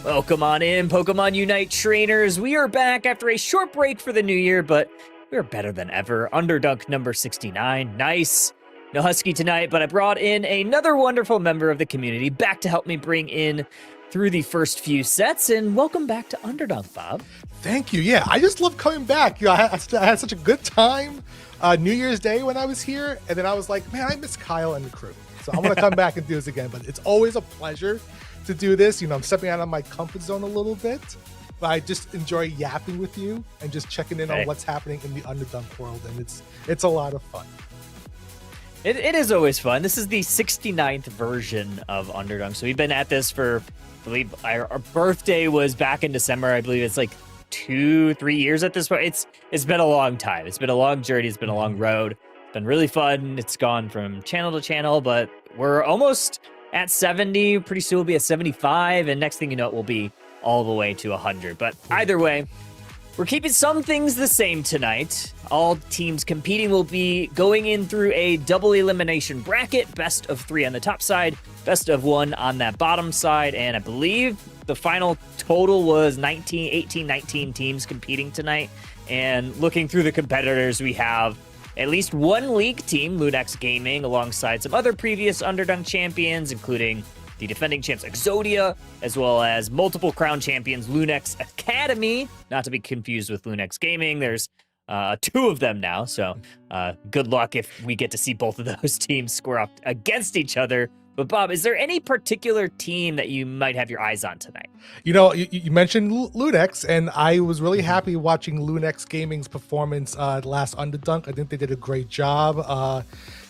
Welcome on in, Pokemon Unite trainers. We are back after a short break for the new year, but we're better than ever. Underdunk number 69. Nice. No Husky tonight, but I brought in another wonderful member of the community back to help me bring in through the first few sets. And welcome back to Underdunk, Bob. Thank you. Yeah, I just love coming back. I had such a good time New Year's Day when I was here, and then I was like, man, I miss Kyle and the crew. So I'm going to come back and do this again, but it's always a pleasure to do this. I'm stepping out of my comfort zone a little bit, but I just enjoy yapping with you and just checking in on what's happening in the Underdunk world, and it's a lot of fun. It is always fun. This is the 69th version of Underdunk, so we've been at this for, I believe, our birthday was back in December. I believe it's like 2-3 years at this point. It's been a long time. It's been a long journey. It's been a long road. It's been really fun. It's gone from channel to channel, but we're almost at 70. Pretty soon we'll be at 75, and next thing you know, it will be all the way to 100. But either way, we're keeping some things the same tonight. All teams competing will be going in through a double elimination bracket, best of 3 on the top side, best of 1 on that bottom side, and I believe the final total was 19 teams competing tonight. And looking through the competitors, we have at least one league team, Lunex Gaming, alongside some other previous Underdunk champions, including the defending champs Exodia, as well as multiple crown champions Lunex Academy, not to be confused with Lunex Gaming. There's 2 of them now, so good luck if we get to see both of those teams square up against each other. But Bob, is there any particular team that you might have your eyes on tonight? You know, you mentioned Lunex, and I was really happy watching Lunex Gaming's performance last Underdunk. I think they did a great job.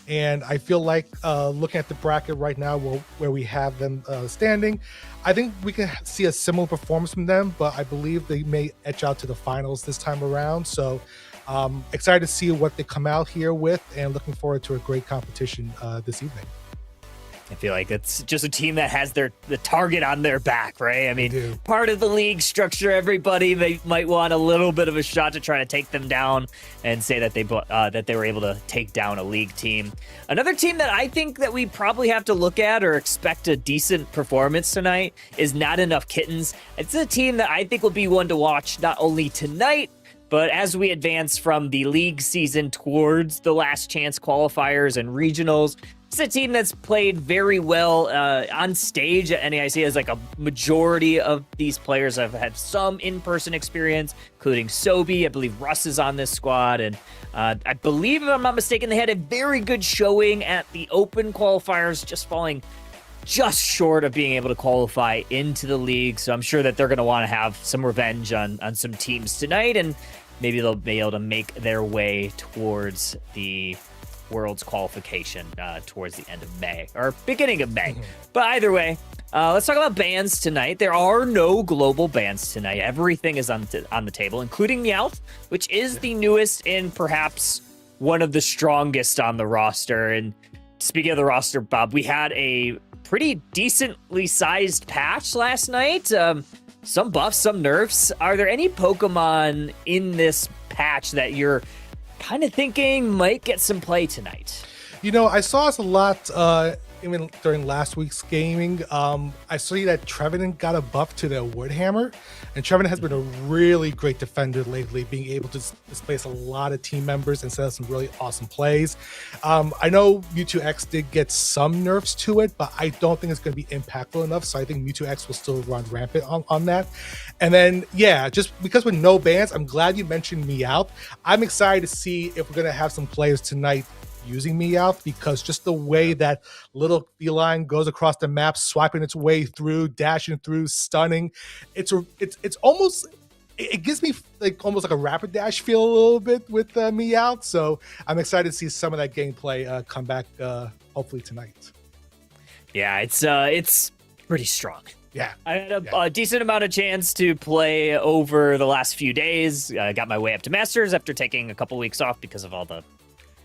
And I feel like looking at the bracket right now where we have them standing, I think we can see a similar performance from them, but I believe they may etch out to the finals this time around. So excited to see what they come out here with, and looking forward to a great competition this evening. I feel like it's just a team that has the target on their back, right? I mean, part of the league structure, everybody they might want a little bit of a shot to try to take them down and say that they were able to take down a league team. Another team that I think that we probably have to look at or expect a decent performance tonight is Not Enough Kittens. It's a team that I think will be one to watch not only tonight, but as we advance from the league season towards the last chance qualifiers and regionals. It's a team that's played very well on stage at NAIC, as like a majority of these players have had some in-person experience, including Sobi. I believe Russ is on this squad. And I believe, if I'm not mistaken, they had a very good showing at the open qualifiers, just falling just short of being able to qualify into the league. So I'm sure that they're going to want to have some revenge on some teams tonight, and maybe they'll be able to make their way towards the World's qualification towards the end of May or beginning of May. But either way, let's talk about bans tonight. There are no global bans tonight. Everything is on the table, including Meowth, which is the newest and perhaps one of the strongest on the roster. And speaking of the roster, Bob, we had a pretty decently sized patch last night. Some buffs, some nerfs. Are there any Pokemon in this patch that you're kind of thinking might get some play tonight? You know, I saw us a lot even during last week's gaming. I saw that Trevenant got a buff to their Woodhammer, and Trevenant has been a really great defender lately, being able to displace a lot of team members and set up some really awesome plays. I know Mewtwo X did get some nerfs to it, but I don't think it's going to be impactful enough, so I think Mewtwo X will still run rampant on that. And then, yeah, just because with no bans, I'm glad you mentioned Meowth. I'm excited to see if we're going to have some players tonight using Meowth, because just the way that little feline goes across the map, swiping its way through, dashing through, stunning, it's almost, it gives me like almost like a rapid dash feel a little bit with Meowth. So I'm excited to see some of that gameplay come back hopefully tonight. Yeah, it's pretty strong. Yeah, I had a decent amount of chance to play over the last few days. I got my way up to Masters after taking a couple weeks off because of all the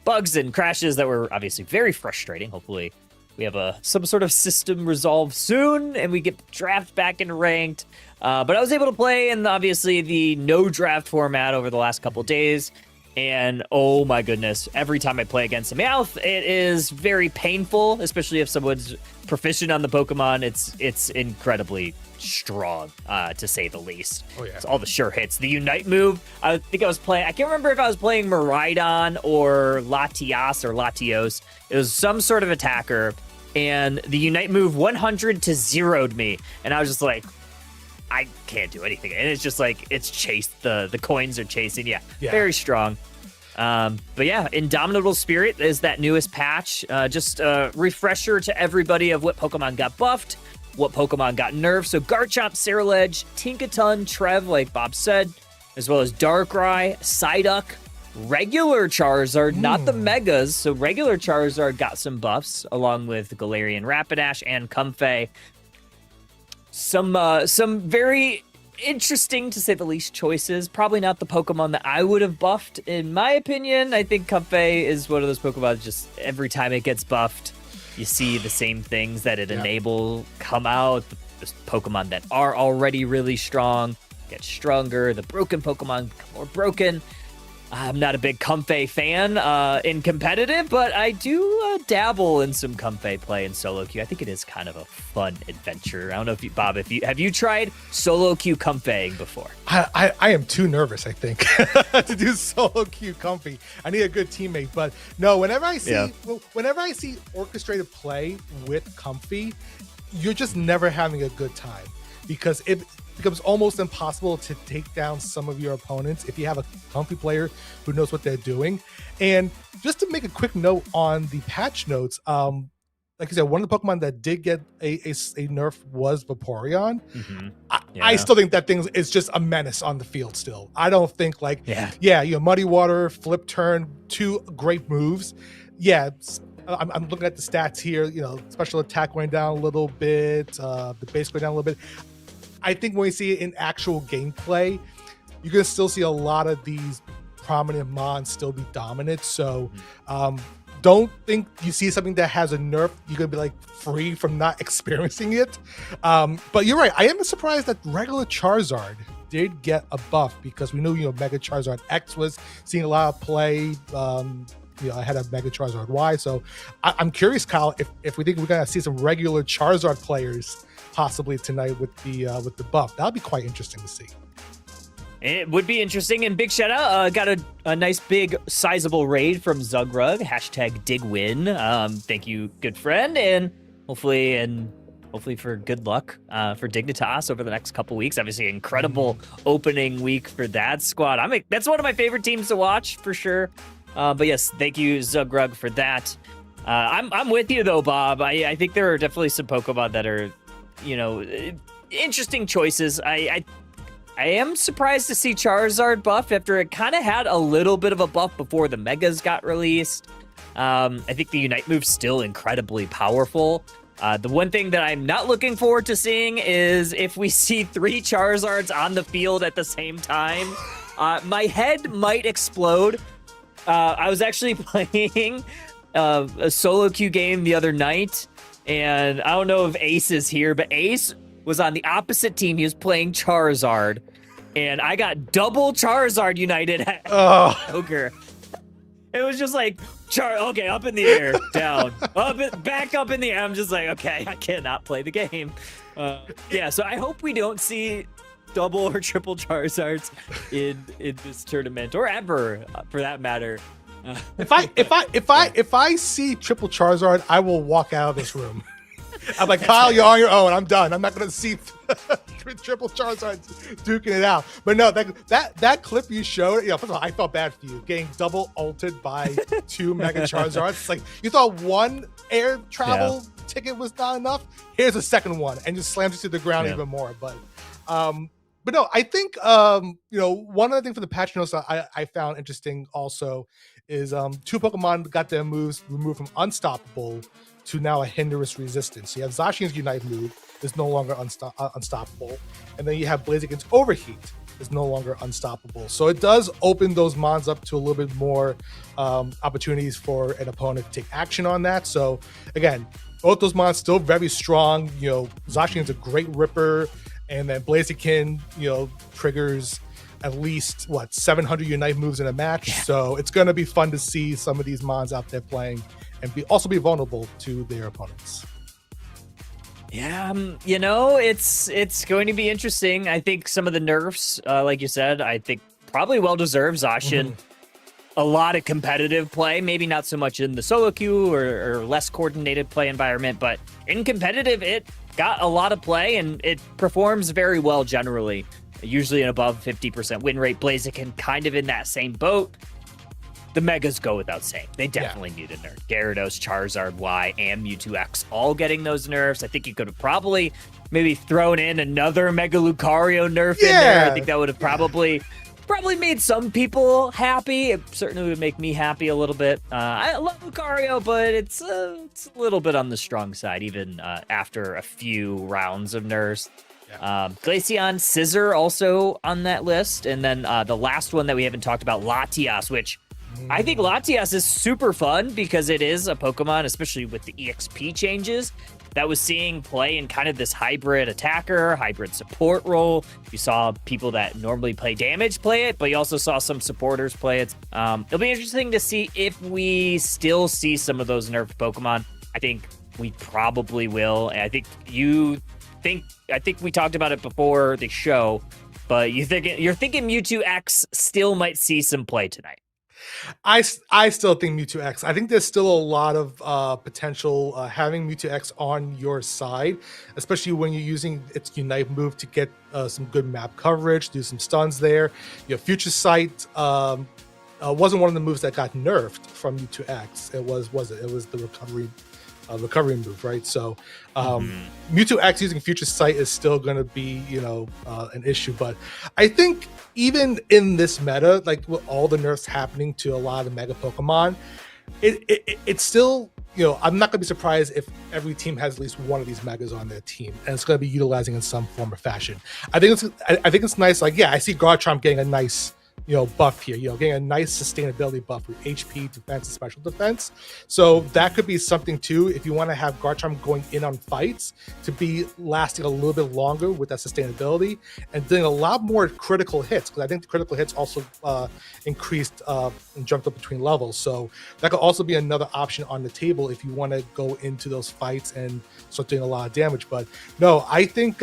bugs and crashes that were obviously very frustrating. Hopefully we have some sort of system resolved soon and we get draft back into ranked. But I was able to play in obviously the no draft format over the last couple days. And oh my goodness, every time I play against a Meowth, it is very painful, especially if someone's proficient on the Pokemon. It's incredibly strong, to say the least. Oh yeah, it's all the sure hits. The Unite move, I think I can't remember if I was playing Miraidon or Latias or Latios. It was some sort of attacker, and the Unite move 100 to zeroed me, and I was just like, I can't do anything. And it's just like, it's chased, the coins are chasing. Yeah, very strong. But yeah, Indomitable Spirit is that newest patch. Just a refresher to everybody of what Pokemon got buffed, what Pokemon got nerfed. So Garchomp, Ceruledge, Tinkaton, Trev, like Bob said, as well as Darkrai, Psyduck, regular Charizard, not the Megas. So regular Charizard got some buffs, along with Galarian Rapidash and Comfey. Some very interesting, to say the least, choices. Probably not the Pokemon that I would have buffed, in my opinion. I think Comfey is one of those Pokemon just every time it gets buffed, you see the same things that it enable come out. The Pokemon that are already really strong get stronger. The broken Pokemon become more broken. I'm not a big Comfey fan in competitive, but I do dabble in some Comfey play in solo queue. I think it is kind of a fun adventure. I don't know if you, Bob, have you tried solo queue Comfeying before? I am too nervous, I think, to do solo queue Comfey. I need a good teammate, but no. Whenever I see orchestrated play with Comfey, you're just never having a good time because it becomes almost impossible to take down some of your opponents if you have a Comfey player who knows what they're doing. And just to make a quick note on the patch notes, like I said, one of the Pokemon that did get a nerf was Vaporeon. I still think that thing is just a menace on the field still. I don't think Muddy Water, Flip Turn, 2 great moves. Yeah, I'm looking at the stats here, special attack going down a little bit, the base going down a little bit. I think when we see it in actual gameplay, you're going to still see a lot of these prominent mons still be dominant. So don't think you see something that has a nerf, you're going to be like free from not experiencing it. But you're right. I am surprised that regular Charizard did get a buff because we knew, Mega Charizard X was seeing a lot of play. I had a Mega Charizard Y. So I'm curious, Kyle, if we think we're going to see some regular Charizard players possibly tonight with the buff. That'll be quite interesting to see. It would be interesting, and big shout out. Got a nice big sizable raid from Zugrug, #DigWin. Thank you, good friend, and hopefully for good luck for Dignitas over the next couple weeks. Obviously, incredible opening week for that squad. That's one of my favorite teams to watch for sure. But yes, thank you, Zugrug, for that. I'm with you though, Bob. I think there are definitely some Pokemon that are interesting choices. I am surprised to see Charizard buff after it kind of had a little bit of a buff before the Megas got released. I think the Unite move's still incredibly powerful. The one thing that I'm not looking forward to seeing is if we see 3 Charizards on the field at the same time. My head might explode. I was actually playing a solo queue game the other night, and I don't know if Ace is here, but Ace was on the opposite team. He was playing Charizard, and I got double Charizard United at Joker. It was just like, okay, up in the air, down, back up in the air. I'm just like, okay, I cannot play the game. So I hope we don't see double or triple Charizards in this tournament, or ever, for that matter. If I see triple Charizard, I will walk out of this room. I'm like, Kyle, you're on your own. I'm done. I'm not going to see triple Charizard duking it out. But no, that clip you showed, first of all, I felt bad for you getting double ulted by 2 Mega Charizards. It's like you thought one air travel ticket was not enough. Here's a second one, and just slams you to the ground even more. But no, I think one other thing for the patch notes that I found interesting also is 2 Pokemon got their moves removed from Unstoppable to now a Hindurus Resistance. So you have Zacian's Unite move is no longer unstoppable, and then you have Blaziken's Overheat is no longer unstoppable. So it does open those mons up to a little bit more opportunities for an opponent to take action on that. So again, both those mons still very strong. Zacian's a great ripper, and then Blaziken, triggers at least 700 Unite moves in a match. So it's going to be fun to see some of these mons out there playing and also be vulnerable to their opponents. Yeah, it's going to be interesting. I think some of the nerfs, like you said, I think probably well deserved. Zacian, a lot of competitive play, maybe not so much in the solo queue or less coordinated play environment, but in competitive, it got a lot of play and it performs very well generally. Usually an above 50% win rate. Blaziken kind of in that same boat. The Megas go without saying. They definitely need a nerf. Gyarados, Charizard Y, and Mewtwo X all getting those nerfs. I think you could have probably maybe thrown in another Mega Lucario nerf in there. I think that would have probably made some people happy. It certainly would make me happy a little bit. I love Lucario, but it's a little bit on the strong side, even after a few rounds of nerfs. Glaceon, Scissor also on that list. And then the last one that we haven't talked about, Latias, which I think Latias is super fun because it is a Pokemon, especially with the EXP changes, that was seeing play in kind of this hybrid attacker, hybrid support role. You saw people that normally play damage play it, but you also saw some supporters play it. It'll be interesting to see if we still see some of those nerfed Pokemon. I think we probably will. And I think we talked about it before the show, but you're thinking Mewtwo X still might see some play tonight. I still think Mewtwo X. I think there's still a lot of potential having Mewtwo X on your side, especially when you're using its Unite move to get some good map coverage, do some stuns there. Your Future Sight wasn't one of the moves that got nerfed from Mewtwo X. It was the recovery move, right? So Mewtwo X using Future Sight is still going to be, an issue. But I think even in this meta, like with all the nerfs happening to a lot of the Mega Pokemon, it's still, I'm not going to be surprised if every team has at least one of these Megas on their team, and it's going to be utilizing in some form or fashion. I think it's nice. Like, yeah, I see Garchomp getting a nice buff here, getting a nice sustainability buff with HP, defense, and special defense. So that could be something too, if you want to have Garchomp going in on fights to be lasting a little bit longer with that sustainability and doing a lot more critical hits, because I think the critical hits also increased and jumped up between levels. So that could also be another option on the table if you want to go into those fights and start doing a lot of damage. But no, I think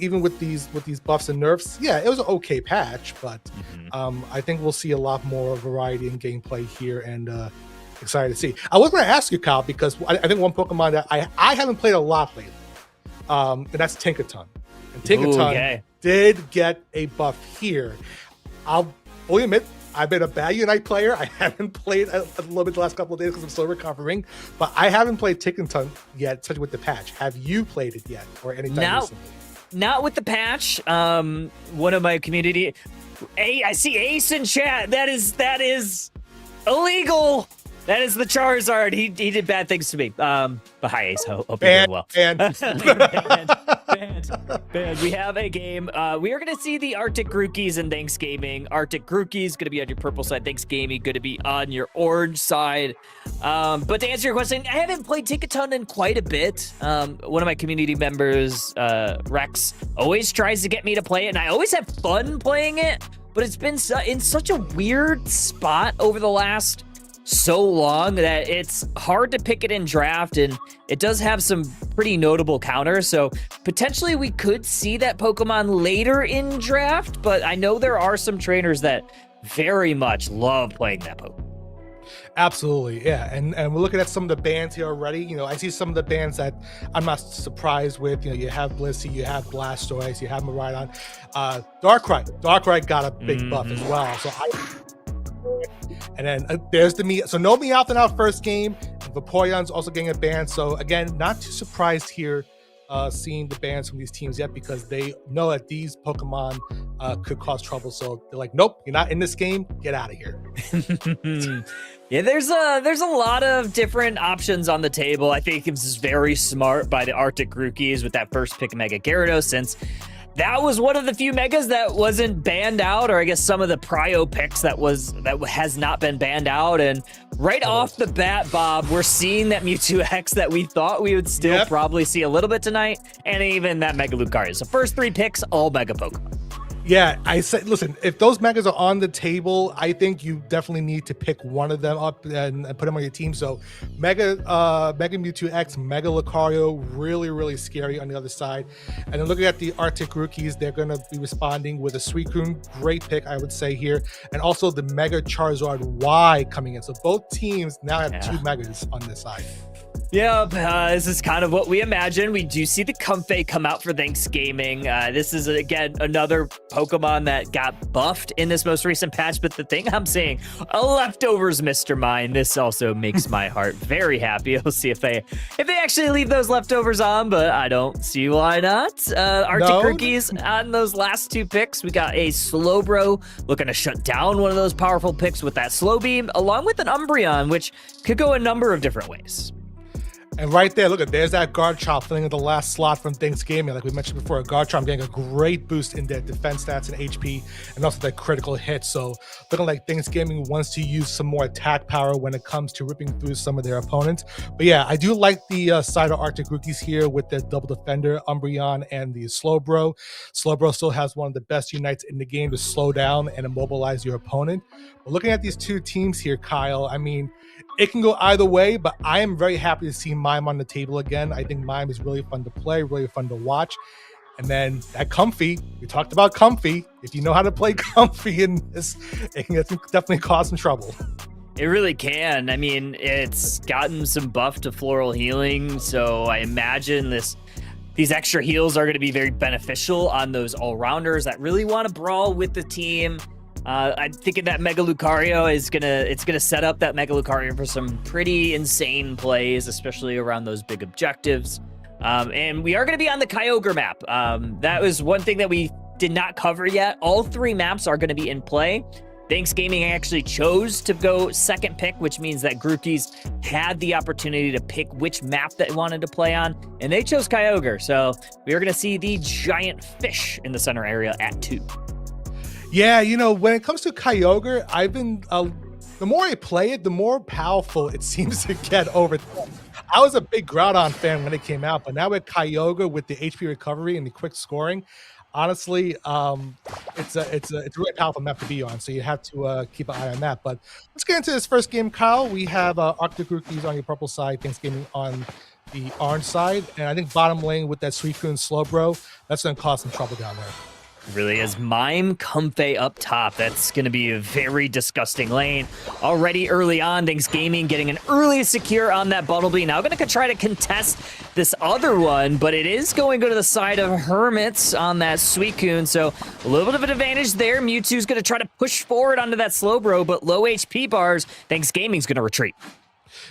even with these buffs and nerfs, yeah, it was an okay patch, but I think we'll see a lot more variety in gameplay here, and excited to see. I was going to ask you, Kyle, because I think one Pokemon that I haven't played a lot lately, and that's Tinkaton. And Tinkaton did get a buff here. I'll fully admit, I've been a bad Unite player. I haven't played a little bit the last couple of days because I'm still recovering, but I haven't played Tinkaton yet, especially with the patch. Have you played it yet, or anytime recently? Not with the patch. One of my community, I see Ace in chat. That is illegal. That is the Charizard. He did bad things to me. But hi, Ace. Hope you're doing well. Banned. We have a game. We are going to see the Arctic Grookies in Thanksgiving. Arctic Grookies going to be on your purple side. Thanksgiving going to be on your orange side. But to answer your question, I haven't played Tinkaton in quite a bit. One of my community members, Rex, always tries to get me to play it, and I always have fun playing it. But it's been in such a weird spot over the last so long that it's hard to pick it in draft, and it does have some pretty notable counters, so potentially we could see that Pokemon later in draft, but I know there are some trainers that very much love playing that Pokemon. Absolutely, yeah, and we're looking at some of the bans here already. I see some of the bans that I'm not surprised with. You have Blissey, you have Blastoise, you have Miraidon, Darkrai got a big buff as well. So and then there's the me. So no Meowth in our first game. Vaporeon's also getting a ban. So again, not too surprised here seeing the bans from these teams yet, because they know that these Pokemon could cause trouble. So they're like, nope, you're not in this game. Get out of here. Yeah, there's a lot of different options on the table. I think this is very smart by the Arctic Rookies with that first pick, Mega Gyarados, since that was one of the few Megas that wasn't banned out, or I guess some of the Prio picks that has not been banned out. And right off the bat, Bob, we're seeing that Mewtwo X that we thought we would still probably see a little bit tonight, and even that Mega Lucario. So first three picks, all Mega Pokemon. Yeah, I said, listen, if those Megas are on the table, I think you definitely need to pick one of them up and put them on your team. So Mega Mewtwo X, Mega Lucario, really, really scary on the other side. And then looking at the Arctic Rookies, they're going to be responding with a Suicune, great pick, I would say here. And also the Mega Charizard Y coming in. So both teams now have two Megas on this side. Yeah, this is kind of what we imagine. We do see the Comfey come out for Thanksgiving. This is, again, another Pokemon that got buffed in this most recent patch, but the thing I'm seeing, leftovers, Mr. Mine. This also makes my heart very happy. We'll see if they actually leave those leftovers on, but I don't see why not. Arctic Rookies on those last two picks. We got a Slowbro looking to shut down one of those powerful picks with that Slow Beam, along with an Umbreon, which could go a number of different ways. And right there, look at there's that guard chop filling in the last slot from Thanksgiving. Like we mentioned before, a guard chop getting a great boost in their defense stats and HP, and also that critical hit. So looking like Thanksgiving wants to use some more attack power when it comes to ripping through some of their opponents. But yeah, I do like the side of Arctic Rookies here with their double defender, Umbreon, and the Slowbro. Slowbro still has one of the best unites in the game to slow down and immobilize your opponent. But looking at these two teams here, Kyle, I mean, it can go either way, but I am very happy to see Mime on the table again. I think Mime is really fun to play, really fun to watch. And then that Comfy, we talked about Comfy. If you know how to play Comfy in this, it can definitely cause some trouble. It really can. I mean, it's gotten some buff to Floral Healing, so I imagine these extra heals are going to be very beneficial on those all-rounders that really want to brawl with the team. I'm thinking that Mega Lucario is gonna set up that Mega Lucario for some pretty insane plays, especially around those big objectives. And we are gonna be on the Kyogre map. That was one thing that we did not cover yet. All three maps are gonna be in play. Thanks Gaming actually chose to go second pick, which means that Groupies had the opportunity to pick which map they wanted to play on, and they chose Kyogre. So we are gonna see the giant fish in the center area at 2. Yeah, you know, when it comes to Kyogre, I've been, the more I play it, the more powerful it seems to get over time. I was a big Groudon fan when it came out, but now with Kyogre, with the HP recovery and the quick scoring, honestly, it's a really powerful map to be on, so you have to keep an eye on that. But let's get into this first game, Kyle. We have Arctic Rookies on your purple side, Thanksgiving on the orange side, and I think bottom lane with that Suicune Slowbro, that's going to cause some trouble down there. Really is. Mime Comfey up top. That's going to be a very disgusting lane. Already early on, Thanks Gaming getting an early secure on that Bumblebee. Now going to try to contest this other one, but it is going to go to the side of Hermits on that Suicune, so a little bit of an advantage there. Mewtwo's going to try to push forward onto that Slowbro, but low HP bars. Thanks Gaming's going to retreat.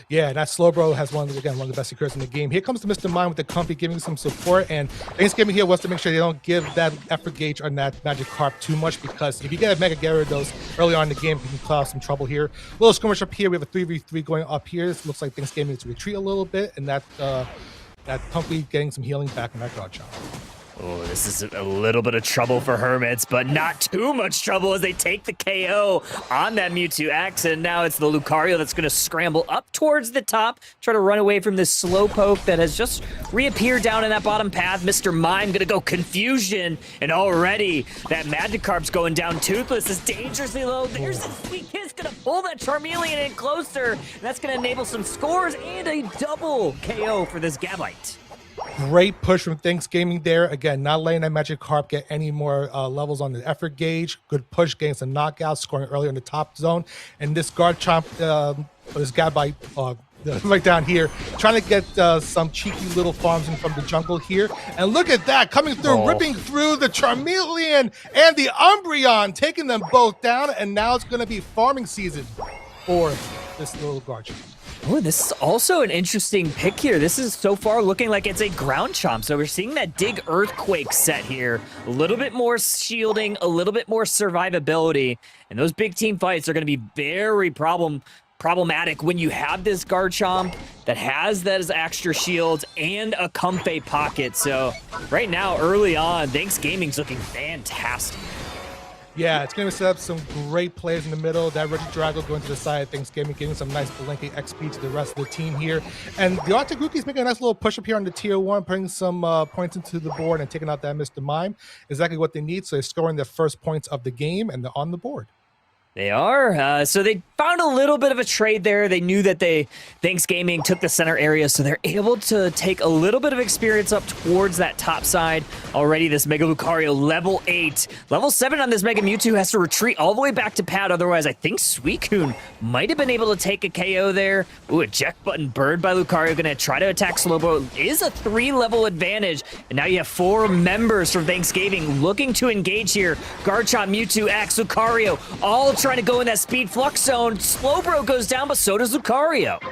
Yeah, that Slowbro has one of the best secures in the game. Here comes Mr. Mime with the Comfy giving some support, and Thanksgiving here wants to make sure they don't give that effort gauge on that Magikarp too much, because if you get a Mega Gyarados early on in the game, you can cause some trouble here. A little skirmish up here. We have a 3v3 going up here. This looks like Thanksgiving needs to retreat a little bit, and that Comfy getting some healing back in that guard shot. Oh, this is a little bit of trouble for Hermits, but not too much trouble as they take the KO on that Mewtwo X, and now it's the Lucario that's going to scramble up towards the top, try to run away from this Slowpoke that has just reappeared down in that bottom path. Mr. Mime going to go Confusion, and already that Magikarp's going down. Toothless is dangerously low. There's a Sweet Kiss going to pull that Charmeleon in closer, and that's going to enable some scores and a double KO for this Gabite. Great push from Thanksgiving there. Again, not letting that Magikarp get any more levels on the effort gauge. Good push, getting some knockouts, scoring earlier in the top zone. And this guard chomp, this Gabite right down here, trying to get some cheeky little farms in from the jungle here. And look at that, coming through, ripping through the Charmeleon and the Umbreon, taking them both down. And now it's going to be farming season for this little guard chomp. Oh, this is also an interesting pick here. This is so far looking like it's a ground chomp. So we're seeing that Dig Earthquake set here. A little bit more shielding, a little bit more survivability. And those big team fights are going to be very problematic when you have this guard chomp that has those extra shields and a Comfey pocket. So right now, early on, Thanks Gaming's looking fantastic. Yeah, it's going to set up some great plays in the middle. That Regidrago going to the side of Thanksgiving, giving some nice Belenki XP to the rest of the team here. And the Arctic Rookies making a nice little push up here on the tier 1, putting some points into the board and taking out that Mr. Mime. Exactly what they need. So they're scoring their first points of the game, and they're on the board. They are. So they found a little bit of a trade there. They knew that Thanks Gaming took the center area, so they're able to take a little bit of experience up towards that top side. Already this Mega Lucario level 8. Level 7 on this Mega Mewtwo has to retreat all the way back to pad. Otherwise, I think Suicune might have been able to take a KO there. Ooh, eject button burned by Lucario. Going to try to attack Slowbro. Is a 3-level advantage. And now you have 4 members from Thanks Gaming looking to engage here. Garchomp, Mewtwo, X, Lucario, all trying to go in that speed flux zone. Slowbro goes down, but so does Lucario.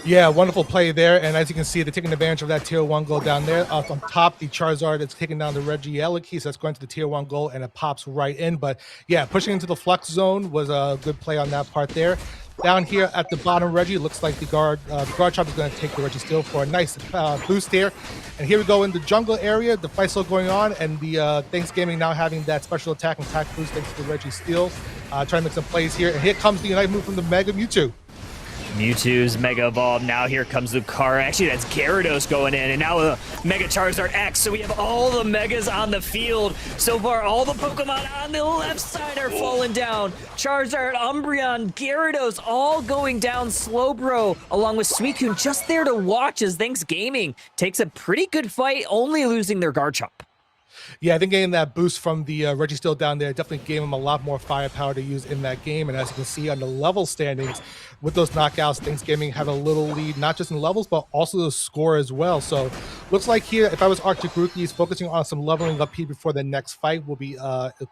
Yeah, wonderful play there. And as you can see, they're taking advantage of that tier 1 goal down there. Up on top, the Charizard is taking down the Regieleki, so that's going to the tier 1 goal, and it pops right in. But yeah, pushing into the flux zone was a good play on that part there. down here at the bottom. Reggie looks like the guard chop is going to take the Reggie Steel for a nice boost here. And here we go in the jungle area. The fight's still going on, and the Thanksgiving now having that special attack and attack boost thanks to the Reggie Steel. Trying to make some plays here. And here comes the Unite move from the Mega Mewtwo. Mewtwo's Mega Evolve. Now here comes Lucario. Actually, that's Gyarados going in. And now the Mega Charizard X. So we have all the Megas on the field. So far, all the Pokemon on the left side are falling down. Charizard, Umbreon, Gyarados all going down. Slowbro, along with Suicune, just there to watch as Thanksgiving takes a pretty good fight, only losing their Garchomp. Yeah, I think getting that boost from the Reggie Steel down there definitely gave him a lot more firepower to use in that game. And as you can see on the level standings, with those knockouts, Thanksgiving have a little lead, not just in levels, but also the score as well. So looks like here, if I was Arctic Rookies, focusing on some leveling up here before the next fight will be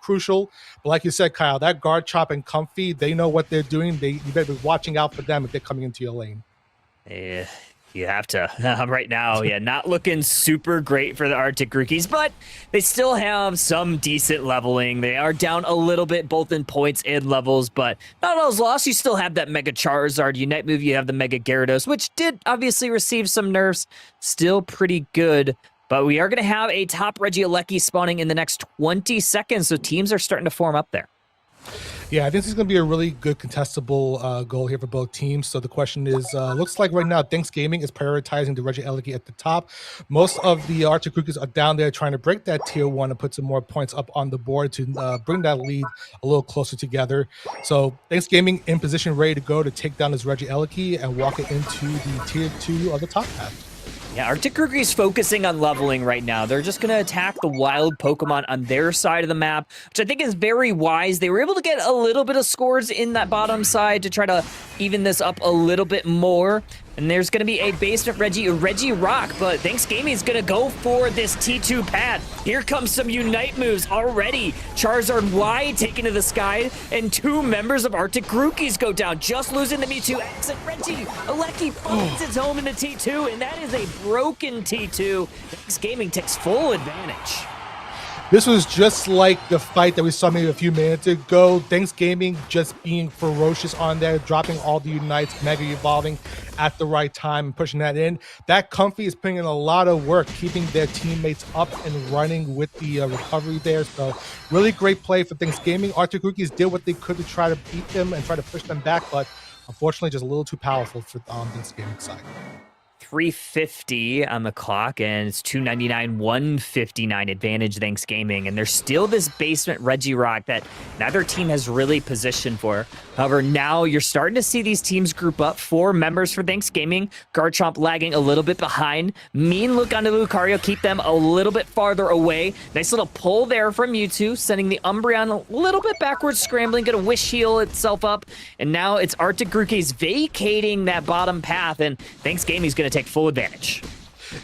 crucial. But like you said, Kyle, that Guard Chop and Comfy, they know what they're doing. You better be watching out for them if they're coming into your lane. Yeah. You have to. Right now, yeah, not looking super great for the Arctic Rookies, but they still have some decent leveling. They are down a little bit, both in points and levels, but not all is lost. You still have that Mega Charizard Unite move. You have the Mega Gyarados, which did obviously receive some nerfs. Still pretty good, but we are going to have a top Regieleki spawning in the next 20 seconds, so teams are starting to form up there. Yeah, I think this is going to be a really good contestable goal here for both teams. So the question is, looks like right now Thanksgiving is prioritizing the Regieleki at the top. Most of the Arctic Rookies are down there trying to break that tier 1 and put some more points up on the board to bring that lead a little closer together. So Thanksgiving in position, ready to go to take down this Regieleki and walk it into the tier 2 of the top path. Yeah, Arctic Rookie's focusing on leveling right now. They're just going to attack the wild Pokemon on their side of the map, which I think is very wise. They were able to get a little bit of scores in that bottom side to try to even this up a little bit more. And there's going to be a basement Reggie Rock, but Thanksgiving is going to go for this T2 pad. Here comes some Unite moves already. Charizard Y taken to the sky, and 2 members of Arctic Rookies go down, just losing the Mewtwo X, and Regieleki finds its home in the T2, and that is a broken T2. Thanksgiving takes full advantage. This was just like the fight that we saw maybe a few minutes ago. Thanksgiving just being ferocious on there, dropping all the Unites, Mega Evolving at the right time, and pushing that in. That Comfy is putting in a lot of work, keeping their teammates up and running with the recovery there. So really great play for Thanksgiving. Arctic Rookies did what they could to try to beat them and try to push them back, but unfortunately just a little too powerful for Thanksgiving side. 350 on the clock, and it's 299, 159 advantage Thanksgiving, and there's still this basement Regirock that neither team has really positioned for. However, now you're starting to see these teams group up. 4 members for Thanksgiving. Garchomp lagging a little bit behind. Mean look onto Lucario, keep them a little bit farther away. Nice little pull there from Mewtwo, sending the Umbreon a little bit backwards, scrambling, gonna wish heal itself up, and now it's Arctic Rookies vacating that bottom path, and Thanksgiving's gonna take full advantage.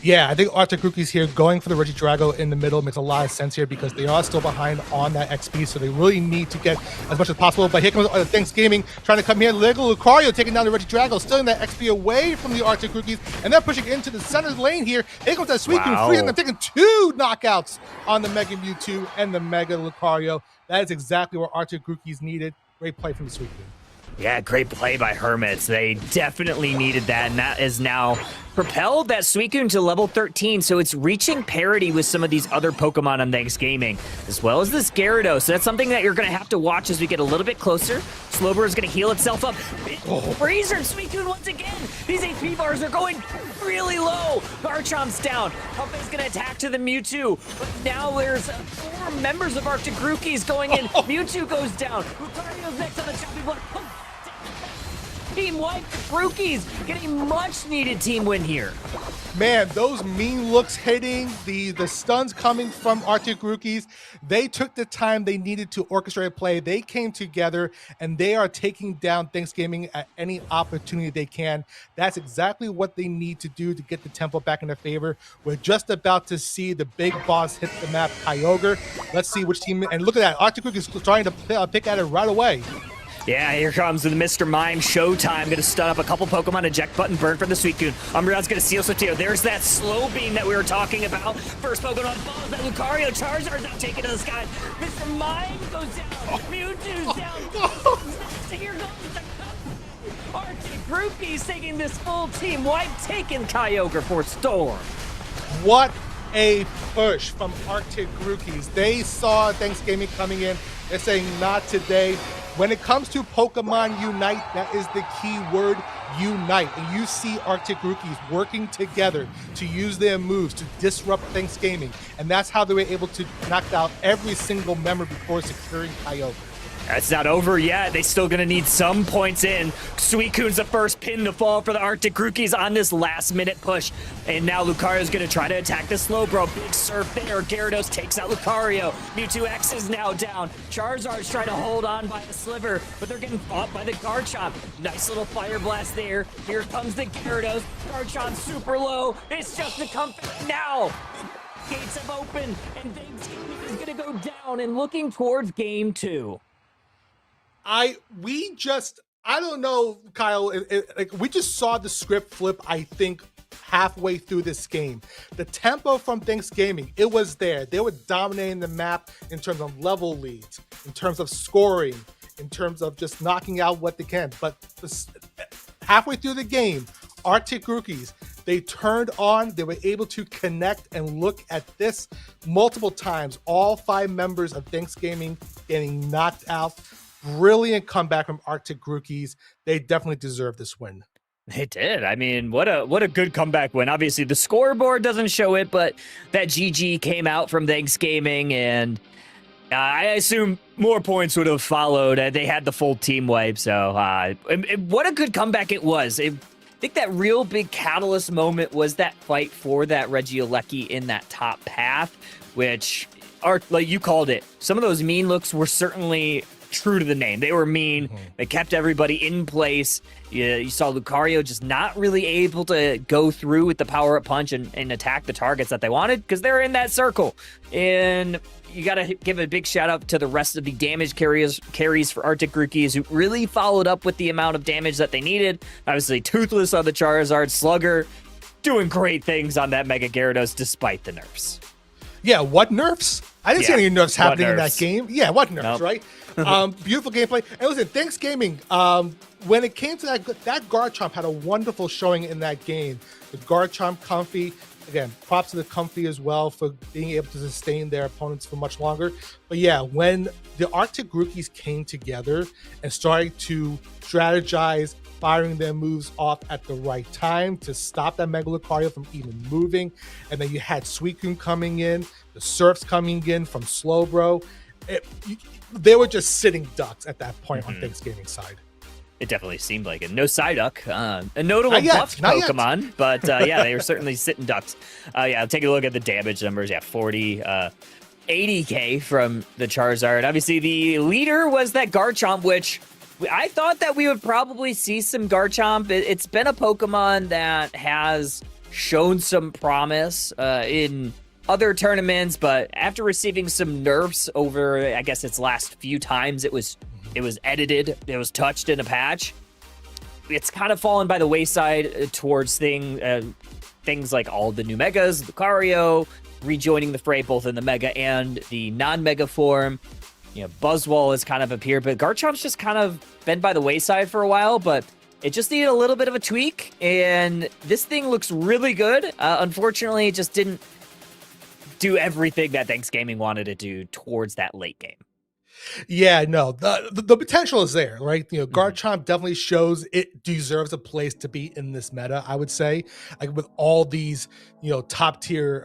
Yeah, I think Arctic Rookies here going for the Regidrago in the middle makes a lot of sense here because they are still behind on that XP, so they really need to get as much as possible. But here comes Thanksgiving trying to come here. Lego Lucario taking down the Regidrago, stealing that XP away from the Arctic Rookies, and they're pushing into the center lane here. Here comes that Suicune, freezing them, taking 2 knockouts on the Mega Mewtwo and the Mega Lucario. That is exactly what Arctic Rookies needed. Great play from the Suicune. Yeah, great play by Hermits. They definitely needed that, and that is now propelled that Suicune to level 13, so it's reaching parity with some of these other Pokemon on Thanksgiving, as well as this Gyarados. So that's something that you're going to have to watch as we get a little bit closer. Slowbro is going to heal itself up. Razor and Suicune once again. These HP bars are going really low. Garchomp's down. Pumpkin's going to attack to the Mewtwo, but now there's 4 members of Arctic Rookies going in. Mewtwo goes down. Lucario's next on the chopping block. Team White Rookies getting much needed team win here. Man, those mean looks hitting, the stuns coming from Arctic Rookies, they took the time they needed to orchestrate play. They came together and they are taking down Thanksgiving at any opportunity they can. That's exactly what they need to do to get the tempo back in their favor. We're just about to see the big boss hit the map, Kyogre. Let's see which team, and look at that, Arctic Rookies trying to pick at it right away. Yeah, here comes the Mr. Mime showtime. Gonna stun up a couple Pokemon, eject button, burn from the Suicune. Umbreon's gonna seal Soteo. There's that slow beam that we were talking about. First Pokemon falls, that Lucario. Charizard's now taken to the sky. Mr. Mime goes down. Mewtwo's down. Here goes the Arctic Groupie's taking this full team wipe, taking Kyogre for Storm. What a push from Arctic Rookies. They saw Thanksgiving coming in. They're saying not today. When it comes to Pokemon Unite, that is the key word, unite. And you see Arctic Rookies working together to use their moves to disrupt Thanksgiving. And that's how they were able to knock out every single member before securing Kyogre. That's not over yet. They still gonna need some points in. Suicune's the first pin to fall for the Arctic Rookies on this last-minute push. And now Lucario's gonna try to attack the Slowbro. Big surf there. Gyarados takes out Lucario. Mewtwo X is now down. Charizard's trying to hold on by a sliver, but they're getting fought by the Garchomp. Nice little Fire Blast there. Here comes the Gyarados. Garchomp super low. It's just a comfort now. Gates have opened, and Thanksgiving is gonna go down and looking towards game 2. I don't know, Kyle. We just saw the script flip, I think, halfway through this game. The tempo from Thanksgiving, it was there. They were dominating the map in terms of level leads, in terms of scoring, in terms of just knocking out what they can. But halfway through the game, Arctic Rookies, they turned on, they were able to connect and look at this multiple times. All 5 members of Thanksgiving getting knocked out. Brilliant comeback from Arctic Rookies. They definitely deserve this win. They did. I mean, what a good comeback win. Obviously, the scoreboard doesn't show it, but that GG came out from Thanksgiving, and I assume more points would have followed. They had the full team wipe, so what a good comeback it was. I think that real big catalyst moment was that fight for that Regieleki in that top path, which are, like you called it, some of those mean looks were certainly true to the name. They were mean. They kept everybody in place. You saw Lucario just not really able to go through with the power-up punch and attack the targets that they wanted because they're in that circle. And you got to give a big shout-out to the rest of the damage carries for Arctic Rookies who really followed up with the amount of damage that they needed. Obviously, Toothless on the Charizard, Slugger doing great things on that Mega Gyarados despite the nerfs. Yeah, what nerfs? I didn't see any nerfs happening in that game. Yeah, what nerfs, Nope. right? Beautiful gameplay. And listen, Thanksgiving, when it came to that Garchomp had a wonderful showing in that game. The Garchomp Comfy, again, props to the Comfy as well for being able to sustain their opponents for much longer. But yeah, when the Arctic Rookies came together and started to strategize, firing their moves off at the right time to stop that Mega Lucario from even moving, and then you had Suicune coming in, the Surfs coming in from Slowbro. They were just sitting ducks at that point on Thanksgiving side. It definitely seemed like it. No Psyduck, a notable buffed Pokemon, but yeah, they were certainly sitting ducks. Yeah, take a look at the damage numbers. Yeah, 40, 80k from the Charizard. Obviously, the leader was that Garchomp, which I thought that we would probably see some Garchomp. It's been a Pokemon that has shown some promise in other tournaments, but after receiving some nerfs over, I guess, its last few times it was edited, it was touched in a patch, it's kind of fallen by the wayside towards things like all the new Megas, Lucario rejoining the fray both in the Mega and the non-Mega form. You know, Buzzwole has kind of appeared, but Garchomp's just kind of been by the wayside for a while, but it just needed a little bit of a tweak, and this thing looks really good. Unfortunately, it just didn't do everything that Thanksgiving wanted to do towards that late game. Yeah, no, the potential is there, right? You know, Garchomp definitely shows it deserves a place to be in this meta, I would say, like with all these, you know, top tier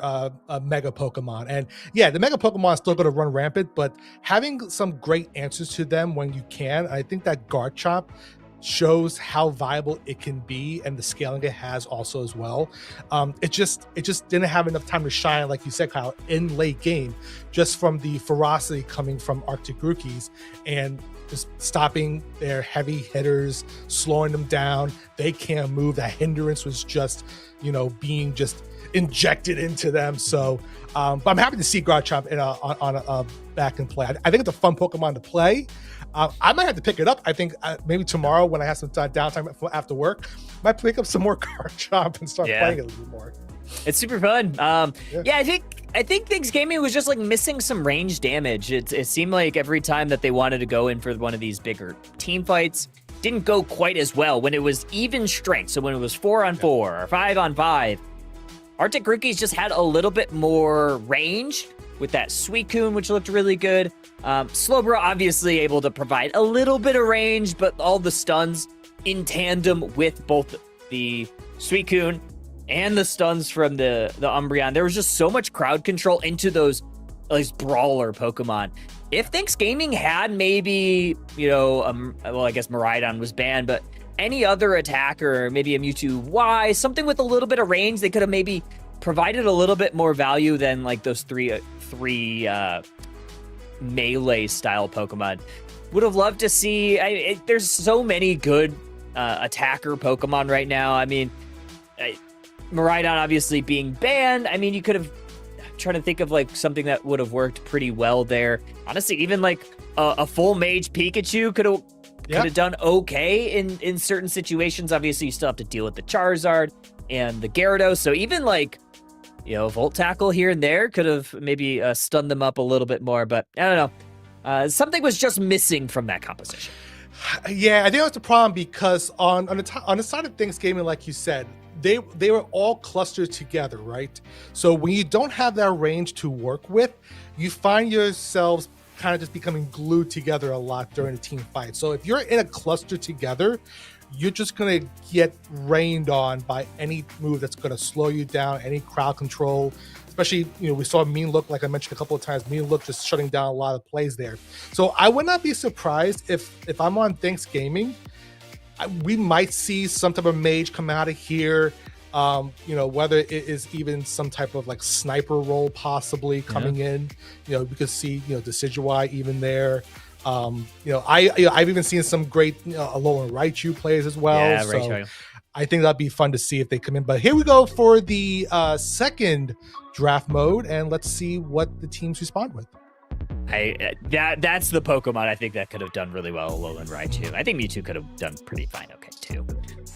mega Pokemon. And yeah, the mega Pokemon is still going to run rampant, but having some great answers to them when you can, I think that Garchomp shows how viable it can be and the scaling it has also as well. It just didn't have enough time to shine, like you said, Kyle, in late game, just from the ferocity coming from Arctic Rookies and just stopping their heavy hitters, slowing them down. They can't move. That hindrance was just, you know, being just injected into them. So but I'm happy to see Garchomp on a back and play. I think it's a fun Pokemon to play. I might have to pick it up. I think maybe tomorrow when I have some downtime after work, I might pick up some more Garchomp and start playing it a little bit more. It's super fun. Yeah, I think Thanksgiving was just like missing some range damage. It seemed like every time that they wanted to go in for one of these bigger team fights, didn't go quite as well when it was even strength. So when it was 4-on-4 or 5-on-5, Arctic Rookies just had a little bit more range with that Suicune, which looked really good. Slowbro obviously able to provide a little bit of range, but all the stuns in tandem with both the Suicune and the stuns from the Umbreon. There was just so much crowd control into those brawler Pokemon. If Thanks Gaming had maybe, well, I guess Miraidon was banned, but any other attacker, maybe a Mewtwo Y, something with a little bit of range, they could have maybe provided a little bit more value than like those three melee style Pokemon. Would have loved to see. There's so many good attacker Pokemon right now. I mean, Miraidon obviously being banned. I mean, you could have. Trying to think of like something that would have worked pretty well there. Honestly, even like a full mage Pikachu could have done okay in certain situations. Obviously, you still have to deal with the Charizard and the Gyarados. So even like, Volt Tackle here and there could have maybe stunned them up a little bit more. But I don't know. Something was just missing from that composition. Yeah, I think that's the problem because on the side of Thanks Gaming, like you said, they were all clustered together, right? So when you don't have that range to work with, you find yourselves kind of just becoming glued together a lot during a team fight. So if you're in a cluster together, you're just going to get rained on by any move that's going to slow you down, any crowd control. Especially, we saw Mean Look, like I mentioned a couple of times, Mean Look just shutting down a lot of plays there. So I would not be surprised if I'm on Thanks Gaming, we might see some type of mage come out of here. Whether it is even some type of like sniper role possibly coming in. We could see Decidueye even there. I've even seen some great Alolan Raichu plays as well. Yeah, so Raichu. I think that'd be fun to see if they come in. But here we go for the second draft mode, and let's see what the teams respond with. That's the Pokemon I think that could have done really well, Alolan Raichu. I think Mewtwo could have done pretty fine okay too.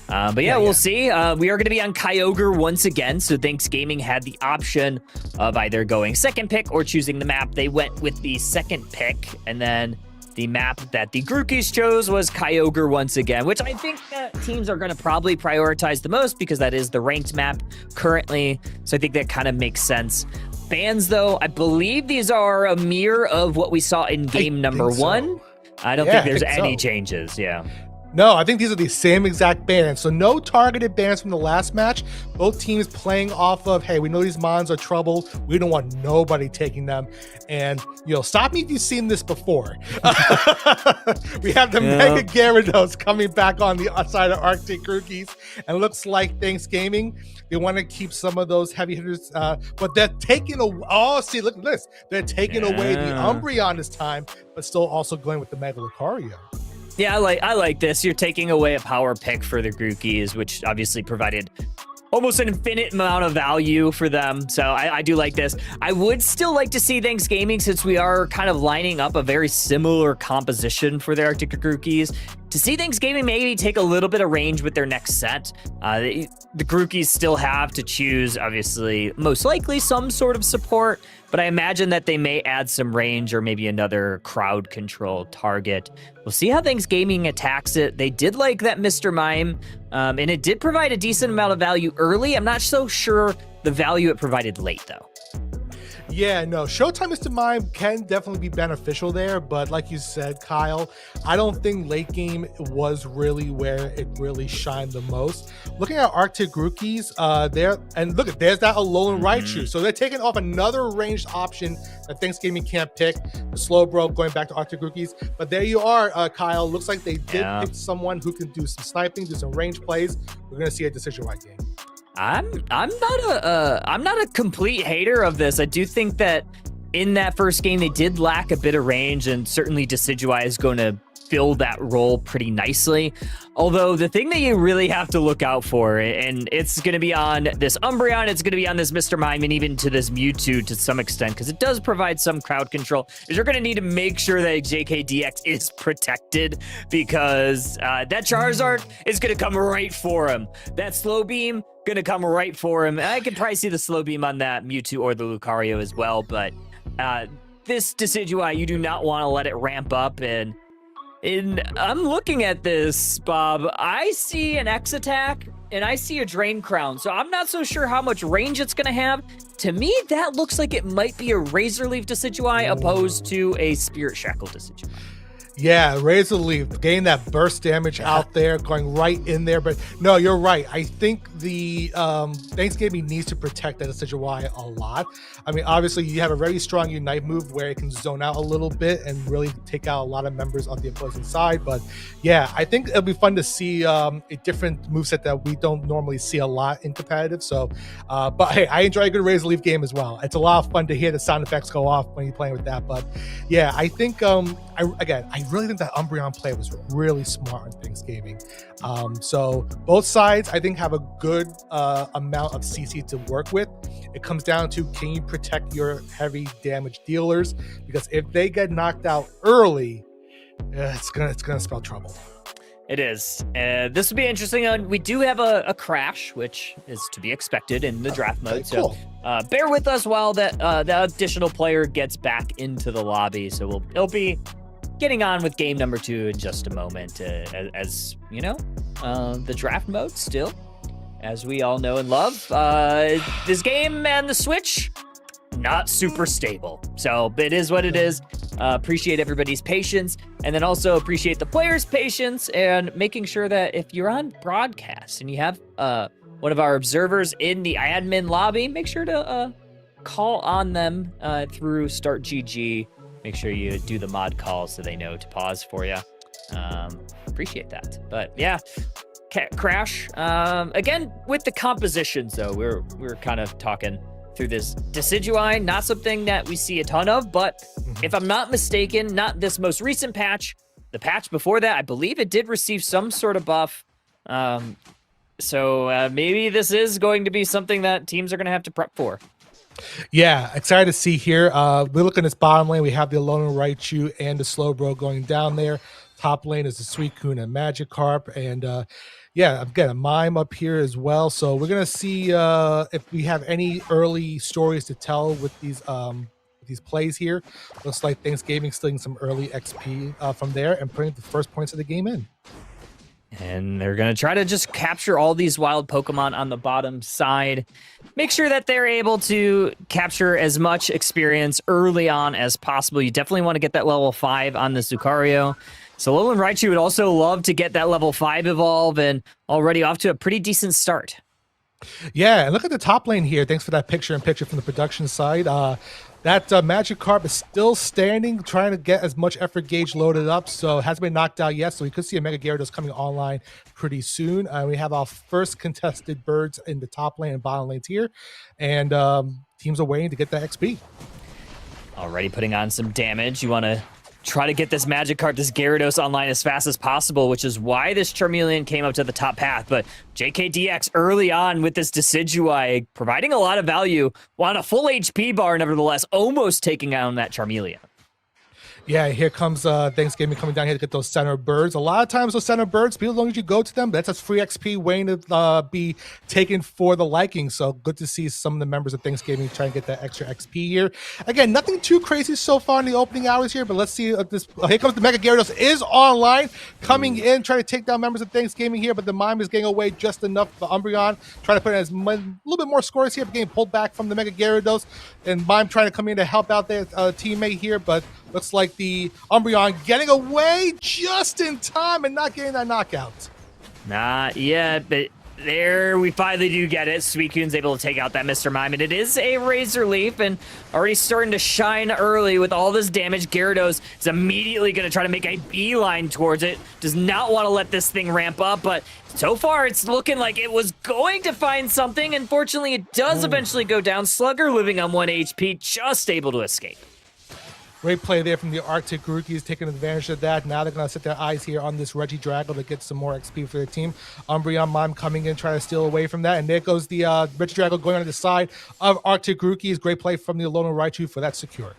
But we'll see. We are going to be on Kyogre once again, so Thanks Gaming had the option of either going second pick or choosing the map. They went with the second pick, and then the map that the Grookey's chose was Kyogre once again, which I think that teams are going to probably prioritize the most because that is the ranked map currently. So I think that kind of makes sense. Bans, though, I believe these are a mirror of what we saw in game number one. I don't think there's any changes. Yeah. No, I think these are the same exact bans. So no targeted bans from the last match. Both teams playing off of, hey, we know these mons are trouble. We don't want nobody taking them. And, stop me if you've seen this before. We have the Mega Gyarados coming back on the side of Arctic Rookies. And it looks like Thanks Gaming, they want to keep some of those heavy hitters. But they're taking away, look at this. They're taking away the Umbreon this time, but still also going with the Mega Lucario. Yeah, I like this. You're taking away a power pick for the Grookey's, which obviously provided almost an infinite amount of value for them. So I do like this. I would still like to see Thanks Gaming, since we are kind of lining up a very similar composition for the Arctic Grookey's, to see Thanks Gaming maybe take a little bit of range with their next set. The Grookey's still have to choose, obviously, most likely some sort of support, but I imagine that they may add some range or maybe another crowd control target. We'll see how Thanks Gaming attacks it. They did like that Mr. Mime, and it did provide a decent amount of value early. I'm not so sure the value it provided late, though. Yeah, no, Showtime Mr. Mime can definitely be beneficial there, but like you said, Kyle, I don't think late game was really where it really shined the most. Looking at Arctic Rookies, there's that Alolan Raichu, so they're taking off another ranged option that Thanks Gaming can't pick. The Slowbro going back to Arctic Rookies, but there you are, Kyle. Looks like they did pick someone who can do some sniping, do some range plays. We're gonna see a decision-wide game. I'm not a complete hater of this. I do think that in that first game they did lack a bit of range, and certainly Decidueye is going to fill that role pretty nicely. Although the thing that you really have to look out for, and it's going to be on this Umbreon, it's going to be on this Mr. Mime, and even to this Mewtwo to some extent, because it does provide some crowd control, is you're going to need to make sure that JKDX is protected, because that Charizard is going to come right for him. That Slow Beam going to come right for him. I could probably see the Slow Beam on that Mewtwo or the Lucario as well, but this Decidueye, you do not want to let it ramp up, and I'm looking at this, Bob. I see an X attack and I see a Drain Crown, so I'm not so sure how much range it's gonna have. To me, that looks like it might be a Razor Leaf Decidueye opposed to a Spirit Shackle Decidueye. Yeah, Razor Leaf, getting that burst damage out there, going right in there. But no, you're right. I think the Thanksgiving needs to protect that Decidueye a lot. I mean, obviously, you have a very strong Unite move where it can zone out a little bit and really take out a lot of members on the opposing side. But yeah, I think it'll be fun to see a different moveset that we don't normally see a lot in competitive. So, but hey, I enjoy a good Razor Leaf game as well. It's a lot of fun to hear the sound effects go off when you're playing with that. But yeah, I think, I really think that Umbreon play was really smart on Thanksgiving. So both sides, I think, have a good amount of CC to work with. It comes down to, can you protect your heavy damage dealers? Because if they get knocked out early, it's gonna spell trouble. It is. This would be interesting. We do have a crash, which is to be expected in the draft mode. Cool. So bear with us while that additional player gets back into the lobby. So it'll be getting on with game number 2 in just a moment. As you know, the draft mode still, as we all know and love, this game and the Switch, not super stable. So it is what it is. Appreciate everybody's patience, and then also appreciate the players' patience and making sure that if you're on broadcast and you have one of our observers in the admin lobby, make sure to call on them through Start GG. Make sure you do the mod call so they know to pause for you. Appreciate that. But yeah, crash. Again, with the compositions though, we're kind of talking through this Decidueye, not something that we see a ton of, but if I'm not mistaken, not this most recent patch, the patch before that, I believe it did receive some sort of buff. So maybe this is going to be something that teams are going to have to prep for. Yeah, excited to see here. We look in this bottom lane. We have the Alolan Raichu and the Slowbro going down there. Top lane is the Suicune and Magikarp, and yeah, I've got a Mime up here as well. So we're gonna see if we have any early stories to tell with these plays here. Looks like Thanksgiving stealing some early XP from there and putting the first points of the game in. And they're going to try to just capture all these wild Pokemon on the bottom side. Make sure that they're able to capture as much experience early on as possible. You definitely want to get that level 5 on the Lucario. So Alolan Raichu would also love to get that level 5 evolve, and already off to a pretty decent start. Yeah, and look at the top lane here. Thanks for that picture-in-picture from the production side. That Magikarp is still standing, trying to get as much effort gauge loaded up, so it hasn't been knocked out yet, so we could see a Mega Gyarados coming online pretty soon. We have our first contested birds in the top lane and bottom lanes here, and teams are waiting to get that XP. Already putting on some damage. You want to try to get this Magikarp, this Gyarados online as fast as possible, which is why this Charmeleon came up to the top path. But JKDX early on with this Decidueye, providing a lot of value on a full HP bar, nevertheless, almost taking on that Charmeleon. Yeah, here comes Thanksgiving coming down here to get those center birds. A lot of times those center birds, people don't usually go to them. That's a free XP waiting to be taken for the liking. So good to see some of the members of Thanksgiving try and get that extra XP here. Again, nothing too crazy so far in the opening hours here, but let's see this. Here comes the Mega Gyarados is online, coming in, trying to take down members of Thanksgiving here, but the Mime is getting away just enough for Umbreon. Trying to put in a little bit more scores here, but getting pulled back from the Mega Gyarados, and Mime trying to come in to help out their teammate here, but looks like the Umbreon getting away just in time and not getting that knockout. Not yet, but there we finally do get it. Suicune's able to take out that Mr. Mime, and it is a Razor Leaf, and already starting to shine early with all this damage. Gyarados is immediately going to try to make a beeline towards it. Does not want to let this thing ramp up, but so far it's looking like it was going to find something. Unfortunately, it does eventually go down. Slugger living on 1 HP, just able to escape. Great play there from the Arctic Rookies, taking advantage of that. Now they're going to set their eyes here on this Regidrago to get some more XP for their team. Umbreon Mime coming in, trying to steal away from that. And there goes the Regidrago going on the side of Arctic Rookies. Great play from the Alolan Raichu for that secure.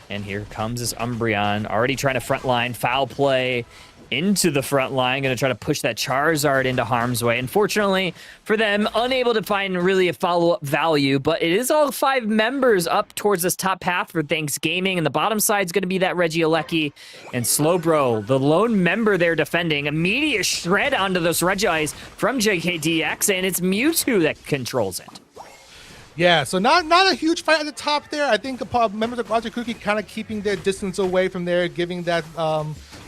And here comes this Umbreon, already trying to frontline, foul play into the front line, going to try to push that Charizard into harm's way. Unfortunately for them, unable to find really a follow-up value, but it is all 5 members up towards this top path for Thanks Gaming, and the bottom side is going to be that Regieleki and Slowbro, the lone member there defending. Immediate shred onto those Regis from JKDX, and it's Mewtwo that controls it. Yeah, so not a huge fight at the top there. I think members of Project Cookie kind of keeping their distance away from there, giving that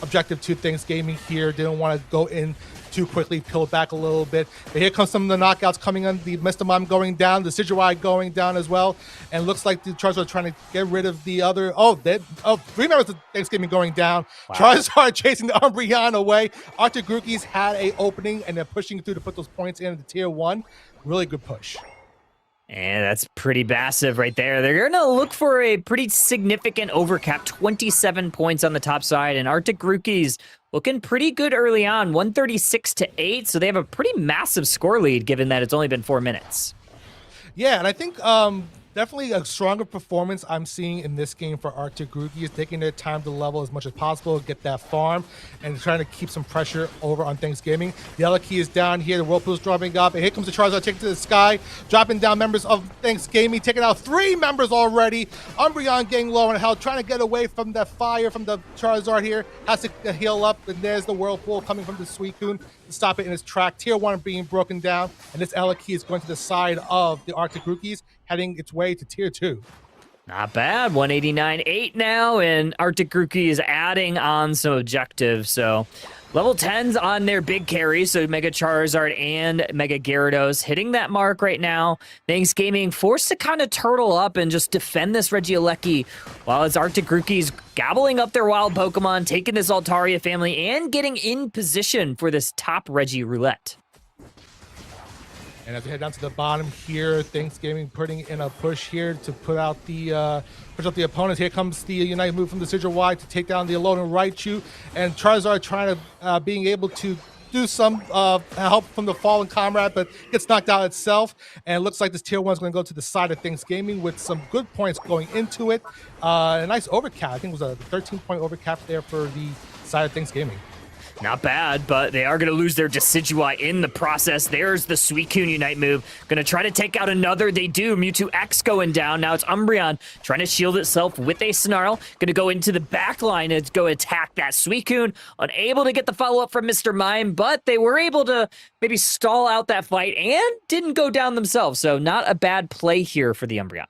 objective to Thanks Gaming here. Didn't want to go in too quickly, peel back a little bit. But here comes some of the knockouts coming on. The Mr. Mime going down, the Sidgewai going down as well. And looks like the Charizard trying to get rid of the other. 3 members of Thanks Gaming going down. Wow. Charizard chasing the Umbreon away. Arctic Rookies had a opening and they're pushing through to put those points in the tier 1. Really good push. And that's pretty massive right there. They're going to look for a pretty significant overcap, 27 points on the top side, and Arctic Rookies looking pretty good early on, 136-8, so they have a pretty massive score lead given that it's only been 4 minutes. Yeah, and I think definitely a stronger performance I'm seeing in this game for Arctic Rookies, taking their time to level as much as possible, get that farm, and trying to keep some pressure over on Thanks Gaming. The Eleki is down here, the Whirlpool's dropping up, and here comes the Charizard taking to the sky, dropping down members of Thanks Gaming, taking out 3 members already. Umbreon getting low on health, trying to get away from that fire from the Charizard here, has to heal up, and there's the Whirlpool coming from the Suicune to stop it in its track. Tier 1 being broken down, and this Eleki is going to the side of the Arctic Rookies, heading its way to tier 2. Not bad. 189-8 now, and Arctic Rookie is adding on some objectives. So level 10s on their big carries, so Mega Charizard and Mega Gyarados hitting that mark right now. Thanks Gaming forced to kind of turtle up and just defend this Regieleki while it's Arctic Rookies gobbling up their wild Pokemon, taking this Altaria family, and getting in position for this top Regi Roulette. And as we head down to the bottom here, Thanks Gaming putting in a push here to put out the opponents. Here comes the Unite move from the Sidgewai to take down the Alolan Raichu, and Charizard trying to being able to do some help from the fallen comrade, but gets knocked out itself. And it looks like this tier 1 is going to go to the side of Thanks Gaming with some good points going into it. A nice overcap. I think it was a 13-point overcap there for the side of Thanks Gaming. Not bad, but they are going to lose their Decidueye in the process. There's the Suicune Unite move. Going to try to take out another. They do. Mewtwo X going down. Now it's Umbreon trying to shield itself with a Snarl. Going to go into the back line and go attack that Suicune. Unable to get the follow-up from Mr. Mime, but they were able to maybe stall out that fight and didn't go down themselves. So not a bad play here for the Umbreon.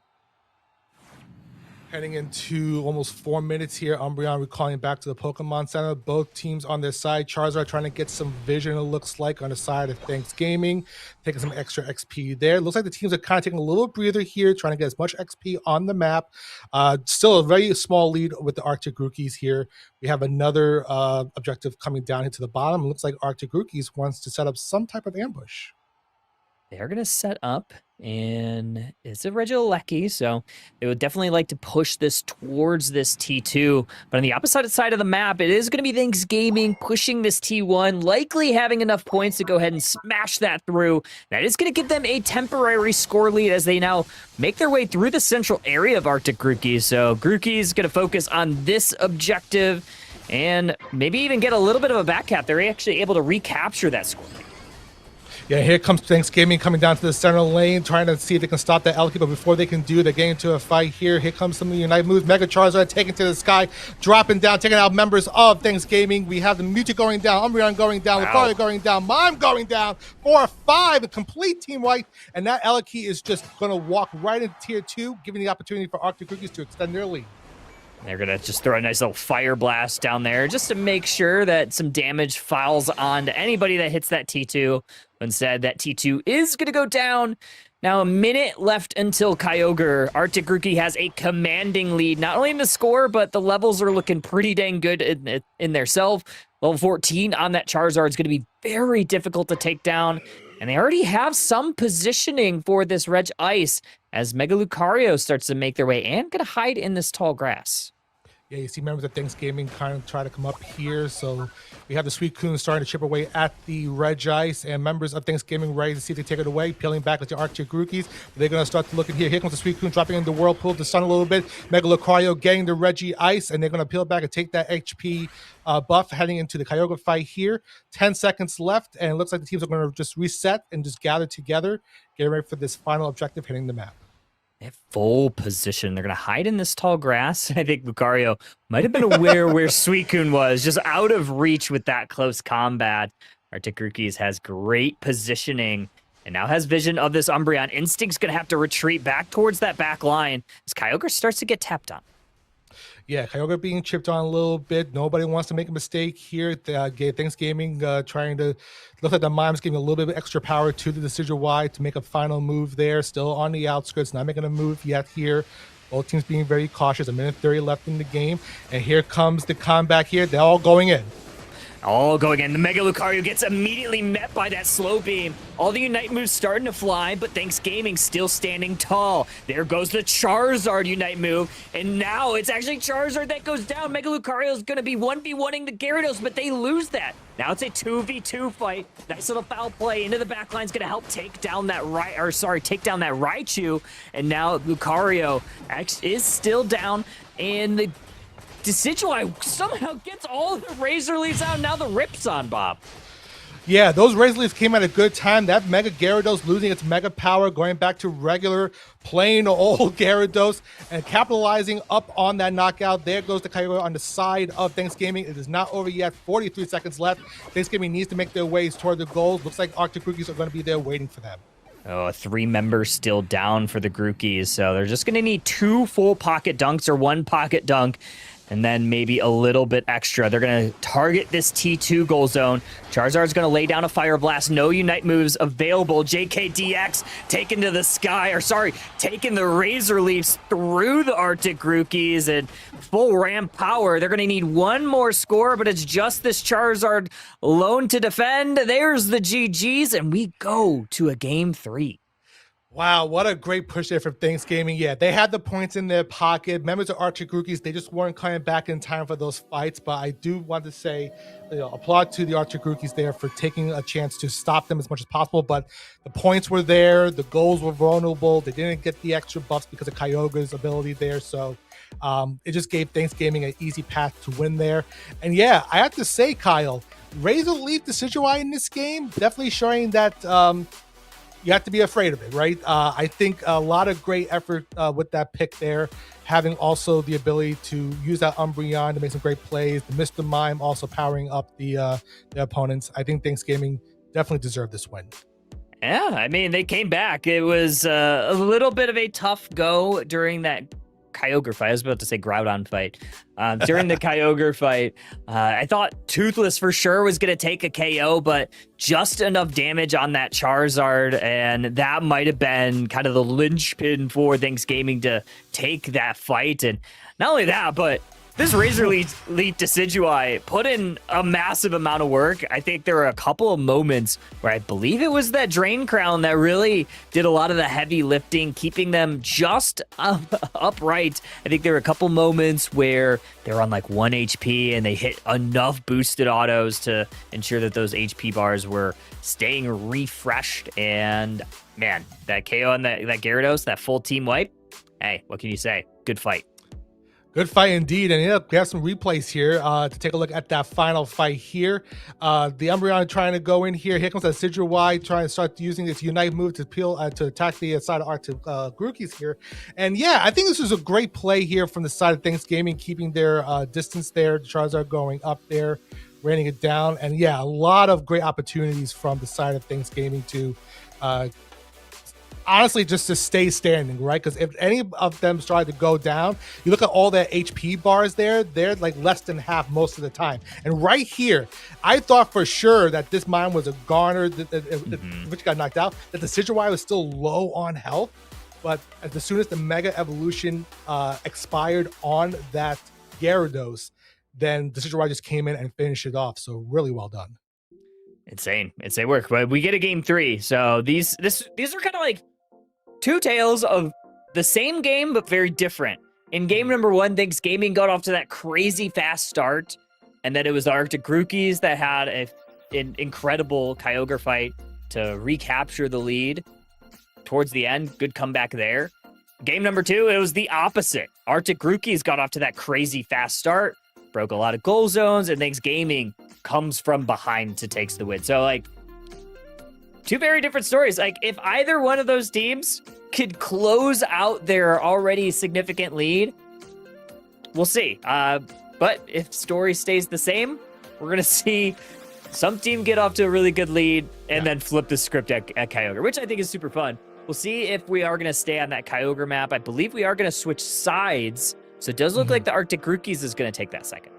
Heading into almost 4 minutes here, Umbreon recalling back to the Pokemon Center. Both teams on their side. Charizard trying to get some vision, it looks like, on the side of Thanks Gaming. Taking some extra XP there. It looks like the teams are kind of taking a little breather here, trying to get as much XP on the map. Still a very small lead with the Arctic Rookies here. We have another objective coming down into the bottom. It looks like Arctic Rookies wants to set up some type of ambush. They're going to set up, and it's a Regieleki, so they would definitely like to push this towards this T2. But on the opposite side of the map, it is going to be Thanks Gaming pushing this T1, likely having enough points to go ahead and smash that through. That is going to give them a temporary score lead as they now make their way through the central area of Arctic Rookies. So Rookies going to focus on this objective and maybe even get a little bit of a back cap. They're actually able to recapture that score lead. Yeah, here comes Thanks Gaming coming down to the center lane, trying to see if they can stop that Eleki, but before they can do, they're getting into a fight here. Here comes some of the Unite moves. Mega Charizard taken to the sky, dropping down, taking out members of Thanks Gaming. We have the Mewtwo going down, Umbreon going down, Lucario going down, Mime going down, 4 or 5, a complete team wipe, and that Eleki is just going to walk right into tier 2, giving the opportunity for Arctic Rookies to extend their lead. They're going to just throw a nice little fire blast down there just to make sure that some damage falls on to anybody that hits that T2. Instead, that T2 is going to go down. Now, a minute left until Kyogre. Arctic Rookie has a commanding lead, not only in the score, but the levels are looking pretty dang good in their self. Level 14 on that Charizard is going to be very difficult to take down. And they already have some positioning for this Reg Ice as Mega Lucario starts to make their way and going to hide in this tall grass. Yeah, you see members of Thanksgiving kind of try to come up here. So we have the Suicune starting to chip away at the Regice, and members of Thanksgiving ready to see if they take it away, peeling back with the Arctic Rookies. They're going to start to look in here. Here comes the Suicune dropping in the Whirlpool of the sun a little bit. Mega Lucario getting the Regice, and they're going to peel back and take that HP buff heading into the Kyogre fight here. 10 seconds left, and it looks like the teams are going to just reset and just gather together, getting ready for this final objective hitting the map. They have full position. They're going to hide in this tall grass. I think Lucario might have been aware where Suicune was, just out of reach with that close combat. Arctic Rookies has great positioning and now has vision of this Umbreon. Instinct's going to have to retreat back towards that back line as Kyogre starts to get tapped on. Yeah, Kyogre being chipped on a little bit. Nobody wants to make a mistake here. Thanksgiving trying to look like the Mimes giving a little bit of extra power to the Decidueye to make a final move there. Still on the outskirts, not making a move yet here. Both teams being very cautious. A minute 30 left in the game. And here comes the comeback here. They're all going in. All going in. The Mega Lucario gets immediately met by that slow beam. All the Unite moves starting to fly, but Thanksgiving still standing tall. There goes the Charizard Unite move, and now it's actually Charizard that goes down. Mega Lucario is going to be 1v1ing the Gyarados, but they lose that. Now it's a 2v2 fight. Nice little foul play into the back line is going to help take down that Raichu, and now Lucario is still down, and the Decidueye somehow gets all of the Razor Leaves out, and now the Rip's on, Bob. Yeah, those Razor Leaves came at a good time. That Mega Gyarados losing its Mega Power, going back to regular, plain old Gyarados, and capitalizing up on that knockout. There goes the Kyogre on the side of Thanksgiving. It is not over yet. 43 seconds left. Thanksgiving needs to make their ways toward the goals. Looks like Arctic Rookies are going to be there waiting for them. Oh, 3 members still down for the Grookies, so they're just going to need 2 full pocket dunks or 1 pocket dunk, and then maybe a little bit extra. They're going to target this T2 goal zone. Charizard's going to lay down a Fire Blast. No Unite moves available. JKDX taking to the sky, taking the Razor Leafs through the Arctic Rookies and full ram power. They're going to need 1 more score, but it's just this Charizard alone to defend. There's the GGs, and we go to a game 3. Wow, what a great push there from Thanksgiving. Yeah, they had the points in their pocket. Members of Arctic Rookies, they just weren't coming back in time for those fights. But I do want to say, applaud to the Arctic Rookies there for taking a chance to stop them as much as possible. But the points were there. The goals were vulnerable. They didn't get the extra buffs because of Kyogre's ability there. So it just gave Thanksgiving an easy path to win there. And yeah, I have to say, Kyle, Razor Leaf Decidueye in this game, definitely showing that you have to be afraid of it, right? I think a lot of great effort with that pick there, having also the ability to use that Umbreon to make some great plays. The Mr. Mime also powering up the opponents. I think Thanksgiving definitely deserved this win. Yeah, I mean, they came back. It was a little bit of a tough go during that Kyogre fight. I was about to say Groudon fight. During the Kyogre fight, I thought Toothless for sure was going to take a KO, but just enough damage on that Charizard, and that might have been kind of the linchpin for Thanksgiving to take that fight. And not only that, but this Razor Leaf Decidueye put in a massive amount of work. I think there were a couple of moments where I believe it was that Drain Crown that really did a lot of the heavy lifting, keeping them just upright. I think there were a couple moments where they were on like 1 HP and they hit enough boosted autos to ensure that those HP bars were staying refreshed. And man, that KO on that Gyarados, that full team wipe, hey, what can you say? Good fight. Good fight indeed. And yeah, we have some replays here to take a look at that final fight here. The Umbreon trying to go in here. Here comes that Decidueye trying to start using this Unite move to peel to attack the side of Arctic Rookies here. And yeah, I think this was a great play here from the side of Thanksgiving, keeping their distance there. The Charizard going up there, raining it down. And yeah, a lot of great opportunities from the side of Thanksgiving to honestly just to stay standing, right? Because if any of them started to go down, you look at all their HP bars there, they're like less than half most of the time. And right here, I thought for sure that this mine was a Garner, which got knocked out, that the Decidueye was still low on health. But as soon as the Mega Evolution expired on that Gyarados, then the Decidueye just came in and finished it off. So really well done. Insane work. But we get a game 3. So these are kind of like 2 tales of the same game, but very different. In game number 1, Thanks Gaming got off to that crazy fast start, and then it was the Arctic Rookies that had an incredible Kyogre fight to recapture the lead towards the end. Good comeback there. Game number 2, it was the opposite. Arctic Rookies got off to that crazy fast start, broke a lot of goal zones, and Thanks Gaming comes from behind to takes the win. So, like, two very different stories. Like, if either one of those teams could close out their already significant lead, we'll see. But if story stays the same, we're going to see some team get off to a really good lead and then flip the script at Kyogre, which I think is super fun. We'll see if we are going to stay on that Kyogre map. I believe we are going to switch sides. So it does look like the Arctic Rookies is going to take that second.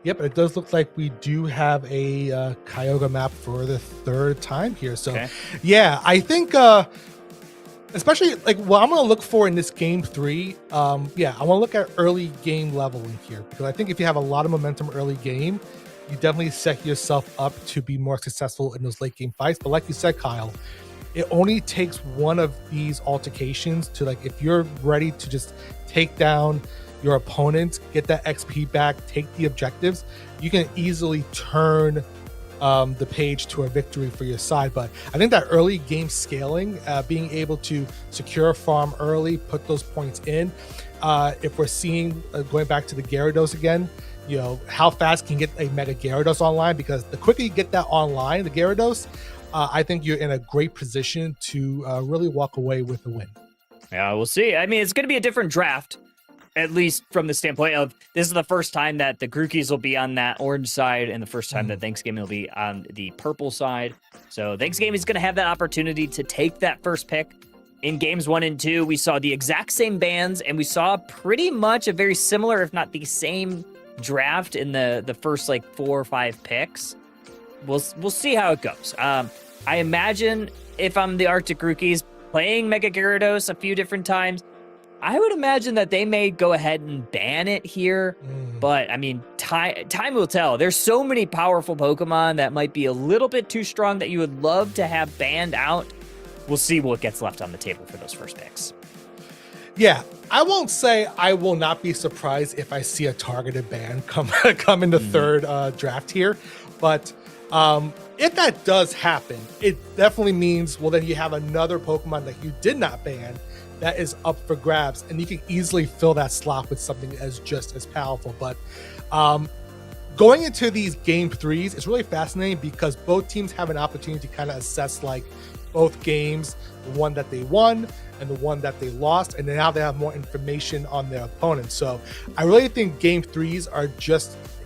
Yep, it does look like we do have a Kyogre map for the 3rd time here. So, yeah, I think, especially like what I'm going to look for in this game 3, I want to look at early game leveling here, because I think if you have a lot of momentum early game, you definitely set yourself up to be more successful in those late game fights. But like you said, Kyle, it only takes one of these altercations to, like, if you're ready to just take down your opponent, get that XP back, take the objectives, you can easily turn the page to a victory for your side. But I think that early game scaling, being able to secure a farm early, put those points in, if we're seeing, going back to the Gyarados again, you know, how fast can you get a Mega Gyarados online? Because the quicker you get that online, the Gyarados, I think you're in a great position to really walk away with the win. Yeah, we'll see. I mean, it's going to be a different draft, at least from the standpoint of this is the first time that the Grookies will be on that orange side and the first time that Thanks Gaming will be on the purple side. So Thanks Gaming is going to have that opportunity to take that first pick. In games 1 and 2, we saw the exact same bands, and we saw pretty much a very similar, if not the same, draft in the first like 4 or 5 picks. We'll see how it goes. I imagine if I'm the Arctic Rookies playing Mega Gyarados a few different times, I would imagine that they may go ahead and ban it here. But I mean, time will tell. There's so many powerful Pokemon that might be a little bit too strong that you would love to have banned out. We'll see what gets left on the table for those first picks. Yeah, I won't say I will not be surprised if I see a targeted ban come in the 3rd draft here. But if that does happen, it definitely means, well, then you have another Pokemon that you did not ban that is up for grabs, and you can easily fill that slot with something as just as powerful. But going into these game 3s, it's really fascinating because both teams have an opportunity to kind of assess, like, both games, the one that they won and the one that they lost, and now they have more information on their opponent. So I really think game 3s are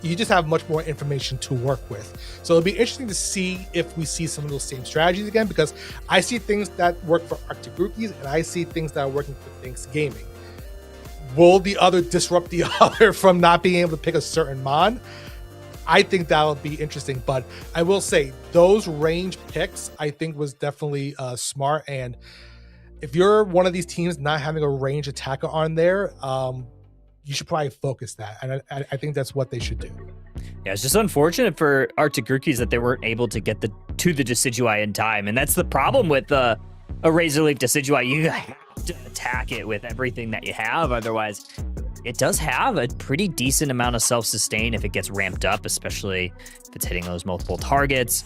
you just have much more information to work with. So it'll be interesting to see if we see some of those same strategies again, because I see things that work for Arctic Rookies and I see things that are working for Thanks Gaming. Will the other disrupt the other from not being able to pick a certain mon? I think that'll be interesting, but I will say those range picks I think was definitely smart. And if you're one of these teams not having a range attacker on there, you should probably focus that. And I think that's what they should do. Yeah, it's just unfortunate for Arctic Rookies that they weren't able to get to the Decidueye in time. And that's the problem with a Razor Leaf Decidueye. You have to attack it with everything that you have. Otherwise, it does have a pretty decent amount of self-sustain if it gets ramped up, especially if it's hitting those multiple targets.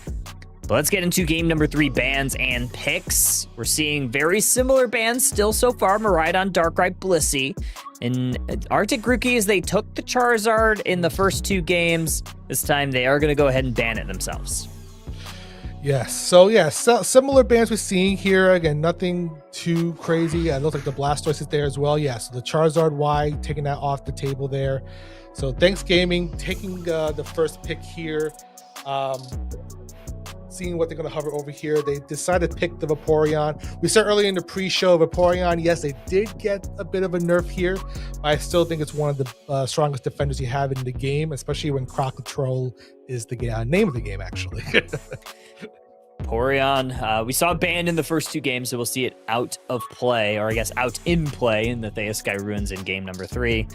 But let's get into game number 3, bans and picks. We're seeing very similar bans still so far. Miraidon, Darkrai, Blissey. And Arctic Rookies, they took the Charizard in the first 2 games. This time they are going to go ahead and ban it themselves. Yes. So yeah, similar bans we're seeing here. Again, nothing too crazy. It looks like the Blastoise is there as well. Yeah, so the Charizard Y, taking that off the table there. So Thanks Gaming taking the first pick here. Seeing what they're going to hover over here. They decided to pick the Vaporeon. We said earlier in the pre-show, Vaporeon, yes, they did get a bit of a nerf here, but I still think it's one of the strongest defenders you have in the game, especially when Crocotrol is the name of the game, actually. Vaporeon, we saw it banned in the first 2 games, so we'll see it out of play, or I guess out in play in the Thea Sky Ruins in game number 3.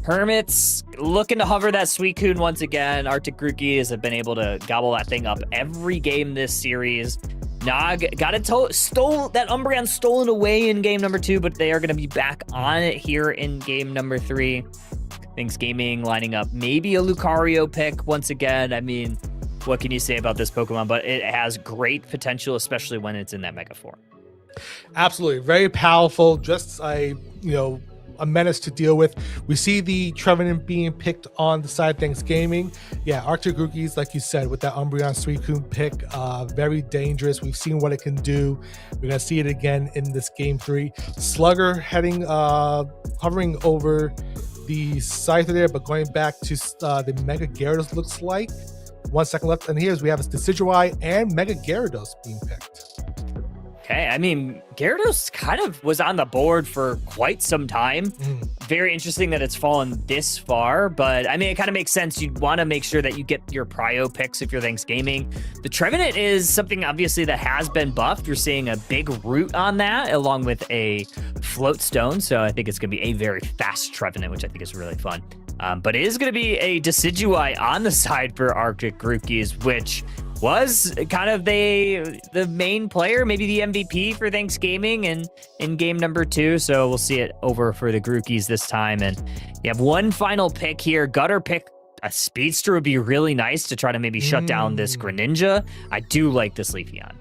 Hermits looking to hover that Suicune once again. Arctic Rookies have been able to gobble that thing up every game this series. Nog got it stole that Umbreon stolen away in game number 2, but they are going to be back on it here in game number 3. Thanks Gaming lining up maybe a Lucario pick once again. I mean, what can you say about this Pokemon? But it has great potential, especially when it's in that Mega form. Absolutely, very powerful. Just a menace to deal with. We see the Trevenant being picked on the side of Thanks Gaming. Yeah, Arctic Rookies, like you said, with that Umbreon Suicune pick, very dangerous. We've seen what it can do. We're gonna see it again in this game 3. Slugger hovering over the scyther there, but going back to the Mega Gyarados looks like. 1 second left, and here's we have a Decidueye and Mega Gyarados being picked. Okay, I mean, Gyarados kind of was on the board for quite some time. Very interesting that it's fallen this far, but I mean, it kind of makes sense. You'd want to make sure that you get your prio picks if you're Thanks Gaming. The Trevenant is something obviously that has been buffed. You're seeing a big root on that along with a float stone, so I think it's going to be a very fast Trevenant, which I think is really fun. But it is going to be a Decidueye on the side for Arctic Rookies, which was kind of the main player, maybe the MVP for Thanks Gaming in game number 2. So we'll see it over for the Grookies this time. And you have one final pick here. Gutter pick a Speedster would be really nice to try to maybe shut down this Greninja. I do like this Leafeon.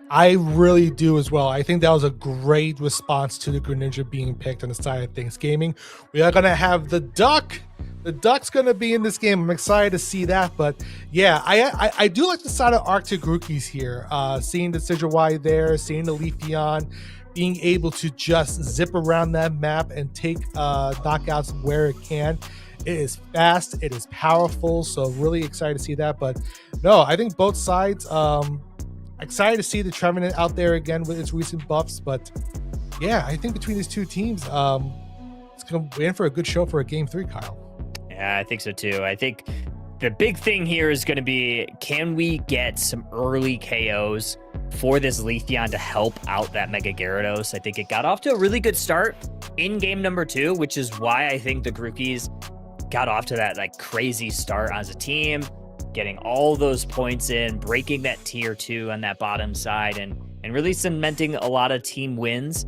I really do as well. I think that was a great response to the Greninja being picked on the side of Thanks Gaming. We are going to have the Duck. The Duck's going to be in this game. I'm excited to see that. But yeah, I do like the side of Arctic Rookies here. Seeing the Decidueye there, seeing the Leafeon, being able to just zip around that map and take knockouts where it can. It is fast. It is powerful. So really excited to see that. But no, I think both sides... excited to see the Trevenant out there again with its recent buffs, but yeah, I think between these two teams, it's going to be in for a good show for a game 3, Kyle. Yeah, I think so too. I think the big thing here is going to be, can we get some early KOs for this Leafeon to help out that Mega Gyarados? I think it got off to a really good start in game number 2, which is why I think the Grookies got off to that like crazy start as a team, getting all those points in, breaking that tier 2 on that bottom side, and really cementing a lot of team wins.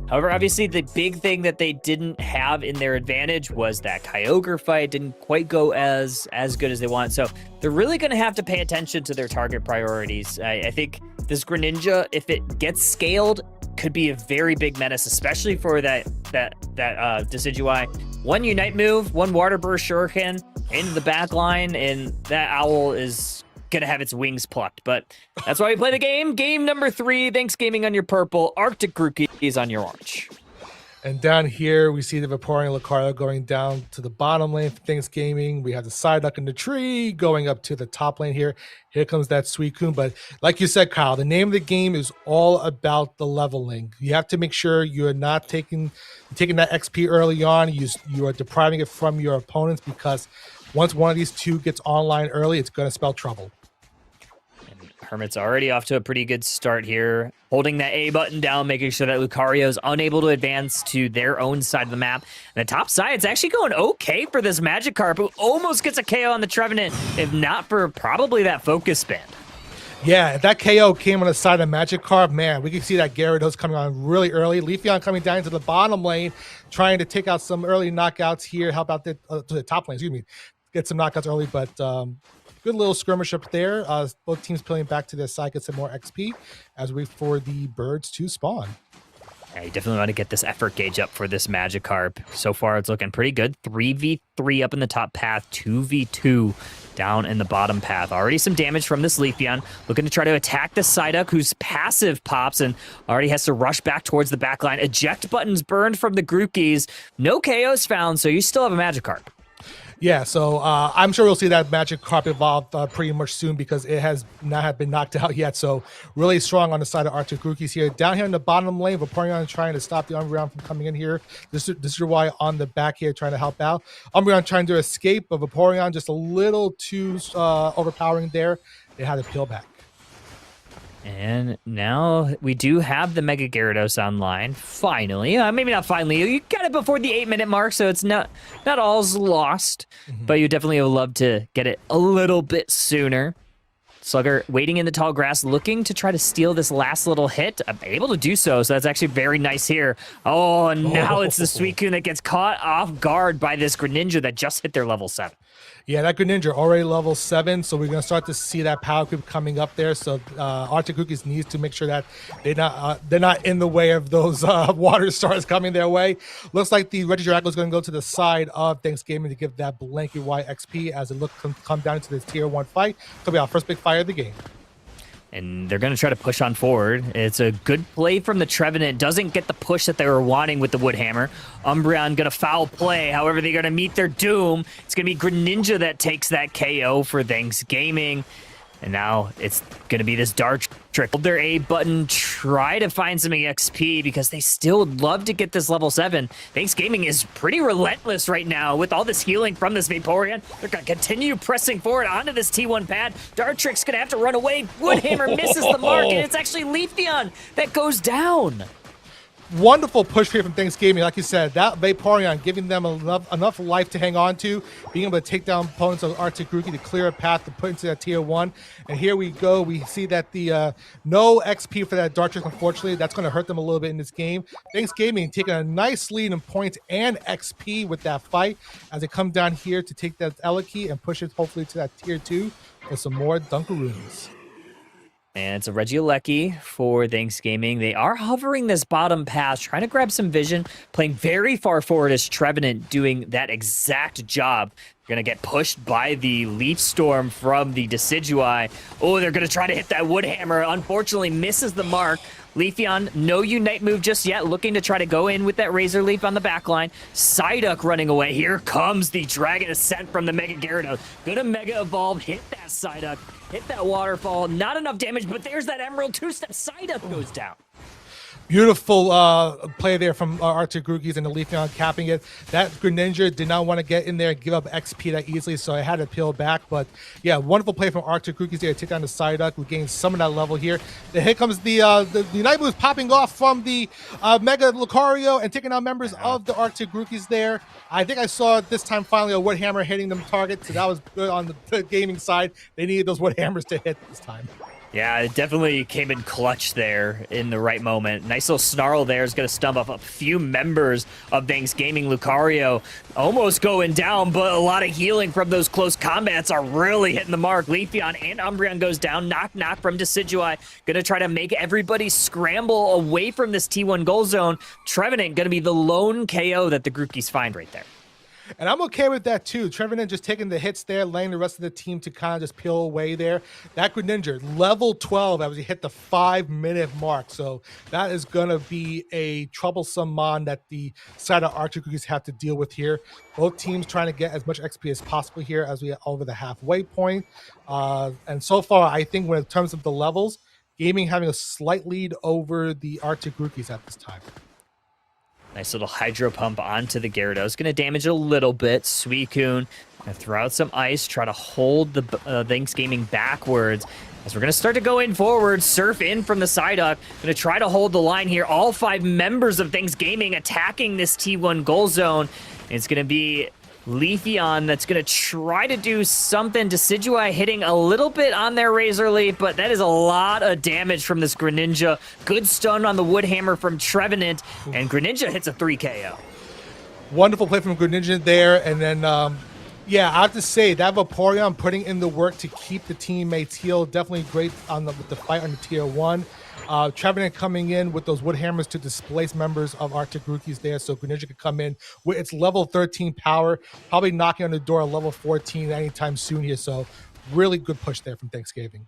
However, obviously the big thing that they didn't have in their advantage was that Kyogre fight didn't quite go as good as they want. So they're really going to have to pay attention to their target priorities. I think this Greninja, if it gets scaled, could be a very big menace, especially for that Decidueye. One Unite move, one Water Burst Shuriken into the back line, and that owl is gonna have its wings plucked. But that's why we play the game. Game number 3, Thanks Gaming on your purple, Arctic Rookies on your orange. And down here, we see the Vaporeon Lucario going down to the bottom lane for Thanks Gaming. We have the Psyduck in the tree going up to the top lane here. Here comes that Suicune. But like you said, Kyle, the name of the game is all about the leveling. You have to make sure you are not taking that XP early on. You are depriving it from your opponents, because once one of these two gets online early, it's going to spell trouble. Hermit's already off to a pretty good start here, holding that A button down, making sure that Lucario is unable to advance to their own side of the map. And the top side, it's actually going okay for this Magikarp, who almost gets a KO on the Trevenant, if not for probably that focus band. Yeah, if that KO came on the side of Magikarp, man, we can see that Gyarados coming on really early. Leafeon coming down to the bottom lane, trying to take out some early knockouts here, help out to the top lane, get some knockouts early, but... good little skirmish up there. Both teams playing back to their side, get some more XP as we wait for the birds to spawn. Yeah, you definitely want to get this effort gauge up for this Magikarp. So far, it's looking pretty good. 3v3 up in the top path, 2v2 down in the bottom path. Already some damage from this Leafeon. Looking to try to attack the Psyduck, whose passive pops and already has to rush back towards the back line. Eject buttons burned from the Grookies. No KOs found, so you still have a Magikarp. Yeah, so I'm sure we'll see that Magikarp evolve pretty much soon, because it has not been knocked out yet. So really strong on the side of Arctic Rookies here. Down here in the bottom lane, Vaporeon trying to stop the Umbreon from coming in here. This is why on the back here trying to help out. Umbreon trying to escape, but Vaporeon just a little too overpowering there. They had to peel back. And now we do have the Mega Gyarados online, finally. Maybe not finally. You got it before the 8-minute mark, so it's not all's lost. But you definitely would love to get it a little bit sooner. Slugger waiting in the tall grass, looking to try to steal this last little hit. I'm able to do so, so that's actually very nice here. Oh, and now it's the Suicune that gets caught off guard by this Greninja that just hit their level 7. Yeah, that Greninja already level 7, so we're going to start to see that power creep coming up there. So Arctic Cookies needs to make sure that they're not in the way of those water stars coming their way. Looks like the Regigirac is going to go to the side of Thanksgiving to give that blanket Y XP as it looks to come down into this tier 1 fight. It'll be our first big fight of the game. And they're going to try to push on forward. It's a good play from the Trevenant. Doesn't get the push that they were wanting with the Woodhammer. Umbreon going to foul play. However, they're going to meet their doom. It's going to be Greninja that takes that KO for Thanksgiving. And now it's going to be this Dark Trick. Hold their A button, try to find some XP because they still would love to get this level 7. Thanksgiving is pretty relentless right now with all this healing from this Vaporeon. They're going to continue pressing forward onto this T1 pad. Dark Trick's going to have to run away. Woodhammer misses the mark, and it's actually Leafeon that goes down. Wonderful push here from Thanksgiving. Like you said, that Vaporeon giving them enough life to hang on to, being able to take down opponents of Arctic Grookey to clear a path to put into that tier 1. And here we go. We see that the no XP for that Dark Trick, unfortunately. That's going to hurt them a little bit in this game. Thanksgiving taking a nice lead in points and XP with that fight as they come down here to take that Elekey and push it hopefully to that tier 2 for some more Dunkaroos. And it's a Regieleki for Thanksgiving. They are hovering this bottom path, trying to grab some vision, playing very far forward as Trevenant doing that exact job. Going to get pushed by the Leaf Storm from the Decidueye. Oh, they're going to try to hit that Woodhammer. Unfortunately, misses the mark. Leafeon, no Unite move just yet, looking to try to go in with that Razor Leaf on the backline. Psyduck running away. Here comes the Dragon Ascent from the Mega Gyarados. Gonna Mega Evolve, hit that Psyduck, hit that Waterfall. Not enough damage, but there's that Emerald two-step. Psyduck goes down. Beautiful play there from Arctic Grookies and the Leafeon capping it. That Greninja did not want to get in there and give up XP that easily, so I had to peel back. But yeah, wonderful play from Arctic Grookies there to take down the Psyduck. We gained some of that level here. Then here comes the Unite moves popping off from the Mega Lucario and taking out members of the Arctic Grookies there. I think I saw this time finally a Woodhammer hitting them target, so that was good on the gaming side. They needed those Woodhammers to hit this time. Yeah, it definitely came in clutch there in the right moment. Nice little snarl there is going to stump up a few members of Thanksgiving. Lucario almost going down, but a lot of healing from those close combats are really hitting the mark. Leafeon and Umbreon goes down. Knock from Decidueye. Going to try to make everybody scramble away from this T1 goal zone. Trevenant going to be the lone KO that the Grookies find right there. And I'm okay with that too. Trevenant just taking the hits there, letting the rest of the team to kind of just peel away there. That Greninja, level 12 as he hit the 5-minute mark. So that is going to be a troublesome mon that the side of Arctic Cookies have to deal with here. Both teams trying to get as much XP as possible here as we get over the halfway point. And so far, I think when in terms of the levels, Gaming having a slight lead over the Arctic Rookies at this time. Nice little Hydro Pump onto the Gyarados. Going to damage it a little bit. Suicune going to throw out some ice, try to hold the Thanksgiving backwards. As we're going to start to go in forward, surf in from the Psyduck. Going to try to hold the line here. All 5 members of Thanksgiving attacking this T1 goal zone. It's going to be Leafeon that's going to try to do something. Decidueye hitting a little bit on their Razor Leaf, but that is a lot of damage from this Greninja. Good stun on the Woodhammer from Trevenant, and Greninja hits a 3 KO. Wonderful play from Greninja there, and then, yeah, I have to say, that Vaporeon putting in the work to keep the teammates healed, definitely great on with the fight on the tier 1. Trevenant coming in with those Woodhammers to displace members of Arctic Rookies there, so Greninja could come in with its level 13 power, probably knocking on the door of level 14 anytime soon here, so really good push there from Thanksgiving.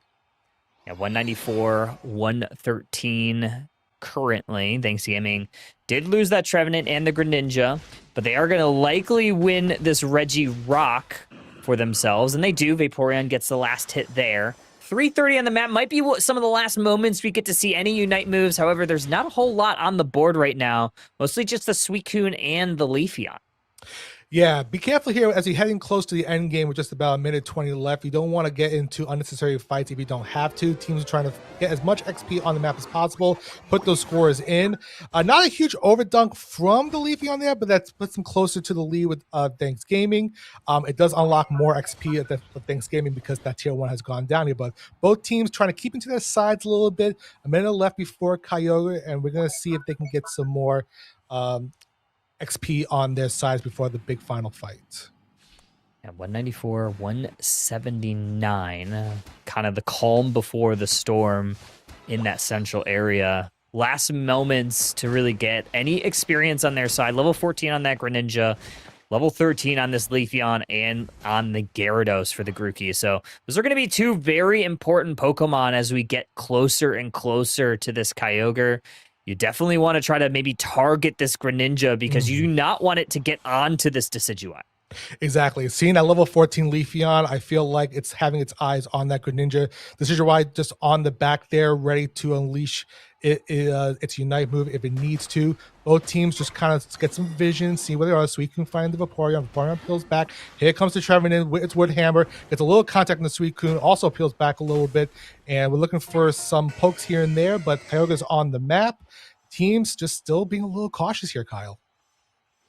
Yeah, 194, 113 currently. Thanksgiving did lose that Trevenant and the Greninja, but they are going to likely win this Regirock for themselves, and they do. Vaporeon gets the last hit there. 330 on the map might be some of the last moments we get to see any Unite moves. However, there's not a whole lot on the board right now. Mostly just the Suicune and the Leafeon. Yeah, be careful here as you're heading close to the end game with just about a minute 20 left. You don't want to get into unnecessary fights if you don't have to. Teams are trying to get as much XP on the map as possible, put those scores in. Not a huge overdunk from the Leafy on there, but that puts them closer to the lead with Thanks Gaming. It does unlock more XP at Thanks Gaming because that tier 1 has gone down here. But both teams trying to keep into their sides a little bit. A minute left before Kyogre, and we're going to see if they can get some more XP on their sides before the big final fight. At 194, 179, kind of the calm before the storm in that central area. Last moments to really get any experience on their side. Level 14 on that Greninja, level 13 on this Leafeon, and on the Gyarados for the Grookey. So those are going to be two very important Pokemon as we get closer and closer to this Kyogre. You definitely want to try to maybe target this Greninja because you do not want it to get onto this Decidueye. Exactly. Seeing that level 14 Leafeon, I feel like it's having its eyes on that Greninja. Decidueye just on the back there, ready to unleash its Unite move if it needs to. Both teams just kind of get some vision, see where they are, so we can find the Vaporeon. Vaporeon peels back. Here comes the Trevenant with its Wood Hammer. Gets a little contact on the Suicune, also peels back a little bit. And we're looking for some pokes here and there, but Kyogre's on the map. Teams just still being a little cautious here, Kyle.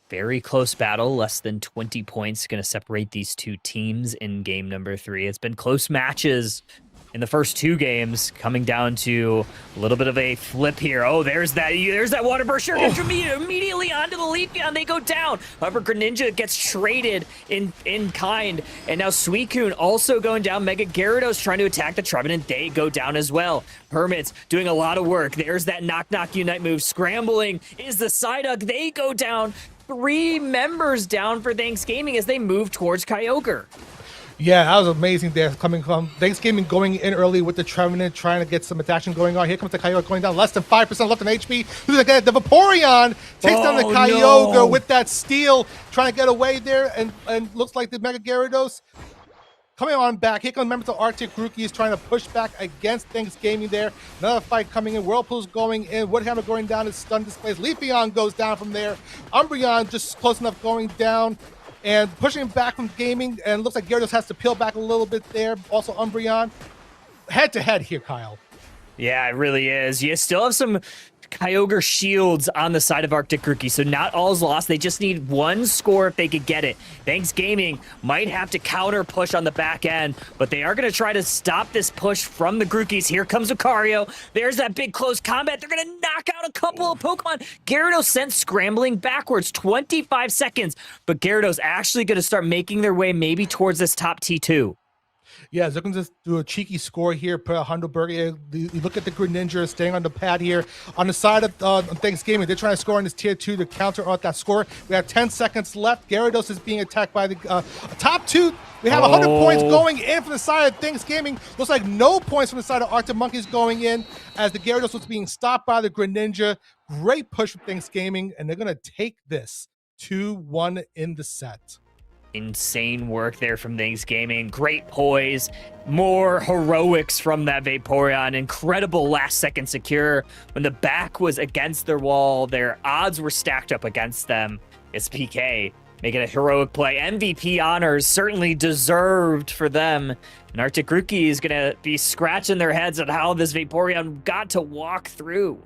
Very close battle, less than 20 points going to separate these two teams in game number 3. It's been close matches in the first 2 games, coming down to a little bit of a flip here. Oh, there's that Water Burst immediately onto the Leafeon. They go down. However, Greninja gets traded in kind, and now Suicune also going down. Mega Gyarados trying to attack the Trevenant. They go down as well. Hermit's doing a lot of work. There's that knock Unite move. Scrambling is the Psyduck. They go down. 3 members down for Thanks Gaming as they move towards Kyogre. Yeah, that was amazing there. Coming from Thanks Gaming going in early with the Trevenant, trying to get some action going on. Here comes the Kyogre going down, less than 5% left in HP. Who's gonna get it? The Vaporeon takes down the Kyogre with that steal, trying to get away there, and looks like the Mega Gyarados coming on back. Here comes members of Arctic Grookey trying to push back against Thanks Gaming there. Another fight coming in. Whirlpool's going in. Woodhammer going down. His stun displays. Leafeon goes down from there. Umbreon just close enough going down and pushing him back from Gaming. And looks like Gyarados has to peel back a little bit there. Also Umbreon. Head to head here, Kyle. Yeah, it really is. You still have some Kyogre shields on the side of Arctic Grookey, so not all is lost. They just need 1 score if they could get it. Thanks Gaming might have to counter push on the back end, but they are going to try to stop this push from the Grookeys. Here comes Lucario. There's that big close combat. They're going to knock out a couple of Pokemon. Gyarados sent scrambling backwards, 25 seconds, but Gyarados actually going to start making their way maybe towards this top T2. Yeah, they're going to do a cheeky score here, put a Hundelberg. You look at the Greninja staying on the pad here. On the side of Thanks Gaming, they're trying to score in this tier 2 to counter out that score. We have 10 seconds left. Gyarados is being attacked by the top 2. We have 100 points going in from the side of Thanks Gaming. Looks like no points from the side of Arctic Monkeys going in as the Gyarados was being stopped by the Greninja. Great push from Thanks Gaming, and they're going to take this 2-1 in the set. Insane work there from Thanks Gaming. Great poise. More heroics from that Vaporeon. Incredible last second secure. When the back was against their wall, their odds were stacked up against them. It's PK making a heroic play. MVP honors certainly deserved for them. And Arctic Grookey is going to be scratching their heads at how this Vaporeon got to walk through.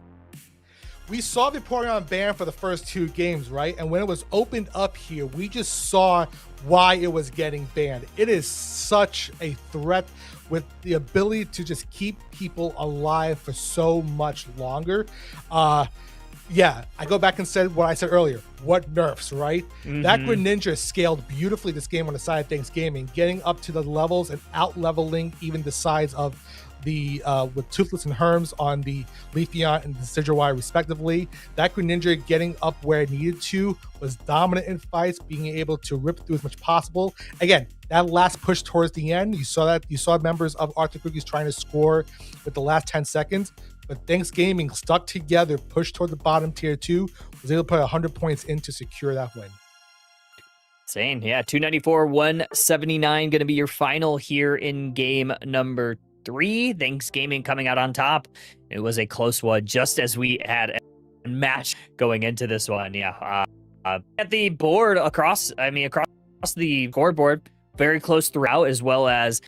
We saw Vaporeon banned for the first 2 games, right? And when it was opened up here, we just saw why it was getting banned. It is such a threat with the ability to just keep people alive for so much longer. Yeah, I go back and said what I said earlier. What nerfs, right? That Greninja scaled beautifully this game on the side of Thanks Gaming, getting up to the levels and out-leveling even the sides of the with Toothless and Herms on the Leafeon and the Decidueye respectively. That Greninja getting up where it needed to was dominant in fights, being able to rip through as much possible. Again, that last push towards the end, you saw members of Arctic Grookey trying to score with the last 10 seconds, but Thanks Gaming stuck together, pushed toward the bottom tier 2, was able to put 100 points in to secure that win. Insane. Yeah, 294, 179 going to be your final here in game number 3. Thanks Gaming coming out on top. It was a close one, just as we had a match going into this one. Yeah, At the board across the scoreboard, very close throughout, as well as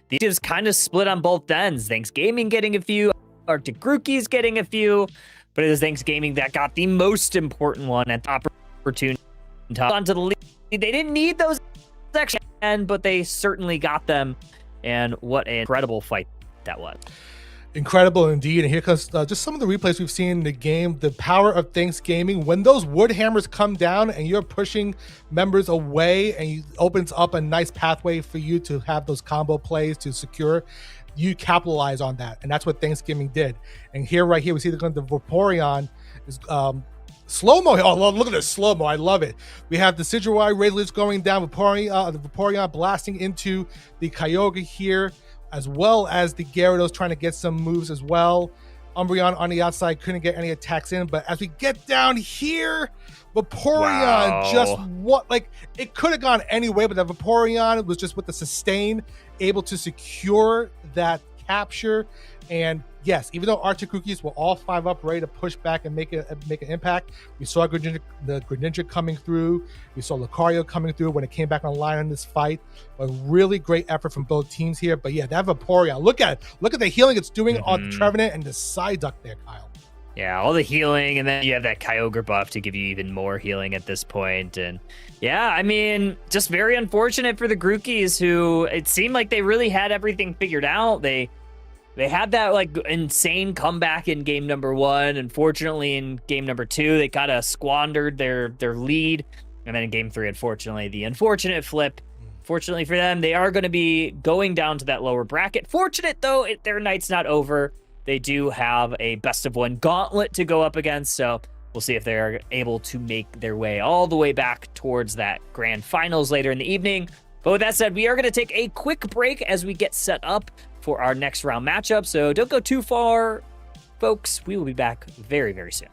the teams kind of split on both ends. Thanks Gaming getting a few, Arctic Grookey's getting a few, but it is Thanks Gaming that got the most important one at the opportunity onto the lead. They didn't need those extra, but they certainly got them, and what an incredible fight that was. Incredible indeed. And here comes just some of the replays we've seen in the game. The power of Thanks Gaming. When those wood hammers come down and you're pushing members away, and it opens up a nice pathway for you to have those combo plays to secure, you capitalize on that. And that's what Thanks Gaming did. And here, right here, we see the Vaporeon is slow-mo. Oh, look at this slow-mo. I love it. We have the Sidgewai Razorless going down, the Vaporeon blasting into the Kyogre here, as well as the Gyarados trying to get some moves as well. Umbreon on the outside couldn't get any attacks in, but as we get down here, Vaporeon just it could have gone any way, but the Vaporeon was just with the sustain able to secure that capture. And yes, even though Arctic Cookies were all 5-up, ready to push back and make an impact, we saw the Greninja coming through. We saw Lucario coming through when it came back online in this fight. A really great effort from both teams here. But yeah, that Vaporeon, look at it. Look at the healing it's doing on the Trevenant and the Psyduck there, Kyle. Yeah, all the healing, and then you have that Kyogre buff to give you even more healing at this point. And yeah, I mean, just very unfortunate for the Grookies, who it seemed like they really had everything figured out. They had that insane comeback in game number 1. Unfortunately, in game number 2, they kind of squandered their lead. And then in game 3, unfortunately, the unfortunate flip. Fortunately for them, they are going to be going down to that lower bracket. Fortunate, though, their night's not over. They do have a best-of-1 gauntlet to go up against, so we'll see if they're able to make their way all the way back towards that grand finals later in the evening. But with that said, we are going to take a quick break as we get set up for our next round matchup, so don't go too far, folks. We will be back very, very soon.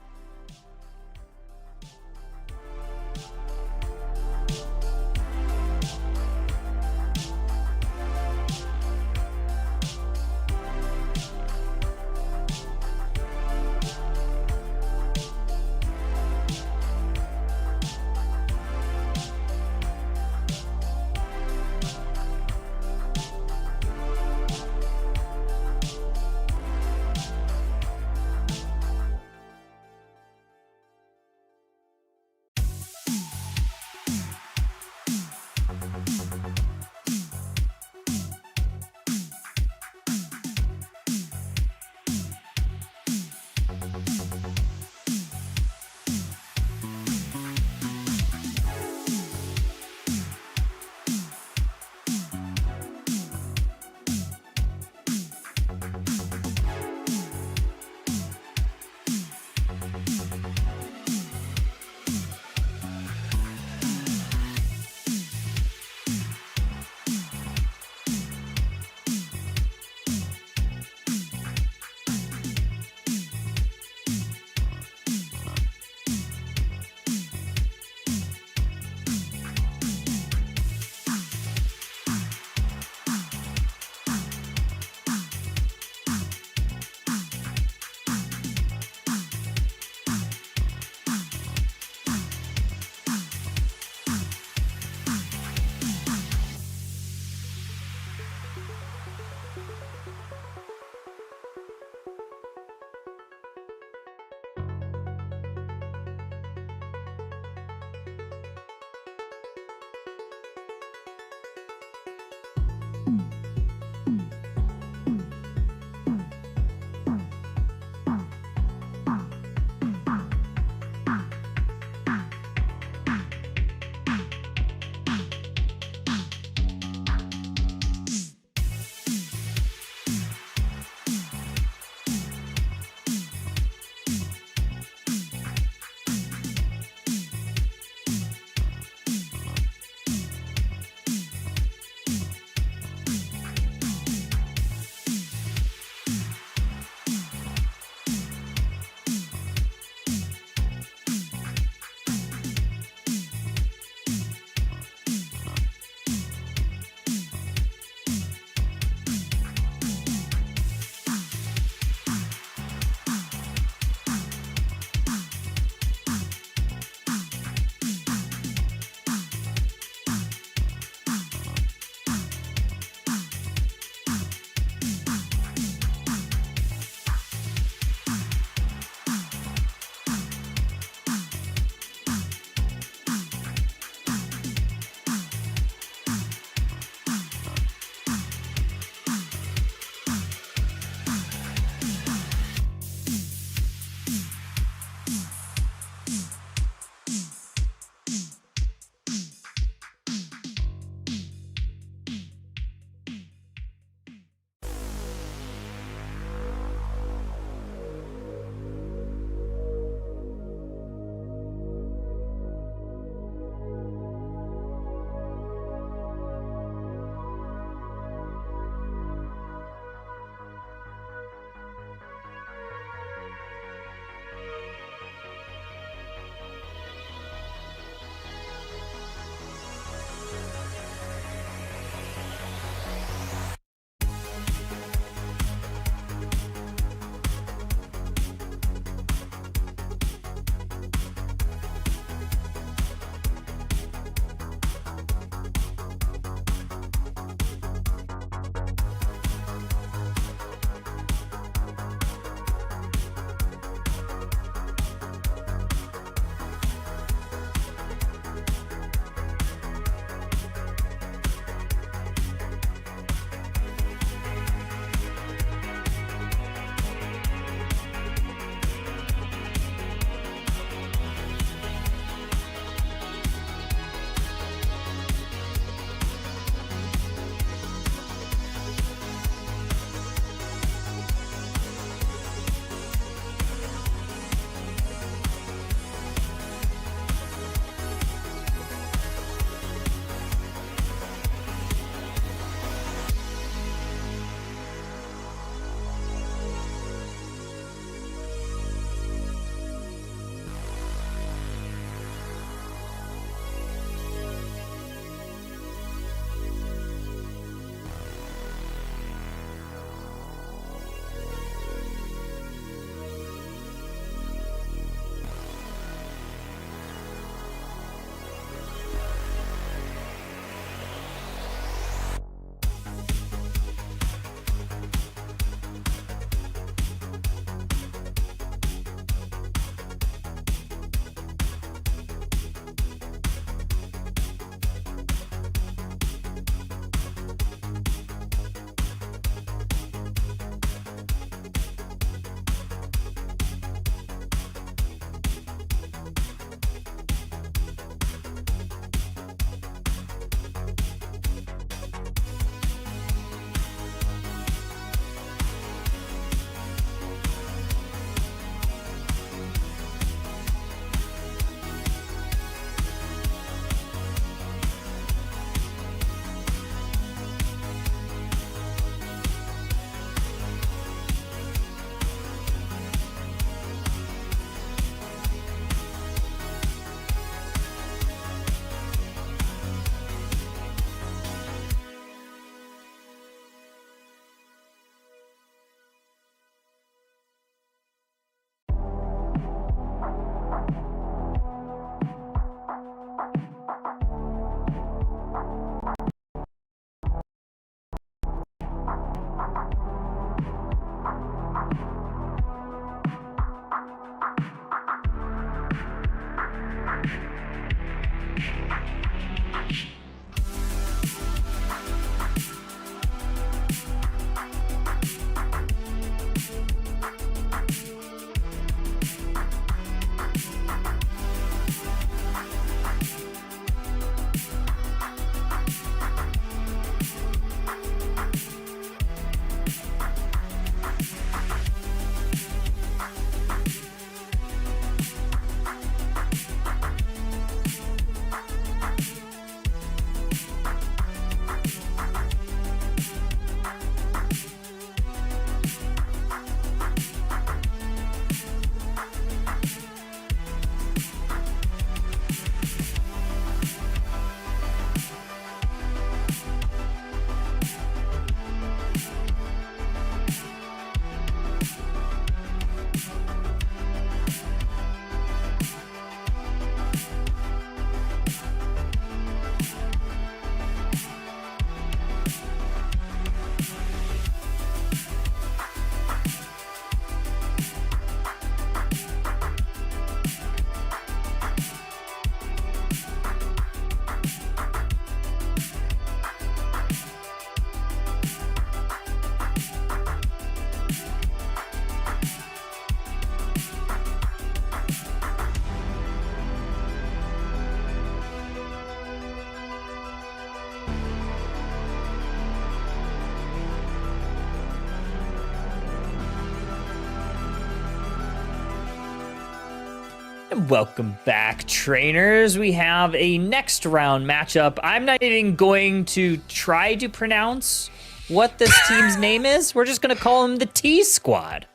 Welcome back, trainers. We have a next round matchup. I'm not even going to try to pronounce what this team's name is. We're just going to call them the T Squad.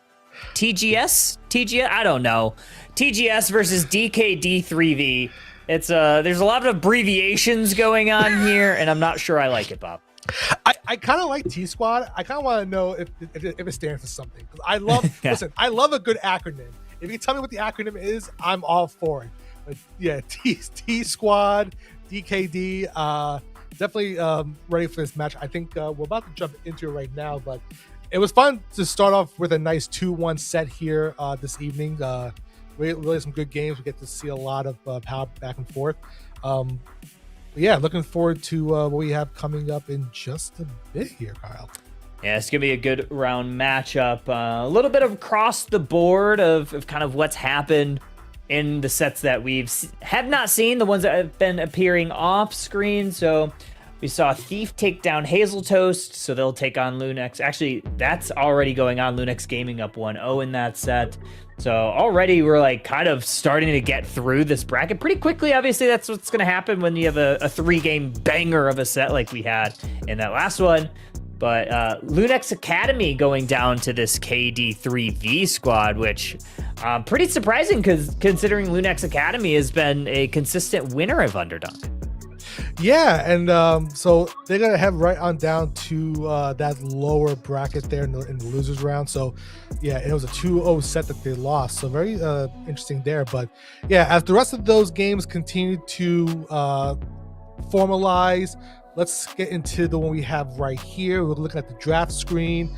TGS? TGS? I don't know. TGS versus DKD3V. It's there's a lot of abbreviations going on here, and I'm not sure I like it, Bob. I kind of like T Squad. I kind of want to know if it stands for something. Because I love, listen, I love a good acronym. If you tell me what the acronym is, I'm all for it. But yeah, T Squad, DKD, definitely ready for this match. I think we're about to jump into it right now, but it was fun to start off with a nice 2-1 set here this evening. Really some good games. We get to see a lot of power back and forth. Yeah, looking forward to what we have coming up in just a bit here, Kyle. Yeah, it's going to be a good round matchup. A little bit of across the board of kind of what's happened in the sets that have not seen, the ones that have been appearing off screen. So we saw Thief take down Hazel Toast, so they'll take on Lunex. Actually, that's already going on. Lunex Gaming up 1-0 in that set. So already we're like kind of starting to get through this bracket pretty quickly. Obviously, that's what's going to happen when you have a 3-game banger of a set like we had in that last one. But Lunex Academy going down to this KD3V squad, which pretty surprising because considering Lunex Academy has been a consistent winner of Underdunk. Yeah, and so they're going to head right on down to that lower bracket there in the losers round. So yeah, it was a 2-0 set that they lost. So very interesting there. But yeah, as the rest of those games continue to formalize, let's get into the one we have right here. We're looking at the draft screen.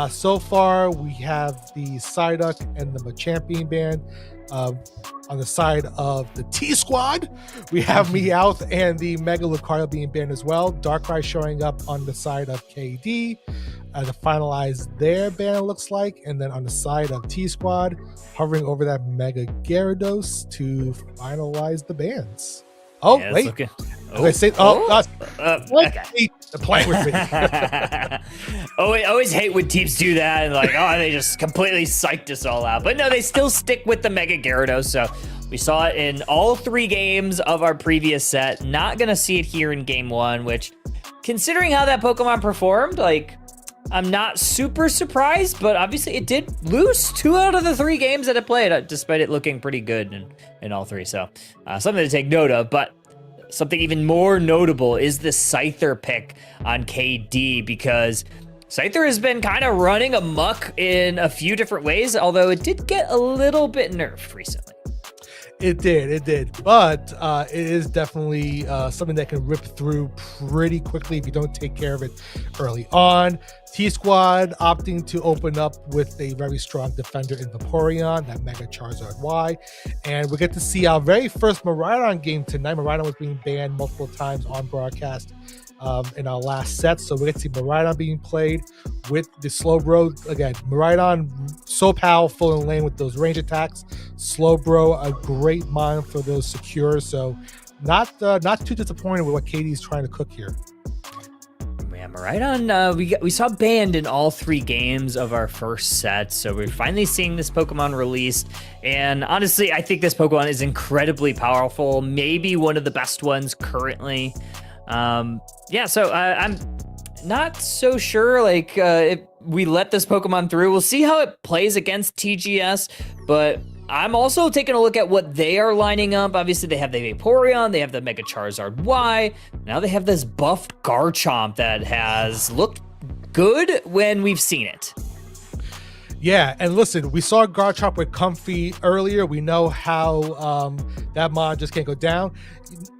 So far, we have the Psyduck and the Machampion band. On the side of the T Squad, we have Meowth and the Mega Lucario being banned as well. Darkrai showing up on the side of KD to finalize their ban, looks like. And then on the side of T Squad, hovering over that Mega Gyarados to finalize the bans. Oh, yeah, wait. Okay. Okay. They're playing with me. Always hate when teams do that and like, they just completely psyched us all out. But no, they still stick with the Mega Gyarados. So we saw it in all 3 games of our previous set. Not going to see it here in game 1, which considering how that Pokemon performed, like, I'm not super surprised, but obviously it did lose 2 out of the 3 games that it played, despite it looking pretty good in all 3. So something to take note of. But something even more notable is the Scyther pick on KD, because Scyther has been kind of running amok in a few different ways, although it did get a little bit nerfed recently. It did. But it is definitely something that can rip through pretty quickly if you don't take care of it early on. T-Squad opting to open up with a very strong defender in Vaporeon, that Mega Charizard Y. And we get to see our very first Miraidon game tonight. Miraidon was being banned multiple times on broadcast in our last set. So we get to see Miraidon being played with the Slowbro. Again, Miraidon so powerful in lane with those range attacks. Slowbro, a great mon for those secures. So not too disappointed with what KD's trying to cook here. Yeah, Miraidon, we saw banned in all 3 games of our first set, so we're finally seeing this Pokemon released, and honestly, I think this Pokemon is incredibly powerful, maybe one of the best ones currently. So I'm not so sure, like, if we let this Pokemon through. We'll see how it plays against TGS, but I'm also taking a look at what they are lining up. Obviously, they have the Vaporeon, they have the Mega Charizard Y. Now they have this buffed Garchomp that has looked good when we've seen it. Yeah, and listen, we saw Garchomp with Comfy earlier. We know how that mod just can't go down.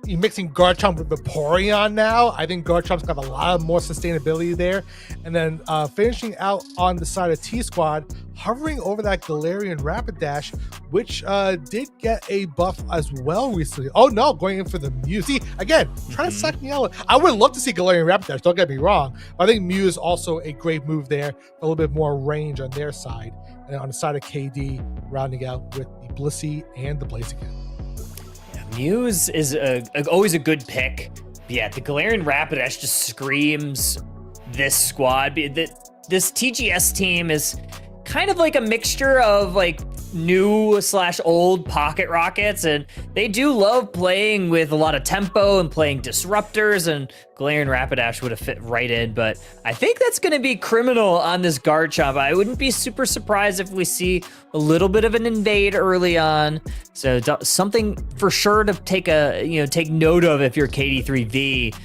You're mixing Garchomp with Vaporeon now. I think Garchomp's got a lot more sustainability there. And then finishing out on the side of T-Squad, hovering over that Galarian Rapidash, which did get a buff as well recently. Oh no, going in for the Mew. See, again, trying to suck me out. I would love to see Galarian Rapidash, don't get me wrong. But I think Mew is also a great move there, a little bit more range on their side. And on the side of KD, rounding out with the Blissey and the Blaziken. Muse is always a good pick. But yeah, the Galarian Rapidash just screams this squad. This TGS team is kind of like a mixture of like new slash old pocket rockets, and they do love playing with a lot of tempo and playing disruptors, and Galarian Rapidash would have fit right in, but I think that's going to be criminal on this Garchomp. I wouldn't be super surprised if we see a little bit of an invade early on, so something for sure to take note of if you're KD3V.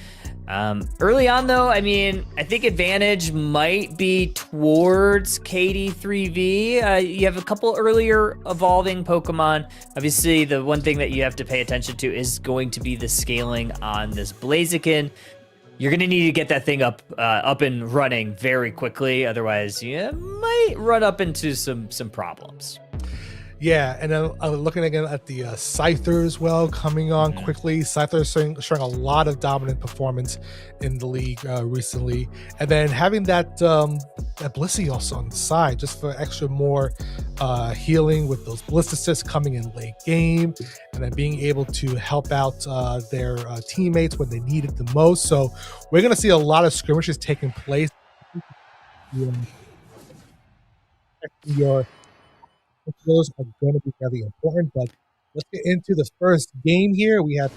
Early on, though, I mean, I think advantage might be towards KD3V. You have a couple earlier evolving Pokemon. Obviously, the one thing that you have to pay attention to is going to be the scaling on this Blaziken. You're going to need to get that thing up and running very quickly. Otherwise, you might run up into some problems. Yeah, and then looking again at the Scyther as well, coming on quickly. Scyther showing a lot of dominant performance in the league recently. And then having that Blissey also on the side, just for extra more healing with those Bliss assists coming in late game, and then being able to help out their teammates when they need it the most. So we're going to see a lot of skirmishes taking place. Those are going to be very important, but let's get into the first game here. We have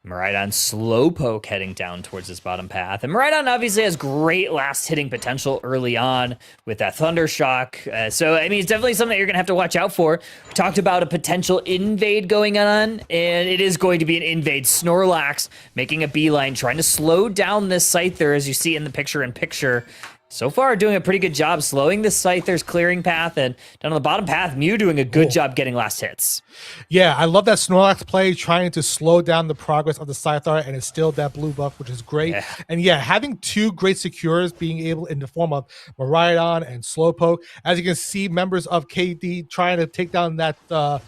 Miraidon Slowpoke heading down towards this bottom path. And Miraidon obviously has great last hitting potential early on with that Thunder Shock. So, I mean, it's definitely something that you're going to have to watch out for. We talked about a potential invade going on, and it is going to be an invade. Snorlax making a beeline, trying to slow down this Scyther, as you see in the picture-in-picture. So far, doing a pretty good job slowing the Scyther's clearing path, and down on the bottom path, Mew doing a good job getting last hits. Yeah, I love that Snorlax play, trying to slow down the progress of the Scyther, and it's still that blue buff, which is great. Yeah. And yeah, having two great secures being able in the form of Miraidon and Slowpoke. As you can see, members of KD trying to take down that trying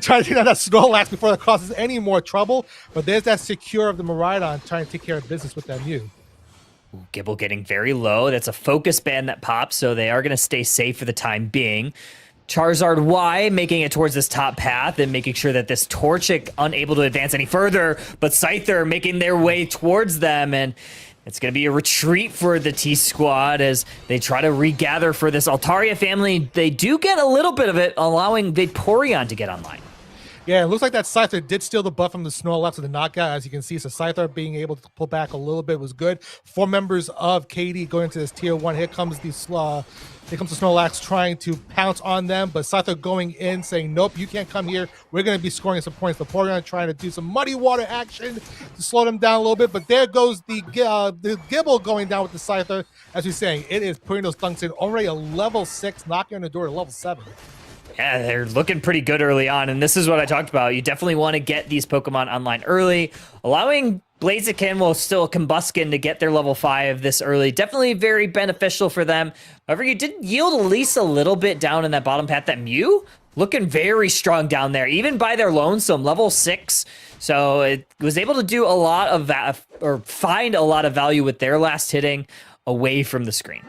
to take down that Snorlax before it causes any more trouble. But there's that secure of the Miraidon trying to take care of business with that Mew. Gibble getting very low. That's a focus band that pops, so they are going to stay safe for the time being. Charizard Y making it towards this top path and making sure that this Torchic unable to advance any further, but Scyther making their way towards them, and it's going to be a retreat for the T-Squad as they try to regather for this Altaria family. They do get a little bit of it, allowing Vaporeon to get online. Yeah, it looks like that Scyther did steal the buff from the Snorlax with the knockout, as you can see. So Scyther being able to pull back a little bit was good. 4 members of KD going into this tier 1. Here comes the Snorlax trying to pounce on them, but Scyther going in saying, nope, you can't come here. We're going to be scoring some points. The Vaporeon trying to do some muddy water action to slow them down a little bit, but there goes the Gibble going down with the Scyther. As we're saying, it is putting those thunks in. Already a level 6, knocking on the door to level 7. Yeah, they're looking pretty good early on, and this is what I talked about. You definitely want to get these Pokemon online early. Allowing Blaziken, well, still Combuskin, to get their level 5 this early. Definitely very beneficial for them. However, you did yield at least a little bit down in that bottom path. That Mew looking very strong down there, even by their lonesome, level 6. So it was able to do a lot of that, or find a lot of value with their last hitting away from the screen.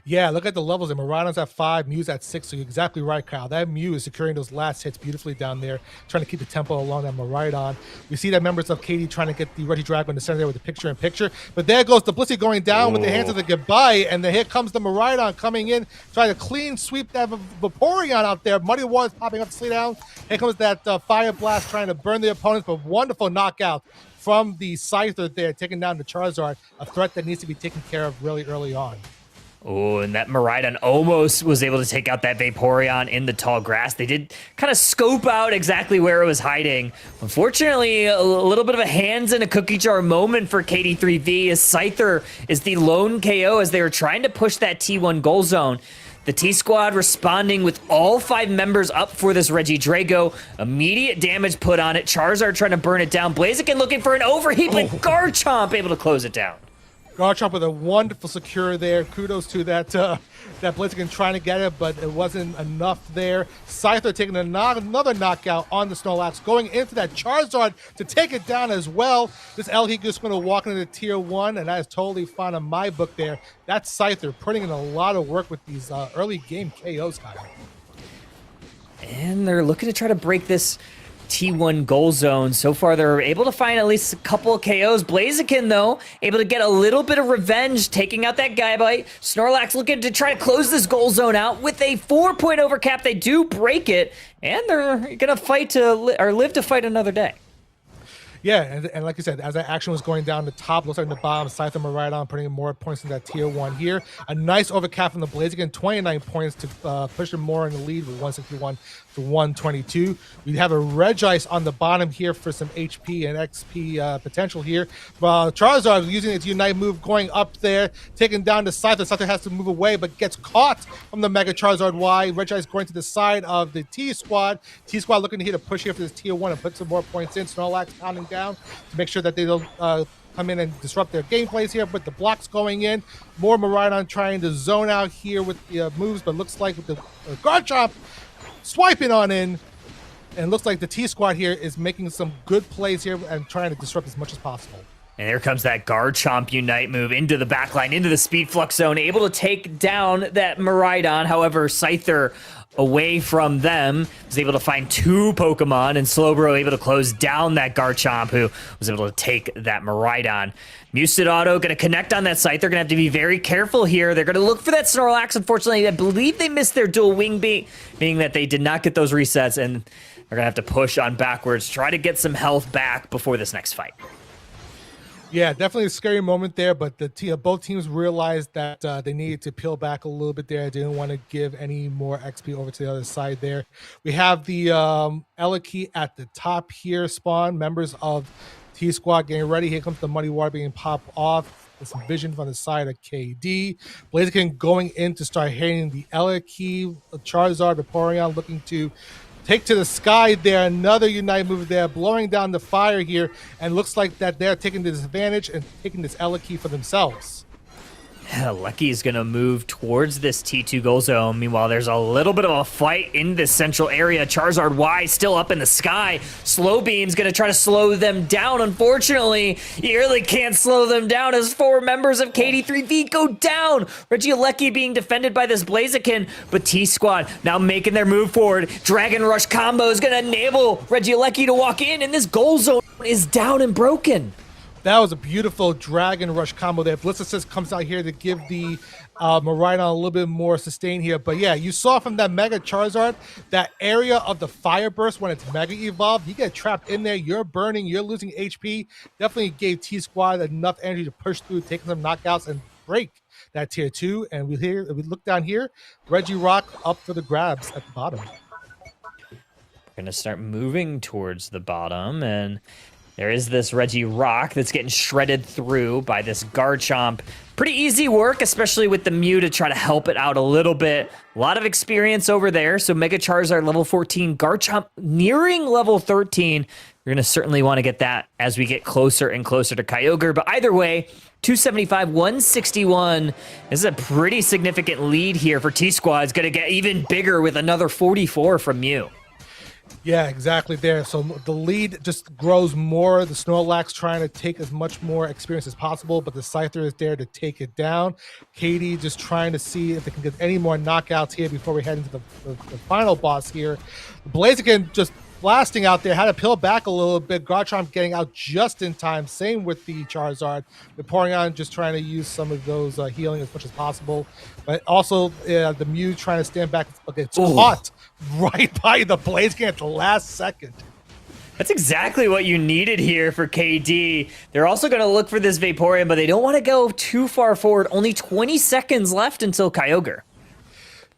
Yeah, look at the levels. And Miraidon's at 5, Mew's at 6. So you're exactly right, Kyle. That Mew is securing those last hits beautifully down there, trying to keep the tempo along that Miraidon. We see that members of KD trying to get the Regidrago in the center there with the picture-in-picture. But there goes the Blissey going down with the hands of the goodbye. And then here comes the Miraidon coming in, trying to clean sweep that Vaporeon out there. Muddy Waters popping up to slay down. Here comes that Fire Blast trying to burn the opponents, but wonderful knockout from the Scyther there, taking down the Charizard, a threat that needs to be taken care of really early on. Oh, and that Miraidon almost was able to take out that Vaporeon in the tall grass. They did kind of scope out exactly where it was hiding. Unfortunately, a little bit of a hands in a cookie jar moment for KD3V as Scyther is the lone KO as they were trying to push that T1 goal zone. The T-Squad responding with all 5 members up for this Regidrago. Immediate damage put on it. Charizard trying to burn it down. Blaziken looking for an overheat, but Garchomp able to close it down. Garchomp with a wonderful secure there. Kudos to that Blaziken trying to get it, but it wasn't enough there. Scyther taking another knockout on the Snorlax, going into that Charizard to take it down as well. This Elheek is going to walk into tier 1, and that is totally fine on my book there. That's Scyther putting in a lot of work with these early game KOs, Kyle. And they're looking to try to break this T1 goal zone. So far, they're able to find at least a couple of KOs. Blaziken, though, able to get a little bit of revenge, taking out that Guy Bite. Snorlax looking to try to close this goal zone out with a 4-point overcap. They do break it, and they're going to fight to live to fight another day. Yeah, and like you said, as that action was going down the top, looks like in the bottom, Scyther Miraidon putting in more points in that tier 1 here. A nice overcap from the Blaziken, 29 points to push him more in the lead with 161 to 122. We have a Regice on the bottom here for some HP and XP potential here. Charizard using its Unite move, going up there, taking down the Scyther. Scyther has to move away, but gets caught from the Mega Charizard Y. Regice going to the side of the T-Squad. T-Squad looking to hit a push here for this tier 1 and put some more points in. Snorlax pounding down to make sure that they don't come in and disrupt their gameplays here, but the blocks going in. More Miraidon trying to zone out here with the moves, but looks like with the Garchomp swiping on in, and looks like the T-Squad here is making some good plays here and trying to disrupt as much as possible. And here comes that Garchomp Unite move into the backline, into the Speed Flux zone, able to take down that Miraidon. However, Scyther away from them was able to find 2 Pokemon, and Slowbro able to close down that Garchomp, who was able to take that Miraidon. Musidauto going to connect on that site. They're going to have to be very careful here. They're going to look for that Snorlax. Unfortunately, I believe they missed their dual wing beat, meaning that they did not get those resets, and they're going to have to push on backwards, try to get some health back before this next fight. Yeah, definitely a scary moment there, but both teams realized that they needed to peel back a little bit there. Didn't want to give any more XP over to the other side there. We have the Eliki at the top here, spawn members of T-Squad getting ready. Here comes the Muddy Water being popped off. There's some vision from the side of KD. Blaziken going in to start hitting the Eliki. Charizard, Vaporeon looking to take to the sky there. Another Unite move there, blowing down the fire here, and looks like that they're taking the disadvantage and taking this Eliki for themselves. Lucky is going to move towards this T2 goal zone. Meanwhile, there's a little bit of a fight in this central area. Charizard Y still up in the sky. Slow Beam's going to try to slow them down. Unfortunately, you really can't slow them down as 4 members of KD3V go down. Regieleki being defended by this Blaziken, but T-Squad now making their move forward. Dragon Rush combo is going to enable Regieleki to walk in, and this goal zone is down and broken. That was a beautiful Dragon Rush combo there. Bliss Assist comes out here to give the Miraidon a little bit more sustain here. But yeah, you saw from that Mega Charizard, that area of the Fire Burst when it's Mega Evolved, you get trapped in there, you're burning, you're losing HP. Definitely gave T-Squad enough energy to push through, take some knockouts, and break that tier 2. And we look down here, Regirock up for the grabs at the bottom. We're going to start moving towards the bottom, and there is this Regirock that's getting shredded through by this Garchomp. Pretty easy work, especially with the Mew to try to help it out a little bit. A lot of experience over there. So Mega Charizard level 14, Garchomp nearing level 13. You're going to certainly want to get that as we get closer and closer to Kyogre. But either way, 275, 161. This is a pretty significant lead here for T-Squad. It's going to get even bigger with another 44 from Mew. Yeah, exactly there. So the lead just grows more. The Snorlax trying to take as much more experience as possible, but the Scyther is there to take it down. Katie just trying to see if they can get any more knockouts here before we head into the final boss here. Blaziken just blasting out there, had to peel back a little bit. Garchomp getting out just in time. Same with the Charizard. Vaporeon just trying to use some of those healing as much as possible. But also the Mew trying to stand back. It's caught right by the Blaziken at the last second. That's exactly what you needed here for KD. They're also going to look for this Vaporeon, but they don't want to go too far forward. Only 20 seconds left until Kyogre.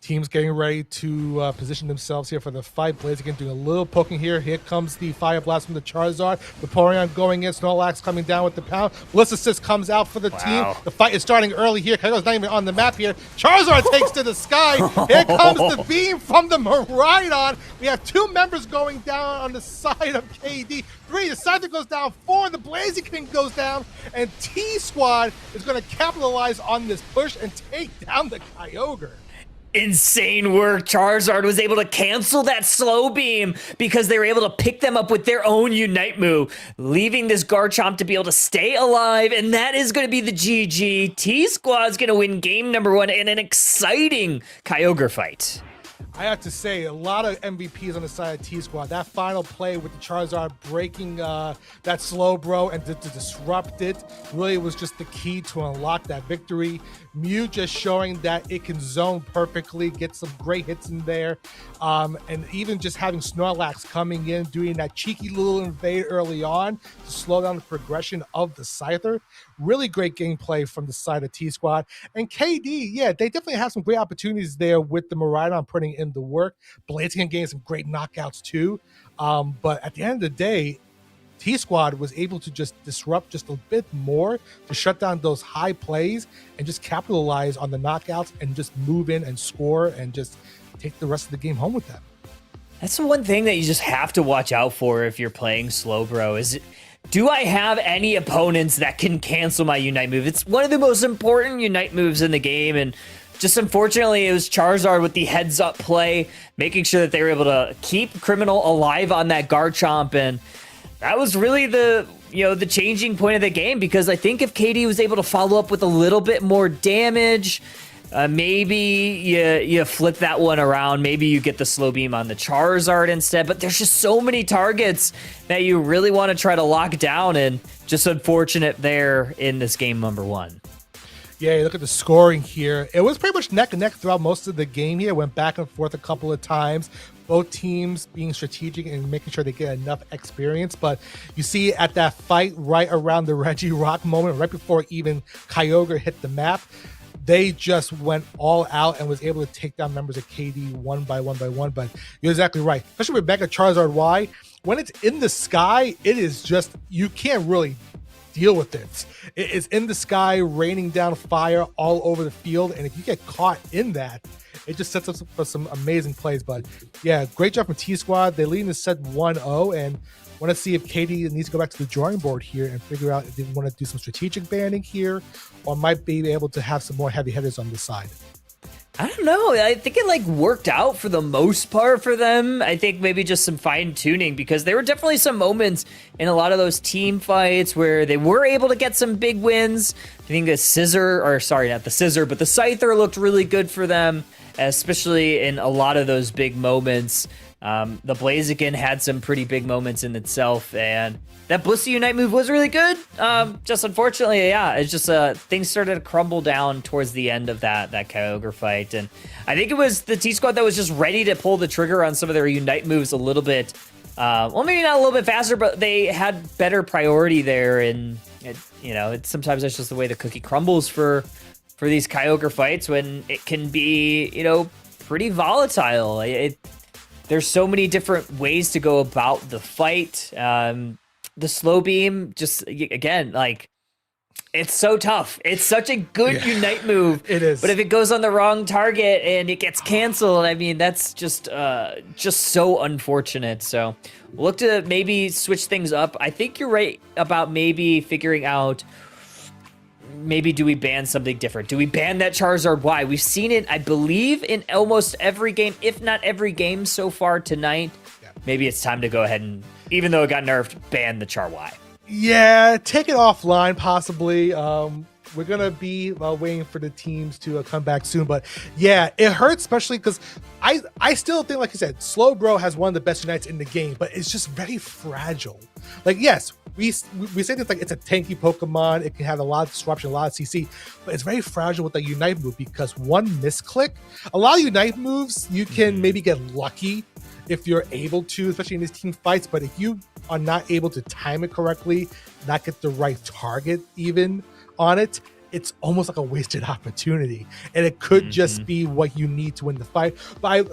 Teams getting ready to position themselves here for the fight. Blaziken doing a little poking here. Here comes the Fire Blast from the Charizard. Vaporeon going in. Snorlax coming down with the pound. Bliss Assist comes out for the team. The fight is starting early here. Kyogre's not even on the map here. Charizard takes to the sky. Here comes the beam from the Miraidon. We have 2 members going down on the side of KD. 3, the Scyther goes down. 4, the Blaziken goes down. And T-Squad is going to capitalize on this push and take down the Kyogre. Insane work. Charizard was able to cancel that slow beam because they were able to pick them up with their own Unite move, leaving this Garchomp to be able to stay alive, and that is going to be the GG. T-Squad's going to win game number 1 in an exciting Kyogre fight. I have to say, a lot of MVPs on the side of T-Squad. That final play with the Charizard breaking that slow bro and to disrupt it really was just the key to unlock that victory. Mew just showing that it can zone perfectly, get some great hits in there. And even just having Snorlax coming in, doing that cheeky little invade early on to slow down the progression of the Scyther. Really great gameplay from the side of T-Squad. And KD, yeah, they definitely have some great opportunities there with the Miraidon putting in the work. Blaziken getting some great knockouts too. But at the end of the day, T-Squad was able to just disrupt just a bit more to shut down those high plays and just capitalize on the knockouts and just move in and score and just take the rest of the game home with them. That's the one thing that you just have to watch out for if you're playing Slowbro is, do I have any opponents that can cancel my Unite move? It's one of the most important Unite moves in the game, and just unfortunately, it was Charizard with the heads-up play, making sure that they were able to keep Criminal alive on that Garchomp, and that was really the changing point of the game, because I think if KD was able to follow up with a little bit more damage, maybe you flip that one around. Maybe you get the slow beam on the Charizard instead, but there's just so many targets that you really want to try to lock down, and just unfortunate there in this game number one. Yeah, look at the scoring here. It was pretty much neck and neck throughout most of the game here. Went back and forth a couple of times. Both teams being strategic and making sure they get enough experience. But you see at that fight right around the Reggie Rock moment, right before even Kyogre hit the map, they just went all out and was able to take down members of KD one by one by one. But you're exactly right. Especially with Mega Charizard Y, when it's in the sky, it is just, you can't really deal with it. It is in the sky, raining down fire all over the field, and if you get caught in that, it just sets up for some amazing plays. But yeah, great job from T-Squad. They lead in the set 1-0, and want to see if KD needs to go back to the drawing board here and figure out if they want to do some strategic banning here, or might be able to have some more heavy hitters on the side. I don't know. I think it worked out for the most part for them. I think maybe just some fine tuning, because there were definitely some moments in a lot of those team fights where they were able to get some big wins. I think the Scissor, or sorry, not the Scissor, but the Scyther looked really good for them, especially in a lot of those big moments. The Blaziken had some pretty big moments in itself, and that Blissey Unite move was really good. Just unfortunately, yeah, it's just things started to crumble down towards the end of that Kyogre fight, and I think it was the T-Squad that was just ready to pull the trigger on some of their Unite moves a little bit. Well, maybe not a little bit faster, but they had better priority there, and it's sometimes that's just the way the cookie crumbles for these Kyogre fights when it can be pretty volatile. There's so many different ways to go about the fight. The slow beam, just again, it's so tough. It's such a good Unite move. It is. But if it goes on the wrong target and it gets canceled, I mean, that's just so unfortunate. So we'll look to maybe switch things up. I think you're right about maybe figuring out, maybe do we ban something different? Do we ban that Charizard Y? We've seen it, I believe, in almost every game, if not every game so far tonight. Yeah. Maybe it's time to go ahead and, even though it got nerfed, ban the Char Y. Yeah, take it offline possibly. We're going to be waiting for the teams to come back soon. But yeah, it hurts, especially because I still think, like you said, Slowbro has one of the best Unites in the game, but it's just very fragile. Yes, we say this it's a tanky Pokemon. It can have a lot of disruption, a lot of CC, but it's very fragile with the Unite move, because one misclick, a lot of Unite moves, you can maybe get lucky if you're able to, especially in these team fights. But if you are not able to time it correctly, not get the right target even on it, it's almost like a wasted opportunity, and it could just be what you need to win the fight. But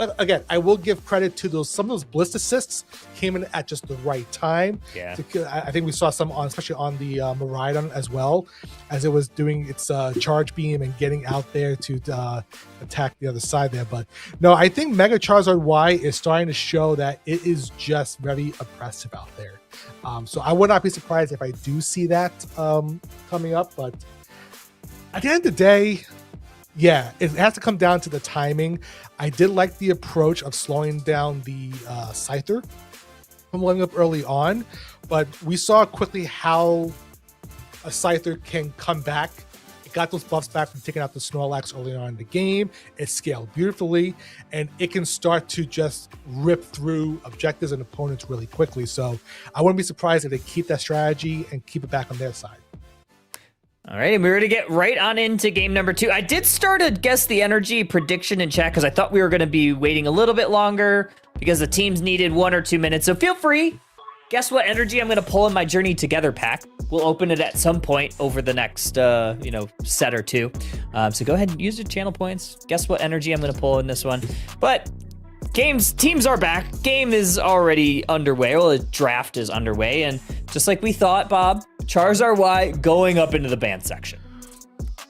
I will give credit to some of those Bliss assists came in at just the right time. Yeah, I think we saw some especially on the Miraidon as well, as it was doing its charge beam and getting out there to attack the other side there. But no, I think Mega Charizard Y is starting to show that it is just very oppressive out there. So I would not be surprised if I do see that coming up, but at the end of the day, yeah, it has to come down to the timing. I did like the approach of slowing down the Scyther from leveling up early on, but we saw quickly how a Scyther can come back got those buffs back from taking out the Snorlax early on in the game. It scaled beautifully, and it can start to just rip through objectives and opponents really quickly. So I wouldn't be surprised if they keep that strategy and keep it back on their side. All right, and we're going to get right on into game number 2. I did start a guess the energy prediction in chat because I thought we were going to be waiting a little bit longer because the teams needed 1 or 2 minutes. So feel free. Guess what energy I'm going to pull in my Journey Together pack. We'll open it at some point over the next, set or two. So go ahead and use your channel points. Guess what energy I'm going to pull in this one. But teams are back. Game is already underway. Well, the draft is underway. And just like we thought, Bob, Charizard Y going up into the banned section.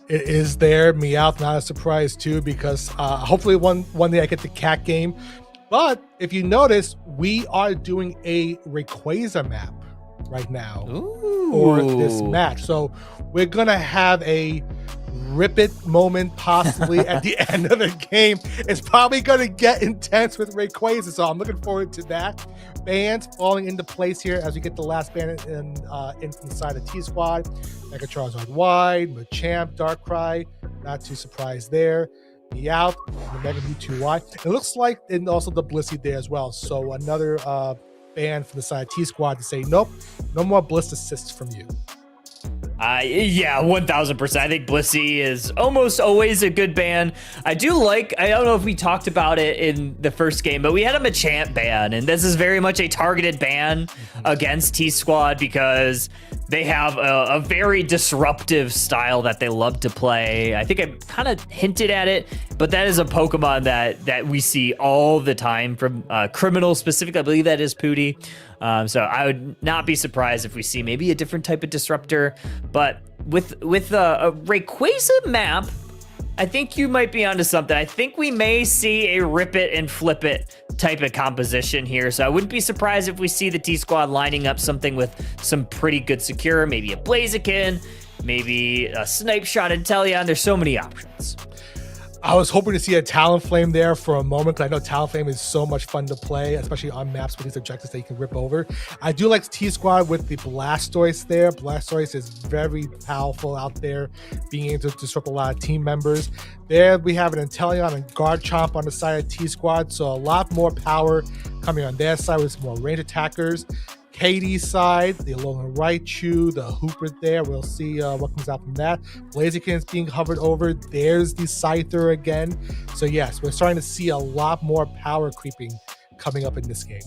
It is there. Meowth, not a surprise too, because hopefully one day I get the cat game. But if you notice, we are doing a Rayquaza map right now for this match. So we're going to have a rip it moment possibly at the end of the game. It's probably going to get intense with Rayquaza. So I'm looking forward to that. Bans falling into place here as we get the last ban in from the side of T-Squad. Mega Charizard wide, Machamp, Darkrai. Not too surprised there. Meowth, the Mega Mewtwo Y. It looks like, and also the Blissey there as well. So another ban from the side of T-Squad to say, nope, no more Bliss assists from you. Yeah, 1000%. I think Blissey is almost always a good ban. I don't know if we talked about it in the first game, but we had a Machamp ban, and this is very much a targeted ban against T-Squad because they have a very disruptive style that they love to play. I think I kind of hinted at it, but that is a Pokemon that we see all the time from Criminal specifically. I believe that is Pooty. So I would not be surprised if we see maybe a different type of disruptor. But with a Rayquaza map, I think you might be onto something. I think we may see a rip it and flip it type of composition here. So I wouldn't be surprised if we see the T-Squad lining up something with some pretty good secure, maybe a Blaziken, maybe a Snipe Shot Inteleon. There's so many options. I was hoping to see a Talonflame there for a moment because I know Talonflame is so much fun to play, especially on maps with these objectives that you can rip over. I do like T-Squad with the Blastoise there. Blastoise is very powerful out there, being able to disrupt a lot of team members. There we have an Inteleon and Garchomp on the side of T-Squad, so a lot more power coming on their side with some more range attackers. Katie's side, the Alolan Raichu, the Hooper there. We'll see what comes out from that. Blaziken's being hovered over. There's the Scyther again. So yes, we're starting to see a lot more power creeping coming up in this game.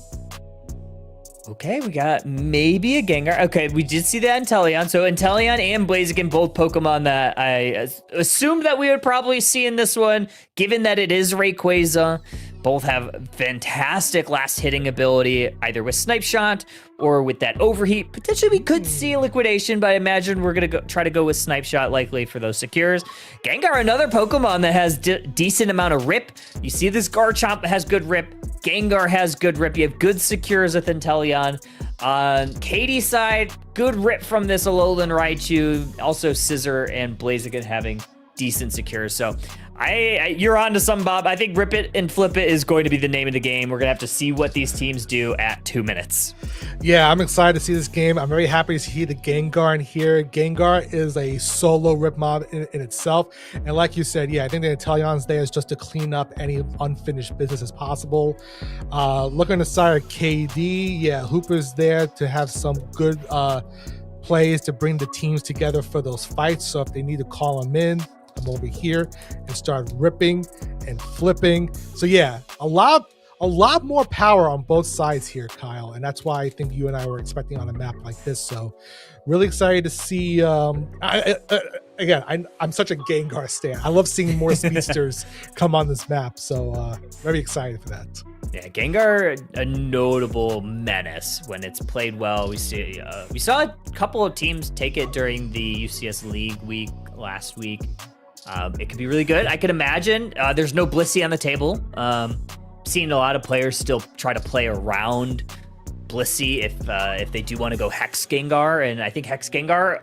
Okay, we got maybe a Gengar. Okay, we did see that Inteleon. So Inteleon and Blaziken, both Pokemon that I assumed that we would probably see in this one, given that it is Rayquaza. Both have fantastic last hitting ability, either with Snipe Shot or with that Overheat. Potentially we could see Liquidation, but I imagine we're going to try to go with Snipe Shot likely for those secures. Gengar, another Pokemon that has decent amount of rip. You see this Garchomp has good rip. Gengar has good rip. You have good secures with Inteleon. On Katie's side, good rip from this Alolan Raichu. Also Scizor and Blaziken having decent secures. So you're on to some, Bob. I think Rip It and Flip It is going to be the name of the game. We're going to have to see what these teams do at 2 minutes. Yeah, I'm excited to see this game. I'm very happy to see the Gengar in here. Gengar is a solo rip mob in itself. And like you said, yeah, I think the Inteleon's there is just to clean up any unfinished business as possible. Looking at the side of KD, yeah, Hooper's there to have some good plays to bring the teams together for those fights. So if they need to call them in, come over here and start ripping and flipping. So yeah, a lot more power on both sides here, Kyle, and that's why I think you and I were expecting on a map like this. So really excited to see. Again, I'm such a Gengar stan. I love seeing more speedsters come on this map. So very excited for that. Yeah, Gengar, a notable menace when it's played well. We saw a couple of teams take it during the UCS League week last week. It could be really good. I could imagine there's no Blissey on the table. Seeing a lot of players still try to play around Blissey if they do want to go Hex Gengar, and I think Hex Gengar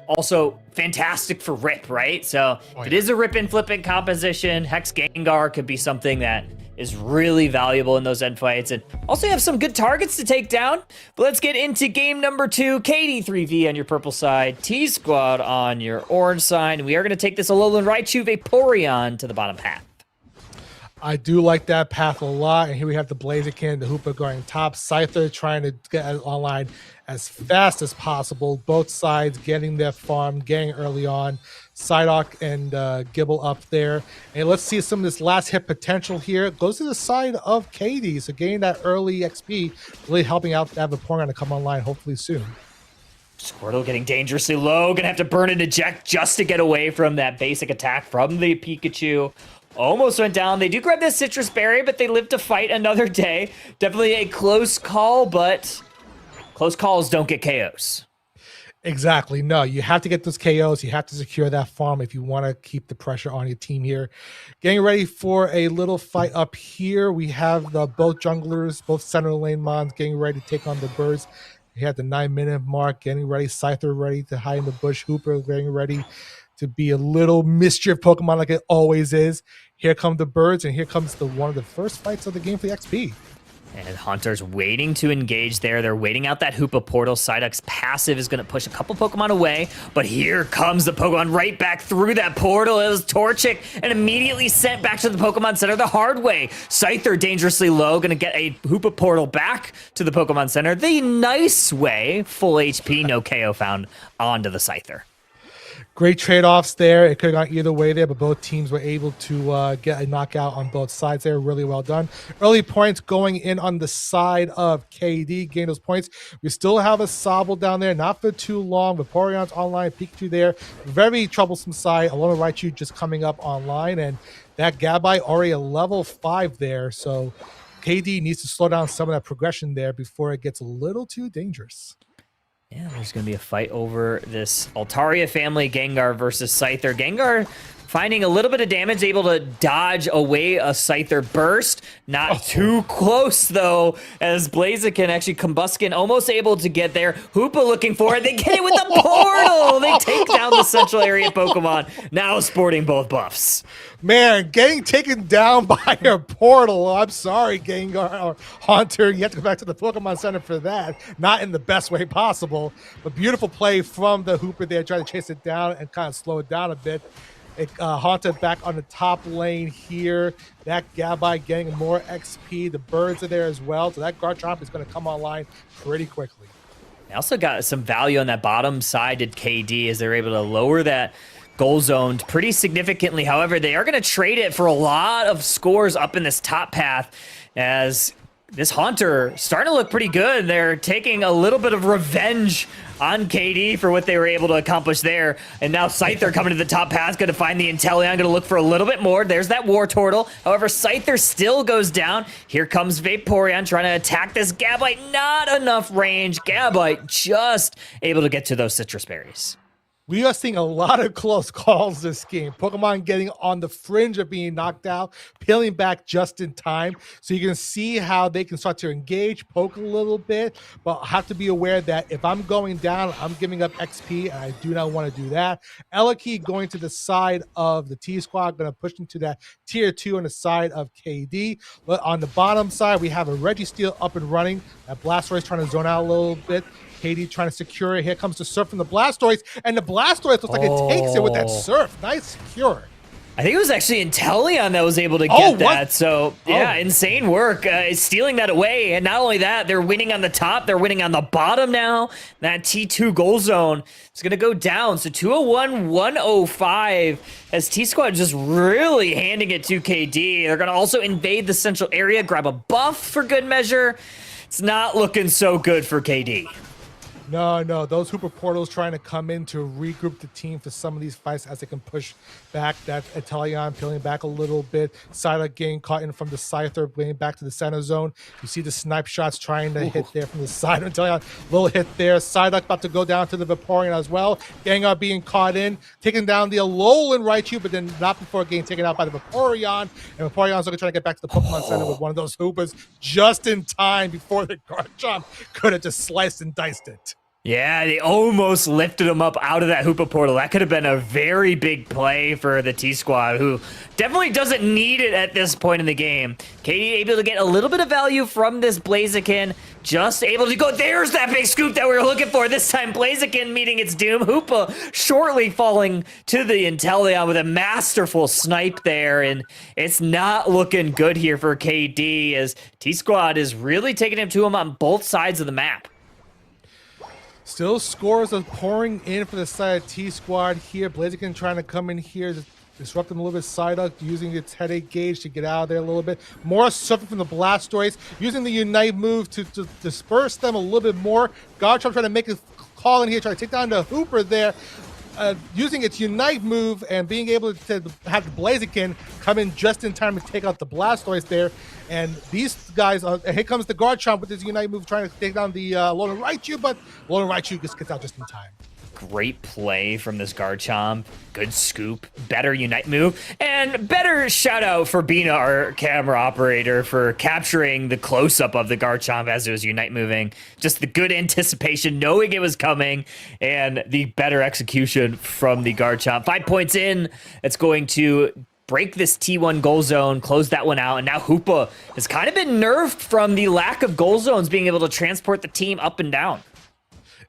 also fantastic for rip, right? So if it is a rip and flip in composition, Hex Gengar could be something that is really valuable in those end fights. And also you have some good targets to take down. But let's get into game number 2. KD3V on your purple side, T-Squad on your orange side. And we are going to take this Alolan Raichu Vaporeon to the bottom path. I do like that path a lot. And here we have the Blaziken, the Hoopa going top. Scyther trying to get online as fast as possible. Both sides getting their farm, getting early on. Psyduck and Gibble up there. And let's see some of this last hit potential here. It goes to the side of KD. So getting that early XP, really helping out that Vaporeon to come online hopefully soon. Squirtle getting dangerously low. Gonna have to burn and eject just to get away from that basic attack from the Pikachu. Almost went down. They do grab this Citrus Berry, but they live to fight another day. Definitely a close call, but close calls don't get KOs. Exactly. No, you have to get those KOs. You have to secure that farm if you want to keep the pressure on your team here. Getting ready for a little fight up here. We have both junglers, both center lane mons getting ready to take on the birds. We have the 9-minute mark, getting ready. Scyther ready to hide in the bush. Hooper getting ready to be a little mischief Pokemon like it always is. Here come the birds, and here comes one of the first fights of the game for the XP. And Hunter's waiting to engage there. They're waiting out that Hoopa portal. Psyduck's passive is going to push a couple Pokemon away, but here comes the Pokemon right back through that portal. It was Torchic and immediately sent back to the Pokemon Center the hard way. Scyther dangerously low, going to get a Hoopa portal back to the Pokemon Center the nice way. Full HP, no KO found onto the Scyther. Great trade-offs there. It could have gone either way there, but both teams were able to get a knockout on both sides there. Really well done. Early points going in on the side of KD. Gain those points. We still have a Sobble down there. Not for too long. Vaporeon's online. Pikachu there. Very troublesome side. Alolan Raichu just coming up online. And that Gabite already a level 5 there. So KD needs to slow down some of that progression there before it gets a little too dangerous. Yeah, there's going to be a fight over this Altaria family, Gengar versus Scyther. Gengar finding a little bit of damage, able to dodge away a Scyther burst. Not too close, though, as Blaziken, actually Combuskin, almost able to get there. Hoopa looking for it. They get it with the portal. They take down the central area Pokemon, now sporting both buffs. Man, getting taken down by a portal. I'm sorry, Gengar or Haunter. You have to go back to the Pokemon Center for that. Not in the best way possible. But beautiful play from the Hooper there, trying to chase it down and kind of slow it down a bit. Haunter back on the top lane here. That Gabite getting more XP. The birds are there as well. So that Garchomp is going to come online pretty quickly. They also got some value on that bottom side at KD as they're able to lower that goal zoned pretty significantly. However, they are going to trade it for a lot of scores up in this top path as this Haunter starting to look pretty good. They're taking a little bit of revenge on KD for what they were able to accomplish there. And now Scyther coming to the top path, going to find the Inteleon, going to look for a little bit more. There's that War Turtle. However, Scyther still goes down. Here comes Vaporeon trying to attack this Gabite. Not enough range. Gabite just able to get to those Citrus Berries. We are seeing a lot of close calls this game. Pokemon getting on the fringe of being knocked out, peeling back just in time. So you can see how they can start to engage, poke a little bit, but have to be aware that if I'm going down, I'm giving up XP, and I do not want to do that. Eliki going to the side of the T-Squad, going to push into that tier 2 on the side of KD. But on the bottom side, we have a Registeel up and running. That Blastoise trying to zone out a little bit. KD trying to secure it. Here comes the Surf from the Blastoise, and the Blastoise looks like it takes it with that Surf. Nice secure. I think it was actually Inteleon that was able to get that. So, yeah, insane work. Stealing that away. And not only that, they're winning on the top. They're winning on the bottom now. That T2 goal zone is going to go down. So 201, 105 as T-Squad just really handing it to KD. They're going to also invade the central area, grab a buff for good measure. It's not looking so good for KD. No, those Hooper portals trying to come in to regroup the team for some of these fights as they can push back. That Inteleon peeling back a little bit. Psyduck getting caught in from the Scyther, bringing back to the center zone. You see the snipe shots trying to hit there from the side of Inteleon. Little hit there. Psyduck about to go down to the Vaporeon as well. Gengar being caught in, taking down the Alolan Raichu, but then not before getting taken out by the Vaporeon. And Vaporeon's looking to try to get back to the Pokemon Center with one of those Hoopers just in time before the Garchomp could have just sliced and diced it. Yeah, they almost lifted him up out of that Hoopa portal. That could have been a very big play for the T-Squad, who definitely doesn't need it at this point in the game. KD able to get a little bit of value from this Blaziken, just able to go. There's that big scoop that we were looking for. This time, Blaziken meeting its doom. Hoopa shortly falling to the Inteleon with a masterful snipe there, and it's not looking good here for KD as T-Squad is really taking him to him on both sides of the map. Still scores are pouring in for the side of T-Squad here. Blaziken trying to come in here, disrupt them a little bit. Psyduck using its headache gauge to get out of there a little bit. More surfing from the Blastoise, using the Unite move to disperse them a little bit more. Garchomp trying to make a call in here, trying to take down the Hooper there. Using its Unite move and being able to have the Blaziken come in just in time to take out the Blastoise there. And these guys, here comes the Garchomp with his Unite move trying to take down the Alolan Raichu, but Alolan Raichu just gets out just in time. Great play from this Garchomp. Good scoop. Better Unite move. And better shout out for Bina, our camera operator, for capturing the close-up of the Garchomp as it was Unite moving. Just the good anticipation, knowing it was coming, and the better execution from the Garchomp. 5 points in. It's going to break this T1 goal zone, close that one out, and now Hoopa has kind of been nerfed from the lack of goal zones being able to transport the team up and down.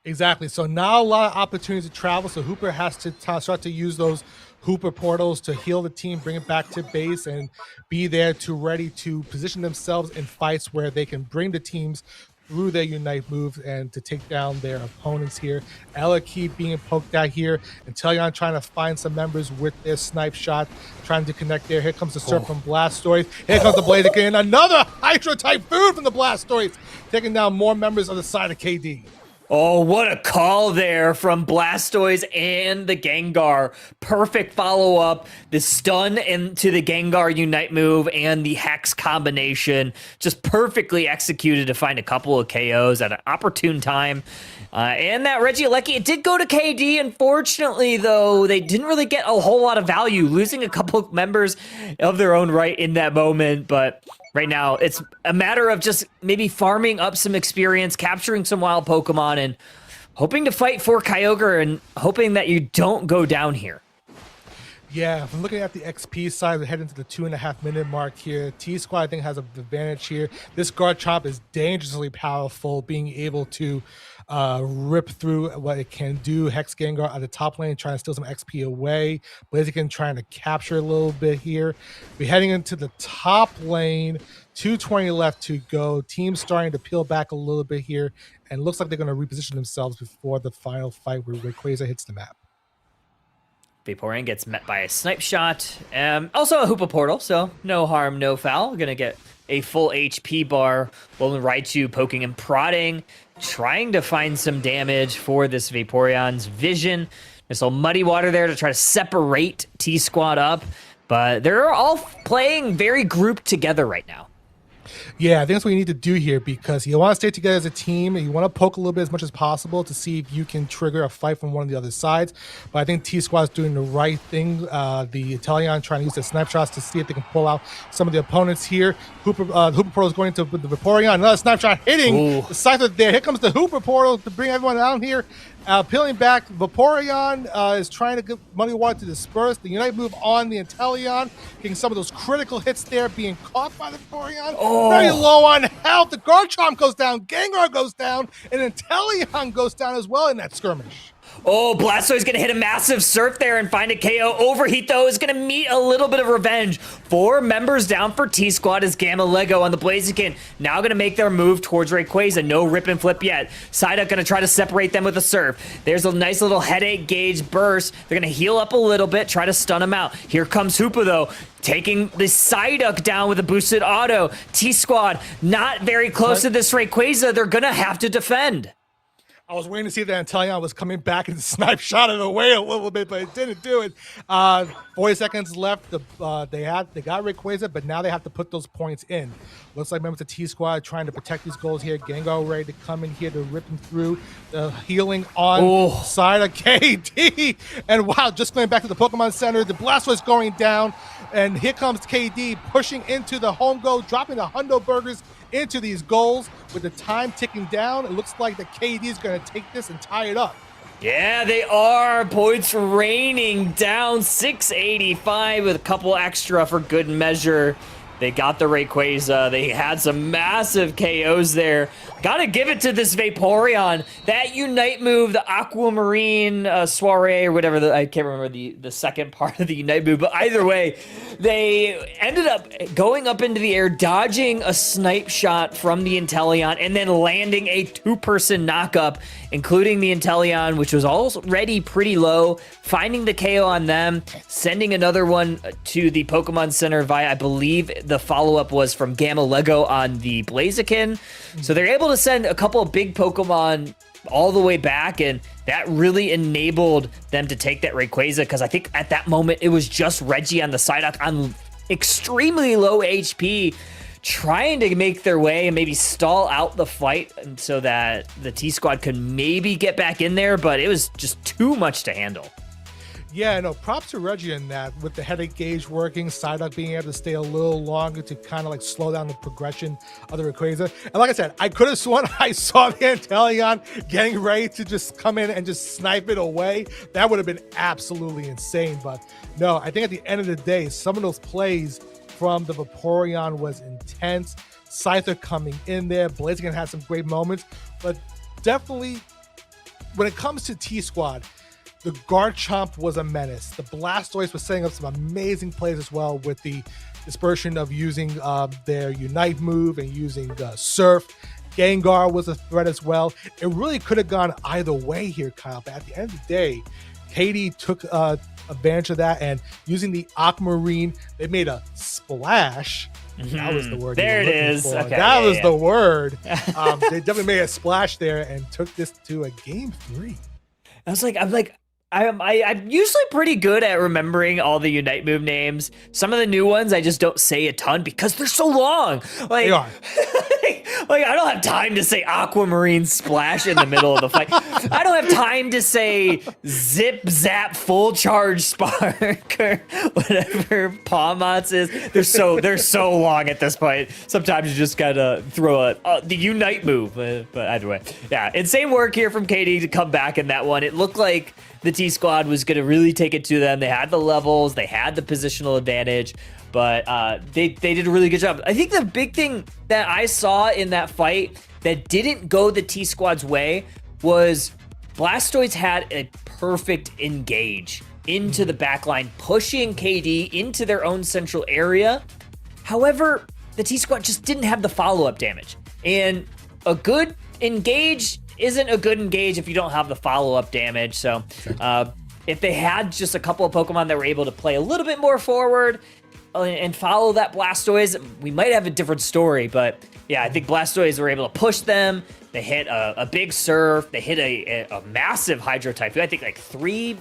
Exactly. So now a lot of opportunities to travel. So Hooper has to start to use those Hooper portals to heal the team, bring it back to base, and be there to ready to position themselves in fights where they can bring the teams through their Unite move and to take down their opponents here. Elakey being poked at here. Inteleon trying to find some members with their snipe shot, trying to connect there. Here comes the Surf from Blastoise. Here comes the Blaziken. Another Hydro Typhoon from the Blastoise, taking down more members on the side of KD. Oh, what a call there from Blastoise and the Gengar. Perfect follow-up. The stun into the Gengar Unite move and the Hex combination. Just perfectly executed to find a couple of KOs at an opportune time. And that Regieleki, it did go to KD. Unfortunately, though, they didn't really get a whole lot of value, losing a couple of members of their own right in that moment. But right now, it's a matter of just maybe farming up some experience, capturing some wild Pokemon, and hoping to fight for Kyogre and hoping that you don't go down here. Yeah, if I'm looking at the XP side, we're heading to the 2.5 minute mark here. T-Squad, I think, has an advantage here. This Garchomp is dangerously powerful, being able to rip through what it can do. Hex Gengar at the top lane, trying to steal some XP away. Blaziken trying to capture a little bit here. We're heading into the top lane. 2:20 left to go. Team starting to peel back a little bit here, and looks like they're going to reposition themselves before the final fight where Rayquaza hits the map. Vaporeon gets met by a snipe shot. Also a Hoopa portal, so no harm, no foul. Gonna get a full HP bar. Alolan Raichu poking and prodding, trying to find some damage for this Vaporeon's vision. There's a muddy water there to try to separate T-Squad up, but they're all playing very grouped together right now. Yeah, I think that's what you need to do here, because you want to stay together as a team and you want to poke a little bit as much as possible to see if you can trigger a fight from one of the other sides. But I think T-Squad's doing the right thing. The Inteleon trying to use their snipe shots to see if they can pull out some of the opponents here. Hooper Portal is going to the Vaporeon. Another snipe shot hitting the Scyther there. Here comes the Hooper Portal to bring everyone down here. Peeling back, Vaporeon is trying to get Muddy Water to disperse. The Unite move on the Inteleon, getting some of those critical hits there, being caught by the Vaporeon. Very low on health. The Garchomp goes down, Gengar goes down, and Inteleon goes down as well in that skirmish. Oh, Blastoise gonna hit a massive surf there and find a KO. Overheat, though, is gonna meet a little bit of revenge. 4 members down for T-Squad as Gamma Lego on the Blaziken. Now gonna make their move towards Rayquaza. No rip and flip yet. Psyduck gonna try to separate them with a surf. There's a nice little headache gauge burst. They're gonna heal up a little bit, try to stun him out. Here comes Hoopa, though, taking the Psyduck down with a boosted auto. T-Squad not very close to this Rayquaza. They're gonna have to defend. I was waiting to see that Inteleon was coming back and snipe shot it away a little bit, but it didn't do it. 40 seconds left. They got Rayquaza, but now they have to put those points in. Looks like members of T-Squad trying to protect these goals here. Gengar ready to come in here to rip him through. The healing on side of KD. And wow, just going back to the Pokemon Center. The Blastoise going down. And here comes KD pushing into the home goal, dropping the Hundo Burgers into these goals with the time ticking down. It looks like the KD is going to take this and tie it up. Yeah, they are. Points raining down, 685 with a couple extra for good measure. They got the Rayquaza. They had some massive KOs there. Gotta give it to this Vaporeon. That Unite move, the Aquamarine Soiree or whatever, I can't remember the second part of the Unite move, but either way, they ended up going up into the air, dodging a snipe shot from the Inteleon, and then landing a two-person knockup, including the Inteleon, which was already pretty low, finding the KO on them, sending another one to the Pokemon Center via, I believe, the follow-up was from Gamma Lego on the Blaziken. So they're able to send a couple of big Pokemon all the way back, and that really enabled them to take that Rayquaza, because I think at that moment it was just Reggie on the Psyduck on extremely low HP, trying to make their way and maybe stall out the fight and so that the T-Squad could maybe get back in there, but it was just too much to handle. Yeah, no, props to Reggie in that, with the headache gauge working, Psyduck being able to stay a little longer to kind of like slow down the progression of the Rayquaza. And like I said, I could have sworn I saw the Inteleon getting ready to just come in and just snipe it away. That would have been absolutely insane. But no, I think at the end of the day, some of those plays from the Vaporeon was intense. Scyther coming in there. Blaziken had some great moments. But definitely, when it comes to T-Squad, the Garchomp was a menace. The Blastoise was setting up some amazing plays as well with the dispersion of using their Unite move and using Surf. Gengar was a threat as well. It really could have gone either way here, Kyle. But at the end of the day, Katie took advantage of that, and using the Aquamarine, they made a splash. That was the word. There it is. Okay, that was the word. They definitely made a splash there and took this to a game 3. I'm usually pretty good at remembering all the Unite move names. Some of the new ones I just don't say a ton because they're so long. Like, they are. like I don't have time to say Aquamarine Splash in the middle of the fight. I don't have time to say Zip Zap Full Charge Spark or whatever Pawmots is. They're so long at this point. Sometimes you just gotta throw the Unite move. But either way, yeah, insane work here from Katie to come back in that one. It looked like the T-Squad was going to really take it to them. They had the levels, they had the positional advantage, but they did a really good job. I think the big thing that I saw in that fight that didn't go the T-Squad's way was Blastoise had a perfect engage into the backline, pushing KD into their own central area. However, the T-Squad just didn't have the follow-up damage. And a good engage isn't a good engage if you don't have the follow-up damage. So if they had just a couple of Pokemon that were able to play a little bit more forward and follow that Blastoise, we might have a different story. But yeah, I think Blastoise were able to push them. They hit a big Surf. They hit a massive Hydro Typhoon. I think like three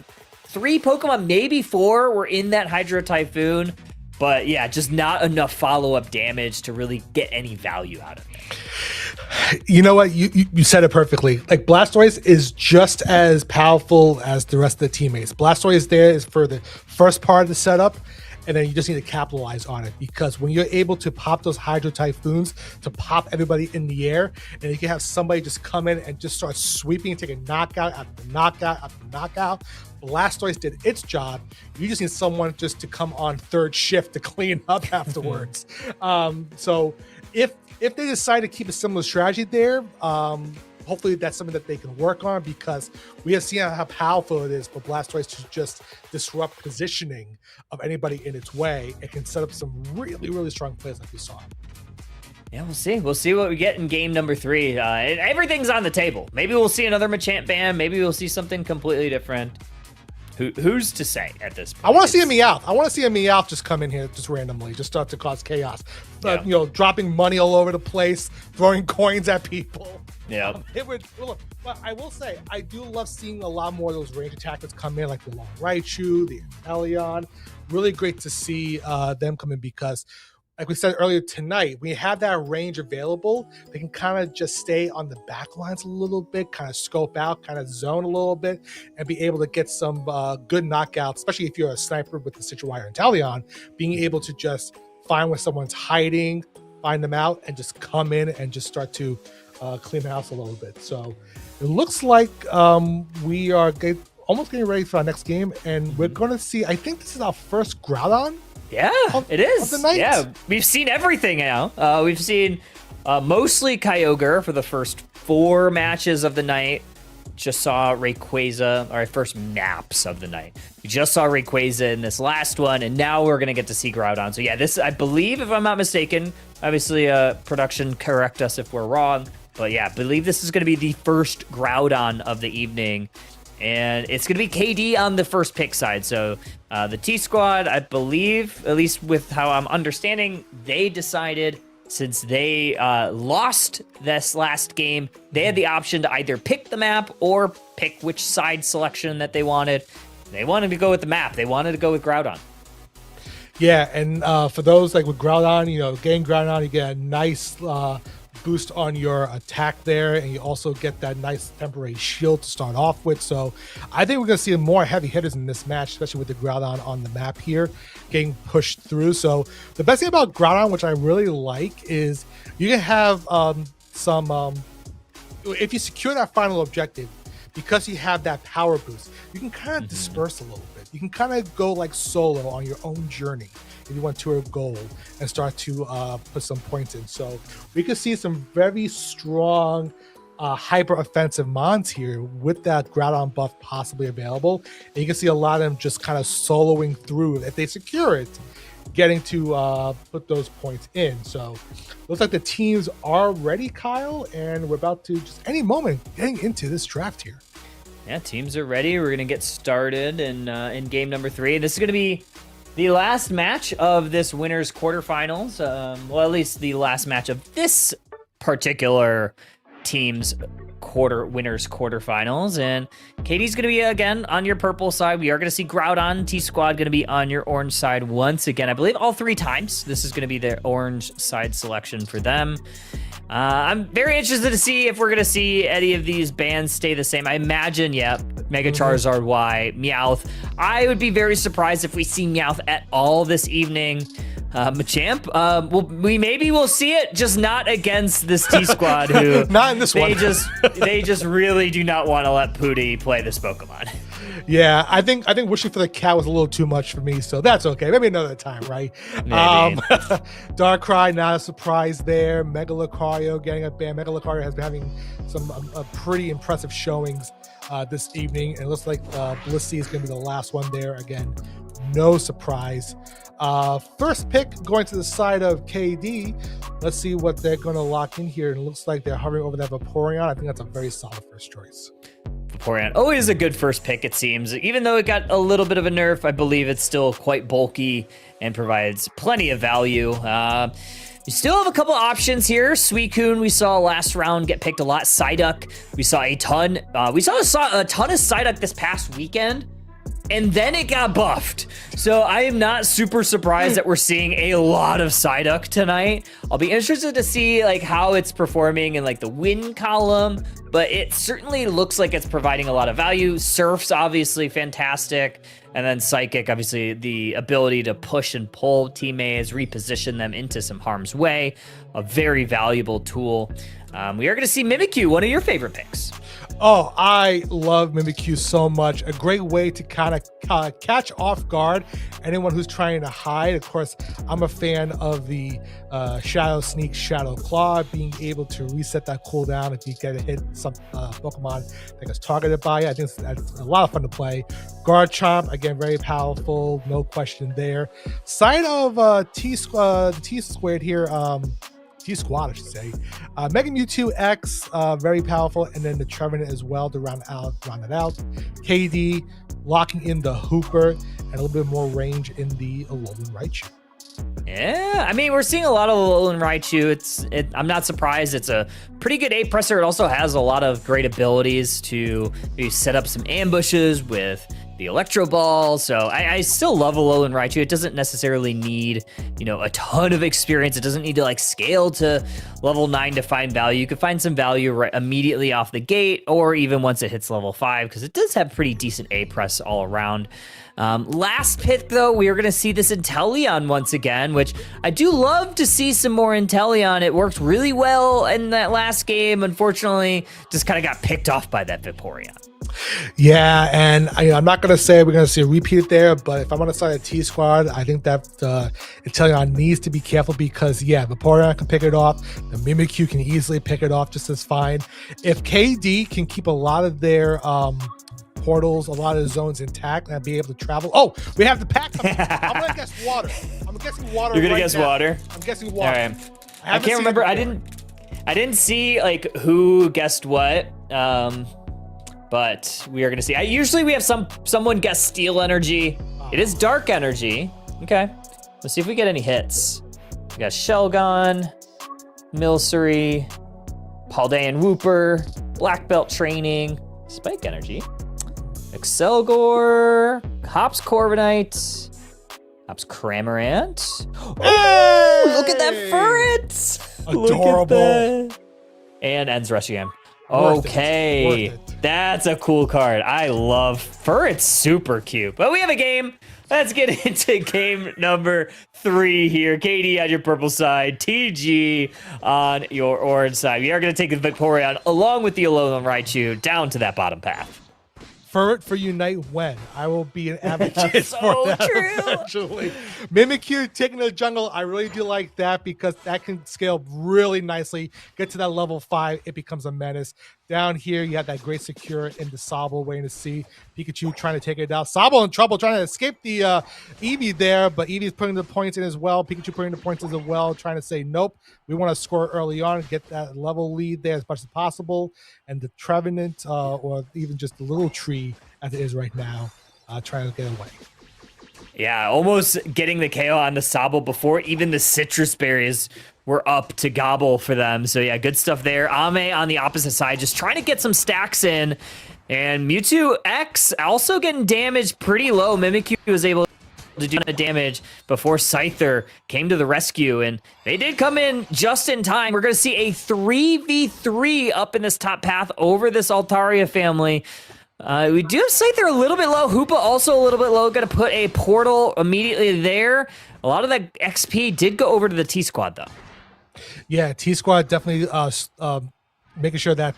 Pokemon, maybe 4 were in that Hydro Typhoon. But yeah, just not enough follow-up damage to really get any value out of it. You know what? You said it perfectly. Like, Blastoise is just as powerful as the rest of the teammates. Blastoise there is for the first part of the setup, and then you just need to capitalize on it, because when you're able to pop those Hydro Typhoons to pop everybody in the air, and you can have somebody just come in and just start sweeping and taking knockout after knockout after knockout. Blastoise did its job. You just need someone just to come on third shift to clean up afterwards. So if they decide to keep a similar strategy there, hopefully that's something that they can work on, because we have seen how powerful it is for Blastoise to just disrupt positioning of anybody in its way. It can set up some really, really strong plays like we saw. Yeah, we'll see. We'll see what we get in game number 3. Everything's on the table. Maybe we'll see another Machamp ban. Maybe we'll see something completely different. Who's to say at this point? I want to see a Meowth. I want to see a Meowth just come in here just randomly, just start to cause chaos. Yeah. Dropping money all over the place, throwing coins at people. Yeah. But I will say, I do love seeing a lot more of those range attackers come in, like the Long Raichu, the Inteleon. Really great to see them come in, because like we said earlier tonight, we have that range available. They can kind of just stay on the back lines a little bit, kind of scope out, kind of zone a little bit, and be able to get some good knockouts, especially if you're a sniper with the Citrawire and Inteleon, being able to just find where someone's hiding, find them out, and just come in and just start to clean the house a little bit. So it looks like we are almost getting ready for our next game, and we're going to see, I think this is our first Groudon. Yeah, it is. Of the night. Yeah, we've seen everything now. We've seen mostly Kyogre for the first 4 matches of the night. Just saw Rayquaza, our first maps of the night. We just saw Rayquaza in this last one, and now we're going to get to see Groudon. So yeah, this, I believe, if I'm not mistaken, obviously production correct us if we're wrong, but yeah, I believe this is going to be the first Groudon of the evening. And it's going to be KD on the first pick side. So the T-Squad, I believe, at least with how I'm understanding, they decided since they lost this last game, they had the option to either pick the map or pick which side selection that they wanted. They wanted to go with the map. They wanted to go with Groudon. Yeah, and for those like with Groudon, getting Groudon, you get a nice boost on your attack there, and you also get that nice temporary shield to start off with. So I think we're going to see more heavy hitters in this match, especially with the Groudon on the map here getting pushed through. So the best thing about Groudon, which I really like, is you can have if you secure that final objective, because you have that power boost, you can kind of disperse a little bit. You can kind of go like solo on your own journey if you want to a goal and start to put some points in. So we could see some very strong hyper offensive mons here with that Groudon buff possibly available. And you can see a lot of them just kind of soloing through if they secure it, getting to put those points in. So looks like the teams are ready, Kyle, and we're about to just any moment getting into this draft here. Yeah, teams are ready. We're going to get started in game number 3. This is going to be the last match of this winner's quarterfinals. Well, at least the last match of this particular team's winners quarterfinals. And Katie's going to be again on your purple side. We are going to see Groudon. T-Squad going to be on your orange side once again. I believe all 3 times. This is going to be the orange side selection for them. I'm very interested to see if we're going to see any of these bands stay the same. I imagine, yeah, Mega Charizard Y, Meowth. I would be very surprised if we see Meowth at all this evening. Machamp, maybe we'll see it, just not against this T-Squad who not in this one. They just really do not want to let Pooty play this Pokemon. Yeah, I think wishing for the cat was a little too much for me, so that's okay. Maybe another time, right? Darkrai, not a surprise there. Mega Lucario getting a ban. Mega Lucario has been having some pretty impressive showings this evening, and it looks like Blissey is going to be the last one there. Again, no surprise. First pick going to the side of KD. Let's see what they're going to lock in here. And it looks like they're hovering over that Vaporeon. I think that's a very solid first choice. Vaporeon, always a good first pick, it seems. Even though it got a little bit of a nerf, I believe it's still quite bulky and provides plenty of value. We still have a couple options here. Suicune, we saw last round get picked a lot. Psyduck, we saw a ton. We saw a ton of Psyduck this past weekend, and then it got buffed. So I am not super surprised that we're seeing a lot of Psyduck tonight. I'll be interested to see like how it's performing in like the win column, but it certainly looks like it's providing a lot of value. Surf's obviously fantastic. And then Psychic, obviously the ability to push and pull teammates, reposition them into some harm's way, a very valuable tool. We are going to see Mimikyu, one of your favorite picks. Oh, I love Mimikyu so much. A great way to kind of catch off guard anyone who's trying to hide. Of course, I'm a fan of the Shadow Sneak, Shadow Claw, being able to reset that cooldown if you get a hit some Pokemon that gets targeted by you. I think that's a lot of fun to play. Garchomp, again, very powerful, no question there. Side of T-Squared here, T-Squad, I should say. Mega Mewtwo X, very powerful, and then the Trevenant as well to round it out. KD locking in the Hooper and a little bit more range in the Alolan Raichu. Yeah, I mean, we're seeing a lot of Alolan Raichu. I'm not surprised. It's a pretty good A-presser. It also has a lot of great abilities to maybe set up some ambushes with the Electro Ball. So I still love Alolan Raichu. It doesn't necessarily need, a ton of experience. It doesn't need to like scale to level 9 to find value. You could find some value right immediately off the gate, or even once it hits level 5, because it does have pretty decent A press all around. Last pick, though, we are going to see this Inteleon once again, which I do love to see some more Inteleon. It worked really well in that last game. Unfortunately, just kind of got picked off by that Vaporeon. Yeah, and I'm not going to say we're going to see a repeat there, but if I'm on the side of T-Squad, I think that Inteleon needs to be careful because, yeah, Vaporeon can pick it off. The Mimikyu can easily pick it off just as fine. If KD can keep a lot of their portals, a lot of the zones intact, and be able to travel. Oh, we have the pack coming. I'm going to guess water. I'm guessing water. You're going to guess water? I'm guessing water. All right. I can't remember. I didn't see, like, who guessed what. But we are going to see. Usually we have someone guess Steel Energy. It is Dark Energy. Okay. Let's see if we get any hits. We got Shelgon, Milcery, Paldean Wooper, Black Belt Training, Spike Energy, Excelgor, Hops Corviknight, Hops Cramorant. Oh, look at that Furret! Adorable. And Ends Reshiram. Okay, that's a cool card. I love Fur. It's super cute. But we have a game. Let's get into game number 3 here. KD on your purple side, TG on your orange side. We are going to take the Vaporeon along with the Alolan Raichu down to that bottom path. Furret for Unite when? I will be an advocate for that eventually. Mimikyu taking the jungle, I really do like that because that can scale really nicely. Get to that level 5, it becomes a menace. Down here, you have that great secure in the Sobble waiting to see Pikachu trying to take it down. Sobble in trouble trying to escape the Eevee there, but Eevee's putting the points in as well. Pikachu putting the points in as well, trying to say, nope, we want to score early on and get that level lead there as much as possible. And the Trevenant, or even just the little tree as it is right now, trying to get away. Yeah, almost getting the KO on the Sobble before even the citrus berries were up to gobble for them. So yeah, good stuff there. Ame on the opposite side, just trying to get some stacks in. And Mewtwo X also getting damaged pretty low. Mimikyu was able to do the damage before Scyther came to the rescue, and they did come in just in time. We're going to see a 3v3 up in this top path over this Altaria family. We do have Scyther a little bit low. Hoopa also a little bit low. Going to put a portal immediately there. A lot of that XP did go over to the T-Squad, though. Yeah, T-Squad definitely making sure that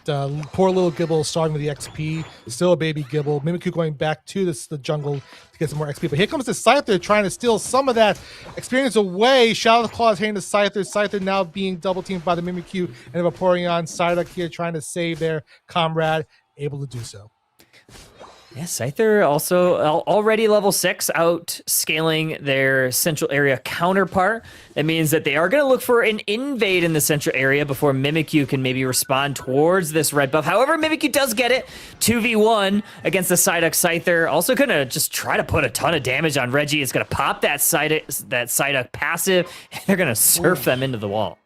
poor little Gibble starting with the XP. Still a baby Gibble. Mimikyu going back to the jungle to get some more XP. But here comes the Scyther trying to steal some of that experience away. Shadow of the Claw is hitting the Scyther. Scyther now being double teamed by the Mimikyu and the Vaporeon. Psyduck here trying to save their comrade. Able to do so. Yeah, Scyther also already level 6, out scaling their central area counterpart. That means that they are going to look for an invade in the central area before Mimikyu can maybe respond towards this red buff. However, Mimikyu does get it 2v1 against the Psyduck Scyther. Also going to just try to put a ton of damage on Reggie. It's going to pop that Psyduck passive, and they're going to surf them into the wall.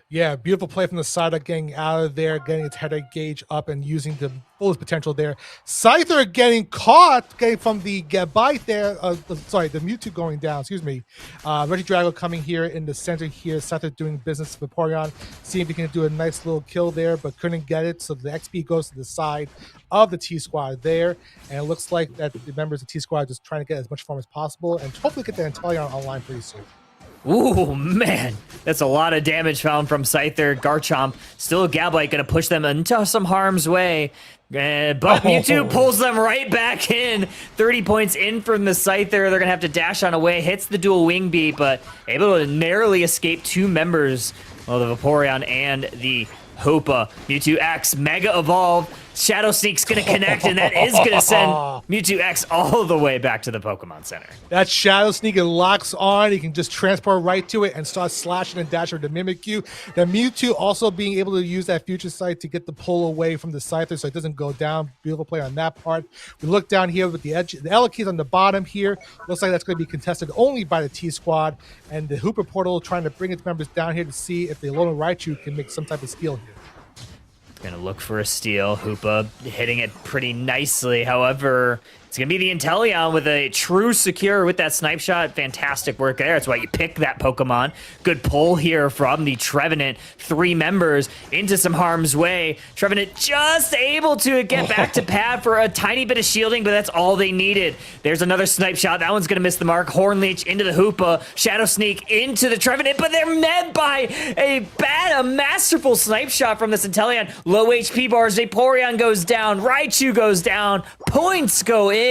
Yeah, beautiful play from the Psyduck getting out of there, getting its headache gauge up and using the fullest potential there. Scyther getting caught, getting from the bite there. Sorry, the Mewtwo going down, excuse me. Regidrago coming here in the center here. Scyther doing business with Vaporeon. Seeing if he can do a nice little kill there, but couldn't get it. So the XP goes to the side of the T-Squad there. And it looks like that the members of T-Squad are just trying to get as much farm as possible and hopefully get the Inteleon online pretty soon. Ooh, man, that's a lot of damage found from Scyther. Garchomp, still a Gabite, going to push them into some harm's way. But Mewtwo pulls them right back in. 30 points in from the Scyther. They're going to have to dash on away. Hits the dual wing beat, but able to narrowly escape 2 members of the Vaporeon and the Hoopa. Mewtwo X, Mega Evolve. Shadow Sneak's going to connect, and that is going to send Mewtwo X all the way back to the Pokemon Center. That Shadow Sneak, it locks on. He can just transport right to it and start slashing and dashing with the Mimikyu. The Mewtwo also being able to use that Future Sight to get the pull away from the Scyther so it doesn't go down. Beautiful play on that part. We look down here with the edge. The Elekey's on the bottom here. Looks like that's going to be contested only by the T-Squad. And the Hooper Portal trying to bring its members down here to see if the Alolan Raichu can make some type of steal here. Gonna look for a steal. Hoopa hitting it pretty nicely. However, it's It's going to be the Inteleon with a true secure with that snipe shot. Fantastic work there. That's why you pick that Pokemon. Good pull here from the Trevenant. 3 members into some harm's way. Trevenant just able to get back to pad for a tiny bit of shielding, but that's all they needed. There's another snipe shot. That one's going to miss the mark. Hornleech into the Hoopa. Shadow Sneak into the Trevenant, but they're met by a masterful snipe shot from this Inteleon. Low HP bars. Vaporeon goes down. Raichu goes down. Points go in.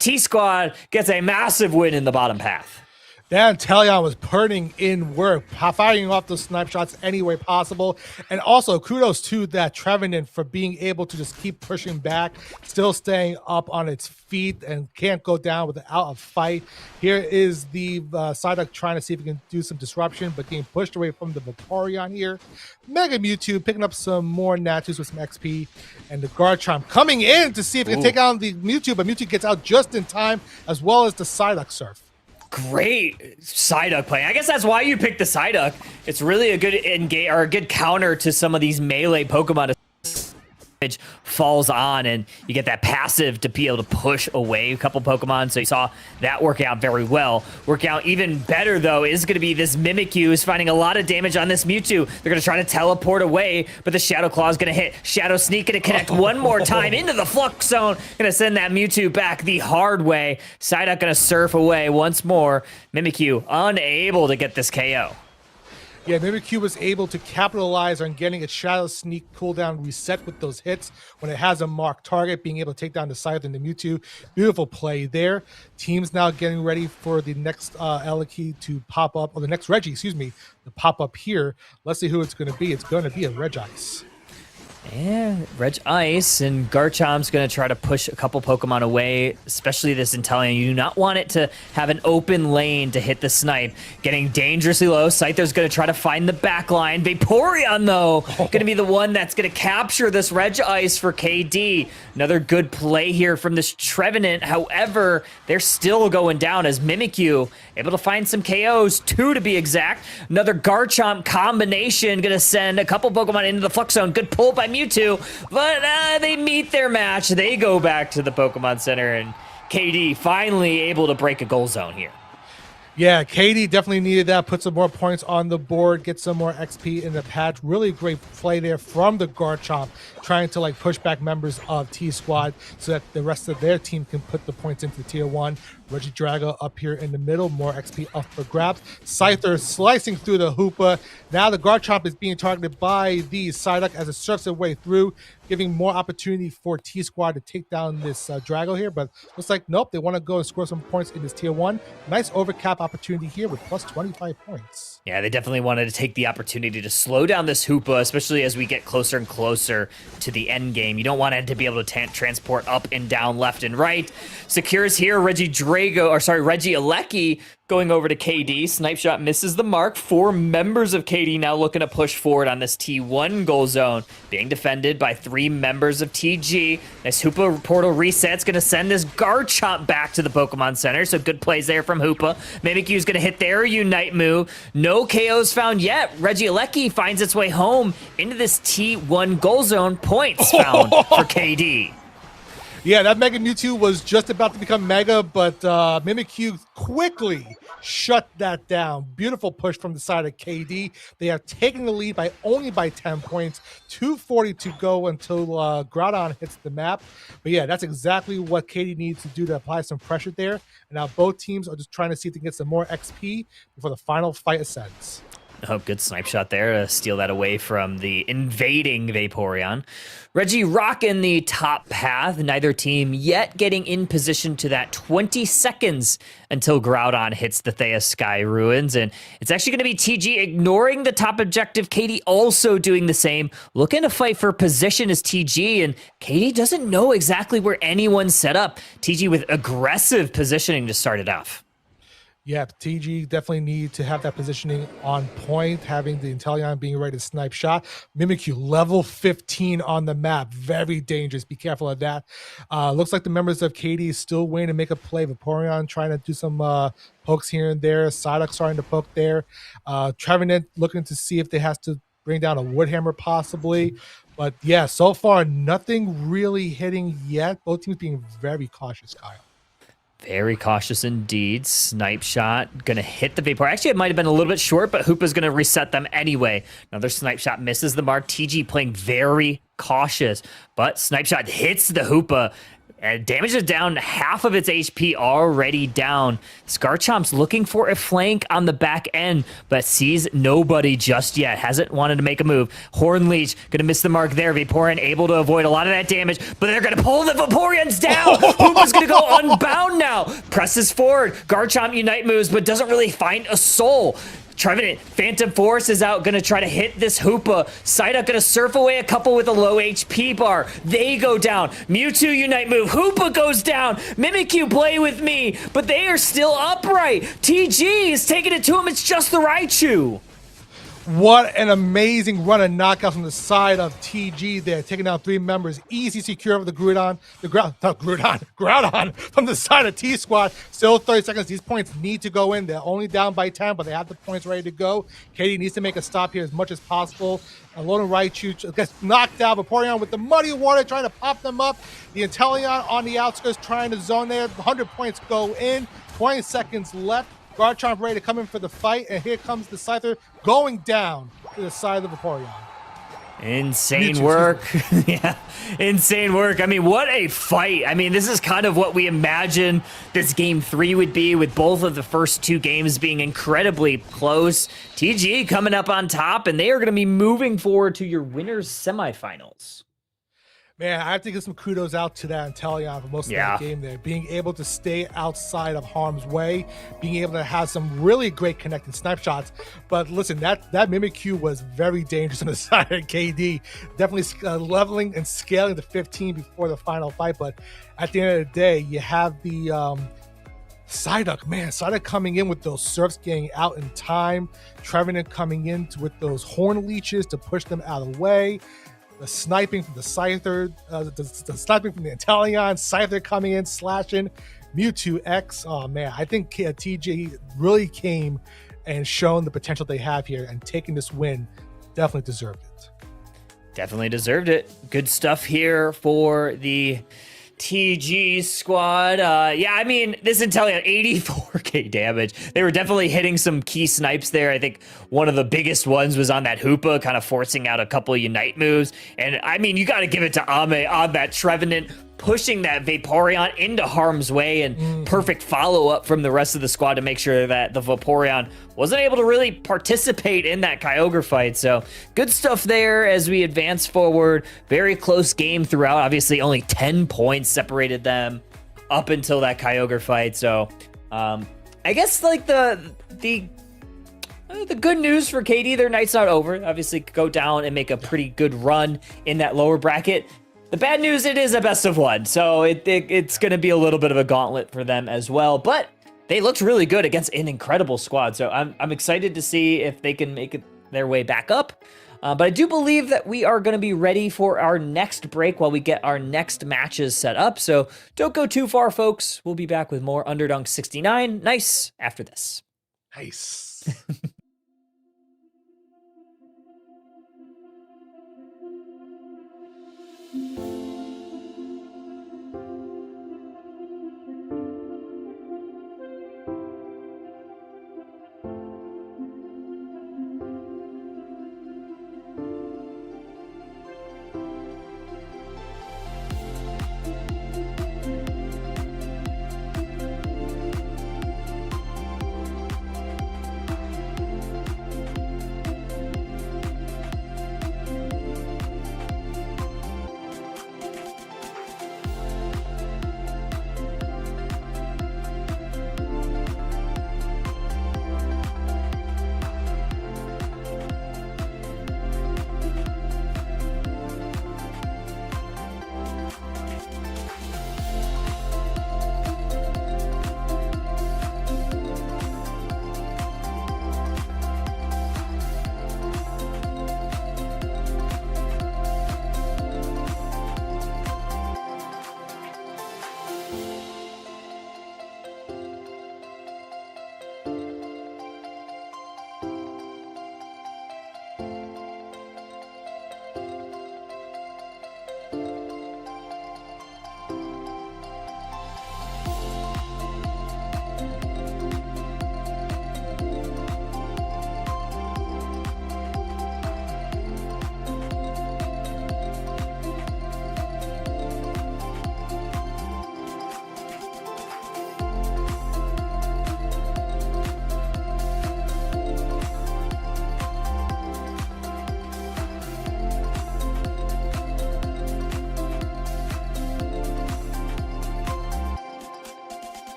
T-Squad gets a massive win in the bottom path. That Inteleon was putting in work, firing off those snipe shots any way possible. And also, kudos to that Trevenant for being able to just keep pushing back, still staying up on its feet, and can't go down without a fight. Here is the Psyduck trying to see if he can do some disruption, but getting pushed away from the Vaporeon here. Mega Mewtwo picking up some more Natus with some XP. And the Garchomp coming in to see if he can take out the Mewtwo, but Mewtwo gets out just in time, as well as the Psyduck Surf. Great Psyduck play. I guess that's why you picked the Psyduck. It's really a good engage or a good counter to some of these melee Pokemon. Falls on, and you get that passive to be able to push away a couple Pokemon. So you saw that working out very well. Working out even better, though, is going to be this Mimikyu is finding a lot of damage on this Mewtwo. They're going to try to teleport away, but the Shadow Claw is going to hit. Shadow Sneak going to connect one more time into the Flux Zone. Going to send that Mewtwo back the hard way. Psyduck going to surf away once more. Mimikyu unable to get this KO. Yeah, Mimikyu was able to capitalize on getting its Shadow Sneak cooldown reset with those hits when it has a marked target, being able to take down the Scythe and the Mewtwo. Beautiful play there. Teams now getting ready for the next Eliki to pop up, or the next Reggie, excuse me, to pop up here. Let's see who it's going to be. It's going to be a Regice. Yeah, Regice, and Garchomp's going to try to push a couple Pokemon away, especially this Inteleon. You do not want it to have an open lane to hit the snipe. Getting dangerously low. Scyther's going to try to find the back line. Vaporeon, though, going to be the one that's going to capture this Regice for KD. Another good play here from this Trevenant. However, they're still going down as Mimikyu able to find some KOs, 2 to be exact. Another Garchomp combination going to send a couple Pokemon into the Flux Zone. Good pull by Mewtwo, but they meet their match. They go back to the Pokemon Center, and KD finally able to break a goal zone here. Yeah, KD definitely needed that. Put some more points on the board, get some more XP in the patch. Really great play there from the Garchomp, trying to push back members of T-Squad so that the rest of their team can put the points into Tier 1. Regidrago up here in the middle, more XP up for grabs. Scyther slicing through the Hoopa. Now the Garchomp is being targeted by the Psyduck as it surfs its way through, giving more opportunity for T-Squad to take down this Drago here. But looks like, nope, they want to go and score some points in this Tier 1. Nice overcap opportunity here with plus 25 points. Yeah, they definitely wanted to take the opportunity to slow down this Hoopa, especially as we get closer and closer to the end game. You don't want it to be able to transport up and down, left and right. Secures here, Regieleki going over to KD. Snipe shot misses the mark. 4 members of KD now looking to push forward on this T1 goal zone. Being defended by 3 members of TG. This Hoopa portal reset's going to send this Garchomp back to the Pokemon Center. So good plays there from Hoopa. Mimikyu's going to hit their Unite move. No KOs found yet. Regieleki finds its way home into this T1 goal zone. Points found for KD. Yeah, that Mega Mewtwo was just about to become Mega, but Mimikyu quickly shut that down. Beautiful push from the side of KD. They have taken the lead by only 10 points. 2:40 to go until Groudon hits the map. But yeah, that's exactly what KD needs to do to apply some pressure there. And now both teams are just trying to see if they can get some more XP before the final fight ascends. Oh, good snipe shot there to steal that away from the invading Vaporeon. Reggie rocking the top path. Neither team yet getting in position to that 20 seconds until Groudon hits the Thea Sky Ruins. And it's actually going to be TG ignoring the top objective. KD also doing the same. Looking to fight for position as TG. And KD doesn't know exactly where anyone's set up. TG with aggressive positioning to start it off. Yeah, TG definitely need to have that positioning on point, having the Inteleon being ready to snipe shot. Mimikyu, level 15 on the map. Very dangerous. Be careful of that. Looks like the members of KD still waiting to make a play. Vaporeon trying to do some pokes here and there. Psyduck starting to poke there. Trevenant looking to see if they have to bring down a Woodhammer possibly. But yeah, so far nothing really hitting yet. Both teams being very cautious, Kyle. Very cautious indeed. Snipe shot gonna hit the Vapor. Actually, it might have been a little bit short, but Hoopa's gonna reset them anyway. Another snipe shot misses the mark. TG playing very cautious, but snipe shot hits the Hoopa. And damages down half of its HP already down. Scarchomp's looking for a flank on the back end, but sees nobody just yet. Hasn't wanted to make a move. Hornleech gonna miss the mark there. Vaporeon able to avoid a lot of that damage, but they're gonna pull the Vaporeons down. Hoopa's gonna go unbound now. Presses forward. Garchomp Unite moves, but doesn't really find a soul. Trevenant, Phantom Force is out, gonna try to hit this Hoopa. Psyduck gonna surf away a couple with a low HP bar. They go down. Mewtwo Unite move. Hoopa goes down. Mimikyu play with me, but they are still upright. TG is taking it to him. It's just the Raichu. What an amazing run and knockout from the side of TG there, taking down 3 members. Easy secure over the Groudon from the side of T-Squad. Still 30 seconds. These points need to go in. They're only down by 10, but they have the points ready to go. Katie needs to make a stop here as much as possible. Alolan Raichu gets knocked out. Vaporeon with the muddy water trying to pop them up. The Inteleon on the outskirts trying to zone there. 100 points go in. 20 seconds left. Garchomp ready to come in for the fight, and here comes the Scyther going down to the side of the Vaporeon. Insane work. Yeah, insane work. I mean, what a fight. I mean, this is kind of what we imagined this game 3 would be, with both of the first 2 games being incredibly close. TG coming up on top, and they are going to be moving forward to your winners semifinals. Man, I have to give some kudos out to that Inteleon for most of that game there. Being able to stay outside of harm's way, being able to have some really great connecting snipe shots. But listen, that Mimikyu was very dangerous on the side of KD. Definitely leveling and scaling to 15 before the final fight. But at the end of the day, you have the Psyduck. Man, Psyduck coming in with those surfs, getting out in time. Trevenant coming in with those horn leeches to push them out of the way. The sniping from the Scyther, the sniping from the Inteleon, Scyther coming in, slashing, Mewtwo X. Oh man, I think TG really came and shown the potential they have here, and taking this win definitely deserved it. Definitely deserved it. Good stuff here for the TG squad. Yeah, I mean, this Inteleon, 84k damage. They were definitely hitting some key snipes there. I think one of the biggest ones was on that Hoopa, kind of forcing out a couple of Unite moves. And I mean, you got to give it to Ame on that Trevenant, pushing that Vaporeon into harm's way, and perfect follow-up from the rest of the squad to make sure that the Vaporeon wasn't able to really participate in that Kyogre fight. So good stuff there as we advance forward. Very close game throughout. Obviously only 10 points separated them up until that Kyogre fight. So I guess like the good news for KD, their night's not over. Obviously go down and make a pretty good run in that lower bracket. The bad news, it is a best of 1, so it's going to be a little bit of a gauntlet for them as well. But they looked really good against an incredible squad, so I'm excited to see if they can make their way back up. But I do believe that we are going to be ready for our next break while we get our next matches set up. So don't go too far, folks. We'll be back with more Underdunk 69 nice after this. Nice.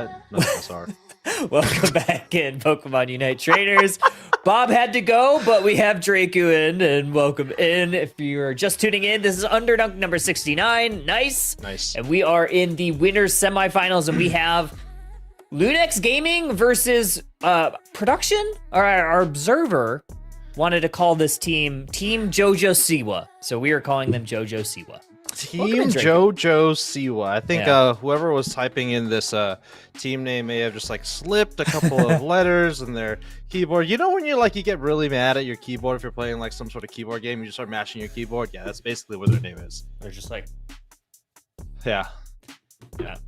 What? No, sorry. Welcome back in Pokemon Unite trainers. Bob had to go, but we have Draku in, and welcome in. If you're just tuning in, this is Underdunk number 69. Nice. And we are in the winners semifinals, and we have Lunex Gaming versus Production. Our observer wanted to call this team Team Jojo Siwa, so we are calling them Jojo Siwa. Team Jojo Siwa. I think whoever was typing in this team name may have just like slipped a couple of letters in their keyboard. You know when you get really mad at your keyboard if you're playing like some sort of keyboard game, you just start mashing your keyboard? Yeah, that's basically what their name is. They're just like, yeah,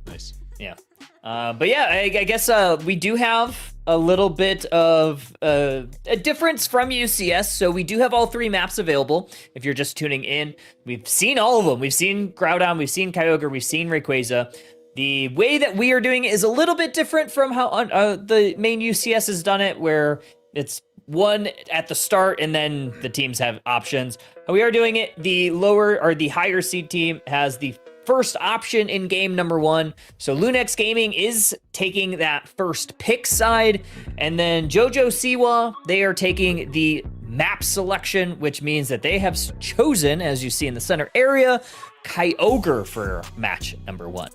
nice. Yeah. But yeah, I guess we do have a little bit of a difference from UCS. So we do have all 3 maps available. If you're just tuning in, we've seen all of them. We've seen Groudon, we've seen Kyogre, we've seen Rayquaza. The way that we are doing it is a little bit different from how the main UCS has done it, where it's one at the start and then the teams have options. How we are doing it, the lower or the higher seed team has the first option in game number 1. So Lunex Gaming is taking that first pick side, and then Jojo Siwa, they are taking the map selection, which means that they have chosen, as you see in the center area, Kyogre for match number 1.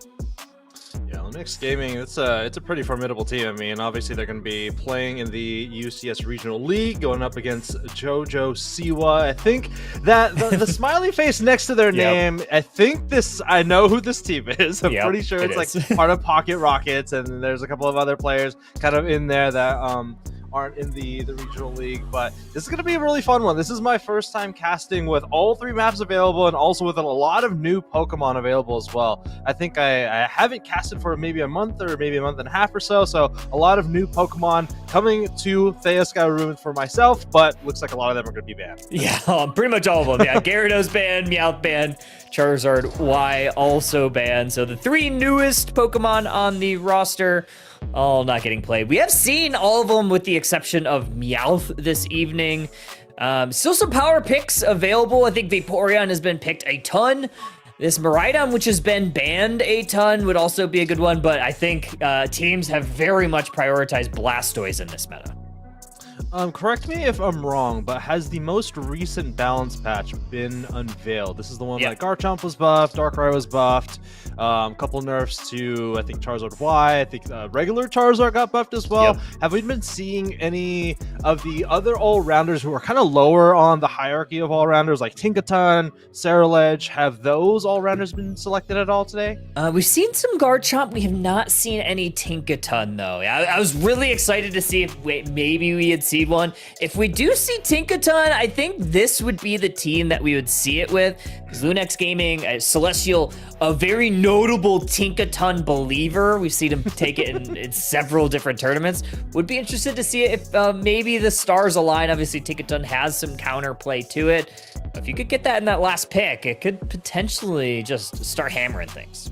Yeah, Lunex Gaming, it's a pretty formidable team. I mean, obviously they're going to be playing in the UCS Regional League, going up against Jojo Siwa. I think that the smiley face next to their name, I know who this team is. I'm pretty sure it's like part of Pocket Rockets, and there's a couple of other players kind of in there that aren't in the regional league, but this is going to be a really fun one. This is my first time casting with all 3 maps available, and also with a lot of new Pokemon available as well. I think I haven't casted for maybe a month or maybe a month and a half or so a lot of new Pokemon coming to Thea Sky Ruin for myself, but looks like a lot of them are going to be banned. Yeah, pretty much all of them. Yeah, Gyarados banned, Meowth banned, Charizard Y also banned. So the 3 newest Pokemon on the roster all not getting played. We have seen all of them with the exception of Meowth this evening. Still some power picks available. I think Vaporeon has been picked a ton. This Miraidon, which has been banned a ton, would also be a good one, but I think teams have very much prioritized Blastoise in this meta. Correct me if I'm wrong, but has the most recent balance patch been unveiled? This is the one that Garchomp was buffed, Darkrai was buffed, a couple nerfs to, I think, Charizard Y, I think regular Charizard got buffed as well. Have we been seeing any of the other all-rounders who are kind of lower on the hierarchy of all-rounders, like Tinkaton, Ceruledge? Have those all-rounders been selected at all today? We've seen some Garchomp. We have not seen any Tinkaton, though. I was really excited to see if maybe we had seen one. If we do see Tinkaton, I think this would be the team that we would see it with, because Lunex Gaming, Celestial, a very notable Tinkaton believer. We've seen him take it in several different tournaments. Would be interested to see it if maybe the stars align. Obviously, Tinkaton has some counterplay to it. If you could get that in that last pick, it could potentially just start hammering things.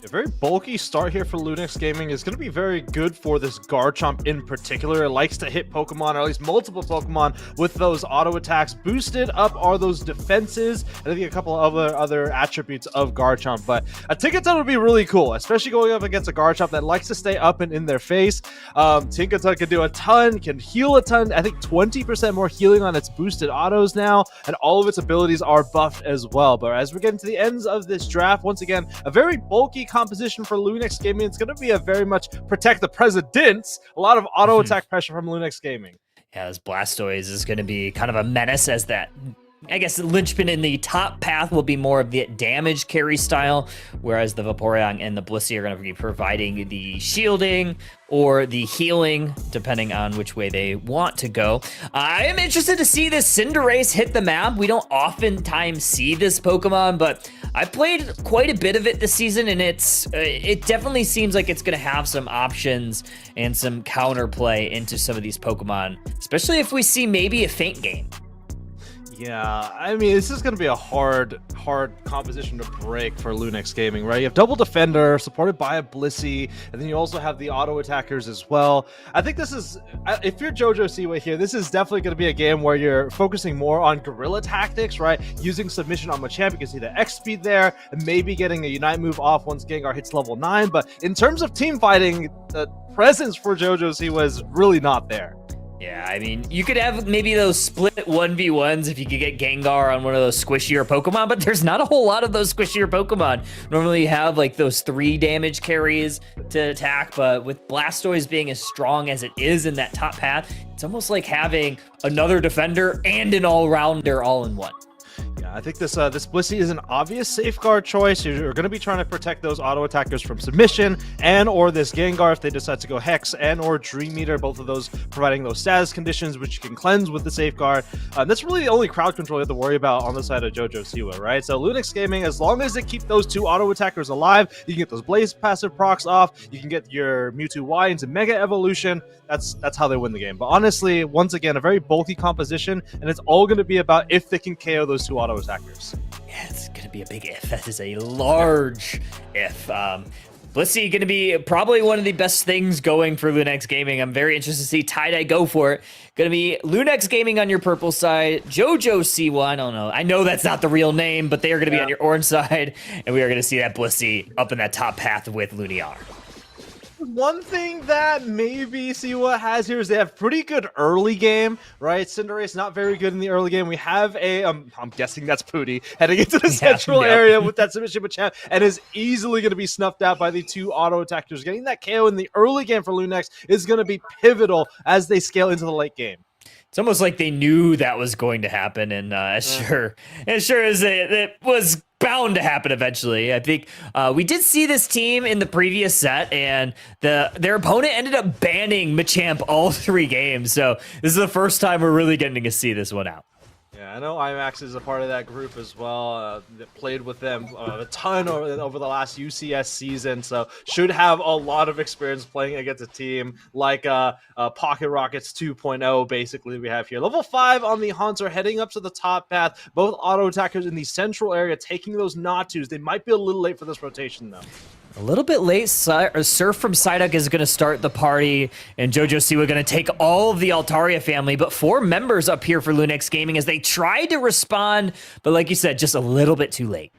A very bulky start here for Lunex Gaming is going to be very good for this Garchomp in particular. It likes to hit Pokemon, or at least multiple Pokemon, with those auto attacks. Boosted up are those defenses, and I think a couple of other attributes of Garchomp. But a Tinkaton would be really cool, especially going up against a Garchomp that likes to stay up and in their face. Tinkaton can do a ton, can heal a ton. I think 20% more healing on its boosted autos now, and all of its abilities are buffed as well. But as we're getting to the ends of this draft, once again, a very bulky composition for Lunex Gaming. It's going to be a very much protect the presidents. A lot of auto attack pressure from Lunex Gaming. Yeah, this Blastoise is going to be kind of a menace, as that, I guess, the linchpin in the top path will be more of the damage carry style, whereas the Vaporeon and the Blissey are going to be providing the shielding or the healing, depending on which way they want to go. I am interested to see this Cinderace hit the map. We don't oftentimes see this Pokemon, but I played quite a bit of it this season, and it definitely seems like it's going to have some options and some counterplay into some of these Pokemon, especially if we see maybe a Faint game. Yeah, I mean, this is going to be a hard composition to break for Lunex Gaming, right? You have double defender supported by a Blissey, and then you also have the auto attackers as well. I think this is, if you're Jojo Siwa here, this is definitely going to be a game where you're focusing more on guerrilla tactics, right? Using submission on Machamp, you can see the X speed there, and maybe getting a Unite move off once Gengar hits level 9. But in terms of team fighting, the presence for Jojo Siwa is really not there. Yeah, I mean, you could have maybe those split 1v1s if you could get Gengar on one of those squishier Pokemon, but there's not a whole lot of those squishier Pokemon. Normally you have like those 3 damage carries to attack, but with Blastoise being as strong as it is in that top path, it's almost like having another defender and an all-rounder all in one. Yeah, I think this Blissey is an obvious safeguard choice. You're going to be trying to protect those auto attackers from submission, and or this Gengar if they decide to go Hex, and or Dream Eater, both of those providing those status conditions which you can cleanse with the safeguard. That's really the only crowd control you have to worry about on the side of Jojo Siwa, right? So Lunex Gaming, as long as they keep those 2 auto attackers alive, you can get those Blaze passive procs off, you can get your Mewtwo Y into Mega Evolution. That's how they win the game. But honestly, once again, a very bulky composition, and it's all going to be about if they can KO those 2 auto attackers. Yeah, it's going to be a big if. That is a large if. Blissey going to be probably one of the best things going for Lunex Gaming. I'm very interested to see Tie-Dye go for it. Going to be Lunex Gaming on your purple side, Jojo Siwa, I don't know. I know that's not the real name, but they are going to be on your orange side, and we are going to see that Blissey up in that top path with Lumiar. One thing that maybe Siwa has here is they have pretty good early game, right? Cinderace not very good in the early game. We have a, I'm guessing that's Pooty, heading into the central area with that submission Machamp, and is easily going to be snuffed out by the 2 auto attackers. Getting that KO in the early game for Lunex is going to be pivotal as they scale into the late game. It's almost like they knew that was going to happen, and sure as it was bound to happen eventually. I think we did see this team in the previous set, and their opponent ended up banning Machamp all 3 games. So this is the first time we're really getting to see this one out. Yeah, I know IMAX is a part of that group as well. That played with them a ton over the last UCS season, so should have a lot of experience playing against a team like Pocket Rockets 2.0, basically, we have here. Level 5 on the Haunter, heading up to the top path. Both auto attackers in the central area, taking those Natus. They might be a little late for this rotation, though. A little bit late. Surf from Psyduck is going to start the party, and Jojo Siwa going to take all of the Altaria family, but 4 members up here for Lunex Gaming as they tried to respond, but like you said, just a little bit too late.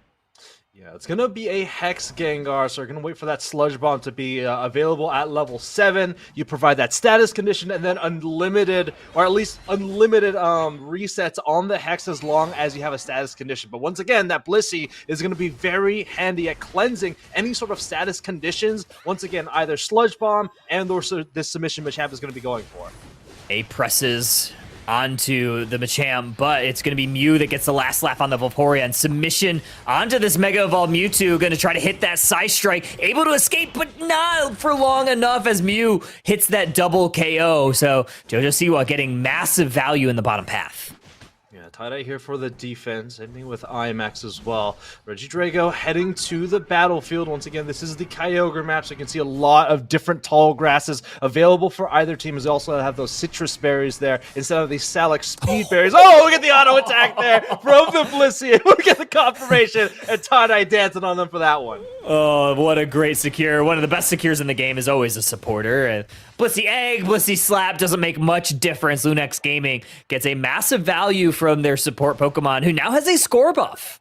Yeah, it's going to be a Hex Gengar, so we're going to wait for that Sludge Bomb to be available at level 7. You provide that status condition, and then unlimited, or at least unlimited resets on the Hex as long as you have a status condition. But once again, that Blissey is going to be very handy at cleansing any sort of status conditions. Once again, either Sludge Bomb and or this submission Machamp is going to be going for. A presses onto the Machamp, but it's going to be Mew that gets the last laugh on the Vaporeon. Submission onto this Mega Evolved Mewtwo, going to try to hit that Side Strike, able to escape, but not for long enough as Mew hits that double KO. So Jojo Siwa getting massive value in the bottom path. Yeah, Tie-Dye here for the defense, ending with IMAX as well. Regidrago heading to the battlefield. Once again, this is the Kyogre map, so you can see a lot of different tall grasses available for either team. As they also have those citrus berries there instead of the Salak speed berries. Oh, look at the auto attack there from the Blissey. Look at the confirmation, and Tie-Dye dancing on them for that one. Oh, what a great secure. One of the best secures in the game is always a supporter. And Blissey Egg, Blissey Slap doesn't make much difference. Lunex Gaming gets a massive value from their support Pokemon, who now has a score buff.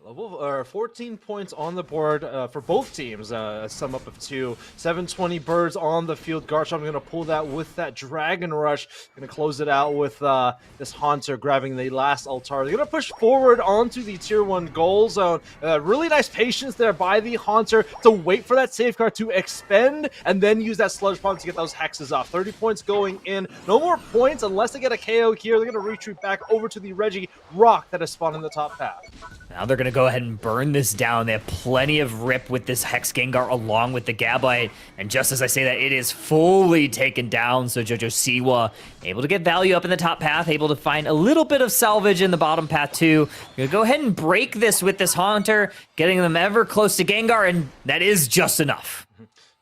Level 14 points on the board for both teams. A sum up of 2. 720 birds on the field. Garchomp going to pull that with that Dragon Rush. Going to close it out with this Haunter grabbing the last Altar. They're going to push forward onto the Tier 1 goal zone. Really nice patience there by the Haunter to wait for that safeguard to expend and then use that Sludge Bomb to get those hexes off. 30 points going in. No more points unless they get a KO here. They're going to retreat back over to the Reggie Rock that has spawned in the top path. Now they're going to go ahead and burn this down. They have plenty of rip with this Hex Gengar along with the Gabite. And just as I say that, it is fully taken down. So Jojo Siwa able to get value up in the top path, able to find a little bit of salvage in the bottom path too. Going to go ahead and break this with this Haunter, getting them ever close to Gengar, and that is just enough.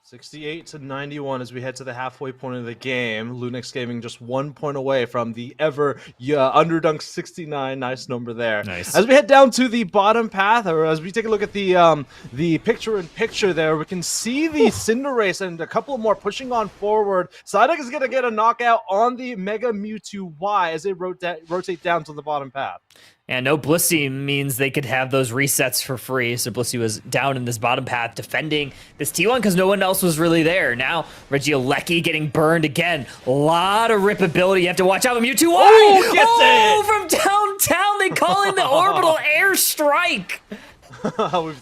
68 to 91 as we head to the halfway point of the game. Lunix Gaming just 1 point away from the ever Underdunk 69. Nice number there. Nice. As we head down to the bottom path, or as we take a look at the picture-in-picture there, we can see the Cinderace and a couple more pushing on forward. Psyduck is going to get a knockout on the Mega Mewtwo Y as they rotate down to the bottom path. And no Blissey means they could have those resets for free. So Blissey was down in this bottom path defending this T1 because no one else was really there. Now Regieleki getting burned again. A lot of rip ability. You have to watch out for Mewtwo. Oh, gets it! From downtown, they call in the orbital air strike.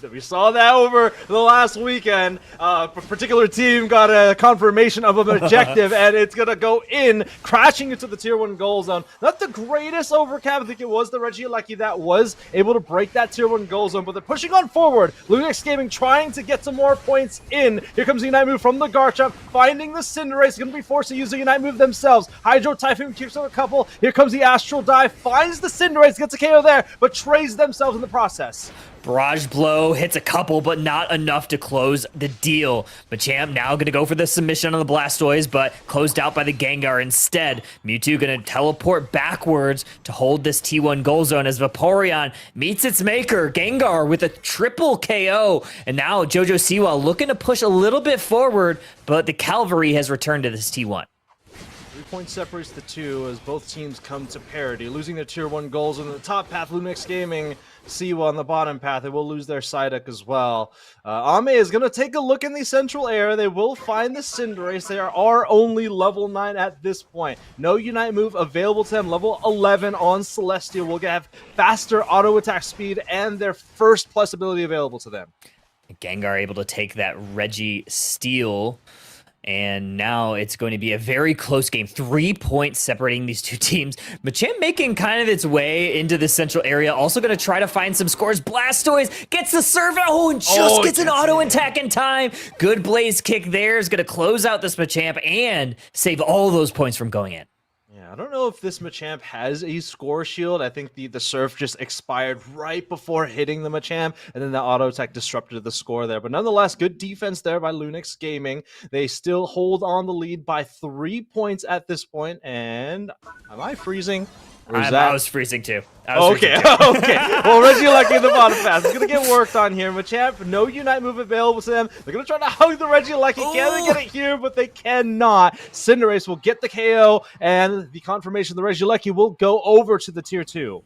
We saw that over the last weekend. A particular team got a confirmation of an objective, and it's going to go in, crashing into the Tier 1 goal zone. Not the greatest overcap. I think it was the Regieleki that was able to break that Tier 1 goal zone, but they're pushing on forward. Lunix Gaming trying to get some more points in. Here comes the Unite move from the Garchomp, finding the Cinderace. Going to be forced to use the Unite move themselves. Hydro Typhoon keeps on a couple. Here comes the Astral Dive, finds the Cinderace, gets a KO there, but trays themselves in the process. Barrage Blow hits a couple, but not enough to close the deal. Machamp now going to go for the submission on the Blastoise, but closed out by the Gengar instead. Mewtwo going to teleport backwards to hold this T1 goal zone as Vaporeon meets its maker, Gengar, with a triple KO. And now Jojo Siwa looking to push a little bit forward, but the Cavalry has returned to this T1. 3 points separates the two as both teams come to parity, losing their Tier 1 goals on the top path. Lunix Gaming, Siwa on the bottom path. They will lose their Psyduck as well. Ame is going to take a look in the central area. They will find the Cinderace. They are only level 9 at this point. No Unite move available to them. Level 11 on Celestia will have faster auto attack speed and their first plus ability available to them. Gengar able to take that Registeel. And now it's going to be a very close game. 3 points separating these two teams. Machamp making kind of its way into the central area. Also going to try to find some scores. Blastoise gets the serve. Oh, and just gets an auto attack in time. Good Blaze Kick there is going to close out this Machamp and save all those points from going in. I don't know if this Machamp has a score shield. I think the surf just expired right before hitting the Machamp, and then the auto attack disrupted the score there. But nonetheless, good defense there by Lunix Gaming. They still hold on the lead by 3 points at this point. And am I freezing? I was freezing too. Okay. Well, Regieleki in the bottom path is going to get worked on here. Machamp, no Unite move available to them. They're going to try to hug the Regieleki. Can they get it here? But they cannot. Cinderace will get the KO, and the confirmation the Regieleki will go over to the Tier 2.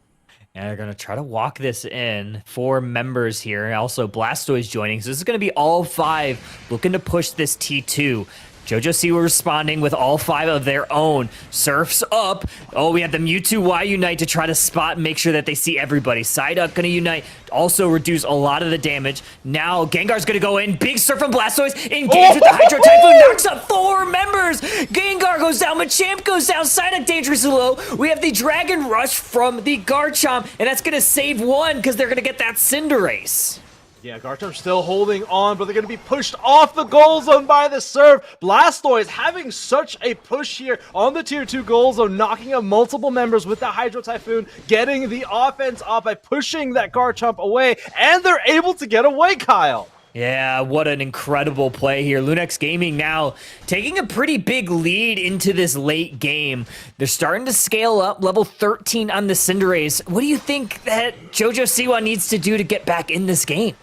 And they're going to try to walk this in. 4 members here. Also, Blastoise joining. So this is going to be all 5 looking to push this T2. Jojo Siwa responding with all 5 of their own. Surf's up. Oh, we have the Mewtwo Y Unite to try to spot and make sure that they see everybody. Psyduck gonna Unite, also reduce a lot of the damage. Now Gengar's gonna go in. Big Surf from Blastoise. Engage with the Hydro Typhoon. Knocks up 4 members. Gengar goes down. Machamp goes down. Psyduck dangerously low. We have the Dragon Rush from the Garchomp, and that's gonna save 1 because they're gonna get that Cinderace. Yeah, Garchomp still holding on, but they're going to be pushed off the goal zone by the serve. Blastoise having such a push here on the Tier 2 goal zone, knocking up multiple members with the Hydro Typhoon, getting the offense off by pushing that Garchomp away, and they're able to get away, Kyle. Yeah, what an incredible play here. Lunix Gaming now taking a pretty big lead into this late game. They're starting to scale up, level 13 on the Cinderace. What do you think that Jojo Siwa needs to do to get back in this game?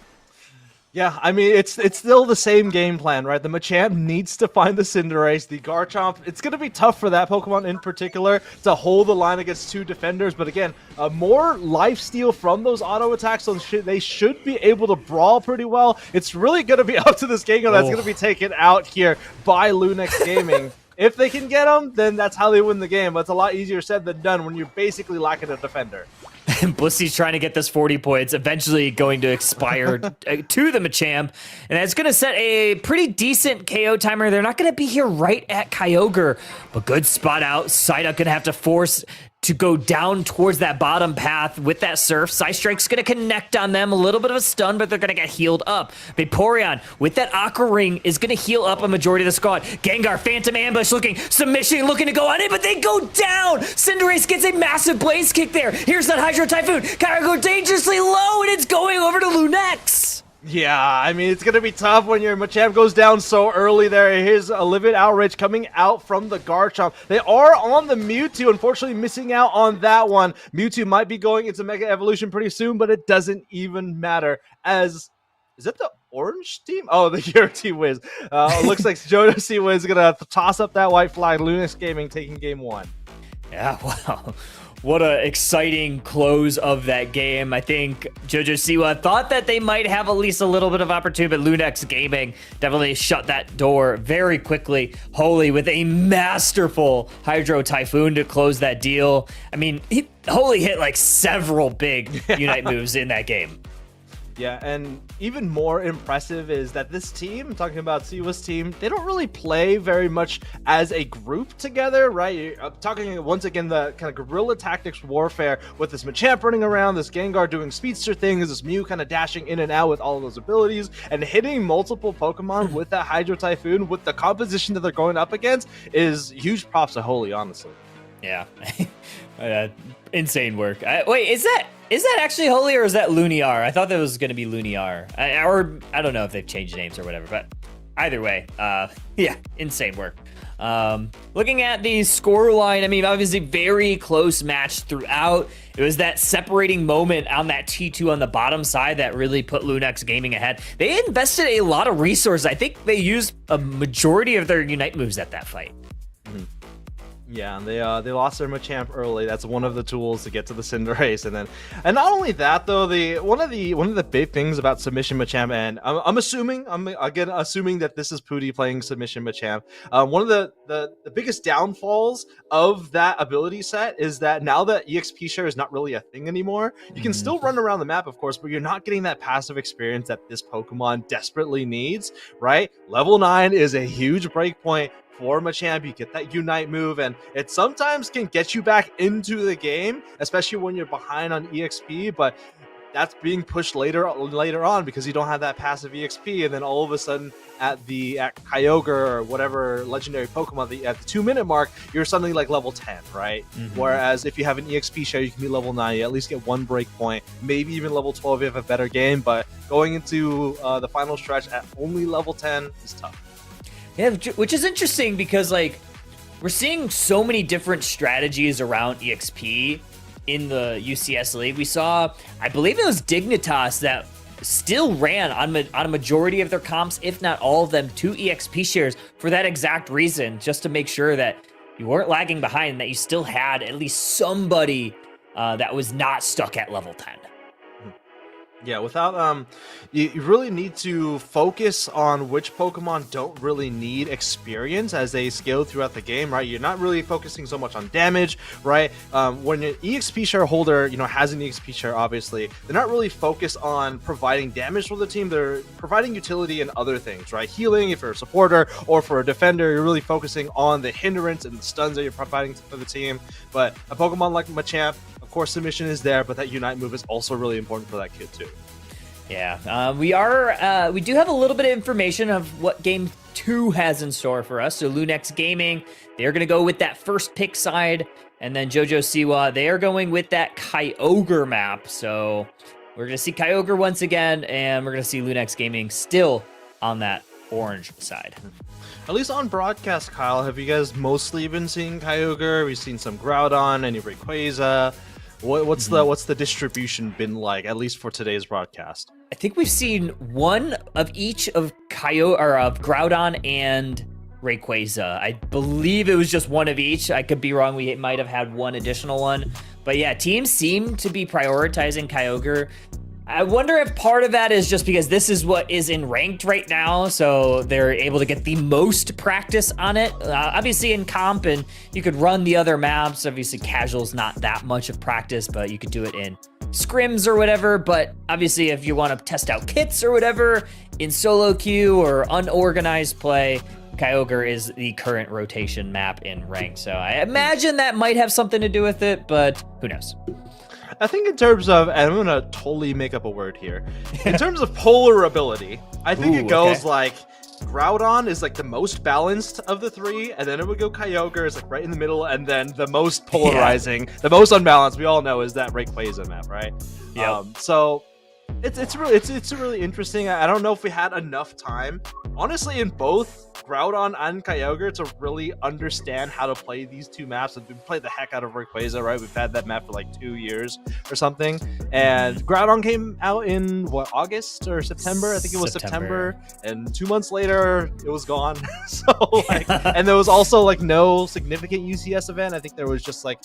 Yeah, I mean, it's still the same game plan, right? The Machamp needs to find the Cinderace. The Garchomp, it's going to be tough for that Pokemon in particular to hold the line against 2 defenders. But again, more lifesteal from those auto attacks, so they should be able to brawl pretty well. It's really going to be up to this Gengar that's going to be taken out here by Lunix Gaming. If they can get them, then that's how they win the game. But it's a lot easier said than done when you're basically lacking a defender. Blissey's trying to get this 40 points, eventually going to expire to the Machamp, and that's going to set a pretty decent KO timer. They're not going to be here right at Kyogre, but good spot out. Psyduck going to have to force to go down towards that bottom path with that Surf. Psystrike's going to connect on them. A little bit of a stun, but they're going to get healed up. Vaporeon with that Aqua Ring is going to heal up a majority of the squad. Gengar, Phantom Ambush looking, submission looking to go on it, but they go down. Cinderace gets a massive Blaze Kick there. Here's that Hydro Typhoon. Kyogre dangerously low, and it's going over to Lunix. Yeah, I mean, it's going to be tough when your Machamp goes down so early there. Here's a Livid Outrage coming out from the Garchomp. They are on the Mewtwo, unfortunately missing out on that one. Mewtwo might be going into Mega Evolution pretty soon, but it doesn't even matter as... Is that the orange team? Oh, the Hero Team wins. Looks like JoJo Siwa is going to toss up that white flag. Lunex Gaming taking game 1. Yeah, wow. What a exciting close of that game. I think JoJo Siwa thought that they might have at least a little bit of opportunity, but Lunex Gaming definitely shut that door very quickly. Holy with a masterful Hydro Typhoon to close that deal. I mean, Holy hit like several big Unite moves in that game. Yeah, and even more impressive is that this team, talking about Siwa's team, they don't really play very much as a group together, right? I'm talking once again the kind of guerrilla tactics warfare with this Machamp running around, this Gengar doing speedster things, this Mew kind of dashing in and out with all of those abilities, and hitting multiple Pokemon with that Hydro Typhoon with the composition that they're going up against is huge props to Holy, honestly. Yeah. Insane work. Wait, is that actually Holy or is that Luniar? I thought that was going to be Luniar. I don't know if they've changed names or whatever, but either way, yeah, insane work. Looking at the score line, I mean, obviously very close match throughout. It was that separating moment on that T2 on the bottom side that really put Lunex Gaming ahead. They invested a lot of resources. I think they used a majority of their Unite moves at that fight. Yeah, and they lost their Machamp early. That's one of the tools to get to the Cinderace, and not only that though, one of the big things about Submission Machamp, and I'm assuming that this is Pooty playing Submission Machamp. One of the biggest downfalls of that ability set is that now that EXP share is not really a thing anymore, you can still run around the map, of course, but you're not getting that passive experience that this Pokemon desperately needs. Right? Level 9 is a huge breakpoint for Machamp. You get that Unite move, and it sometimes can get you back into the game, especially when you're behind on EXP, but that's being pushed later on because you don't have that passive EXP, and then all of a sudden at Kyogre or whatever legendary Pokemon at the 2-minute mark, you're suddenly like level 10, right? Whereas if you have an EXP share, you can be level 9, you at least get one break point, maybe even level 12 if you have a better game, but going into the final stretch at only level 10 is tough. Yeah, which is interesting because like we're seeing so many different strategies around EXP in the UCS League. We saw, I believe it was Dignitas that still ran on a majority of their comps, if not all of them, to EXP shares for that exact reason, just to make sure that you weren't lagging behind, that you still had at least somebody that was not stuck at level 10. Yeah, without you really need to focus on which Pokemon don't really need experience as they scale throughout the game, right? You're not really focusing so much on damage, right? When an EXP share holder, has an EXP share, obviously, they're not really focused on providing damage for the team. They're providing utility in other things, right? Healing, if you're a supporter, or for a defender, you're really focusing on the hindrance and the stuns that you're providing for the team. But a Pokemon like Machamp, of course, submission is there, but that Unite move is also really important for that kid too. Yeah, we do have a little bit of information of what Game 2 has in store for us. So Lunex Gaming, they're going to go with that first pick side, and then JoJo Siwa, they are going with that Kyogre map. So we're going to see Kyogre once again, and we're going to see Lunex Gaming still on that orange side. At least on broadcast, Kyle, have you guys mostly been seeing Kyogre? We've seen some Groudon, any Rayquaza. What's the distribution been like, at least for today's broadcast? I think we've seen one of each of Groudon and Rayquaza. I believe it was just one of each. I could be wrong. We might have had one additional one. But yeah, teams seem to be prioritizing Kyogre. I wonder if part of that is just because this is what is in ranked right now, so they're able to get the most practice on it. Obviously in comp, and you could run the other maps. Obviously casual's not that much of practice, but you could do it in scrims or whatever. But obviously if you want to test out kits or whatever in solo queue or unorganized play, Kyogre is the current rotation map in ranked. So I imagine that might have something to do with it, but who knows? I think in terms of, and I'm going to totally make up a word here. In terms of polar ability, I think it goes like Groudon is like the most balanced of the three, and then it would go Kyogre is like right in the middle, and then the most polarizing, the most unbalanced, we all know, is that Rayquaza map, right? Yeah. So It's really interesting. I don't know if we had enough time, honestly, in both Groudon and Kyogre to really understand how to play these two maps. And we played the heck out of Rayquaza, right? We've had that map for like 2 years or something. And Groudon came out in what, August or September? I think it was September. And 2 months later, it was gone. So like, and there was also like no significant UCS event. I think there was just like,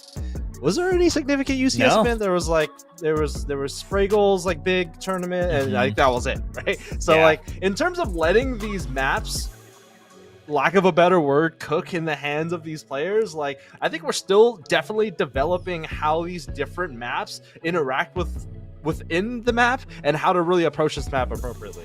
was there any significant UCS event? There was like there was Spraggle's like big tournament, and I think that was it, right? So like in terms of letting these maps, lack of a better word, cook in the hands of these players, like I think we're still definitely developing how these different maps interact within the map and how to really approach this map appropriately.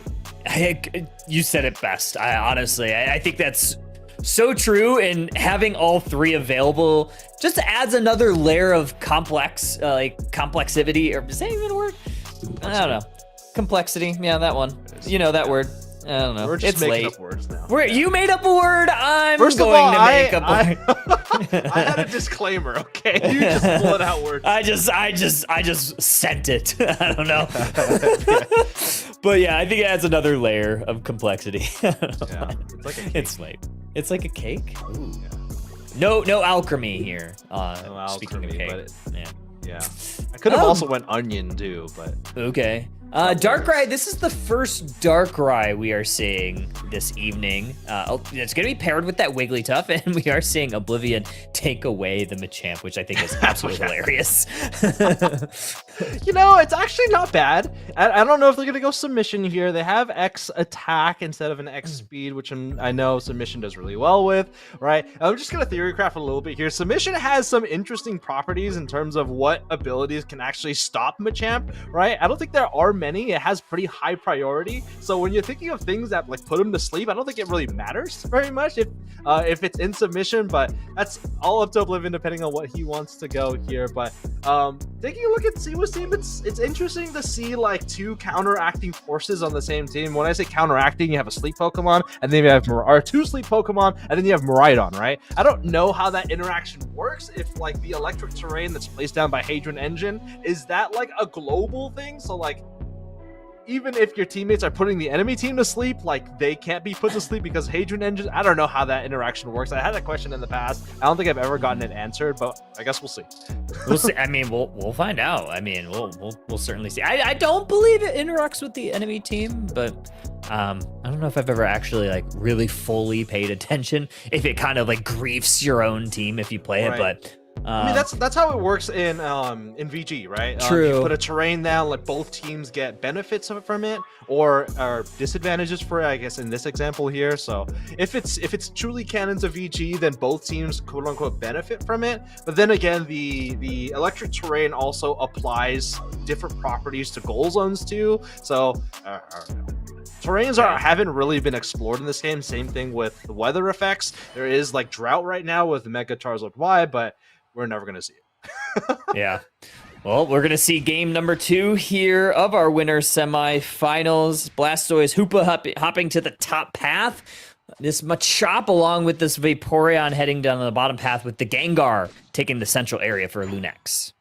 You said it best. I think that's so true, and having all three available just adds another layer of complexity, or is that even a word? I don't know. Complexity, yeah, that one. You know that word. I don't know. We're just it's making late. up words now. You made up a word. I'm First of going all, to make up a word. I had a disclaimer, okay? You just pulled out words. I just sent it. I don't know. But yeah, I think it adds another layer of complexity. Yeah, it's like a cake. It's late. It's like a cake. Ooh. Yeah. No alchemy here. No Speaking of alchemy, cake. Yeah. I could have also went onion too, but okay. Darkrai, this is the first Darkrai we are seeing this evening. It's going to be paired with that Wigglytuff, and we are seeing Oblivion take away the Machamp, which I think is absolutely hilarious. You know, it's actually not bad. I don't know if they're going to go submission here. They have X attack instead of an X speed, which I know submission does really well with, right? I'm just going to theory craft a little bit here. Submission has some interesting properties in terms of what abilities can actually stop Machamp, right? I don't think there are many. It has pretty high priority. So when you're thinking of things that like put him to sleep, I don't think it really matters very much if it's in submission, but that's all up to Oblivion depending on what he wants to go here. But taking a look at Siwa's team, it's interesting to see like two counteracting forces on the same team. When I say counteracting, you have a sleep Pokemon, and then you have two sleep Pokemon, and then you have Miraidon, right? I don't know how that interaction works. If like the electric terrain that's placed down by Hadron Engine, is that like a global thing? So like, even if your teammates are putting the enemy team to sleep, like they can't be put to sleep because Hadron Engine. I don't know how that interaction works. I had that question in the past. I don't think I've ever gotten it answered, but I guess we'll see. We'll see. I mean, we'll find out. I mean, we'll certainly see. I don't believe it interacts with the enemy team, but I don't know if I've ever actually like really fully paid attention. If it kind of like griefs your own team if you play it, but. I mean, that's how it works in VG, right? True. You put a terrain down, like both teams get benefits from it, or disadvantages for it, I guess in this example here. So if it's truly canon to VG, then both teams quote unquote benefit from it. But then again, the electric terrain also applies different properties to goal zones too. So terrains haven't really been explored in this game. Same thing with the weather effects. There is like drought right now with Mega Charizard Y, but we're never going to see it. Yeah. Well, we're going to see game number 2 here of our winner semifinals. Blastoise Hoopa hopping to the top path. This Machop along with this Vaporeon heading down the bottom path with the Gengar taking the central area for Lunex.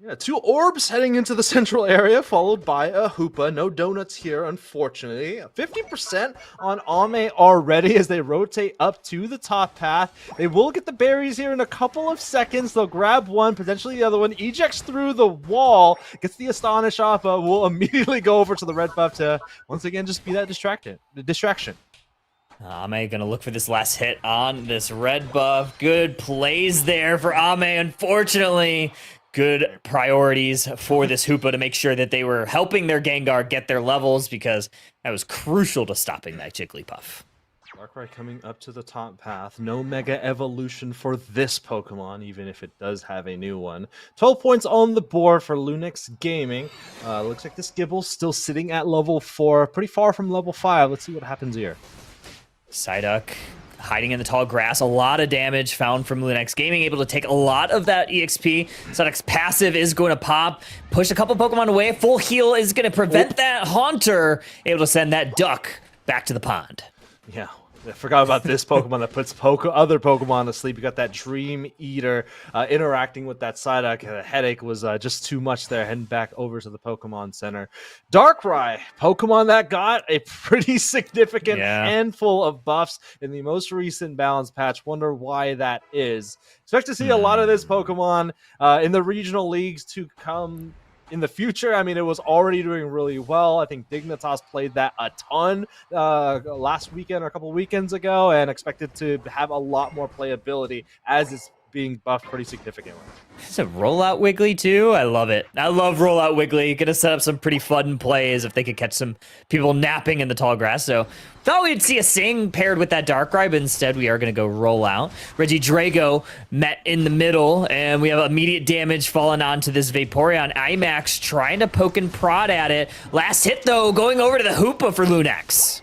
Yeah, 2 orbs heading into the central area, followed by a Hoopa. No donuts here, unfortunately. 50% on Ame already as they rotate up to the top path. They will get the berries here in a couple of seconds. They'll grab one, potentially the other one. Ejects through the wall, gets the Astonish off, will immediately go over to the red buff to, once again, just be that distraction. Ame gonna look for this last hit on this red buff. Good plays there for Ame, unfortunately. Good priorities for this Hoopa to make sure that they were helping their Gengar get their levels, because that was crucial to stopping that Jigglypuff. Darkrai coming up to the top path. No Mega Evolution for this Pokemon, even if it does have a new one. 12 points on the board for Lunex Gaming. Looks like this Gibble's still sitting at level 4, pretty far from level 5. Let's see what happens here. Psyduck hiding in the tall grass. A lot of damage found from Lunex Gaming, able to take a lot of that EXP. Psyduck's passive is going to pop, push a couple Pokemon away. Full heal is going to prevent that Haunter, able to send that Duck back to the pond. Yeah. I forgot about this Pokemon that puts other Pokemon to sleep. You got that Dream Eater interacting with that Psyduck. The headache was just too much there, heading back over to the Pokemon Center. Darkrai, Pokemon that got a pretty significant handful of buffs in the most recent balance patch. Wonder why that is. Expect to see a lot of this Pokemon in the regional leagues to come in the future. I mean, it was already doing really well. I think Dignitas played that a ton last weekend or a couple weekends ago, and expected to have a lot more playability as it's being buffed pretty significantly. It's a rollout Wiggly too. I love it. I love rollout Wiggly. Gonna set up some pretty fun plays if they could catch some people napping in the tall grass. So thought we'd see a Sing paired with that Darkrai, but instead we are gonna go rollout. Regidrago met in the middle, and we have immediate damage falling onto this Vaporeon. IMAX trying to poke and prod at it. Last hit though, going over to the Hoopa for Lunex.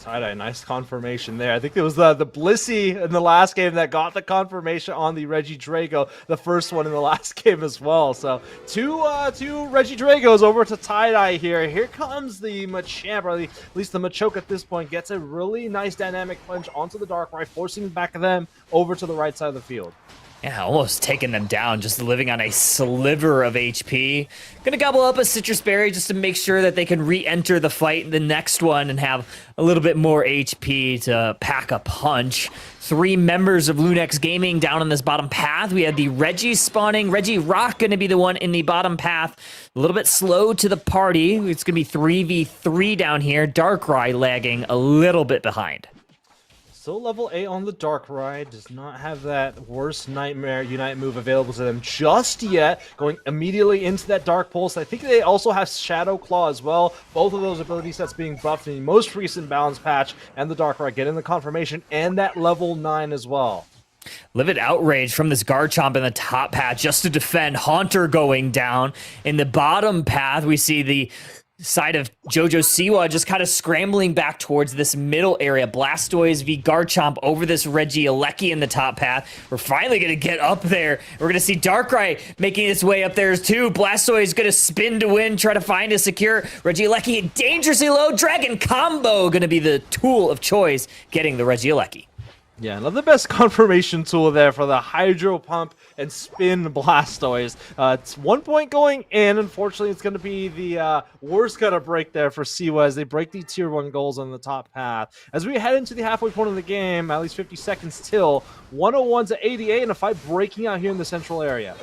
Tie-dye, nice confirmation there. I think it was the Blissey in the last game that got the confirmation on the Regidrago, the first one in the last game as well. So two Regidragos over to Tie-dye here. Here comes the Machamp, or at least the Machoke at this point, gets a really nice dynamic punch onto the Darkrai, forcing back them over to the right side of the field. Yeah, almost taking them down, just living on a sliver of HP. Gonna gobble up a Citrus Berry just to make sure that they can re-enter the fight in the next one and have a little bit more HP to pack a punch. 3 members of Lunex Gaming down on this bottom path. We had the Reggie spawning. Regirock gonna be the one in the bottom path. A little bit slow to the party. It's gonna be 3v3 down here. Darkrai lagging a little bit behind. Still level 8 on the Darkrai, does not have that worst Nightmare Unite move available to them just yet, going immediately into that Dark Pulse. I think they also have Shadow Claw as well, both of those ability sets being buffed in the most recent balance patch, and the Darkrai getting the confirmation and that level 9 as well. Livid Outrage from this Garchomp in the top path just to defend. Haunter going down. In the bottom path, we see the side of Jojo Siwa just kind of scrambling back towards this middle area. Blastoise v Garchomp over this Regieleki in the top path. We're finally going to get up there. We're going to see Darkrai making its way up there too. Blastoise going to spin to win, try to find a secure. Regieleki dangerously low. Dragon Combo going to be the tool of choice, getting the Regieleki. Yeah, another best confirmation tool there for the Hydro Pump and Spin Blastoise. It's 1 point going in. Unfortunately, it's going to be the worst kind of break there for Siwa as they break the tier 1 goals on the top path. As we head into the halfway point of the game, at least 50 seconds till, 101 to 88, and a fight breaking out here in the central area.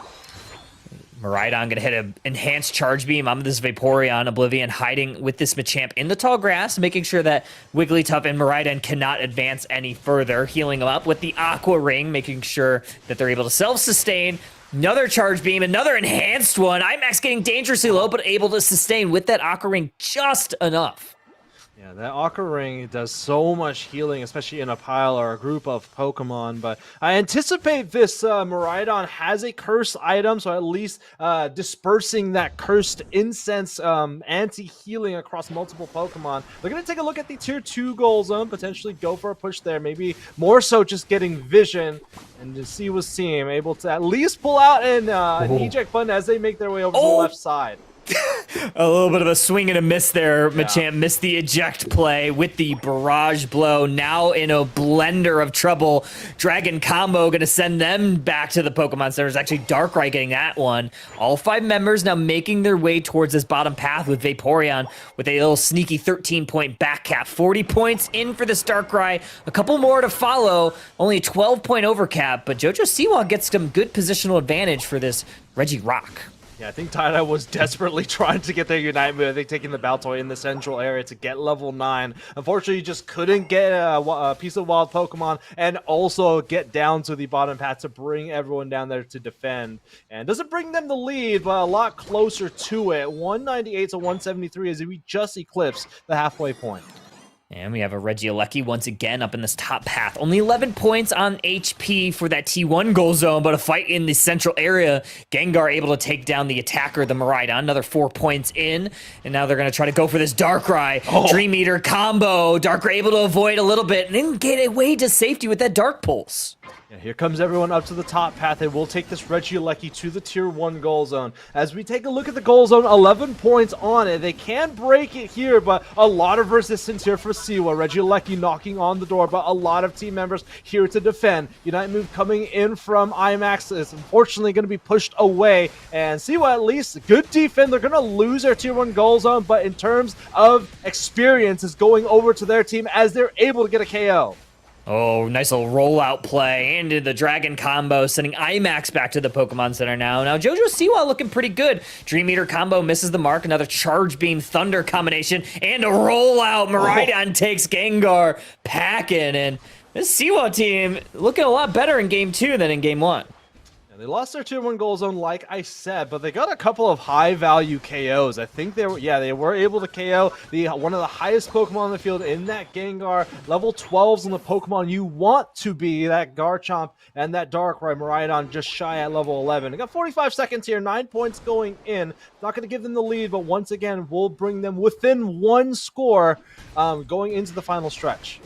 Miraidon gonna hit an enhanced charge beam on this Vaporeon. Oblivion hiding with this Machamp in the tall grass, making sure that Wigglytuff and Miraidon cannot advance any further. Healing them up with the Aqua Ring, making sure that they're able to self-sustain. Another charge beam, another enhanced one. IMAX getting dangerously low, but able to sustain with that Aqua Ring just enough. Yeah, that Aqua Ring does so much healing, especially in a pile or a group of Pokemon, but I anticipate this Miraidon has a cursed item, so at least dispersing that cursed incense anti-healing across multiple Pokemon. They're going to take a look at the tier 2 goal zone, potentially go for a push there, maybe more so just getting vision, and to see what's team able to at least pull out an eject button as they make their way over to the left side. A little bit of a swing and a miss there. Machamp missed the eject play with the barrage blow. Now in a blender of trouble. Dragon Combo going to send them back to the Pokemon Center. It's actually Darkrai getting that one. All 5 members now making their way towards this bottom path with Vaporeon with a little sneaky 13-point back cap. 40 points in for this Darkrai. A couple more to follow. Only a 12-point overcap, but Jojo Siwa gets some good positional advantage for this Regirock. Yeah, I think Tie-Dye was desperately trying to get their Unite move. I think taking the Baltoy in the central area to get level 9. Unfortunately, you just couldn't get a piece of wild Pokemon and also get down to the bottom path to bring everyone down there to defend. And doesn't bring them the lead, but a lot closer to it. 198 to 173 as we just eclipse the halfway point. And we have a Regieleki once again up in this top path. Only 11 points on HP for that T1 goal zone, but a fight in the central area. Gengar able to take down the attacker, the Miraidon. Another 4 points in. And now they're going to try to go for this Darkrai. Dream Eater combo. Darkrai able to avoid a little bit and then get away to safety with that Dark Pulse. Yeah, here comes everyone up to the top path. They will take this Regieleki to the tier 1 goal zone. As we take a look at the goal zone, 11 points on it. They can break it here, but a lot of resistance here for Siwa. Regieleki knocking on the door, but a lot of team members here to defend. Unite move coming in from IMAX is unfortunately going to be pushed away. And Siwa, at least, good defense. They're going to lose their tier 1 goal zone, but in terms of experience, is going over to their team as they're able to get a KO. Oh, nice little rollout play into the Dragon combo, sending IMAX back to the Pokemon Center now. Now, JoJo Siwa looking pretty good. Dream Eater combo misses the mark. Another Charge Beam Thunder combination and a rollout. Miraidon takes Gengar packing. And this Siwa team looking a lot better in Game 2 than in Game 1. They lost their tier 1 goal zone, like I said, but they got a couple of high-value KOs. I think they were able to KO one of the highest Pokemon on the field in that Gengar. Level 12s on the Pokemon you want to be, that Garchomp and that Darkrai. Miraidon just shy at level 11. They got 45 seconds here, 9 points going in. Not going to give them the lead, but once again, we'll bring them within 1 score going into the final stretch.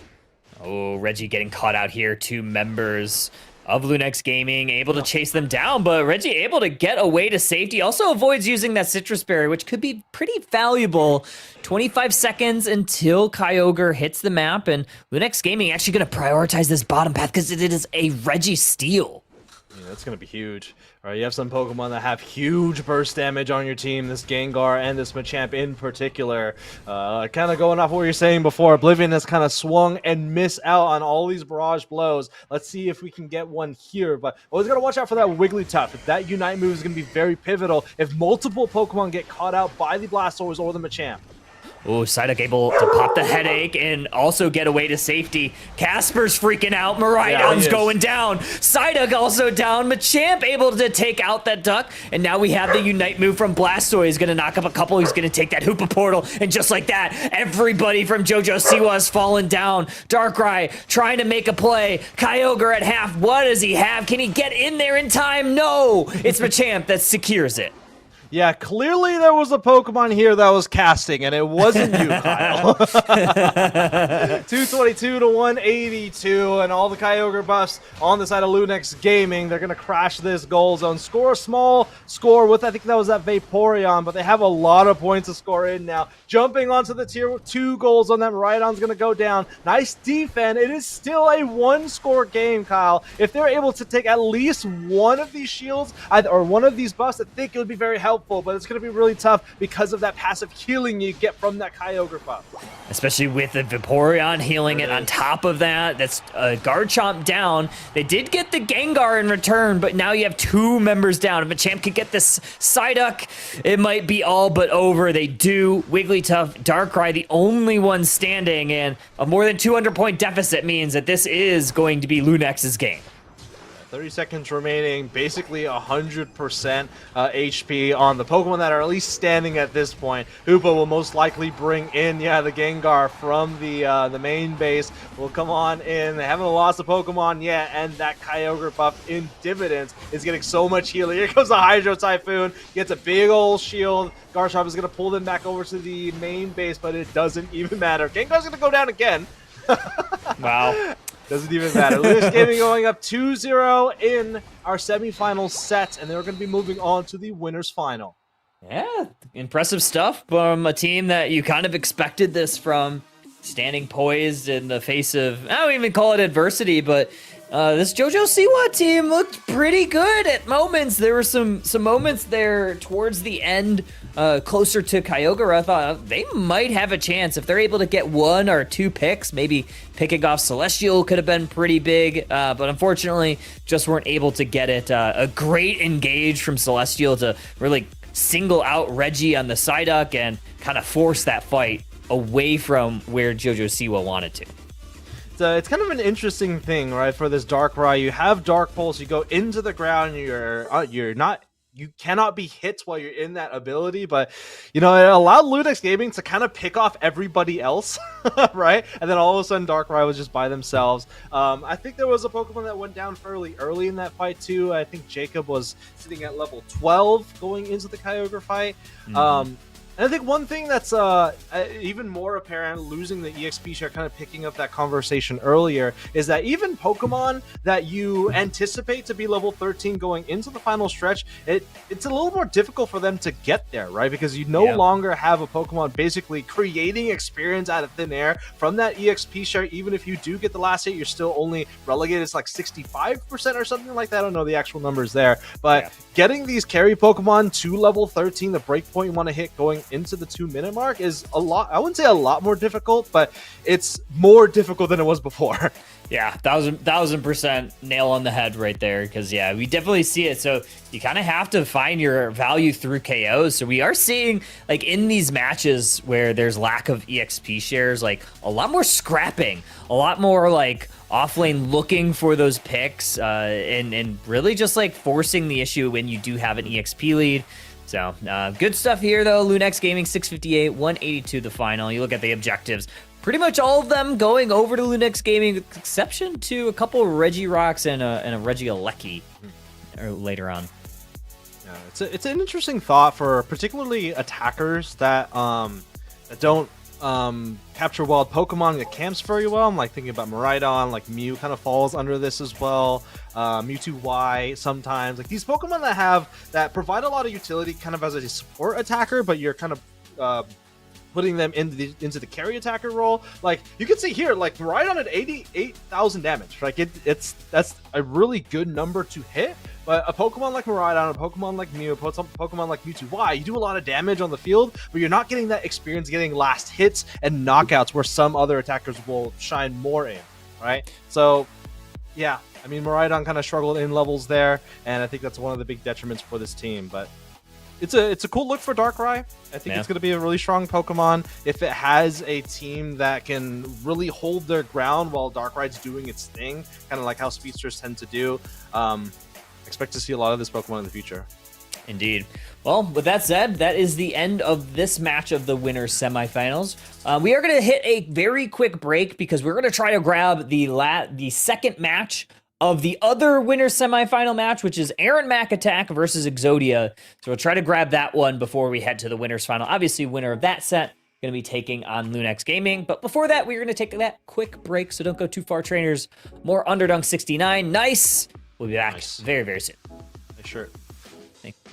Oh, Reggie getting caught out here. 2 members of Lunex Gaming able to chase them down, but Reggie able to get away to safety. Also avoids using that Citrus Berry, which could be pretty valuable. 25 seconds until Kyogre hits the map, and Lunex Gaming actually going to prioritize this bottom path because it is a Reggie steal. Yeah, that's going to be huge. All right, you have some Pokemon that have huge burst damage on your team, this Gengar and this Machamp in particular. Kind of going off what you're saying before, Oblivion has kind of swung and missed out on all these barrage blows. Let's see if we can get one here, but always got to watch out for that Wigglytuff. That Unite move is going to be very pivotal if multiple Pokemon get caught out by the Blastoise or the Machamp. Oh, Psyduck able to pop the headache and also get away to safety. Casper's freaking out. Miraidon's going down. Psyduck also down. Machamp able to take out that duck. And now we have the Unite move from Blastoise. He's going to knock up a couple. He's going to take that Hoopa Portal. And just like that, everybody from JoJo Siwa has fallen down. Darkrai trying to make a play. Kyogre at half. What does he have? Can he get in there in time? No. It's Machamp that secures it. Yeah, clearly there was a Pokemon here that was casting, and it wasn't you, Kyle. 222 to 182, and all the Kyogre buffs on the side of Lunex Gaming. They're going to crash this goal zone. Score a small score with, I think that was that Vaporeon, but they have a lot of points to score in now. Jumping onto the tier 2 goals on that, Miraidon's going to go down. Nice defense. It is still a 1-score game, Kyle. If they're able to take at least one of these shields, or one of these buffs, I think it would be very helpful. But it's going to be really tough because of that passive healing you get from that Kyogre buff. Especially with the Vaporeon healing it on top of that. That's Garchomp down. They did get the Gengar in return, but now you have 2 members down. If Machamp could get this Psyduck, it might be all but over. They do. Wigglytuff, Darkrai, the only one standing, and a more than 200-point deficit means that this is going to be Lunex's game. 30 seconds remaining, basically 100% HP on the Pokemon that are at least standing at this point. Hoopa will most likely bring in, the Gengar from the main base. Will come on in. They haven't lost a Pokemon yet, and that Kyogre buff in dividends is getting so much healing. Here comes the Hydro Typhoon. Gets a big old shield. Garchomp is going to pull them back over to the main base, but it doesn't even matter. Gengar's going to go down again. Wow. Doesn't even matter. Lunex Gaming going up 2-0 in our semifinal set, and they're going to be moving on to the winners final. Yeah, impressive stuff from a team that you kind of expected this from, standing poised in the face of, I don't even call it adversity, but this JoJo Siwa team looked pretty good at moments. There were some moments there towards the end, closer to Kyogre. I thought they might have a chance if they're able to get 1 or 2 picks. Maybe picking off Celestial could have been pretty big, but unfortunately just weren't able to get it. A great engage from Celestial to really single out Reggie on the Psyduck and kind of force that fight away from where JoJo Siwa wanted to. It's kind of an interesting thing, right? For this Darkrai, you have Dark Pulse, you go into the ground, you cannot be hit while you're in that ability, but it allowed Lunex Gaming to kind of pick off everybody else, right? And then all of a sudden Darkrai was just by themselves. I think there was a Pokemon that went down fairly early in that fight too. I think Jacob was sitting at level 12 going into the Kyogre fight. And I think one thing that's even more apparent, losing the EXP share, kind of picking up that conversation earlier, is that even Pokemon that you anticipate to be level 13 going into the final stretch, it's a little more difficult for them to get there, right? Because you no longer have a Pokemon basically creating experience out of thin air from that EXP share. Even if you do get the last hit, you're still only relegated to like 65% or something like that. I don't know the actual numbers there, but getting these carry Pokemon to level 13, the breakpoint you want to hit going into the 2-minute mark, is a lot. I wouldn't say a lot more difficult, but it's more difficult than it was before. Yeah, 1000% nail on the head right there. Because we definitely see it. So you kind of have to find your value through KOs. So we are seeing, like, in these matches where there's lack of EXP shares, like a lot more scrapping, a lot more like off lane looking for those picks, and really just like forcing the issue when you do have an EXP lead. So good stuff here though. Lunex Gaming 658, 182 the final. You look at the objectives, pretty much all of them going over to Lunex Gaming, exception to a couple of Regirocks and a Regieleki later on. Yeah, it's an interesting thought for particularly attackers that don't capture wild Pokemon that camps very well. I'm like thinking about Miraidon, like Mew kind of falls under this as well. Mewtwo Y sometimes, like these Pokemon that provide a lot of utility kind of as a support attacker, but you're kind of putting them into the carry attacker role. Like you can see here, like Miraidon at 88,000 damage. Like that's a really good number to hit. But a Pokemon like Miraidon, a Pokemon like Mew, a Pokemon like Mewtwo Y, you do a lot of damage on the field, but you're not getting that experience getting last hits and knockouts where some other attackers will shine more in, right? So, yeah, I mean, Miraidon kind of struggled in levels there, and I think that's one of the big detriments for this team. But it's a cool look for Darkrai. I think it's going to be a really strong Pokemon if it has a team that can really hold their ground while Darkrai's doing its thing, kind of like how speedsters tend to do. Expect to see a lot of this Pokemon in the future. Indeed. Well, with that said, that is the end of this match of the winners semifinals. We are going to hit a very quick break because we're going to try to grab the second match of the other winners semifinal match, which is Aaron Mac Attack versus Exodia. So we'll try to grab that one before we head to the winners final. Obviously, winner of that set going to be taking on Lunex Gaming. But before that, we're going to take that quick break, so don't go too far, trainers. More Underdunk 69. Nice. We'll be back very, very soon. Nice shirt. Thank you.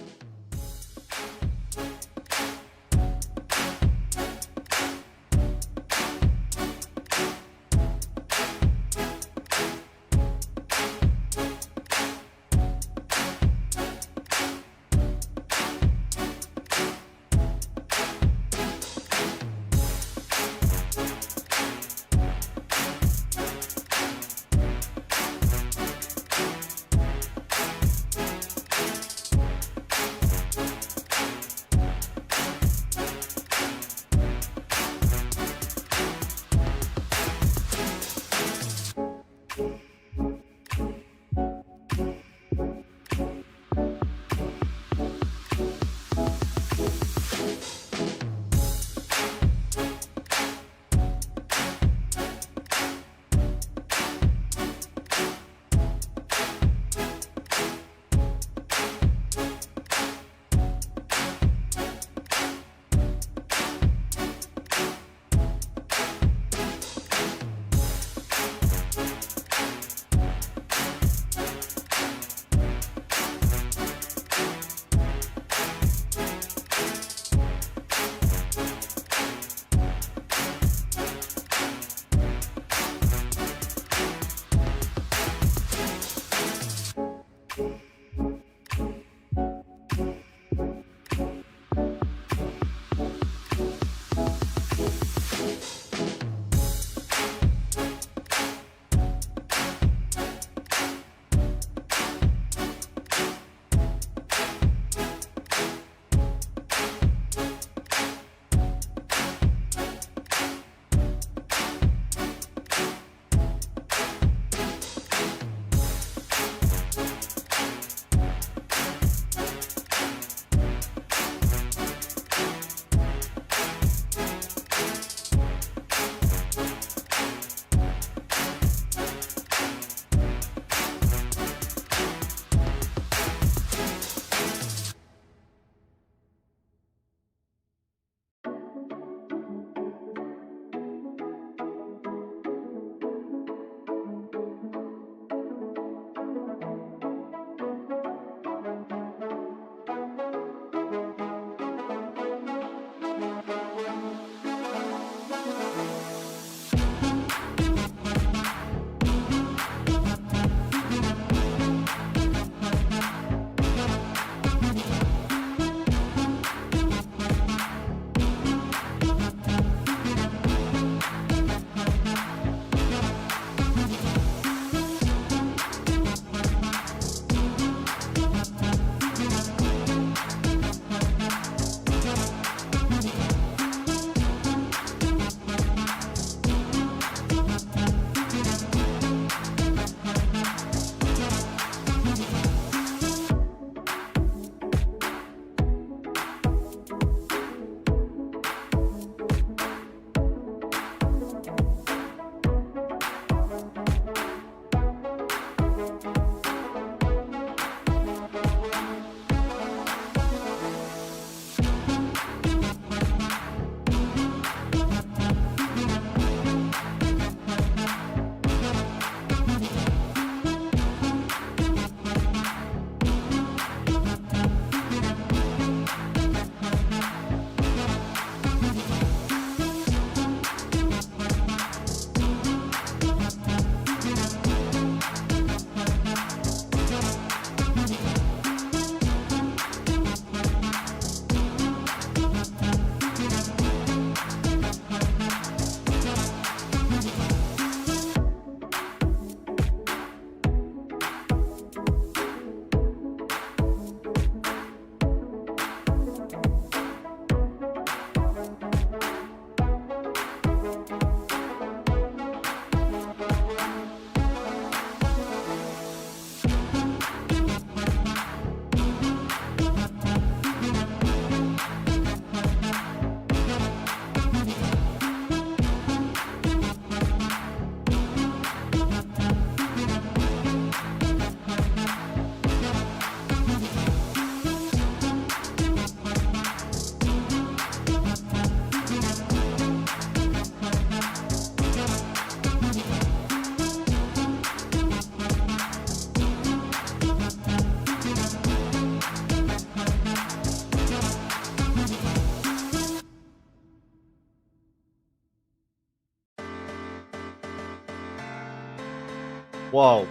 Whoa.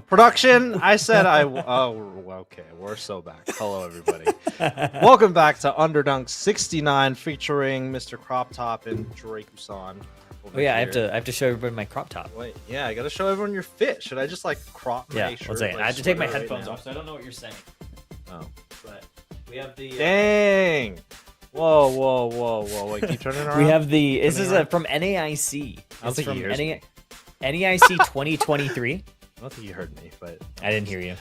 Production, I said okay, we're so back. Hello, everybody. Welcome back to Underdunk 69, featuring Mr. Crop Top and Drake-san. Oh yeah, I have to show everybody my crop top. Wait, yeah, I gotta show everyone your fit. Should I just like crop my shirt? One second. Like, I have to take my sweater headphones right off, so I don't know what you're saying. Oh. But we have the Dang! Whoa. Wait, keep turning around. we have the this is from NAIC. I don't think from he hears me. NAIC 2023. I don't think you heard me, but I didn't hear you.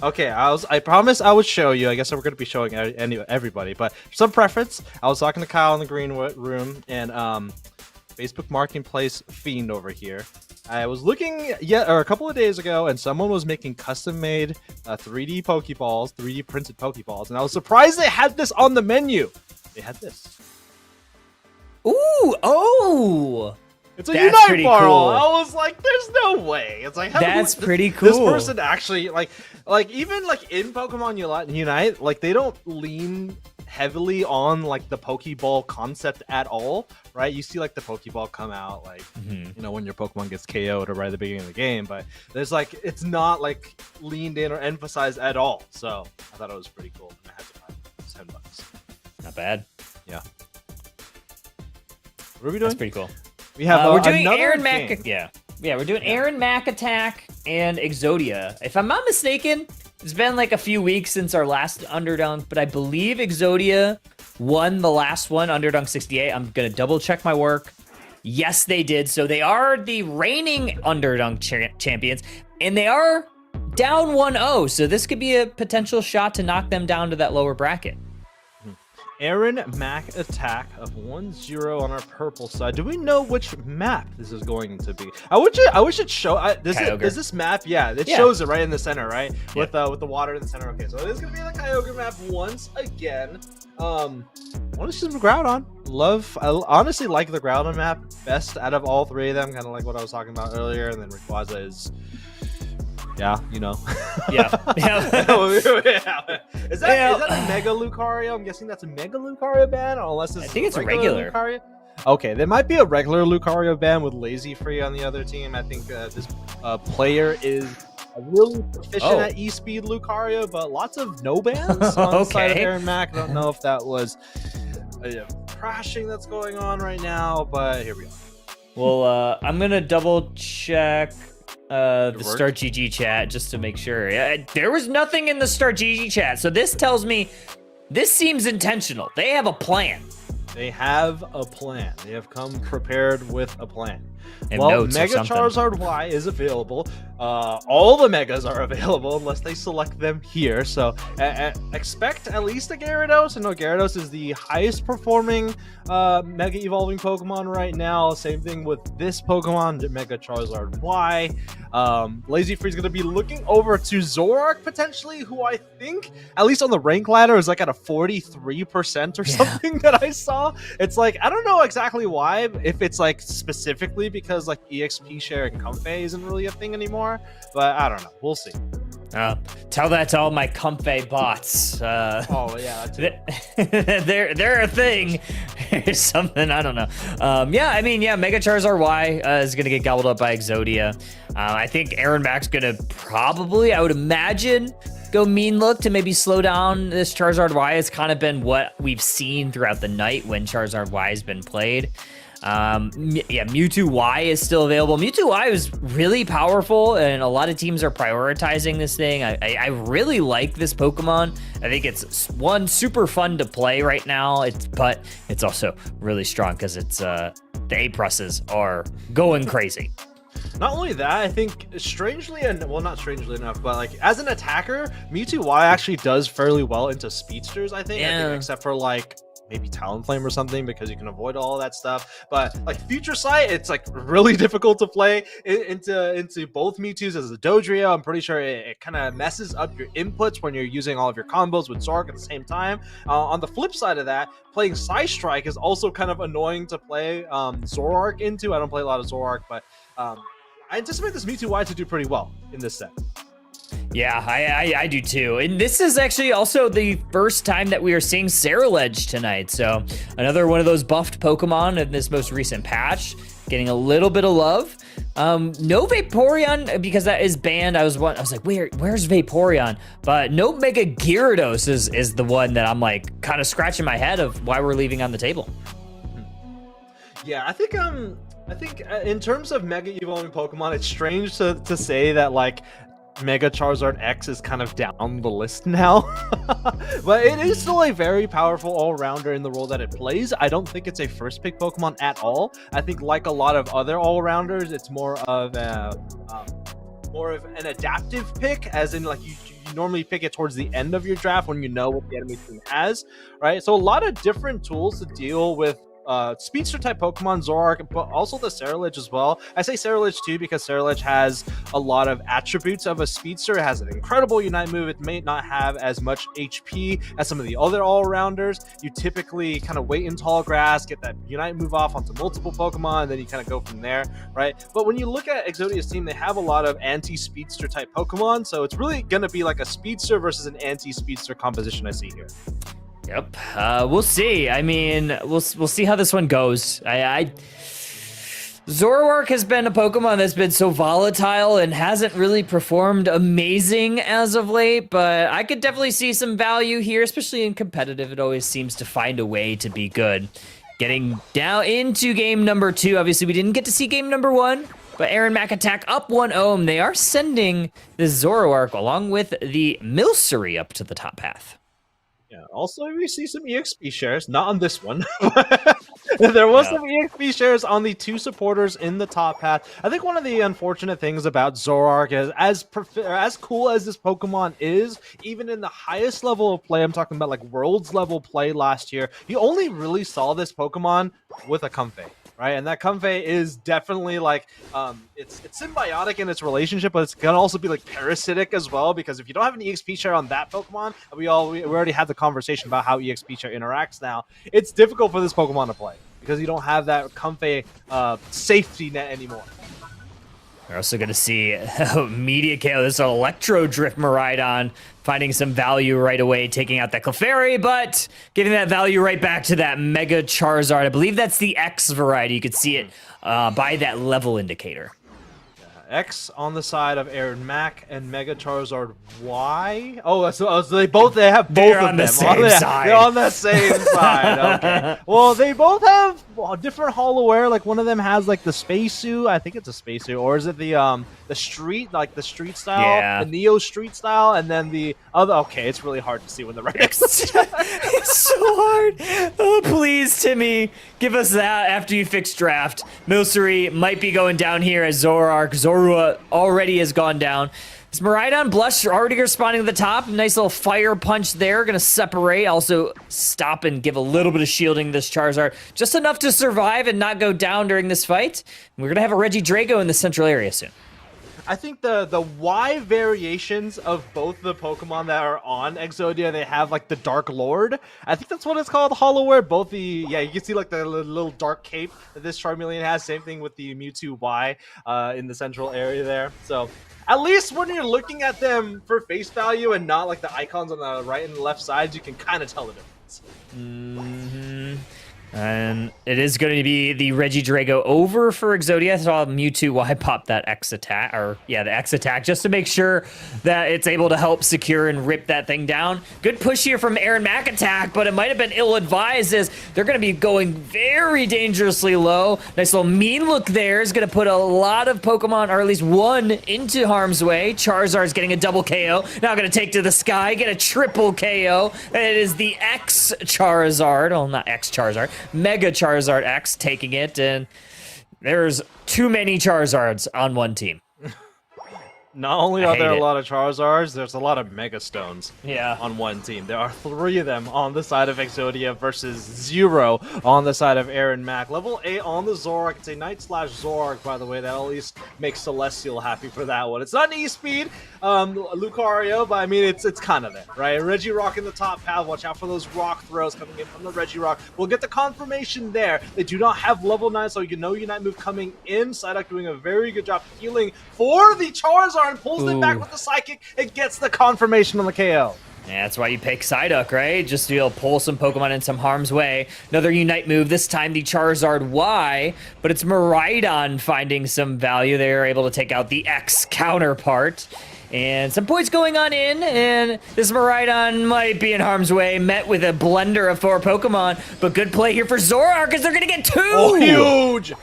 Okay, I promised I would show you. I guess we're going to be showing everybody, but for some preference, I was talking to Kyle in the green room, and Facebook Marketplace Fiend over here. I was looking a couple of days ago, and someone was making custom-made 3D Pokeballs, 3D printed Pokeballs, and I was surprised they had this on the menu. They had this. Ooh, oh! It's a That's Unite pretty barrel. cool. I was like, "There's no way." It's like That's pretty This cool. person actually like even like in Pokemon Unite, like they don't lean heavily on like the Pokeball concept at all, right? You see like the Pokeball come out like you know when your Pokemon gets KO'd or right at the beginning of the game, but there's like it's not like leaned in or emphasized at all. So I thought it was pretty cool. And I had to buy it. It was $10. Not bad. Yeah. What are we doing? That's pretty cool. We have we're doing another Aaron game. Mac. Yeah, we're doing Aaron Mac Attack and Exodia. If I'm not mistaken, it's been like a few weeks since our last Underdunk, but I believe Exodia won the last one, Underdunk 68. I'm gonna double check my work. Yes, they did. So they are the reigning Underdunk champions, and they are down 1-0. So this could be a potential shot to knock them down to that lower bracket. Aaron Mac Attack of 1-0 on our purple side. Do we know which map this is going to be? I wish it show. Is this map? Yeah, it shows it right in the center, right? With the water in the center. Okay, so it is gonna be the Kyogre map once again. I want to see some Groudon. I honestly like the Groudon map best out of all three of them. Kind of like what I was talking about earlier, and then Rayquaza is. Yeah, you know. Yeah. Is that a Mega Lucario? I'm guessing that's a Mega Lucario ban, unless it's I think it's regular. Lucario. Okay, there might be a regular Lucario ban with Lazy Free on the other team. I think this player is really proficient at E-Speed Lucario, but lots of no bans on the side of Aaron Mac. I don't know if that was crashing that's going on right now, but here we go. Well, I'm gonna double check the Start GG chat just to make sure. There was nothing in the Start GG chat, so this tells me this seems intentional. They have a plan. They have a plan. They have come prepared with a plan. And well, Mega Charizard Y is available. All the Megas are available unless they select them here. So expect at least a Gyarados. I know Gyarados is the highest performing Mega Evolving Pokemon right now. Same thing with this Pokemon, Mega Charizard Y. Lazy Free's going to be looking over to Zoroark potentially, who I think, at least on the rank ladder, is like at a 43% or something that I saw. It's like, I don't know exactly why, if it's like specifically because like EXP share and Comfey isn't really a thing anymore, but I don't know. We'll see. Tell that to all my Comfey bots. Oh yeah, they're a thing. Or something, I don't know. Mega Charizard Y is gonna get gobbled up by Exodia. I think Aaron Mac's gonna probably, I would imagine, go mean look to maybe slow down this Charizard Y. It's kind of been what we've seen throughout the night when Charizard Y has been played. Mewtwo Y is still available. Mewtwo Y is really powerful, and a lot of teams are prioritizing this thing. I really like this Pokemon. I think it's super fun to play right now. But it's also really strong because it's the A-pluses are going crazy. Not only that, I think strangely, and well, not strangely enough, but like as an attacker, Mewtwo Y actually does fairly well into speedsters. I think except for like maybe Talonflame or something, because you can avoid all of that stuff. But like Future Sight, it's like really difficult to play into both Mewtwo's as a Dodrio. I'm pretty sure it kind of messes up your inputs when you're using all of your combos with Zoroark at the same time. On the flip side of that, playing Psy Strike is also kind of annoying to play Zoroark into. I don't play a lot of Zoroark, but I anticipate this Mewtwo Y to do pretty well in this set. Yeah, I do too. And this is actually also the first time that we are seeing Ceruledge tonight. So another one of those buffed Pokemon in this most recent patch. getting a little bit of love. No Vaporeon, because that is banned. I was like, where's Vaporeon? But no Mega Gyarados is the one that I'm like kind of scratching my head of why we're leaving on the table. Yeah, I think in terms of Mega evolving Pokemon, it's strange to say that like Mega Charizard X is kind of down the list now. But it is still a very powerful all-rounder in the role that it plays. I don't think it's a first pick Pokemon at all. I think like a lot of other all-rounders, it's more of an adaptive pick, as in like you normally pick it towards the end of your draft when you know what the enemy team has, right? So a lot of different tools to deal with speedster type Pokemon, Zoroark, but also the Ceruledge as well. I say Ceruledge too because Ceruledge has a lot of attributes of a speedster. It has an incredible Unite move. It may not have as much HP as some of the other all-rounders. You typically kind of wait in tall grass, get that Unite move off onto multiple Pokemon, and then you kind of go from there, right? But when you look at Exodia's team, they have a lot of anti-speedster type Pokemon, so it's really going to be like a speedster versus an anti-speedster composition I see here. Yep. We'll see. I mean, we'll see how this one goes. Zoroark has been a Pokemon that's been so volatile and hasn't really performed amazing as of late, but I could definitely see some value here, especially in competitive. It always seems to find a way to be good. Getting down into game number 2. Obviously, we didn't get to see game number 1, but Aaron Mack attack up 1-0. They are sending the Zoroark along with the Milcery up to the top path. Yeah, also we see some EXP shares, not on this one. There was some EXP shares on the 2 supporters in the top path. I think one of the unfortunate things about Zoroark is as cool as this Pokemon is, even in the highest level of play, I'm talking about like Worlds level play last year, you only really saw this Pokemon with a Comfey. Right, and that Comfey is definitely like it's symbiotic in its relationship, but it's gonna also be like parasitic as well, because if you don't have an EXP share on that Pokemon, we already had the conversation about how EXP share interacts now. It's difficult for this Pokemon to play because you don't have that Comfey safety net anymore. We're also going to see Media KO, this Electro Drift Miraidon, finding some value right away, taking out that Clefairy, but giving that value right back to that Mega Charizard. I believe that's the X variety. You could see it by that level indicator. X on the side of Aaron Mack and Mega Charizard Y. Oh, so they have both of them on the same side. They're on the same side. Okay. Well, they both have different Hollow-Air. Like one of them has like the Space Suit. I think it's a Space Suit, or is it the street, like the street style, yeah, the Neo Street style, and then the other. Okay, it's really hard to see when the right X. It's so hard. Oh, please, Timmy, give us that after you fix draft. Milcery might be going down here as Zoroark. Zorua already has gone down. Is Miraidon Blush already responding to the top? Nice little fire punch there. Gonna separate. Also stop and give a little bit of shielding this Charizard. Just enough to survive and not go down during this fight. We're gonna have a Regidrago in the central area soon. I think the Y variations of both the Pokemon that are on Exodia, they have like the Dark Lord. I think that's what it's called, Hollow-Air. Both the, you can see like the little dark cape that this Charmeleon has. Same thing with the Mewtwo Y in the central area there. So at least when you're looking at them for face value and not like the icons on the right and left sides, you can kind of tell the difference. Mm-hmm. And it is going to be the Regidrago over for Exodia. I saw Mewtwo Y pop that X attack, the X attack, just to make sure that it's able to help secure and rip that thing down. Good push here from Aaron Mack attack, but it might have been ill-advised as they're going to be going very dangerously low. Nice little mean look there is going to put a lot of Pokemon, or at least one, into harm's way. Charizard's getting a double KO. Now going to take to the sky, get a triple KO. It is the X Charizard. Well, not X Charizard. Mega Charizard X taking it, and there's too many Charizards on one team. Not only are there a lot of Charizards, there's a lot of Mega Stones on one team. There are 3 of them on the side of Exodia versus 0 on the side of Aaron Mack. Level 8 on the Zoroark. It's a Knight/Zoroark, by the way. That at least makes Celestial happy for that one. It's not an E-Speed, Lucario, but I mean, it's kind of there, right? Regirock in the top path. Watch out for those rock throws coming in from the Regirock. We'll get the confirmation there. They do not have level 9, so you know Unite move coming in. Psyduck doing a very good job healing for the Charizard and pulls it back with the Psychic. It gets the confirmation on the KO. Yeah, that's why you pick Psyduck, right? Just to be able to pull some Pokemon in some harm's way. Another Unite move, this time the Charizard Y, but it's Miraidon finding some value. They're able to take out the X counterpart. And some points going on in, and this Miraidon might be in harm's way, met with a blender of 4 Pokemon, but good play here for Zoroark, because they're gonna get 2! Oh, huge!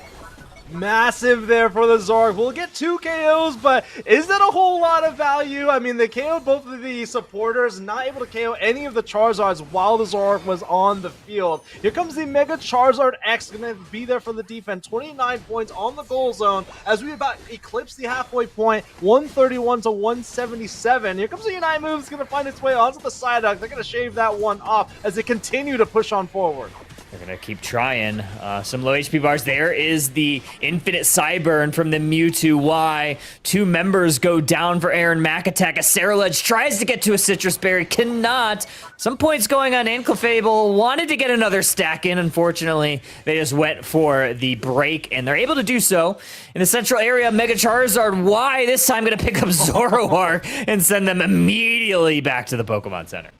Massive there for the Zoroark. We'll get 2 KOs, but is that a whole lot of value? I mean, they KO'd both of the supporters, not able to KO any of the Charizards while the Zoroark was on the field. Here comes the Mega Charizard X, gonna be there for the defense. 29 points on the goal zone as we about eclipse the halfway point, 131 to 177. Here comes the Unite move, it's gonna find its way onto the Psyduck. They're gonna shave that one off as they continue to push on forward. They're gonna keep trying. Some low HP bars. There is the Infinite Psyburn from the Mewtwo Y. 2 members go down for Aaron Macattack. A Ceruledge tries to get to a Citrus Berry, cannot. Some points going on in. Clefable wanted to get another stack in. Unfortunately, they just went for the break, and they're able to do so. In the central area, Mega Charizard Y this time gonna pick up Zoroark and send them immediately back to the Pokemon Center.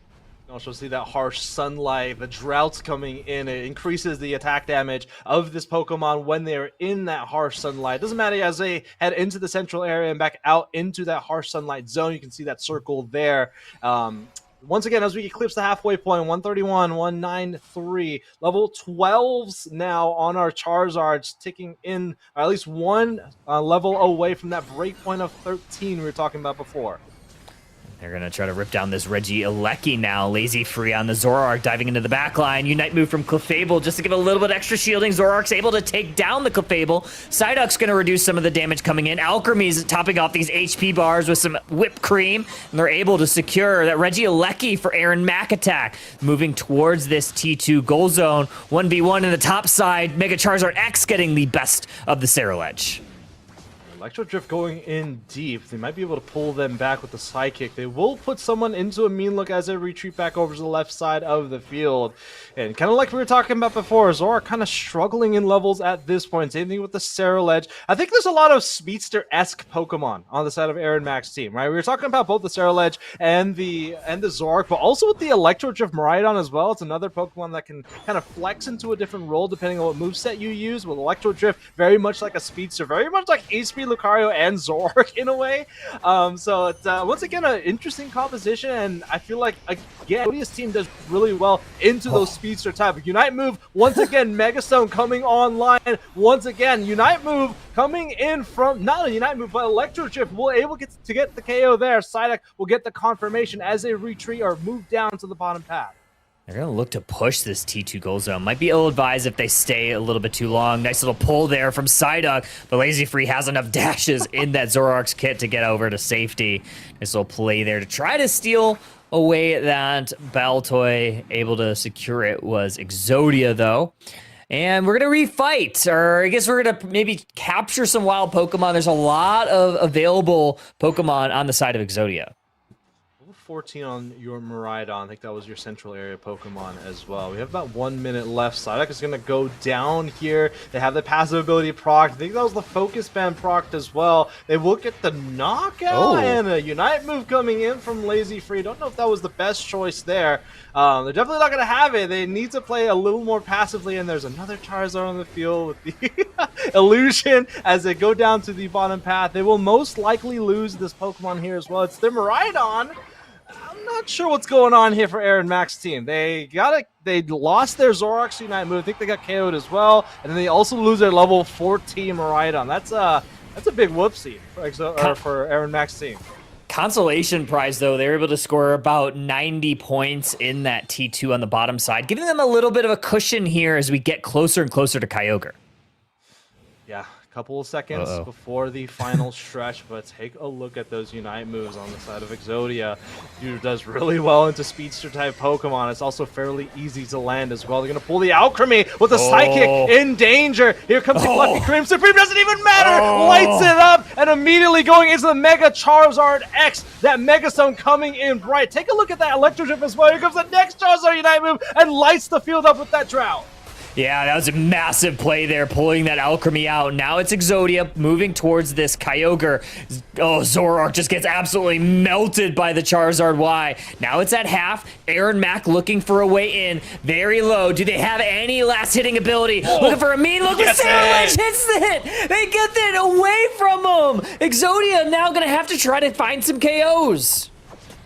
Also see that harsh sunlight, the droughts coming in. It increases the attack damage of this Pokemon when they're in that harsh sunlight. Doesn't matter as they head into the central area and back out into that harsh sunlight zone. You can see that circle there. Once again, as we eclipse the halfway point, 131, 193, level 12s now on our Charizards, ticking in, or at least one level away from that break point of 13 we were talking about before. They're gonna try to rip down this Regieleki now. Lazy free on the Zoroark, diving into the back line. Unite move from Clefable just to give a little bit extra shielding. Zoroark's able to take down the Clefable. Psyduck's gonna reduce some of the damage coming in. Alchemy's topping off these HP bars with some whipped cream, and they're able to secure that Regieleki for Aaron Macattack. Moving towards this T2 goal zone. 1v1 in the top side. Mega Charizard X getting the best of the Ceruledge. Electro Drift going in deep. They might be able to pull them back with the Psychic. They will put someone into a mean look as they retreat back over to the left side of the field. And kind of like we were talking about before, Zoroark kind of struggling in levels at this point. Same thing with the Ceruledge. I think there's a lot of Speedster-esque Pokemon on the side of Aaron Mac's team, right? We were talking about both the Ceruledge and the Zoroark, but also with the Electro Drift Miraidon as well. It's another Pokemon that can kind of flex into a different role depending on what moveset you use. With Electro Drift, very much like a Speedster, very much like HP Lucario and Zoroark in a way. So it's once again an interesting composition, and I feel like again Codia's team does really well into those Speedster type. Unite move once again, Mega Stone coming online once again. Unite move coming in from not a Unite move but Electro Drift will able to get the KO there. Psyduck will get the confirmation as they retreat or move down to the bottom path. They're going to look to push this T2 goal zone. Might be ill-advised if they stay a little bit too long. Nice little pull there from Psyduck, but Lazy Free has enough dashes in that Zoroark's kit to get over to safety. Nice little play there to try to steal away that Baltoy. Able to secure it was Exodia, though. And we're going to refight, or I guess we're going to maybe capture some wild Pokemon. There's a lot of available Pokemon on the side of Exodia. 14 on your Miraidon. I think that was your central area Pokemon as well. We have about 1 minute left. Psyduck is going to go down here. They have the passive ability proc. I think that was the Focus Band proc as well. They will get the knockout and a Unite move coming in from Lazy Free. Don't know if that was the best choice there. They're definitely not going to have it. They need to play a little more passively, and there's another Charizard on the field with the illusion as they go down to the bottom path. They will most likely lose this Pokemon here as well. It's their Miraidon. I'm not sure what's going on here for Aaron Mac's team. They lost their Zoroark's Unite move. I think they got KO'd as well, and then they also lose their level 14 Miraidon. That's a big whoopsie for Aaron Mac's team. Consolation prize, though, they were able to score about 90 points in that T2 on the bottom side, giving them a little bit of a cushion here as we get closer and closer to Kyogre. Yeah, a couple of seconds before the final stretch, but take a look at those Unite moves on the side of Exodia. Dude does really well into Speedster-type Pokemon. It's also fairly easy to land as well. They're going to pull the Alchemy with a Psychic in danger. Here comes the Fluffy Cream. Supreme doesn't even matter. Lights it up and immediately going into the Mega Charizard X. That Mega Stone coming in bright. Take a look at that Electro Drift as well. Here comes the next Charizard Unite move and lights the field up with that Drought. Yeah, that was a massive play there, pulling that Alchemy out. Now it's Exodia moving towards this Kyogre. Oh, Zoroark just gets absolutely melted by the Charizard Y. Now it's at half. Aaron Mack looking for a way in. Very low. Do they have any last hitting ability? Looking for a mean look. Sarah hits it. They get it away from him. Exodia now going to have to try to find some KOs.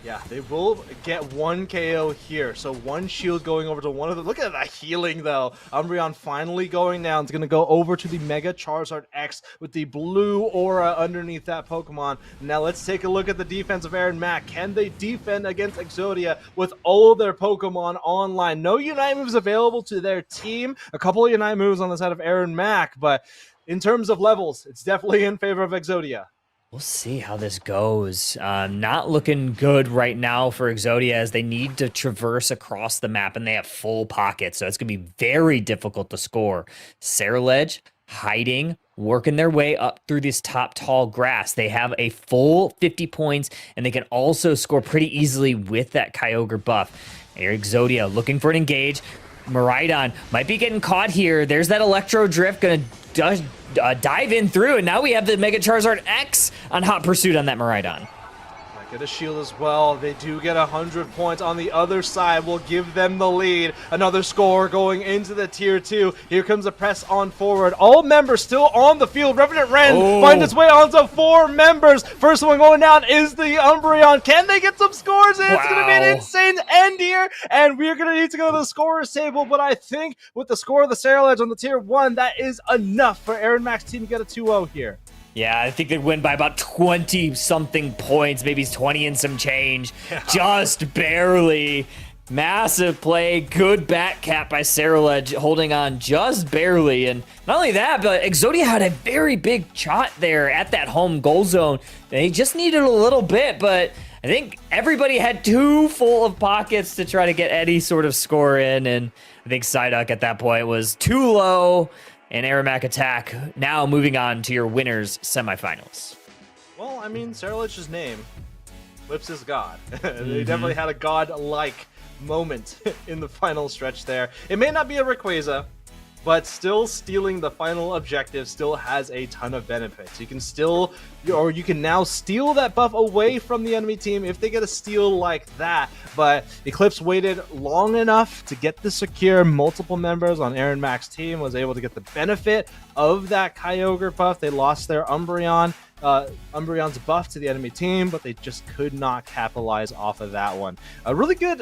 Yeah, they will get one KO here. So one shield going over to one of them. Look at that healing, though. Umbreon finally going down. It's going to go over to the Mega Charizard X with the blue aura underneath that Pokemon. Now let's take a look at the defense of Aaron Mack. Can they defend against Exodia with all of their Pokemon online? No Unite moves available to their team. A couple of Unite moves on the side of Aaron Mack, but in terms of levels, it's definitely in favor of Exodia. We'll see how this goes. Not looking good right now for Exodia as they need to traverse across the map and they have full pockets, so it's going to be very difficult to score. Ceruledge hiding, working their way up through this top tall grass. They have a full 50 points and they can also score pretty easily with that Kyogre buff. Exodia looking for an engage. Miraidon might be getting caught here. There's that Electro Drift going to dive in through, and now we have the Mega Charizard X on hot pursuit on that Miraidon. Get a shield as well. They do get 100 points on the other side. Will give them the lead. Another score going into the tier 2. Here comes a press on forward. All members still on the field. Revenant Ren finds its way onto 4 members. First one going down is the Umbreon. Can they get some scores in? It's going to be an insane end here, and we're going to need to go to the scorer's table, but I think with the score of the Ceruledge on the tier 1, that is enough for Aaron Mack's team to get a 2-0 here. Yeah, I think they'd win by about 20-something points, maybe 20 and some change. Yeah. Just barely. Massive play, good back cap by Ceruledge, holding on just barely. And not only that, but Exodia had a very big shot there at that home goal zone. They just needed a little bit, but I think everybody had too full of pockets to try to get any sort of score in. And I think Psyduck at that point was too low. And Aaron Mack attack. Now moving on to your winners semifinals. Well, I mean, Ceruledge's name, Lips is God. They definitely had a god-like moment in the final stretch there. It may not be a Rayquaza, but still stealing the final objective still has a ton of benefits. You can still, or you can now steal that buff away from the enemy team if they get a steal like that. But Eclipse waited long enough to get the secure. Multiple members on Aaron Mack's team was able to get the benefit of that Kyogre buff. They lost their Umbreon's buff to the enemy team, but they just could not capitalize off of that one. A really good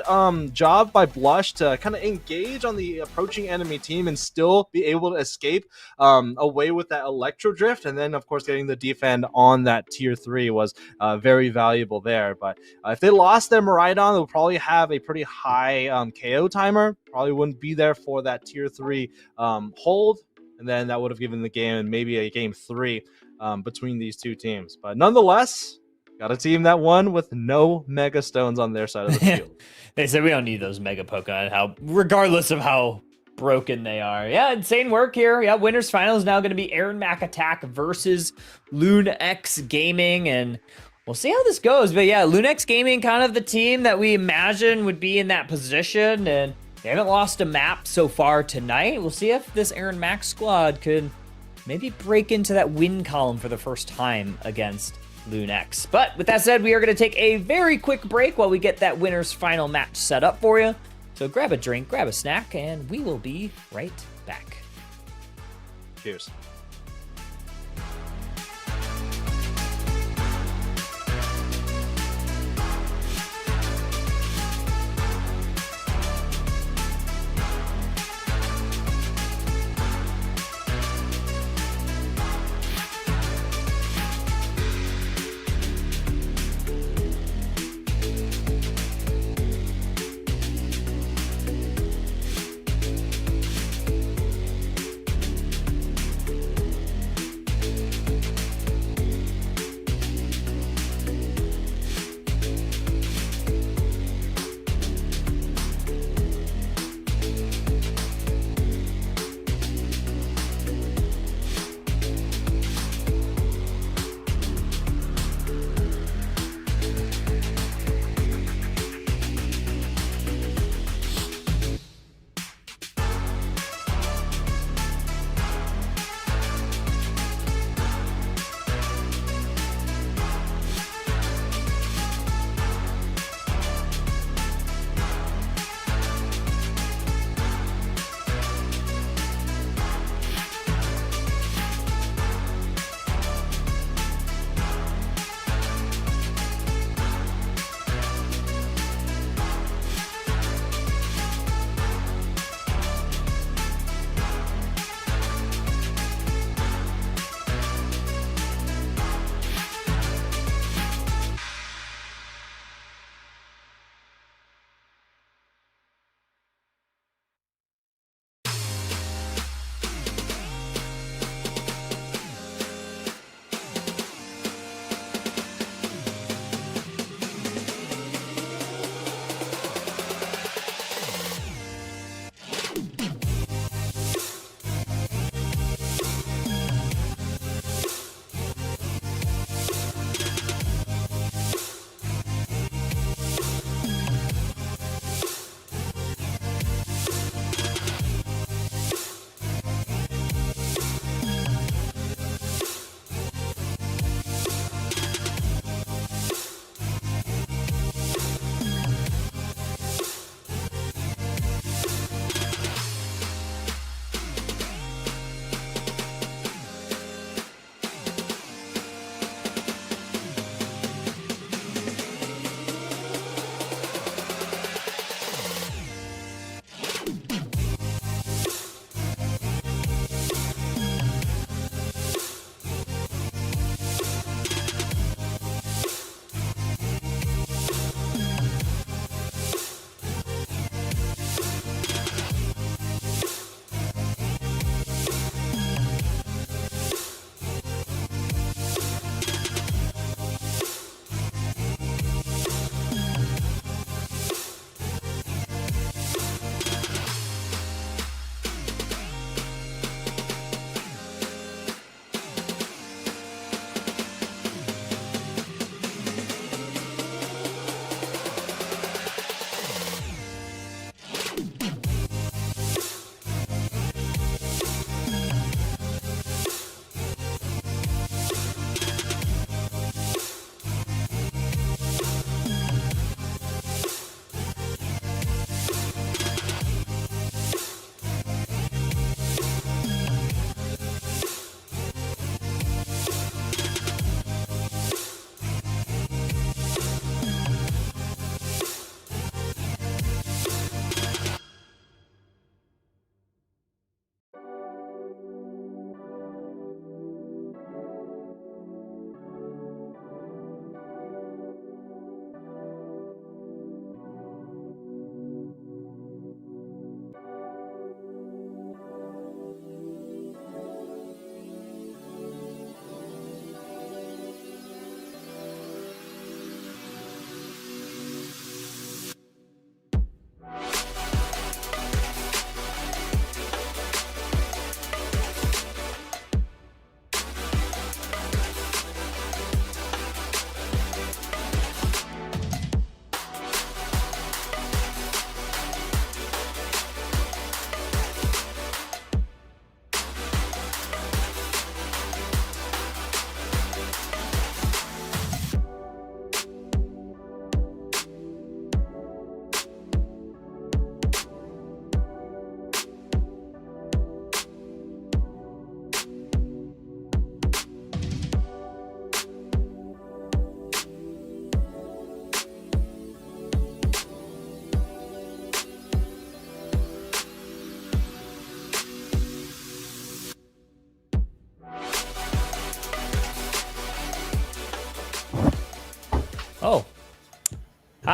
job by Blush to kind of engage on the approaching enemy team and still be able to escape away with that Electro Drift, and then of course getting the defend on that tier 3 was very valuable there. But if they lost their Miraidon, they'll probably have a pretty high KO timer. Probably wouldn't be there for that tier 3 hold, and then that would have given the game and maybe a game 3 between these two teams. But nonetheless, got a team that won with no Mega Stones on their side of the field. They said we don't need those Mega Pokemon, regardless of how broken they are. Yeah, insane work here. Yeah, winners finals now going to be Aaron Mack Attack versus LuneX Gaming, and we'll see how this goes. But yeah, LuneX Gaming, kind of the team that we imagine would be in that position, and they haven't lost a map so far tonight. We'll see if this Aaron Mack squad could maybe break into that win column for the first time against LuneX. But with that said, we are going to take a very quick break while we get that winner's final match set up for you. So grab a drink, grab a snack, and we will be right back. Cheers.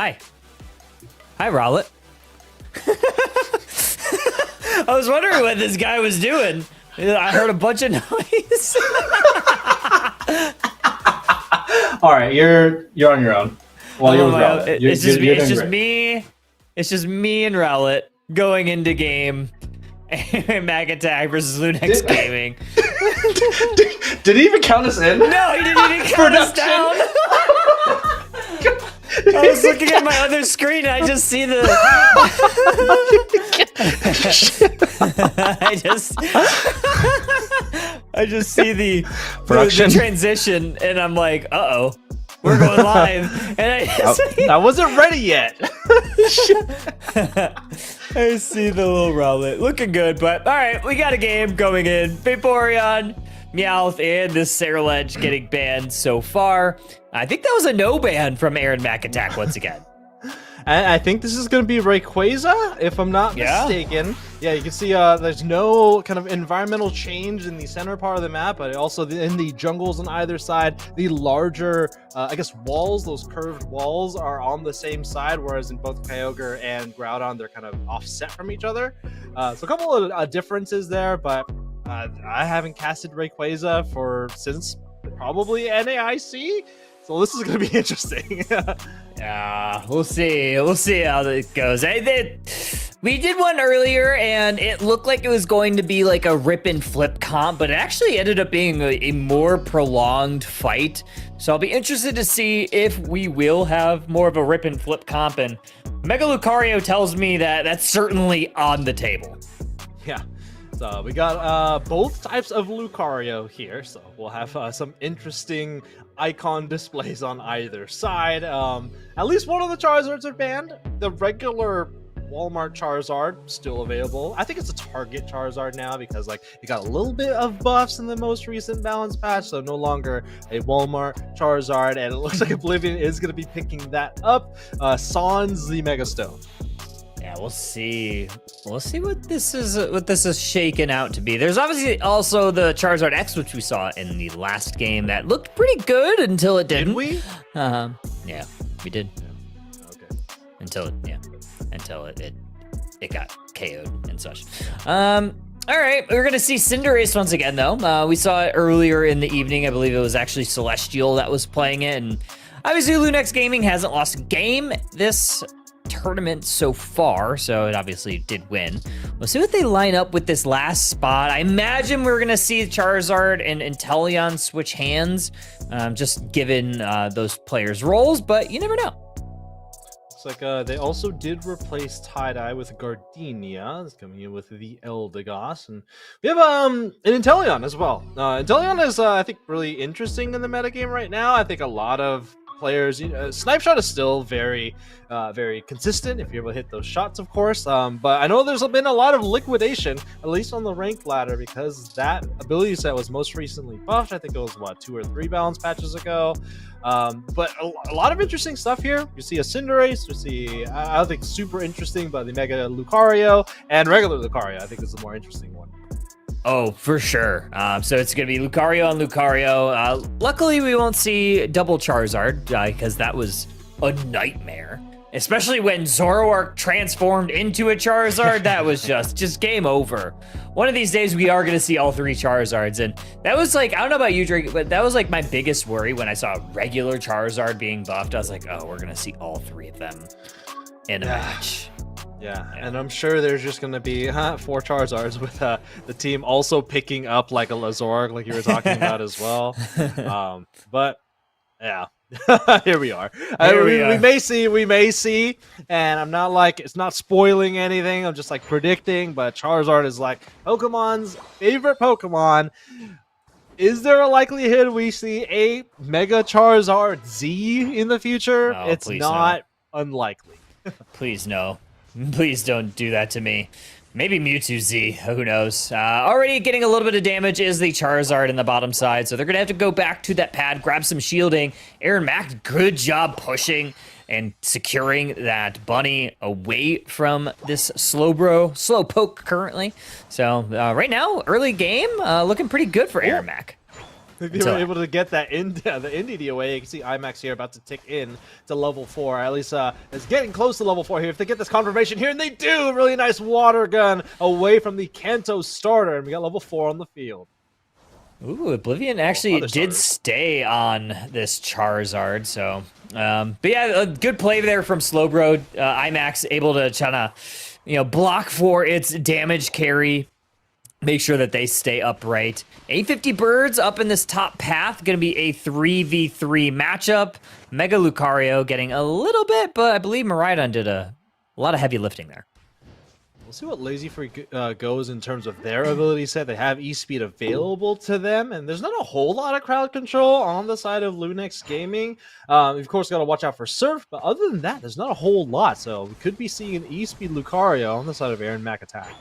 Hi. Hi, Rowlet. I was wondering what this guy was doing. I heard a bunch of noise. All right, you're on your own. Well, you're with Rowlet. It's just me and Rowlet going into game. Mag Attack versus Lunex Gaming. Did he even count us in? No, he didn't even count us down. I was looking at my other screen and I just see the I just see the transition and I'm like, uh-oh, we're going live. And I wasn't ready yet. I see the little Rowlet looking good, but all right, we got a game going in. Vaporeon, Meowth, and this Sarilege getting banned so far. I think that was a no ban from Aaron Mac Attack once again. I think this is going to be Rayquaza, if I'm not mistaken. Yeah, you can see there's no kind of environmental change in the center part of the map, but also in the jungles on either side, the larger, I guess, walls, those curved walls are on the same side, whereas in both Kyogre and Groudon, they're kind of offset from each other. So a couple of differences there, but I haven't casted Rayquaza since probably NAIC. So this is going to be interesting. Yeah, we'll see. We'll see how it goes. We did one earlier, and it looked like it was going to be like a rip and flip comp, but it actually ended up being a more prolonged fight. So I'll be interested to see if we will have more of a rip and flip comp, and Mega Lucario tells me that that's certainly on the table. Yeah. So we got both types of Lucario here, so we'll have some interesting icon displays on either side. At least one of the Charizards are banned. The regular Walmart Charizard still available. I think it's a Target Charizard now because like it got a little bit of buffs in the most recent balance patch, so no longer a Walmart Charizard, and it looks like Oblivion is going to be picking that up. Sans the Mega Stone. Yeah, we'll see. We'll see what this is shaken out to be. There's obviously also the Charizard X, which we saw in the last game that looked pretty good until it didn't. Did we? Yeah, we did. Okay. Until it got KO'd and such. All right, we're gonna see Cinderace once again though. We saw it earlier in the evening. I believe it was actually Celestial that was playing it, and obviously Lunex Gaming hasn't lost a game this tournament so far, so it obviously did win. We'll see what they line up with this last spot. I imagine we're gonna see Charizard and Inteleon switch hands, just given those players' roles, but you never know. Looks like they also did replace Tie-Dye with Gardenia. It's coming in with the Eldegoss, and we have an Inteleon as well. Inteleon is I think really interesting in the metagame right now. I think a lot of players, Snipe Shot is still very consistent if you're able to hit those shots, of course. But I know there's been a lot of liquidation, at least on the ranked ladder, because that ability set was most recently buffed. I think it was 2 or 3 balance patches ago. But a lot of interesting stuff here. You see a Cinderace, you see I don't think super interesting, but the Mega Lucario and regular Lucario I think is the more interesting one. Oh, for sure. So it's going to be Lucario on Lucario. Luckily, we won't see double Charizard because that was a nightmare. Especially when Zoroark transformed into a Charizard, that was just game over. One of these days, we are going to see all 3 Charizards. And that was like, I don't know about you, Drake, but that was like my biggest worry when I saw regular Charizard being buffed. I was like, oh, we're going to see all 3 of them in a match. Yeah, and I'm sure there's just going to be 4 Charizards with the team also picking up like a Zoroark, like you were talking about as well. But yeah, here we are. We may see, and I'm not like, it's not spoiling anything. I'm just like predicting, but Charizard is like Pokemon's favorite Pokemon. Is there a likelihood we see a Mega Charizard Z in the future? Oh, it's not unlikely. Please no. Please don't do that to me. Maybe Mewtwo Z, who knows? Already getting a little bit of damage is the Charizard in the bottom side, so they're going to have to go back to that pad, grab some shielding. Aaron Mack, good job pushing and securing that bunny away from this Slowpoke currently. So right now, early game, looking pretty good for Aaron Mack. If you were able to get that the Indy DOA, you can see IMAX here about to tick in to level 4. At least is getting close to level 4 here. If they get this confirmation here, and they do, really nice water gun away from the Kanto starter, and we got level 4 on the field. Ooh, Oblivion actually did stay on this Charizard, so but yeah, a good play there from Slowbro. IMAX able to kind of block for its damage carry. Make sure that they stay upright. 850 birds up in this top path. Going to be a 3v3 matchup. Mega Lucario getting a little bit, but I believe Miraidon did a lot of heavy lifting there. We'll see what Lazy Freak goes in terms of their ability set. They have E-Speed available to them, and there's not a whole lot of crowd control on the side of Lunex Gaming. Of course, got to watch out for Surf, but other than that, there's not a whole lot. So we could be seeing an E-Speed Lucario on the side of Aaron Mack attack.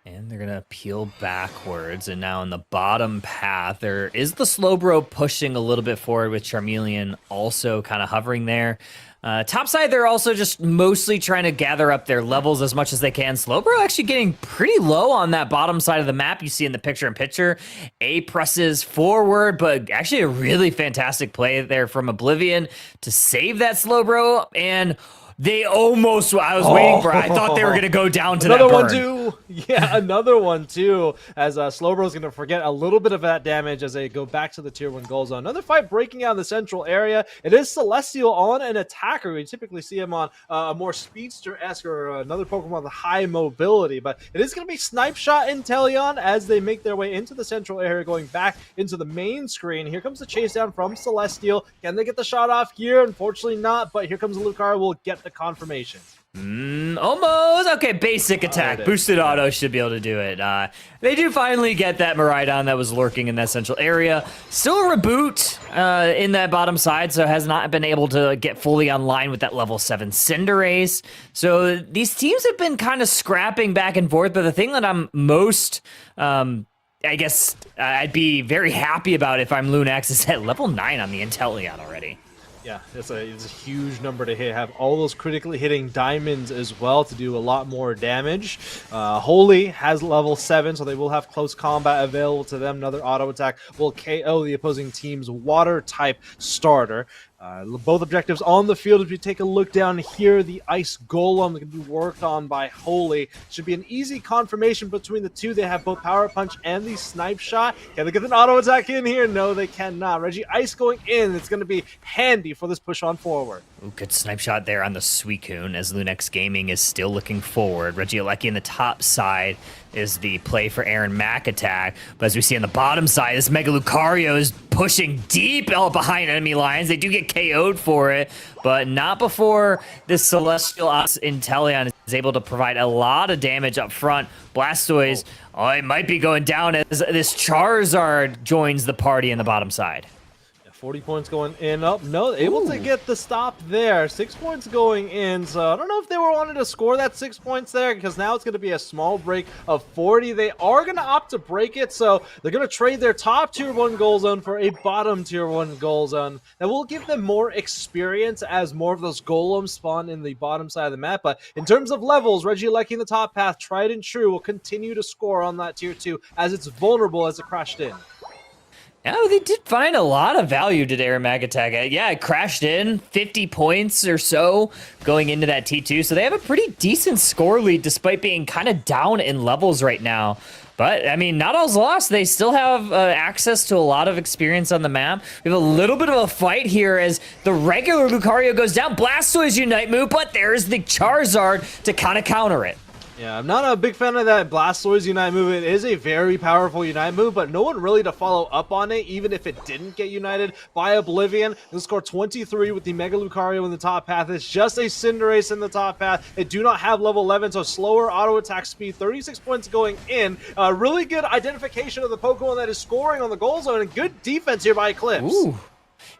And they're going to peel backwards. And now in the bottom path, there is the Slowbro pushing a little bit forward with Charmeleon also kind of hovering there. Top side, they're also just mostly trying to gather up their levels as much as they can. Slowbro actually getting pretty low on that bottom side of the map. You see in the picture-in-picture. A presses forward, but actually a really fantastic play there from Oblivion to save that Slowbro. And they almost, I was waiting for, I thought they were going to go down to another that burn. One too. Yeah, another one too, as Slowbro's going to forget a little bit of that damage as they go back to the tier 1 goal zone. Another fight breaking out in the central area. It is Celestial on an attacker. We typically see him on a more speedster-esque or another Pokemon with high mobility, but it is going to be Snipe Shot Inteleon as they make their way into the central area, going back into the main screen. Here comes the chase down from Celestial. Can they get the shot off here? Unfortunately not, but here comes Lucario. We'll get the confirmation. Almost. Okay, basic attack. Boosted auto should be able to do it. They do finally get that Miraidon that was lurking in that central area. Still a reboot in that bottom side, so has not been able to get fully online with that level 7 Cinderace. So these teams have been kind of scrapping back and forth, but the thing that I'm most... I guess I'd be very happy about if I'm Lunex is at level 9 on the Inteleon already. Yeah, it's a huge number to hit. Have all those critically hitting diamonds as well to do a lot more damage. Holy has level 7, so they will have close combat available to them. Another auto attack will KO the opposing team's water type starter. Both objectives on the field. If you take a look down here, the Ice Golem can be worked on by Holy. Should be an easy confirmation between the two. They have both Power Punch and the Snipe Shot. Can they get an auto attack in here? No, they cannot. Reggie Ice going in. It's going to be handy for this push on forward. Ooh, good Snipe Shot there on the Suicune as Lunex Gaming is still looking forward. Regieleki in the top side is the play for Aaron Mack attack. But as we see on the bottom side, this Mega Lucario is pushing deep out behind enemy lines. They do get KO'd for it, but not before this Celestial Inteleon is able to provide a lot of damage up front. Blastoise, it might be going down as this Charizard joins the party in the bottom side. 40 points going in. Up. No, able to get the stop there. 6 points going in. So I don't know if they were wanting to score that 6 points there, because now it's going to be a small break of 40. They are going to opt to break it, so they're going to trade their top tier 1 goal zone for a bottom tier 1 goal zone. That will give them more experience as more of those golems spawn in the bottom side of the map. But in terms of levels, Regieleki in the top path, tried and true, will continue to score on that tier 2 as it's vulnerable as it crashed in. Oh, they did find a lot of value to Aaron Mack attack. Yeah, it crashed in 50 points or so going into that T2. So they have a pretty decent score lead despite being kind of down in levels right now. But, I mean, not all's lost. They still have access to a lot of experience on the map. We have a little bit of a fight here as the regular Lucario goes down. Blastoise Unite move, but there's the Charizard to kind of counter it. Yeah, I'm not a big fan of that Blastoise Unite move. It is a very powerful Unite move, but no one really to follow up on it, even if it didn't get united by Oblivion. They'll score 23 with the Mega Lucario in the top path. It's just a Cinderace in the top path. They do not have level 11, so slower auto attack speed. 36 points going in. Really good identification of the Pokemon that is scoring on the goal zone, and good defense here by Eclipse. Ooh.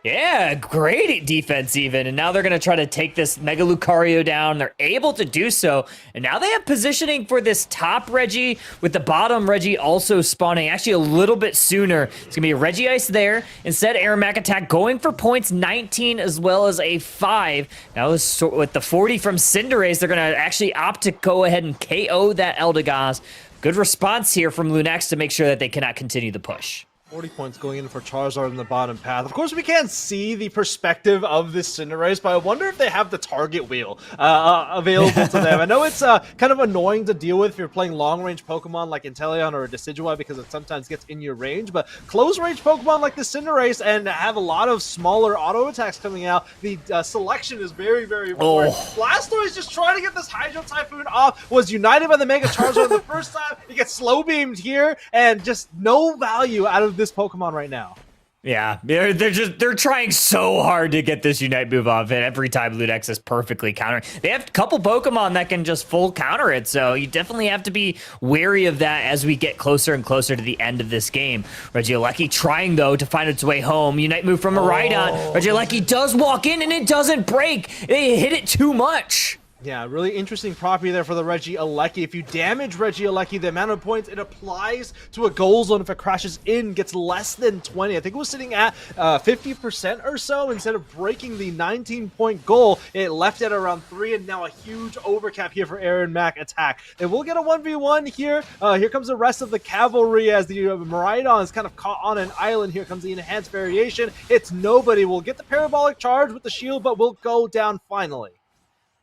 Yeah, great defense even. And now they're going to try to take this Mega Lucario down. They're able to do so. And now they have positioning for this top Reggie with the bottom Reggie also spawning actually a little bit sooner. It's going to be a Reggie Ice there. Instead, Aaron Mack attack going for points 19 as well as a 5. Now with the 40 from Cinderace, they're going to actually opt to go ahead and KO that Eldegoss. Good response here from Lunex to make sure that they cannot continue the push. 40 points going in for Charizard in the bottom path. Of course, we can't see the perspective of this Cinderace, but I wonder if they have the target wheel available to them. I know it's kind of annoying to deal with if you're playing long-range Pokemon like Inteleon or a Decidueye because it sometimes gets in your range, but close-range Pokemon like the Cinderace and have a lot of smaller auto attacks coming out, the selection is very, very important. Blastoise just trying to get this Hydro Typhoon off, was united by the Mega Charizard the first time. He gets slow-beamed here, and just no value out of this Pokemon right now. Yeah, they're trying so hard to get this Unite move off, and every time Ludex is perfectly countering. They have a couple Pokemon that can just full counter it, so you definitely have to be wary of that as we get closer and closer to the end of this game. Regieleki trying, though, to find its way home. Unite move from Miraidon. Regieleki does walk in, and it doesn't break. They hit it too much. Yeah, really interesting property there for the Regieleki. If you damage Regieleki, the amount of points it applies to a goal zone if it crashes in gets less than 20. I think it was sitting at 50% or so. Instead of breaking the 19-point goal, it left at around 3, and now a huge overcap here for Aaron Mack attack. They will get a 1v1 here. Here comes the rest of the cavalry as the Miraidon is kind of caught on an island. Here comes the enhanced variation. It's nobody. We'll get the parabolic charge with the shield, but we'll go down finally.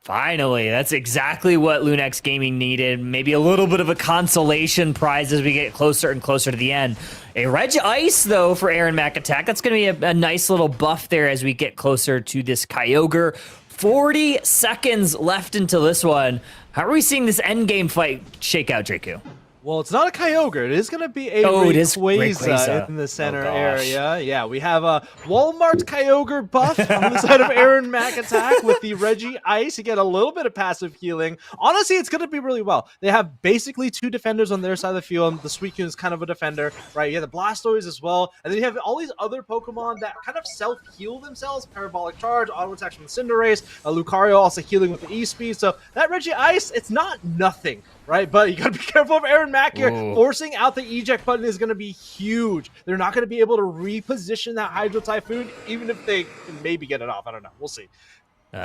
Finally, that's exactly what Lunex Gaming needed. Maybe a little bit of a consolation prize as we get closer and closer to the end. A Reg Ice, though, for Aaron Mack attack. That's going to be a nice little buff there as we get closer to this Kyogre. 40 seconds left until this one. How are we seeing this endgame fight shake out, Draco? Well, it's not a Kyogre. It is going to be a Rayquaza in the center area. Yeah, we have a Walmart Kyogre buff on the side of Aaron Mack attack with the Reggie Ice. You get a little bit of passive healing. Honestly, it's going to be really well. They have basically 2 defenders on their side of the field. The Suicune is kind of a defender, right? You have the Blastoise as well. And then you have all these other Pokemon that kind of self-heal themselves. Parabolic Charge, auto attacks from the Cinderace, Lucario also healing with the E-Speed. So that Reggie Ice, it's not nothing. Right, but you gotta be careful of Aaron Mack here. Forcing out the eject button is gonna be huge. They're not gonna be able to reposition that Hydro Typhoon, even if they can maybe get it off. I don't know. We'll see.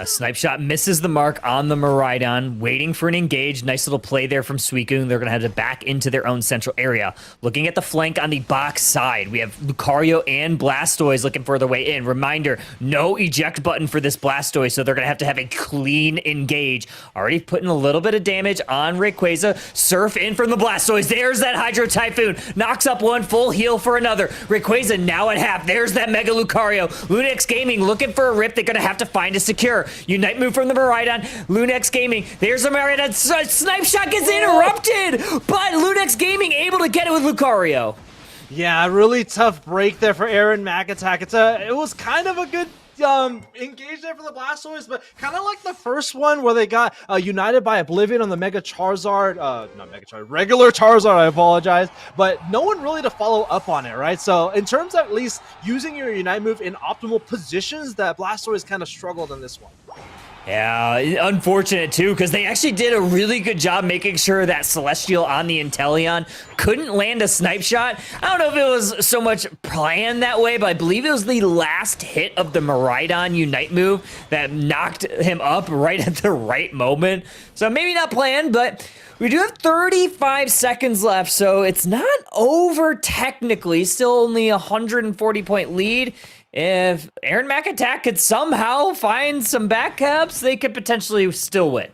Snipe Shot misses the mark on the Miraidon, waiting for an engage. Nice little play there from Suicune. They're going to have to back into their own central area. Looking at the flank on the box side, we have Lucario and Blastoise looking for their way in. Reminder, no eject button for this Blastoise, so they're going to have a clean engage. Already putting a little bit of damage on Rayquaza. Surf in from the Blastoise. There's that Hydro Typhoon. Knocks up one, full heal for another. Rayquaza now at half. There's that Mega Lucario. Lunex Gaming looking for a rip. They're going to have to find a secure. Unite move from the Miraidon. Lunex Gaming. There's the Miraidon. Snipe Shot gets interrupted, but Lunex Gaming able to get it with Lucario. Yeah, really tough break there for Aaron Mack attack. It was kind of a good engage there for the Blastoise, but kind of like the first one where they got united by Oblivion on the Mega Charizard, not Mega Charizard, regular Charizard, I apologize, but no one really to follow up on it, right? So in terms of at least using your Unite move in optimal positions, that Blastoise kind of struggled in this one. Yeah, unfortunate too, because they actually did a really good job making sure that Celestial on the Inteleon couldn't land a Snipe Shot. I don't know if it was so much planned that way, but I believe it was the last hit of the Miraidon Unite move that knocked him up right at the right moment. So maybe not planned, but we do have 35 seconds left, so it's not over technically. Still only a 140-point lead. If Aaron Mack attack could somehow find some backups, they could potentially still win.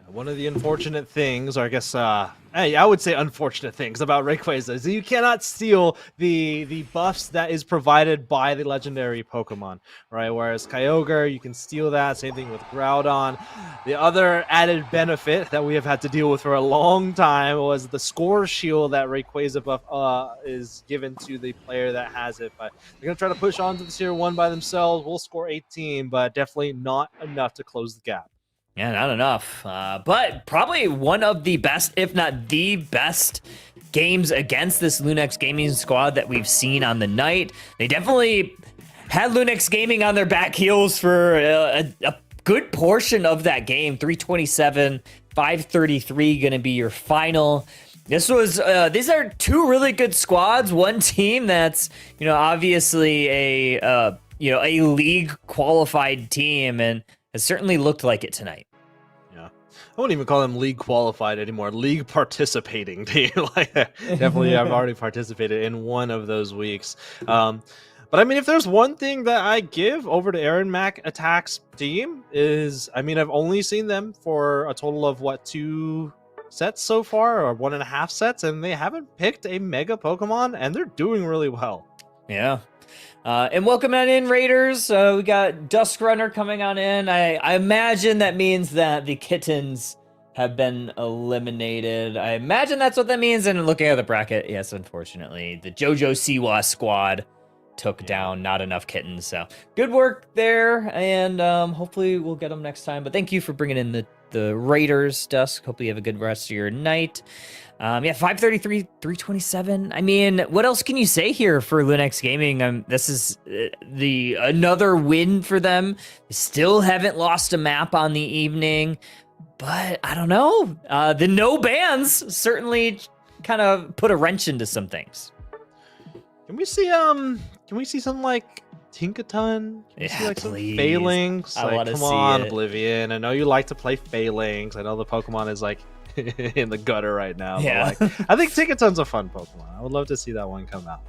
One of the unfortunate things, or I guess, I would say unfortunate things about Rayquaza is that you cannot steal the buffs that is provided by the legendary Pokemon, right? Whereas Kyogre, you can steal that. Same thing with Groudon. The other added benefit that we have had to deal with for a long time was the score shield that Rayquaza buff is given to the player that has it. But they're going to try to push on to the Tier 1 by themselves. We'll score 18, but definitely not enough to close the gap. Yeah, not enough. But probably one of the best, if not the best, games against this Lunex Gaming squad that we've seen on the night. They definitely had Lunex Gaming on their back heels for a good portion of that game. 327, 533 going to be your final. This was these are 2 really good squads. One team that's, obviously a league qualified team, and it certainly looked like it tonight. Yeah. won't even call them league qualified anymore. League participating team. Like, definitely, I've already participated in one of those weeks. But I mean, if there's one thing that I give over to Aaron Mac Attack's team is, I mean, I've only seen them for a total of what, 2 sets so far, or 1.5 sets, and they haven't picked a mega Pokemon, and they're doing really well. Yeah. And welcome on in, Raiders. We got Dusk Runner coming on in. I imagine that means that the kittens have been eliminated. I imagine that's what that means. And looking at the bracket, yes, unfortunately, the JoJo Siwa squad took down not enough kittens. So good work there, and hopefully we'll get them next time. But thank you for bringing in the Raiders, Dusk. Hopefully you have a good rest of your night. Yeah, 533, 327. I mean, what else can you say here for Lunex Gaming? This is another win for them. They still haven't lost a map on the evening, but I don't know. The no bans certainly kind of put a wrench into some things. Can we see some like Tinkaton? Can we see like some Phalanx? Like, come on, Oblivion. I know you like to play Phalanx. I know the Pokemon is like in the gutter right now. Yeah. But, like, I think Tinkaton's a fun Pokemon. I would love to see that one come out.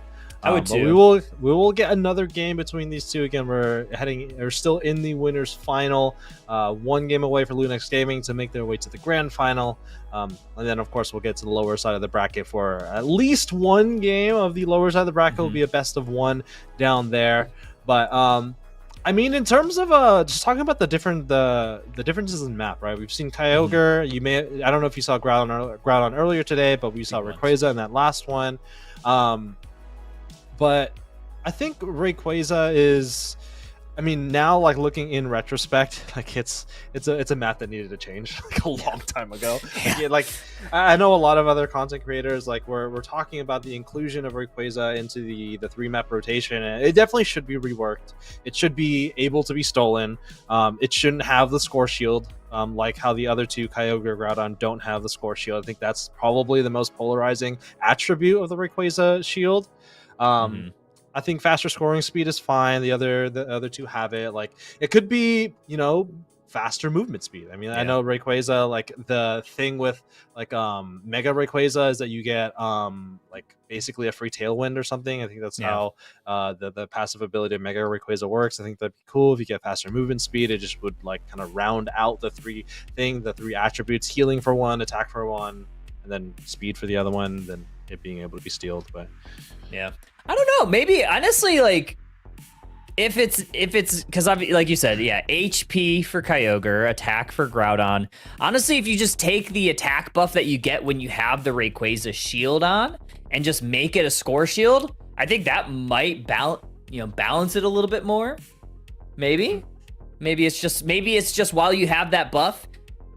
I would too. We will get another game between these two. Again, we're still in the winners final. 1 game away for Lunex Gaming to make their way to the grand final. And then, of course, we'll get to the lower side of the bracket for at least 1 game of the lower side of the bracket. Will be a best of 1 down there. But I mean, in terms of just talking about the differences in map, right? We've seen Kyogre. I don't know if you saw Groudon earlier today, but we saw Rayquaza in that last one. But I think Rayquaza is, I mean, now like looking in retrospect, like it's a map that needed to change like a long time ago. Like I know a lot of other content creators like we're talking about the inclusion of Rayquaza into the 3-map rotation, and it definitely should be reworked. It should be able to be stolen. It shouldn't have the score shield. Like how the other 2, Kyogre, Groudon, don't have the score shield. I think that's probably the most polarizing attribute of the Rayquaza shield. I think faster scoring speed is fine. The other 2 have it. Like it could be, faster movement speed. I mean, I know Rayquaza, like the thing with like Mega Rayquaza is that you get like basically a free Tailwind or something. I think that's how the passive ability of Mega Rayquaza works. I think that'd be cool if you get faster movement speed. It just would like kind of round out the 3 attributes: healing for 1, attack for 1, and then speed for the other one. Then it being able to be stealed. But yeah, I don't know. Maybe honestly, like if it's because like you said, HP for Kyogre, attack for Groudon. Honestly, if you just take the attack buff that you get when you have the Rayquaza shield on and just make it a score shield, I think that might balance it a little bit more. Maybe it's just while you have that buff,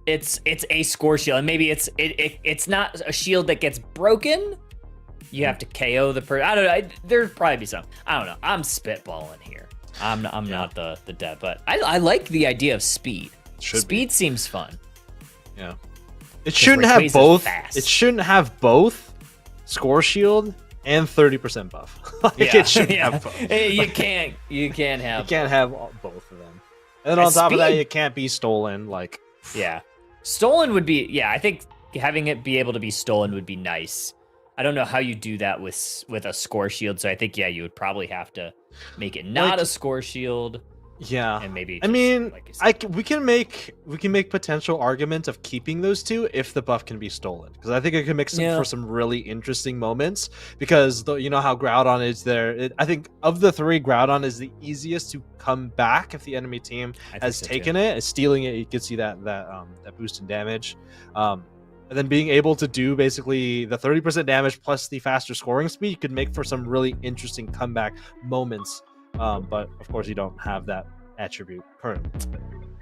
it's a score shield, and maybe it's not a shield that gets broken. You have to KO the person. I don't know. There'd probably be some. I don't know. I'm spitballing here. I'm not the dev, but I like the idea of speed. Speed seems fun. Yeah. It shouldn't have both. It shouldn't have both score shield and 30% buff. It shouldn't have both. You can't have both of them. And then on top of that, it can't be stolen. Like stolen would be I think having it be able to be stolen would be nice. I don't know how you do that with a score shield, so I think you would probably have to make it not a score shield. Yeah, and maybe I mean, we can make potential argument of keeping those 2 if the buff can be stolen, because I think it can make for some really interesting moments. Because you know how Groudon is there. I think of the 3, Groudon is the easiest to come back if the enemy team has taken it. Stealing it gets you that boost in damage. And then being able to do basically the 30% damage plus the faster scoring speed could make for some really interesting comeback moments. But of course, you don't have that attribute currently.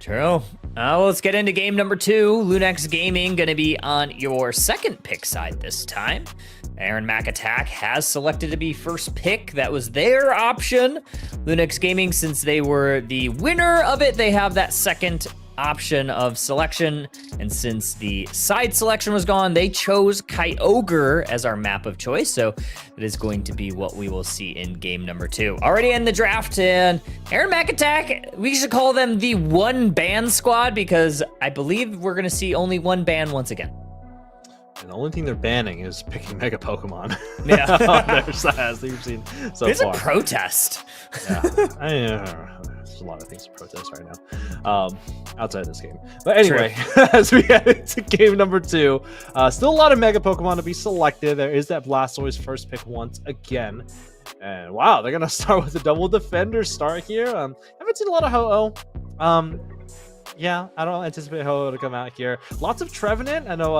True. Well, let's get into game number 2. Lunex Gaming going to be on your second pick side this time. Aaron Mac Attack has selected to be first pick. That was their option. Lunex Gaming, since they were the winner of it, they have that second option of selection. And since the side selection was gone, they chose Kyogre as our map of choice. So it is going to be what we will see in game number 2. Already in the draft, and Aaron Mac Attack, we should call them the one ban squad because I believe we're going to see only one ban once again. And the only thing they're banning is picking Mega Pokemon. Yeah. On their side, as we've seen so It's far. a protest. Yeah. There's a lot of things to protest right now outside this game. But anyway, as we head into game number 2, still a lot of Mega Pokemon to be selected. There is that Blastoise first pick once again. And wow, they're going to start with a double defender start here. Haven't seen a lot of Ho-Oh. Yeah, I don't anticipate Ho-Oh to come out here. Lots of Trevenant. I know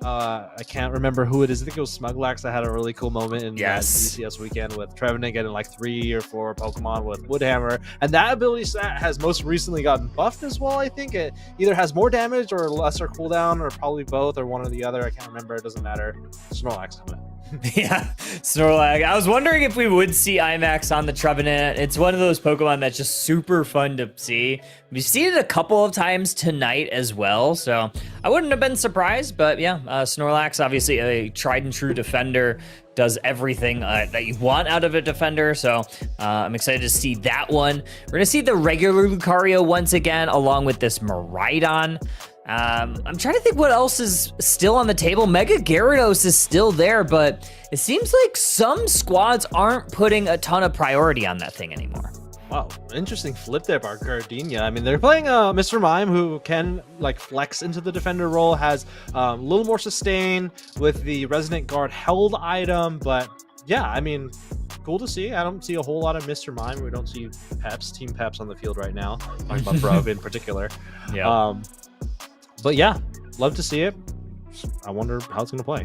I can't remember who it is. I think it was Smuglax that had a really cool moment in that UCS weekend with Trevenant getting like 3 or 4 Pokemon with Woodhammer. And that ability set has most recently gotten buffed as well, I think. It either has more damage or lesser cooldown or probably both or one or the other. I can't remember. It doesn't matter. Snorlax coming in. Yeah, Snorlax. I was wondering if we would see IMAX on the Trevenant. It's one of those Pokemon that's just super fun to see. We've seen it a couple of times tonight as well, so I wouldn't have been surprised, but yeah, Snorlax, obviously a tried and true defender, does everything that you want out of a defender, so I'm excited to see that one. We're going to see the regular Lucario once again, along with this Miraidon. I'm trying to think what else is still on the table. Mega Gyarados is still there, but it seems like some squads aren't putting a ton of priority on that thing anymore. Wow, interesting flip there by Gardenia. I mean, they're playing Mr. Mime, who can like flex into the defender role, has a little more sustain with the Resonant Guard held item, but yeah, I mean, cool to see. I don't see a whole lot of Mr. Mime. We don't see Team Peps on the field right now. Talking about Bruv in particular. Yeah. But yeah, love to see it. I wonder how it's going to play.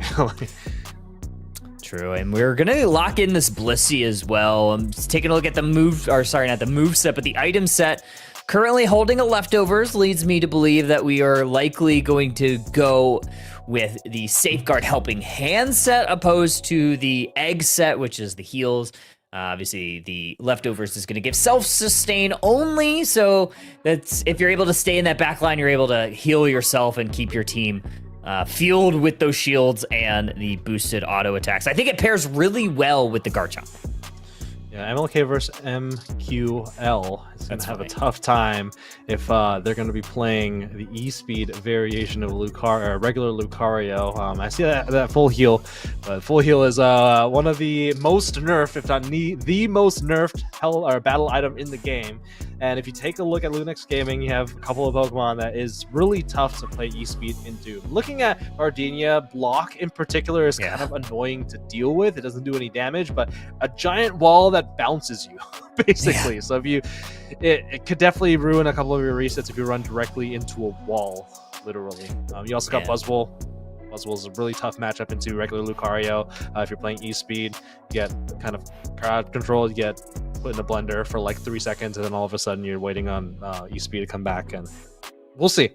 True, and we're gonna lock in this Blissey as well. I'm just taking a look at the move, or sorry, not the move set, but the item set. Currently holding a leftovers leads me to believe that we are likely going to go with the Safeguard Helping Hand set opposed to the Egg set, which is the heals. Obviously, the leftovers is going to give self-sustain only, so that's if you're able to stay in that back line, you're able to heal yourself and keep your team fueled with those shields and the boosted auto attacks. I think it pairs really well with the Garchomp. Yeah, MLK versus MQL is going to have a tough time if they're going to be playing the E-Speed variation of regular Lucario. I see that full heal, but full heal is one of the most nerfed, if not the most nerfed battle item in the game. And if you take a look at Lunex Gaming, you have a couple of Pokemon that is really tough to play E-Speed into. Looking at Gardenia, Block in particular is kind of annoying to deal with. It doesn't do any damage, but a giant wall that bounces you, basically. So if it could definitely ruin a couple of your resets if you run directly into a wall, literally. You also got Buzzwole. Buzzwole is a really tough matchup into regular Lucario. If you're playing E-Speed, you get kind of crowd control, you get put in a blender for like 3 seconds, and then all of a sudden you're waiting on E-Speed to come back, and we'll see.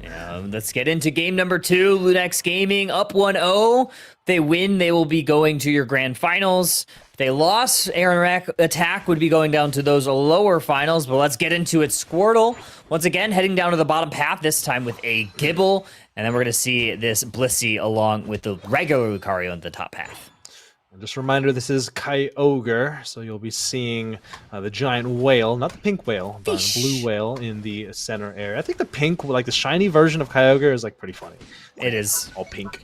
Let's get into game number 2. Lunex Gaming up 1-0. If they win, they will be going to your grand finals. If they lost, Aaron Mac Attack would be going down to those lower finals, but let's get into it. Squirtle, once again, heading down to the bottom path, this time with a Gibble, and then we're going to see this Blissey along with the regular Lucario in the top half. Just a reminder, this is Kyogre, so you'll be seeing the giant whale, not the pink whale, but a blue whale in the center area. I think the pink, like the shiny version of Kyogre, is like pretty funny. It is all pink.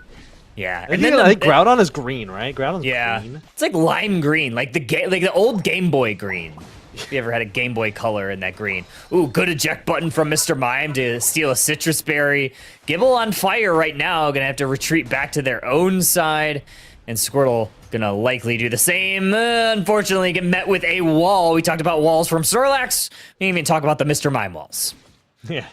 Yeah, and then I think Groudon is green, right? Groudon's green. It's like lime green, like the old Game Boy green. If you ever had a Game Boy Color in that green. Ooh, good eject button from Mr. Mime to steal a Citrus Berry. Gibble on fire right now, gonna have to retreat back to their own side. And Squirtle gonna likely do the same. Unfortunately, get met with a wall. We talked about walls from Snorlax. We didn't even talk about the Mr. Mime walls.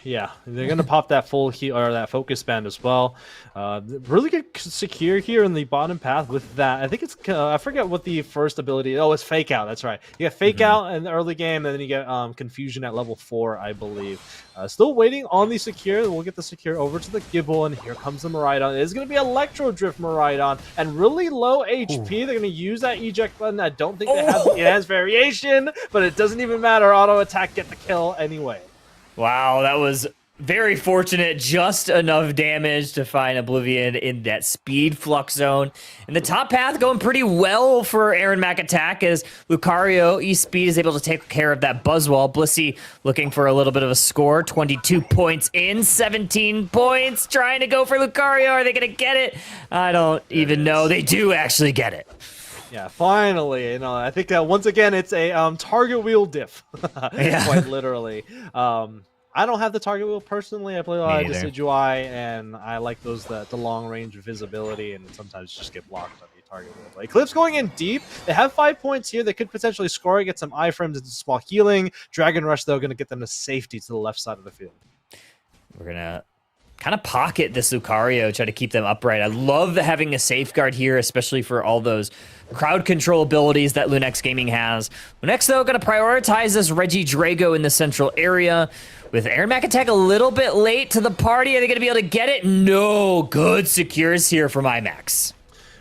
Yeah. They're gonna pop that full heal or that focus band as well. Really good secure here in the bottom path with that. I think it's I forget what the first ability. Oh, it's Fake Out. That's right. You get Fake Out in the early game, and then you get Confusion at level 4, I believe. Still waiting on the secure. We'll get the secure over to the Gibble, and here comes the Miraidon. It is going to be Electro Drift Miraidon, and really low HP. They're going to use that eject button. I don't think they have the enhanced variation, but it doesn't even matter. Auto attack, get the kill anyway. Wow, that was very fortunate. Just enough damage to find Oblivion in that speed flux zone. And the top path going pretty well for Aaron Mack attack as Lucario, E-Speed, is able to take care of that Buzzwall. Blissey looking for a little bit of a score. 22 points in, 17 points. Trying to go for Lucario. Are they going to get it? I don't even know. They do actually get it. Yeah, finally. I think once again it's a target wheel diff, quite literally. I don't have the target wheel personally. I play a lot of Decidueye, and I like the long range visibility, and sometimes just get blocked on the target wheel. But Eclipse going in deep. They have 5 points here. They could potentially score, get some iframes and small healing. Dragon Rush, though, going to get them to safety to the left side of the field. We're going to kind of pocket this Lucario, try to keep them upright. I love having a safeguard here, especially for all those crowd control abilities that Lunex Gaming has. Lunex, though, going to prioritize this Regidrago in the central area. With Aaron Mack attack a little bit late to the party, are they going to be able to get it? No, good secures here from IMAX.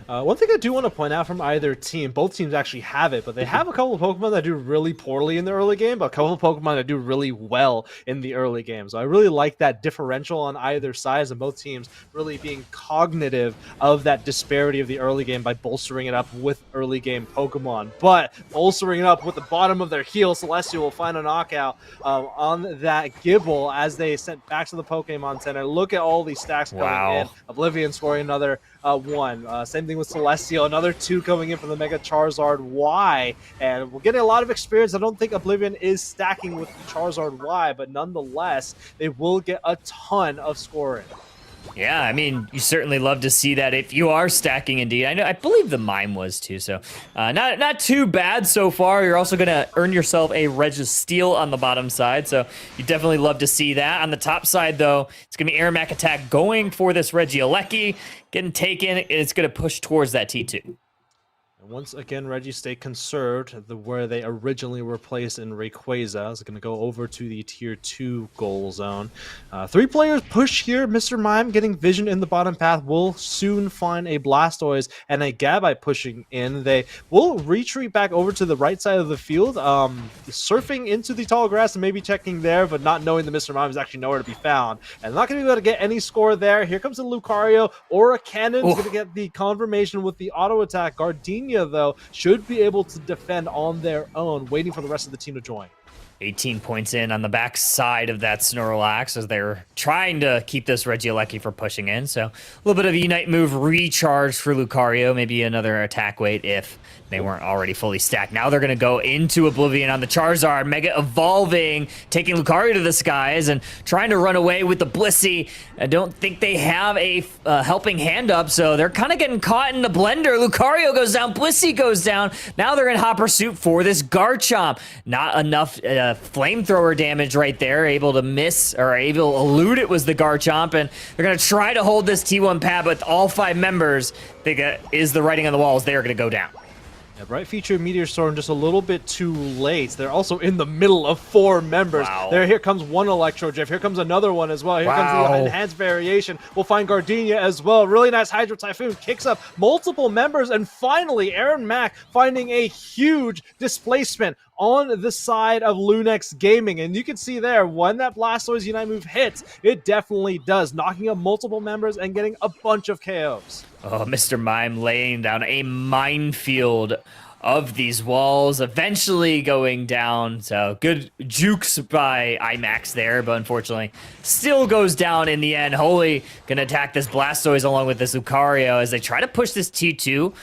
One thing I do want to point out from either team, both teams actually have it, but they have a couple of Pokemon that do really poorly in the early game, but a couple of Pokemon that do really well in the early game. So I really like that differential on either side, and both teams really being cognitive of that disparity of the early game by bolstering it up with early game Pokemon. But bolstering it up with the bottom of their heel, Celestial will find a knockout on that Gibble as they sent back to the Pokemon Center. Look at all these stacks coming in. Oblivion scoring another one. Same thing with Celestial, another 2 coming in from the Mega Charizard Y, and we're getting a lot of experience. I don't think Oblivion is stacking with the Charizard Y, but nonetheless, they will get a ton of scoring. Yeah, I mean, you certainly love to see that if you are stacking indeed. I believe the Mime was too, so not too bad so far. You're also going to earn yourself a Registeel on the bottom side, so you definitely love to see that. On the top side, though, it's going to be Air Mac attack going for this Regieleki, getting taken, and it's going to push towards that T2. Once again, Reggie stay conserved where they originally were placed in Rayquaza. It's going to go over to the tier 2 goal zone. 3 players push here. Mr. Mime getting vision in the bottom path will soon find a Blastoise and a Gabite pushing in. They will retreat back over to the right side of the field, surfing into the tall grass and maybe checking there, but not knowing that Mr. Mime is actually nowhere to be found. And not going to be able to get any score there. Here comes a Lucario or a Cannon. Going to get the confirmation with the auto attack. Gardenia, though, should be able to defend on their own, waiting for the rest of the team to join. 18 points in on the back side of that Snorlax as they're trying to keep this Regieleki from pushing in. So a little bit of a Unite move recharge for Lucario, maybe another attack weight if they weren't already fully stacked. Now they're going to go into Oblivion on the Charizard, Mega Evolving, taking Lucario to the skies and trying to run away with the Blissey. I don't think they have a helping hand up, so they're kind of getting caught in the blender. Lucario goes down, Blissey goes down. Now they're in hot pursuit for this Garchomp. Not enough flamethrower damage right there, able to miss or able to elude it was the Garchomp, and they're going to try to hold this T1 pad, but all 5 members, is the writing on the walls, they are going to go down. Yeah, Bright Future Meteor Storm just a little bit too late. They're also in the middle of 4 members. Wow. Here comes one Electro Drift. Here comes another one as well. Here comes the Enhanced Variation. We'll find Gardenia as well. Really nice Hydro Typhoon. Kicks up multiple members. And finally, Aaron Mack finding a huge displacement on the side of Lunex Gaming. And you can see there, when that Blastoise Unite move hits, it definitely does, knocking up multiple members and getting a bunch of KOs. Oh, Mr. Mime laying down a minefield of these walls, eventually going down. So good jukes by IMAX there, but unfortunately still goes down in the end. Holy gonna attack this Blastoise along with this Lucario as they try to push this T2.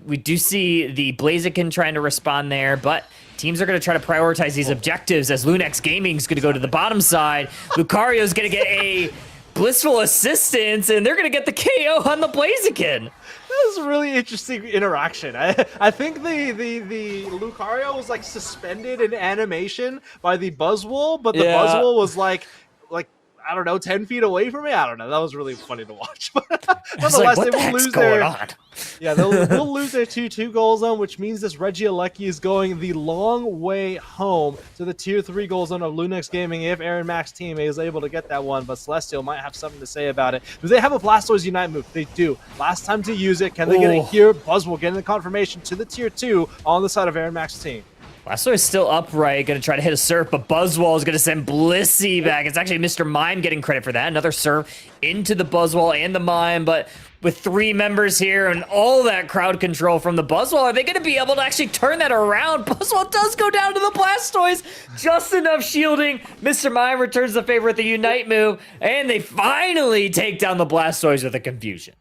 We do see the Blaziken trying to respond there, but teams are going to try to prioritize these objectives as Lunex Gaming's going to go to the bottom side. Lucario's going to get a blissful assistance, and they're going to get the KO on the Blaziken. That was a really interesting interaction. I think the Lucario was like suspended in animation by the Buzzwole, but the Buzzwole was like I don't know, 10 feet away from me. I don't know. That was really funny to watch. But nonetheless, like, they will lose they'll lose their 2-2 goal zone, which means this Regieleki is going the long way home to the tier 3 goal zone of Lunex Gaming if Aaron Mack's team is able to get that one. But Celestial might have something to say about it. Do they have a Blastoise Unite move? They do. Last time to use it. Can they get it here? Buzzwole getting the confirmation to the tier 2 on the side of Aaron Mack's team. Blastoise is still upright, gonna try to hit a Surf, but Buzzwole is gonna send Blissey back. It's actually Mr. Mime getting credit for that. Another Surf into the Buzzwole and the Mime, but with 3 members here and all that crowd control from the Buzzwole, are they gonna be able to actually turn that around? Buzzwole does go down to the Blastoise, just enough shielding. Mr. Mime returns the favor with the Unite move, and they finally take down the Blastoise with a Confusion.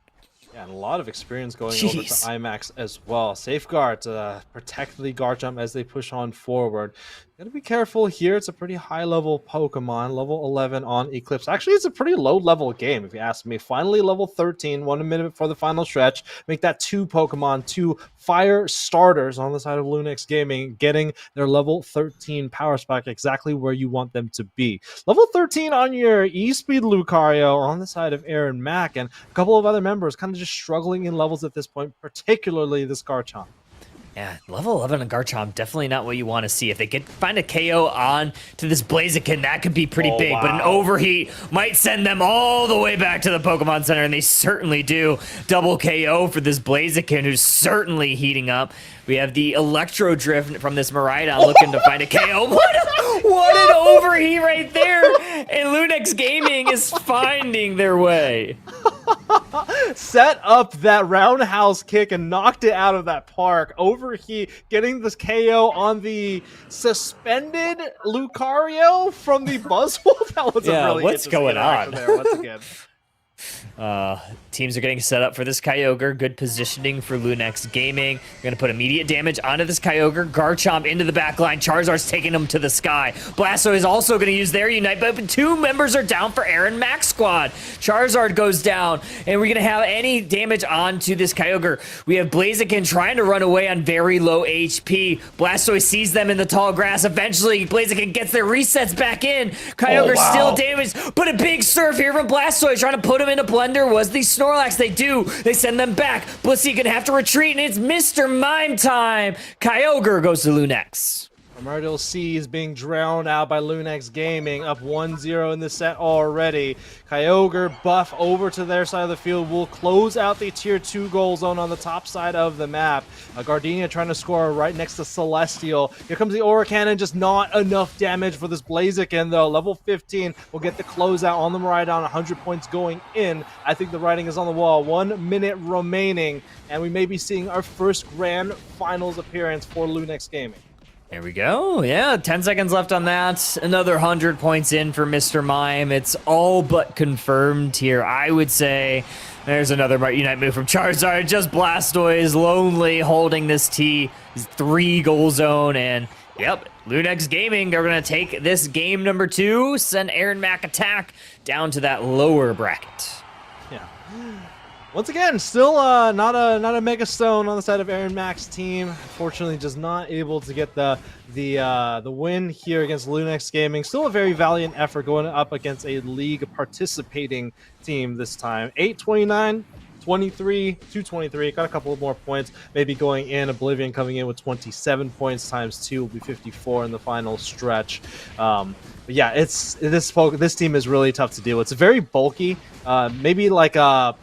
Yeah, and a lot of experience going over to IMAX as well. Safeguard to protect the Garchomp as they push on forward. Gotta be careful here. It's a pretty high level Pokemon, level 11 on Eclipse. Actually, it's a pretty low level game if you ask me. Finally, level 13, 1 minute for the final stretch. Make that 2 Pokemon, 2 fire starters on the side of Lunex Gaming, getting their level 13 power spike exactly where you want them to be. Level 13 on your E-Speed Lucario on the side of Aaron Mack, and a couple of other members kind of just struggling in levels at this point, particularly this Garchomp. Yeah, level 11 on Garchomp, definitely not what you want to see. If they could find a KO on to this Blaziken, that could be pretty big, but an overheat might send them all the way back to the Pokemon Center, and they certainly do. Double KO for this Blaziken, who's certainly heating up. We have the Electro Drift from this Miraidon looking to find a KO. What an overheat right there! And Lunex Gaming is finding their way. Set up that roundhouse kick and knocked it out of that park. Overheat, getting this KO on the suspended Lucario from the Buzzwole. That was a really what's going on there once again. Teams are getting set up for this Kyogre. Good positioning for Lunex Gaming. We're going to put immediate damage onto this Kyogre. Garchomp into the back line. Charizard's taking him to the sky. Blastoise is also going to use their Unite, but 2 members are down for Aaron Max squad. Charizard goes down, and we're going to have any damage onto this Kyogre. We have Blaziken trying to run away on very low HP. Blastoise sees them in the tall grass. Eventually, Blaziken gets their resets back in. Kyogre still damaged, but a big Surf here from Blastoise trying to put him in a blender. Was the Snorlax. They do. They send them back. Blissey gonna have to retreat, and it's Mr. Mime time. Kyogre goes to Lunex. Primordial C is being drowned out by Lunex Gaming, up 1-0 in the set already. Kyogre buff over to their side of the field will close out the tier 2 goal zone on the top side of the map. Gardenia trying to score right next to Celestial. Here comes the Aura Cannon, just not enough damage for this Blaziken though. Level 15 will get the closeout on the Miraidon, 100 points going in. I think the writing is on the wall. 1 minute remaining, and we may be seeing our first grand finals appearance for Lunex Gaming. There we go. Yeah, 10 seconds left on that. Another 100 points in for Mr. Mime. It's all but confirmed here, I would say. There's another Unite move from Charizard. Just Blastoise lonely holding this T3 goal zone. And, yep, Lunex Gaming are going to take this game number 2, send Aaron Mack attack down to that lower bracket. Yeah. Once again, still not a Mega Stone on the side of Aaron Mack's team. Unfortunately, just not able to get the win here against Lunex Gaming. Still a very valiant effort going up against a league participating team this time. 8-29, 23, 223. Got a couple of more points maybe going in. Oblivion coming in with 27 points times 2 will be 54 in the final stretch. But yeah, this team is really tough to deal with. It's very bulky, maybe like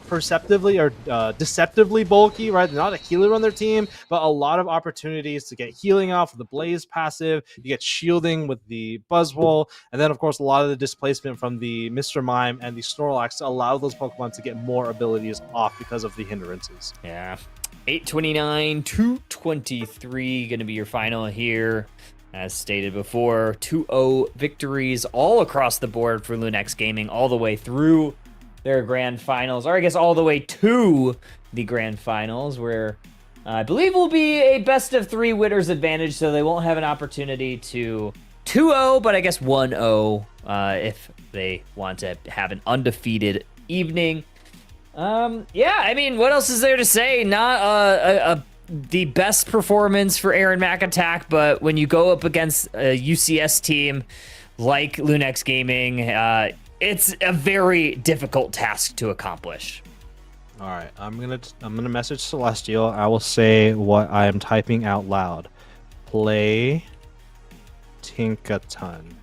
perceptively or deceptively bulky, right? They're not a healer on their team, but a lot of opportunities to get healing off of the Blaze passive. You get shielding with the Buzzwole, and then of course a lot of the displacement from the Mr. Mime and the Snorlax to allow those Pokemon to get more abilities off because of the hindrances. Yeah, 8-29, 223 going to be your final here. As stated before, 2-0 victories all across the board for Lunex Gaming, all the way through their grand finals, or I guess all the way to the grand finals, where I believe will be a best of 3 winners advantage, so they won't have an opportunity to 2-0, but I guess 1-0 if they want to have an undefeated evening. Yeah, I mean, what else is there to say? Not the best performance for Aaron Mack attack, but when you go up against a UCS team like Lunex Gaming, it's a very difficult task to accomplish. All right, I'm gonna message Celestial. I will say what I am typing out loud. Play Tinkaton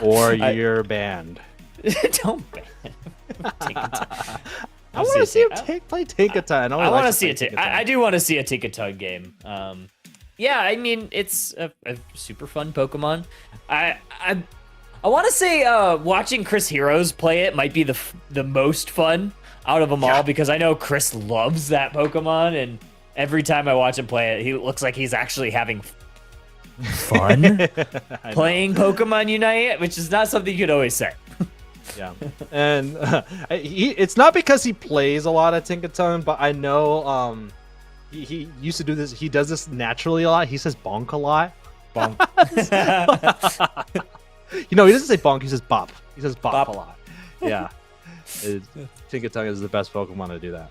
or you're banned. Don't ban Tinkaton. I want to see him play Tinkaton. I want to see I do want to see a Tinkaton game. yeah, I mean, it's a super fun Pokemon. I want to say watching Chris Heroes play it might be the most fun out of them all, because I know Chris loves that Pokemon, and every time I watch him play it, he looks like he's actually having fun playing Pokemon Unite, which is not something you could always say. Yeah, and it's not because he plays a lot of Tinkaton, but I know he used to do this. He does this naturally a lot. He says bonk a lot. Bonk. He doesn't say bonk. He says bop. He says bop, a lot. Yeah, Tinkaton is the best Pokemon to do that.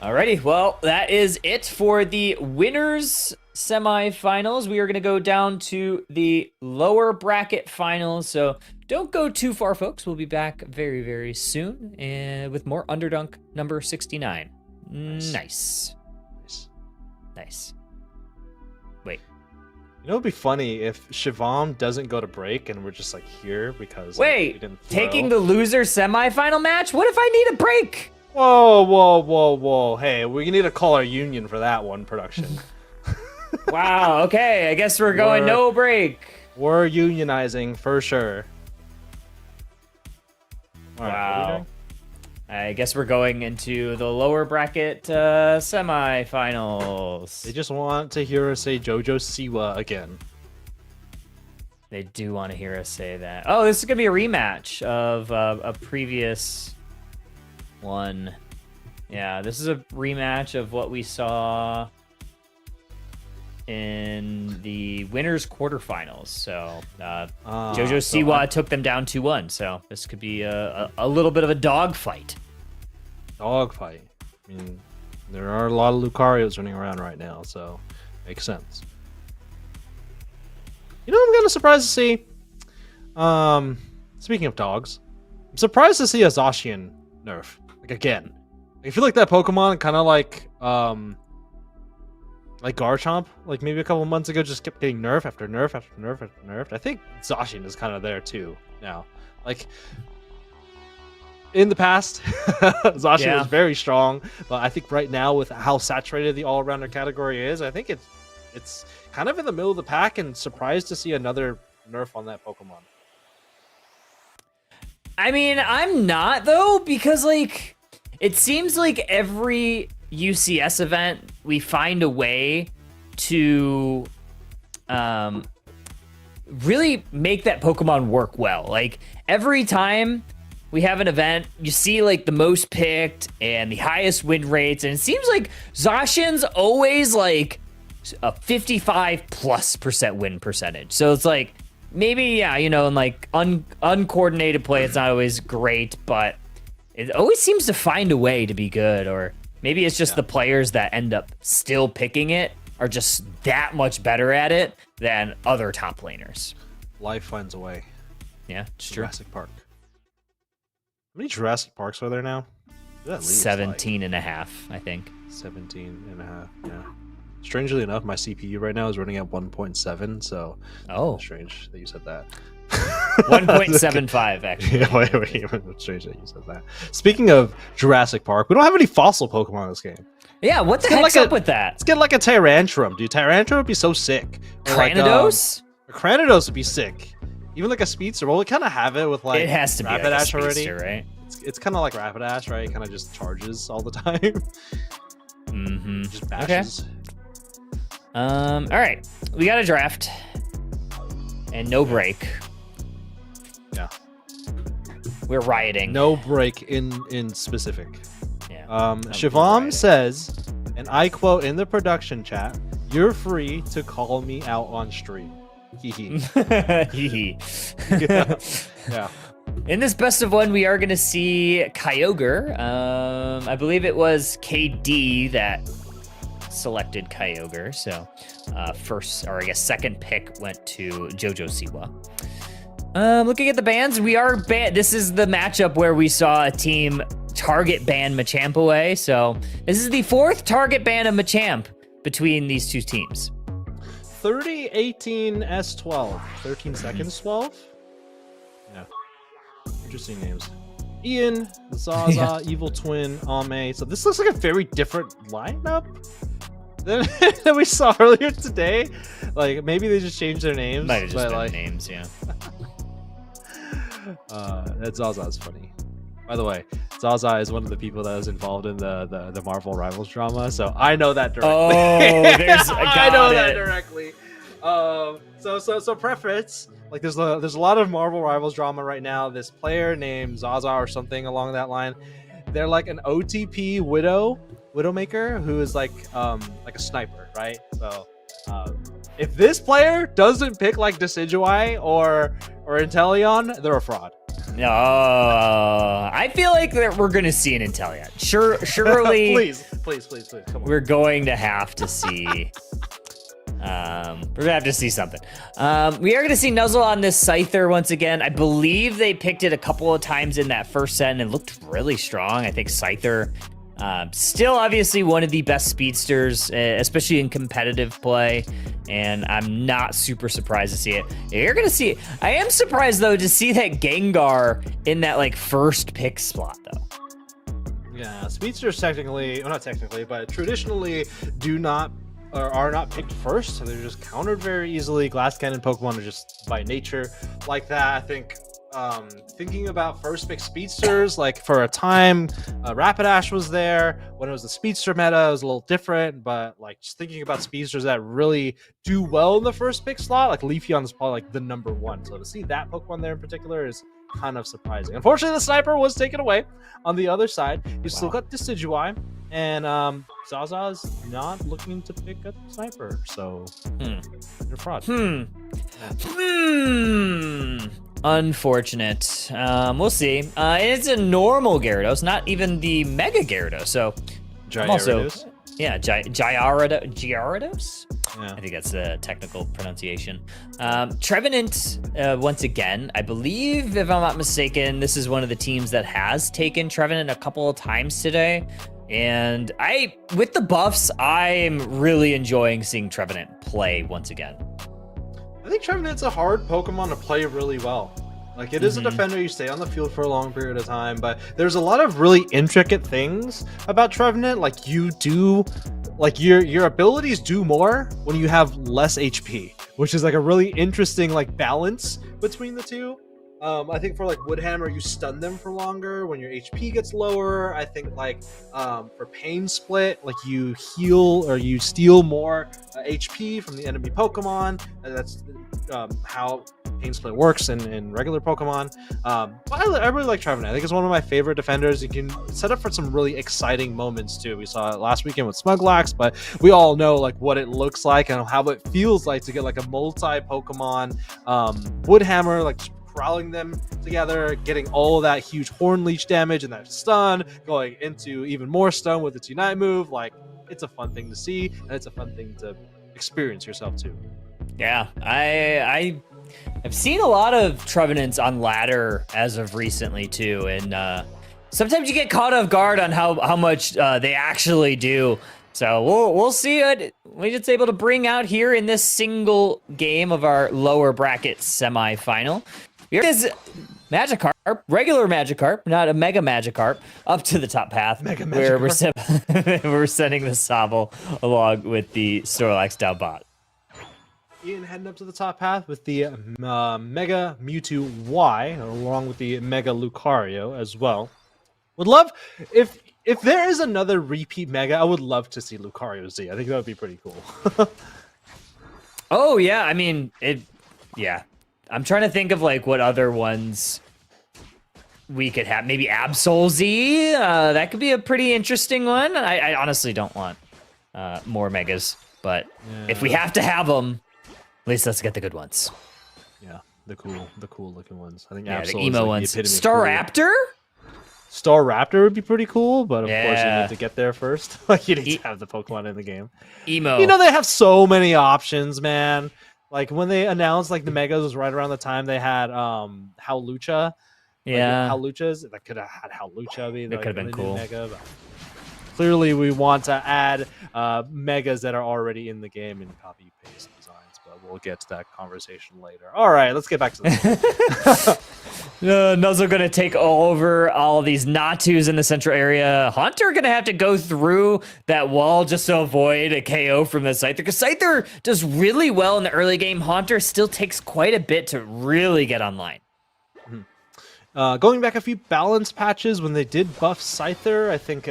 Alrighty, well, that is it for the winners semifinals. We are going to go down to the lower bracket finals, so don't go too far, folks. We'll be back very, very soon with more Underdunk number 69. Nice. Wait. You know, it'd be funny if Shivam doesn't go to break and we're just like here because wait, we didn't taking the loser semifinal match? What if I need a break? Whoa. Hey, we need to call our union for that one, production. Wow, okay. I guess we're going no break. We're unionizing for sure. All right, wow. I guess we're going into the lower bracket semifinals. They just want to hear us say JoJo Siwa again. They do want to hear us say that. Oh, this is going to be a rematch of a previous one. Yeah, this is a rematch of what we saw in the winners quarterfinals. So JoJo Siwa took them down 2-1. So this could be a little bit of a dogfight. Dogfight. I mean, there are a lot of Lucarios running around right now, so makes sense. You know what I'm kind of surprised to see? Speaking of dogs, I'm surprised to see a Zacian nerf. Like, again. I feel like that Pokemon kind of like Garchomp, like maybe a couple months ago, just kept getting nerf after nerf after nerf after nerf. I think Zacian is kind of there too now. Like, in the past, Zacian was very strong, but I think right now with how saturated the all-rounder category is, I think it's kind of in the middle of the pack, and surprised to see another nerf on that Pokemon. I mean, I'm not though, because like it seems like every UCS event we find a way to really make that Pokemon work well. Like every time we have an event, you see like the most picked and the highest win rates, and it seems like Zacian's always like a 55+% win percentage. So it's like maybe, yeah, you know, in like uncoordinated play, it's not always great, but it always seems to find a way to be good. Or maybe it's just the players that end up still picking it are just that much better at it than other top laners. Life finds a way. Yeah, it's Jurassic Park. How many Jurassic Parks are there now? 17 and a half, I think. 17 and a half, yeah. Strangely enough, my CPU right now is running at 1.7, so strange that you said that. 1.75 actually. Yeah, wait, strange that you said that. Speaking of Jurassic Park, we don't have any fossil Pokemon in this game. Yeah, what the heck's up with that? Let's get like a Tyrantrum, dude. Tyrantrum would be so sick. Or Cranidos? Like, Cranidos would be sick. Even like a Speedster. Well, we kind of have it with like it has to be Rapidash like a Speedster, already, right? It's kind of like Rapidash, right? It kind of just charges all the time. Just bashes. Okay. All right, we got a draft and no break. Yeah, we're rioting. No break in specific. Yeah. Shivam says, and I quote in the production chat, "You're free to call me out on stream." Hee hee. Yeah. In this best of one, we are going to see Kyogre. I believe it was KD that selected Kyogre, so first, or I guess second pick went to JoJo Siwa. Looking at the bans, we are this is the matchup where we saw a team target ban Machamp away, so this is the fourth target ban of Machamp between these two teams. 30, 18, S12. 13 seconds, 12? Yeah. Interesting names. Ian, Zaza, Evil Twin, Ame. So this looks like a very different lineup. that we saw earlier today. Like maybe they just changed their names. Might have just been like, names, yeah. That Zaza's funny. By the way, Zaza is one of the people that was involved in the Marvel Rivals drama, so I know that directly. Oh, there's I know that directly. So preference, like there's a lot of Marvel Rivals drama right now. This player named Zaza or something along that line, they're like an OTP Widowmaker who is like a sniper, right? So if this player doesn't pick like Decidueye or Inteleon, they're a fraud. No, I feel like we're gonna see an Inteleon. Surely. please, come on. We're going to have to see. We're gonna have to see something. We are gonna see Nuzzle on this Scyther once again. I believe they picked it a couple of times in that first set and it looked really strong. I think Scyther, still obviously one of the best speedsters, especially in competitive play. And I'm not super surprised to see it. You're gonna see it. I am surprised though to see that Gengar in that like first pick slot though. Yeah, speedsters technically, well, not technically, but traditionally do not or are not picked first, so they're just countered very easily. Glass Cannon Pokemon are just by nature like that. I think thinking about first pick speedsters, like for a time, Rapidash was there when it was the speedster meta. It was a little different, but like just thinking about speedsters that really do well in the first pick slot, like Leafeon is probably like the #1. So to see that Pokemon there in particular is kind of surprising. Unfortunately, the sniper was taken away. On the other side, you still got Decidueye, and Zaza's not looking to pick a sniper, so you're a fraud. Unfortunate. We'll see. It's a normal Gyarados, not even the Mega Gyarados. So I'm also, yeah, Gyarados. Yeah. I think that's the technical pronunciation. Trevenant, once again, I believe, if I'm not mistaken, this is one of the teams that has taken Trevenant a couple of times today. And with the buffs, I'm really enjoying seeing Trevenant play once again. I think Trevenant's a hard Pokemon to play really well. Like, it is a defender, you stay on the field for a long period of time, but there's a lot of really intricate things about Trevenant. Like, you do, like, your abilities do more when you have less HP, which is, like, a really interesting, like, balance between the two. I think for like Woodhammer, you stun them for longer when your HP gets lower. I think like for Pain Split, like you heal or you steal more HP from the enemy Pokemon. That's how Pain Split works in regular Pokemon. But I really like Trevenant. I think it's one of my favorite defenders. You can set up for some really exciting moments too. We saw it last weekend with Smuglax, but we all know like what it looks like and how it feels like to get like a multi-Pokemon Woodhammer, like crawling them together, getting all of that huge Horn Leech damage and that stun, going into even more stun with its Unite move. Like, it's a fun thing to see, and it's a fun thing to experience yourself too. Yeah, I've seen a lot of Trevenants on ladder as of recently too, and sometimes you get caught off guard on how much they actually do. So we'll see what it's able to bring out here in this single game of our lower bracket semifinal. Here is Magikarp, regular Magikarp, not a Mega Magikarp, up to the top path, where we're sending the Sobble along with the Snorlax down bot. Ian heading up to the top path with the Mega Mewtwo Y, along with the Mega Lucario as well. Would love, if there is another repeat Mega, I would love to see Lucario Z. I think that would be pretty cool. Oh, yeah, I mean, yeah. I'm trying to think of like what other ones we could have. Maybe Absol Z. That could be a pretty interesting one. I honestly don't want more Megas, but if we have to have them, at least let's get the good ones. Yeah, the cool looking ones. I think yeah, Absol the emo like ones. The Staraptor? Staraptor would be pretty cool, but of course you need to get there first. Like you need to have the Pokemon in the game. Emo. You know they have so many options, man. Like when they announced like the Megas was right around the time they had Howlucha. Yeah. Like, Howluchas. That could have had Howlucha be that could have been cool. Mega, but clearly we want to add Megas that are already in the game and copy paste designs, but we'll get to that conversation later. All right, let's get back to the Nuzzle gonna take over all these Natus in the central area. Hunter gonna have to go through that wall just to avoid a KO from the Scyther, because Scyther does really well in the early game. Hunter still takes quite a bit to really get online. Going back a few balance patches when they did buff Scyther, I think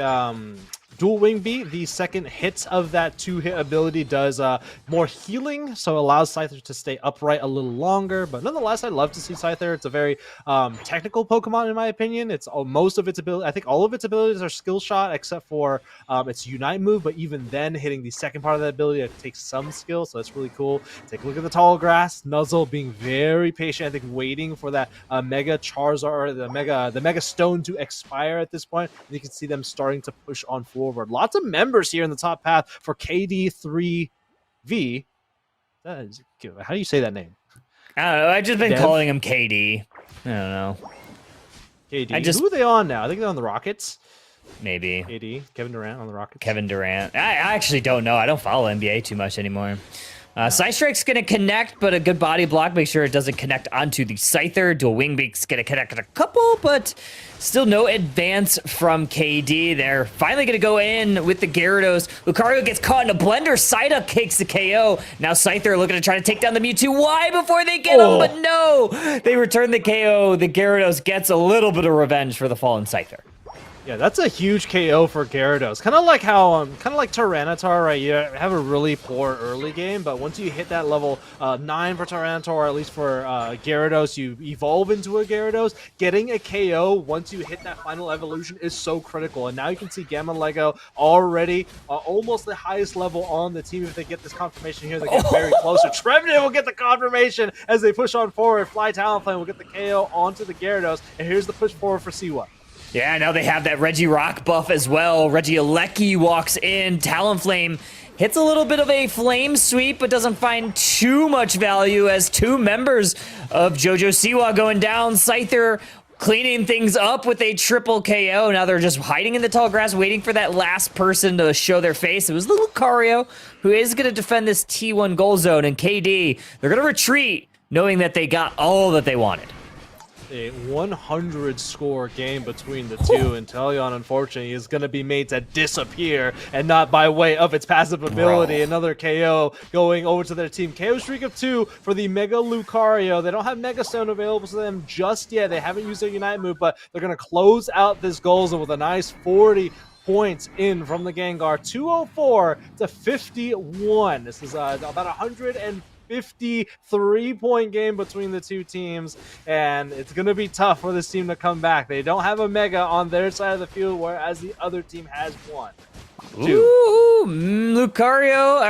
Dual Wing Beat, the second hit of that 2-hit ability, does more healing, so allows Scyther to stay upright a little longer. But nonetheless, I love to see Scyther. It's a very technical Pokemon, in my opinion. It's most of its ability. I think all of its abilities are skill shot, except for its Unite move. But even then, hitting the second part of that ability, it takes some skill, so that's really cool. Take a look at the tall grass. Nuzzle being very patient, I think, waiting for that Mega Charizard or the Mega Stone to expire at this point. And you can see them starting to push on forward. Lots of members here in the top path for KD3V. How do you say that name? I don't know. I've just been Dev? calling him KD. I don't know. KD. Who are they on now? I think they're on the Rockets. Maybe. KD. Kevin Durant on the Rockets. Kevin Durant. I actually don't know. I don't follow NBA too much anymore. Side Strike's going to connect, but a good body block. Make sure it doesn't connect onto the Scyther. Dual Wing Beak's going to connect a couple, but still no advance from KD. They're finally going to go in with the Gyarados. Lucario gets caught in a blender. Psyduck takes the KO. Now Scyther looking to try to take down the Mewtwo. Why before they get him? But no! They return the KO. The Gyarados gets a little bit of revenge for the fallen Scyther. Yeah, that's a huge KO for Gyarados. Kind of like how, kind of like Tyranitar, right? You have a really poor early game, but once you hit that level 9 for Tyranitar, or at least for Gyarados, you evolve into a Gyarados. Getting a KO once you hit that final evolution is so critical. And now you can see Gamma Lego already almost the highest level on the team. If they get this confirmation here, they get very closer. Trevenant will get the confirmation as they push on forward. Fly Talonflame will get the KO onto the Gyarados. And here's the push forward for Siwa. Yeah, now they have that Regirock buff as well. Regieleki walks in. Talonflame hits a little bit of a flame sweep, but doesn't find too much value as two members of JoJo Siwa going down. Scyther cleaning things up with a triple KO. Now they're just hiding in the tall grass, waiting for that last person to show their face. It was little Lucario, who is going to defend this T1 goal zone. And KD, they're going to retreat, knowing that they got all that they wanted. A 100 score game between the two, and Teleon, unfortunately, is going to be made to disappear, and not by way of its passive ability. Bro. Another KO going over to their team. KO streak of 2 for the Mega Lucario. They don't have Mega Stone available to them just yet. They haven't used their Unite move, but they're going to close out this goal zone with a nice 40 points in from the Gengar. 204 to 51. This is about 153-point game between the two teams, and it's going to be tough for this team to come back. They don't have a Mega on their side of the field, whereas the other team has one. Ooh, Mewtwo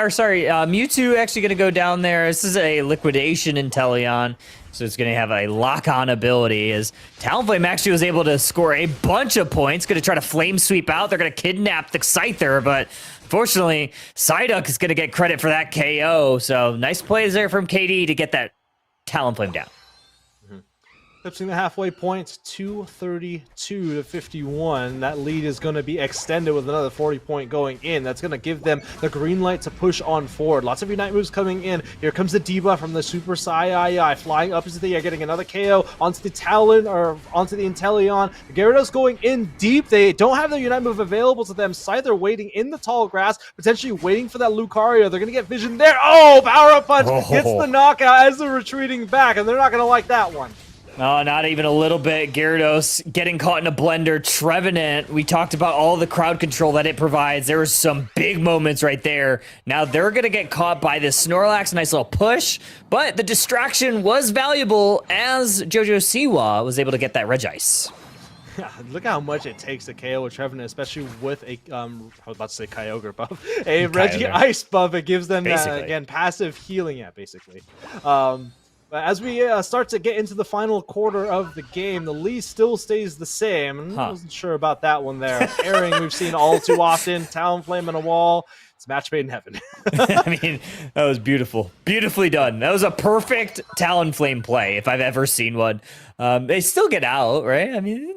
actually going to go down there. This is a liquidation Inteleon, so it's going to have a lock-on ability, as Talonflame actually was able to score a bunch of points. Going to try to flame sweep out. They're going to kidnap the Scyther, but fortunately, Psyduck is going to get credit for that KO. So nice plays there from KD to get that Talonflame down. Eclipsing the halfway point, 232 to 51. That lead is going to be extended with another 40-point going in. That's going to give them the green light to push on forward. Lots of Unite moves coming in. Here comes the debuff from the Super Saiyan, flying up into the air, getting another KO onto the Talon, or onto the Inteleon. The Gyarados going in deep. They don't have their Unite move available to them. Scyther waiting in the tall grass, potentially waiting for that Lucario. They're going to get vision there. Oh, Power Up Punch gets the knockout as they're retreating back, and they're not going to like that one. Oh, not even a little bit. Gyarados getting caught in a blender. Trevenant, we talked about all the crowd control that it provides. There was some big moments right there. Now they're going to get caught by this Snorlax. Nice little push, but the distraction was valuable as JoJo Siwa was able to get that Regice. Look how much it takes to KO with Trevenant, especially with a, I was about to say Kyogre buff, a Reggie Ice buff. It gives them, again, passive healing, basically. But as we start to get into the final quarter of the game, the lead still stays the same. I wasn't sure about that one there. Pairing we've seen all too often. Talonflame in a wall. It's match made in heaven. I mean, that was beautiful. Beautifully done. That was a perfect Talonflame play if I've ever seen one. They still get out, right? I mean,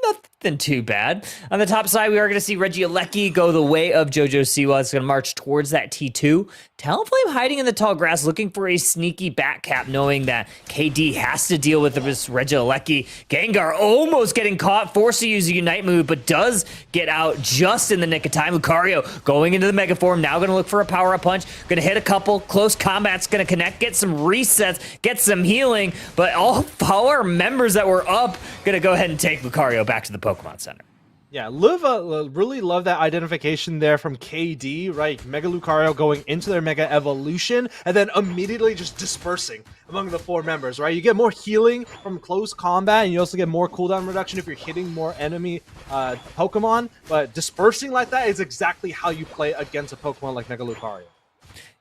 Nothing too bad. On the top side, we are going to see Regieleki go the way of JoJo Siwa. It's going to march towards that T2. Talonflame hiding in the tall grass, looking for a sneaky back cap, knowing that KD has to deal with this Regieleki. Gengar almost getting caught, forced to use a Unite move, but does get out just in the nick of time. Lucario going into the Mega Form, now going to look for a power-up punch. Going to hit a couple. Close combat's going to connect, get some resets, get some healing, but all 4 members that were up going to go ahead and take Lucario back to the Pokemon Center. Yeah, really love that identification there from KD, right? Mega Lucario going into their Mega Evolution and then immediately just dispersing among the 4 members, right? You get more healing from close combat, and you also get more cooldown reduction if you're hitting more enemy Pokemon, but dispersing like that is exactly how you play against a Pokemon like Mega Lucario.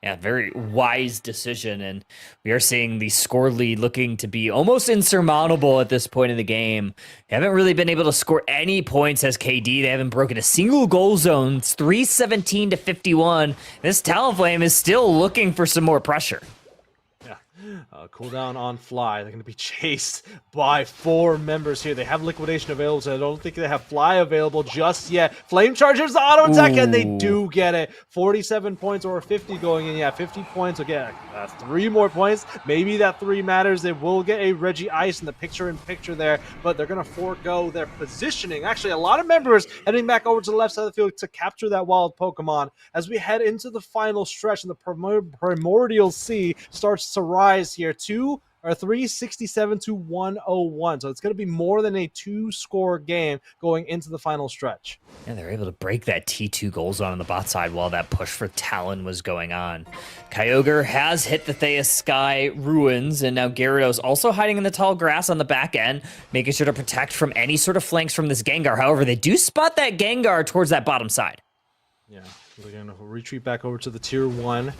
Yeah, very wise decision, and we are seeing the score lead looking to be almost insurmountable at this point in the game. They haven't really been able to score any points as KD. They haven't broken a single goal zone. It's 317 to 51. This Talonflame is still looking for some more pressure. Cooldown on Fly. They're going to be chased by 4 members here. They have Liquidation available, so I don't think they have Fly available just yet. Flame Charger's the auto attack, and they do get it. 47 points or 50 going in. Yeah, 50 points. Again, 3 more points. Maybe that 3 matters. They will get a Reggie Ice in the picture-in-picture there, but they're going to forego their positioning. Actually, a lot of members heading back over to the left side of the field to capture that wild Pokemon as we head into the final stretch, and the Primordial Sea starts to rise here. 367 to 101. So it's going to be more than a 2-score game going into the final stretch. And they're able to break that T2 goal zone on the bot side while that push for Talon was going on. Kyogre has hit the Thea Sky Ruins, and now Gyarados also hiding in the tall grass on the back end, making sure to protect from any sort of flanks from this Gengar. However, they do spot that Gengar towards that bottom side. Yeah. We're going to retreat back over to the tier 1.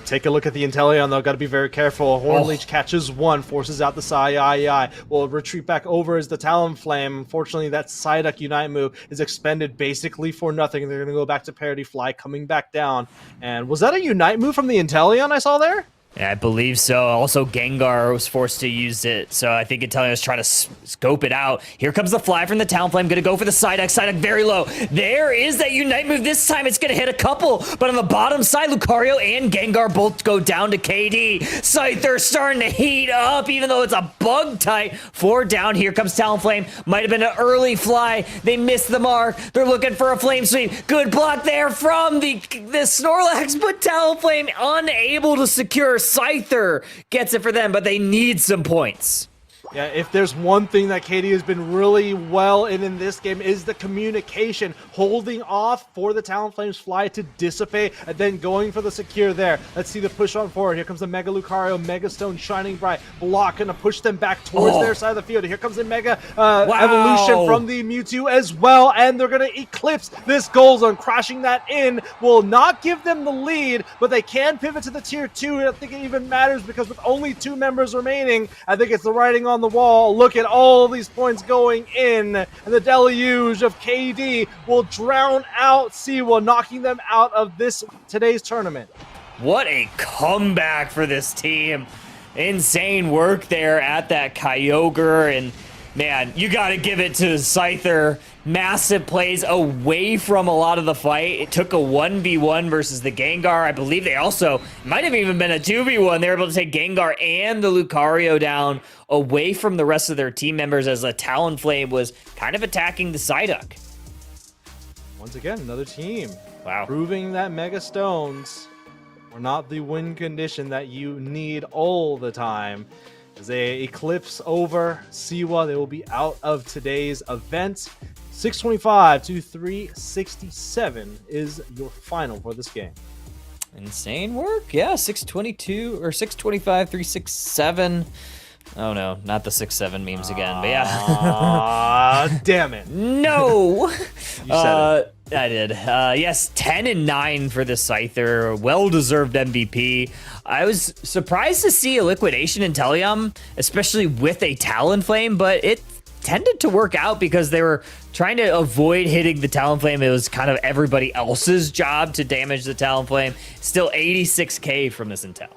Take a look at the Inteleon, though. Got to be very careful. Hornleech catches 1, forces out the Sai. We'll retreat back over as the Talonflame. Unfortunately, that Psyduck Unite move is expended basically for nothing. They're going to go back to Parity Fly, coming back down. And was that a Unite move from the Inteleon I saw there? Yeah, I believe so. Also, Gengar was forced to use it, so I think Inteleon was trying to scope it out. Here comes the Fly from the Talonflame, gonna go for the Psyduck. Psyduck very low. There is that Unite move. This time it's gonna hit a couple, but on the bottom side, Lucario and Gengar both go down to KD. Scyther starting to heat up, even though it's a bug type. 4 down. Here comes Talonflame. Might have been an early Fly. They missed the mark. They're looking for a Flame Sweep. Good block there from the Snorlax, but Talonflame unable to secure. Scyther gets it for them, but they need some points. Yeah, if there's one thing that Katie has been really well in this game is the communication, holding off for the Talonflame's Fly to dissipate and then going for the secure there. Let's see the push on forward. Here comes the Mega Lucario, Mega Stone shining bright, block, gonna push them back towards their side of the field. Here comes the Mega Evolution from the Mewtwo as well, and they're gonna eclipse this goal zone. Crashing that in will not give them the lead, but they can pivot to the tier 2. I don't think it even matters because with only 2 members remaining, I think it's the writing on the wall. Look at all these points going in, and the deluge of KD will drown out Siwa, knocking them out of today's tournament. What a comeback for this team. Insane work there at that Kyogre, and man, you gotta give it to Scyther. Massive plays away from a lot of the fight. It took a 1v1 versus the Gengar. I believe they also, might have even been a 2v1. They were able to take Gengar and the Lucario down away from the rest of their team members as the Talonflame was kind of attacking the Psyduck. Once again, another team. Wow. Proving that Mega Stones are not the win condition that you need all the time. As they eclipse over Siwa, they will be out of today's event. 625 to 367 is your final for this game. Insane work. Yeah, 622 or 625, 367. Oh no, not the 6-7 memes again, but yeah. Damn it. No. You said it. I did. Yes, 10 and 9 for the Scyther. Well-deserved MVP. I was surprised to see a Liquidation Inteleon, especially with a Talonflame, but it tended to work out because they were trying to avoid hitting the Talonflame. It was kind of everybody else's job to damage the Talonflame. Still 86k from this Intel.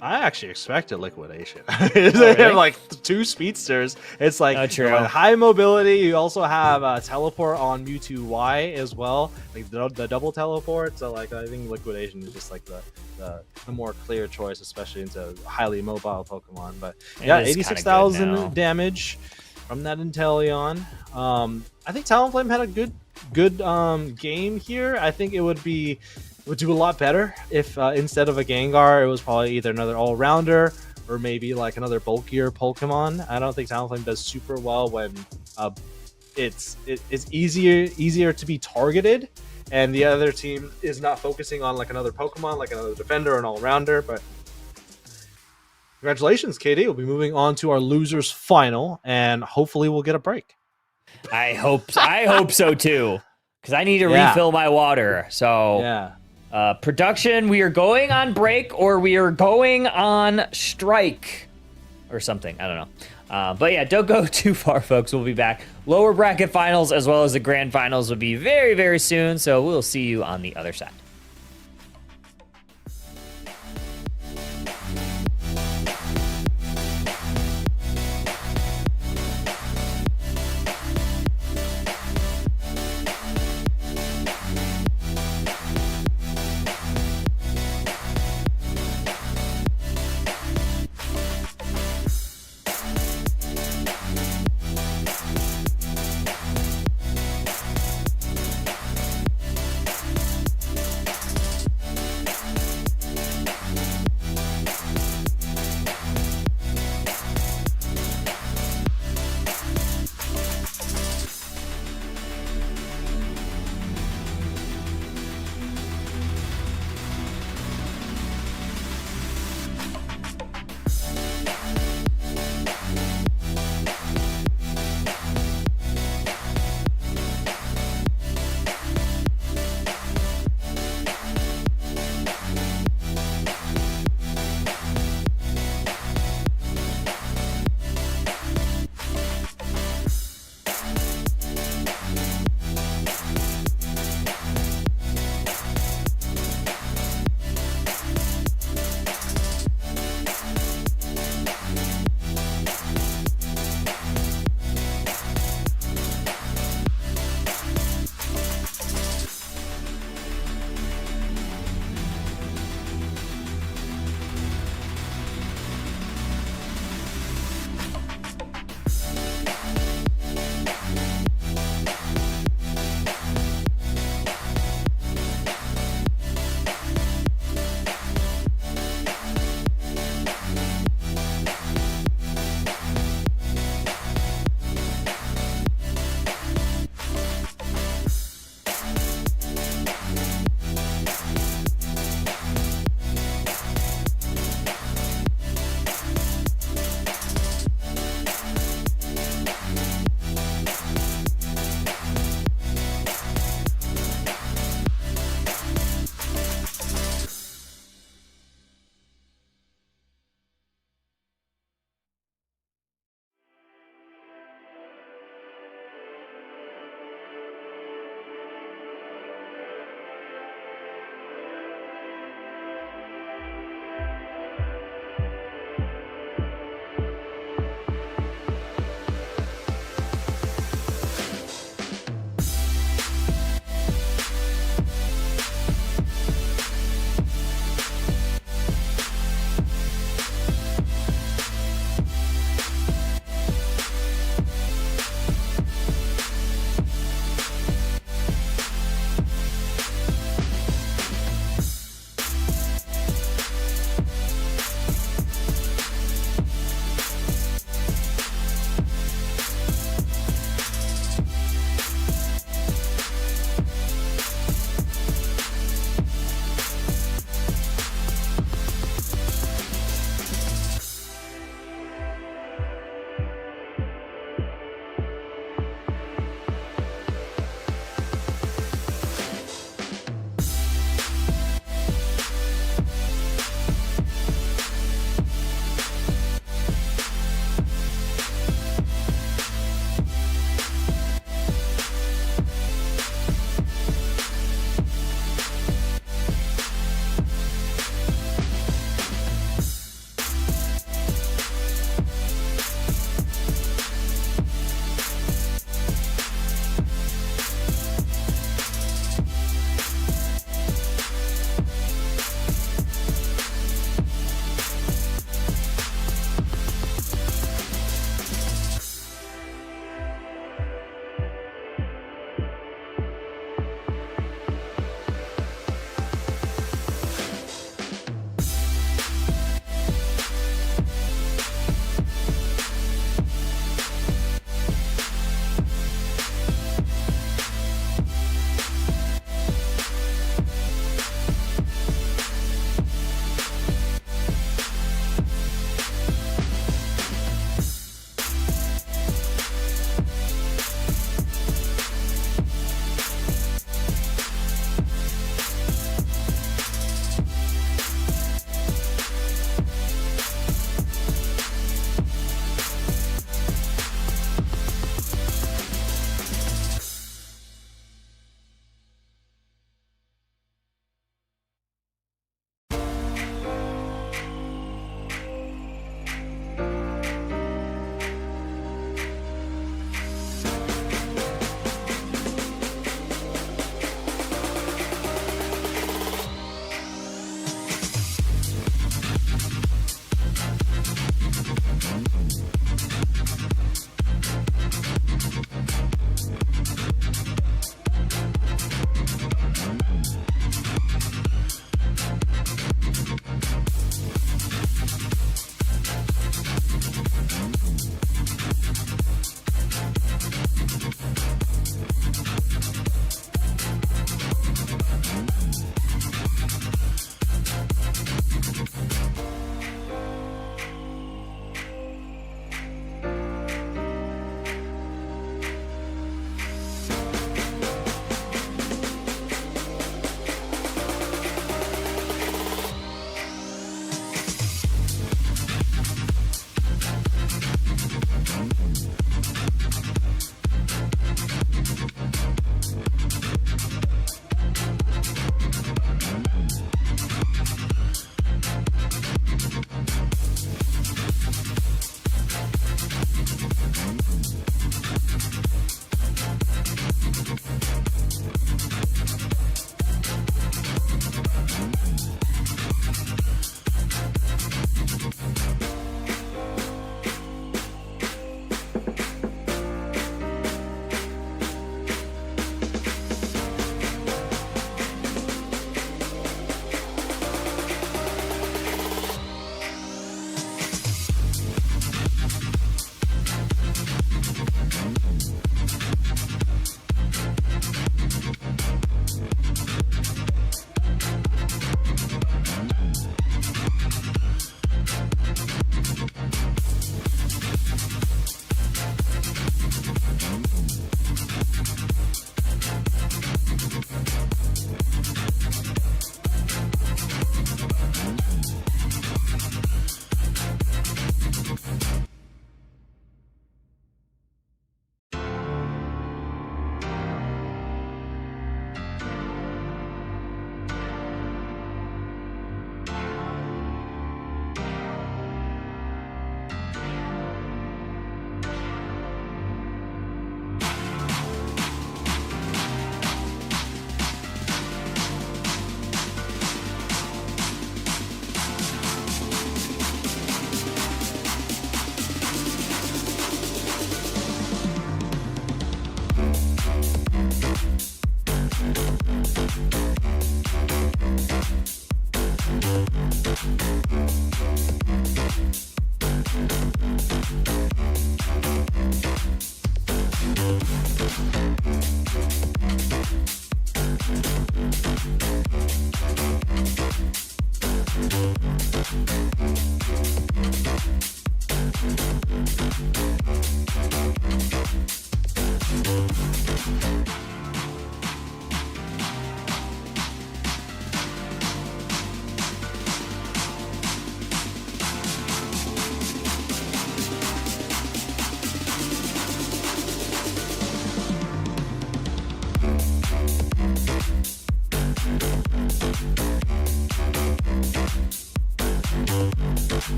I actually expected liquidation. Really? They have like 2 speedsters. It's like Oh, true. high mobility. You also have teleport on Mewtwo Y as well, like the double teleport. So like I think liquidation is just like the more clear choice, especially into highly mobile Pokemon. But yeah, It is kinda good 86,000 now. damage from that Inteleon. I think Talonflame had a good game here. I think it would do a lot better if instead of a Gengar, it was probably either another all-rounder or maybe like another bulkier Pokemon. I don't think Talonflame does super well when it's easier to be targeted, and the other team is not focusing on like another Pokemon, like another defender or an all-rounder. But congratulations, KD. We'll be moving on to our losers final, and hopefully we'll get a break. I hope so too, because I need to refill my water. So Yeah. Production, we are going on break or we are going on strike or something. I don't know. But yeah, don't go too far, folks. We'll be back. Lower bracket finals as well as the grand finals will be very, very soon. So we'll see you on the other side.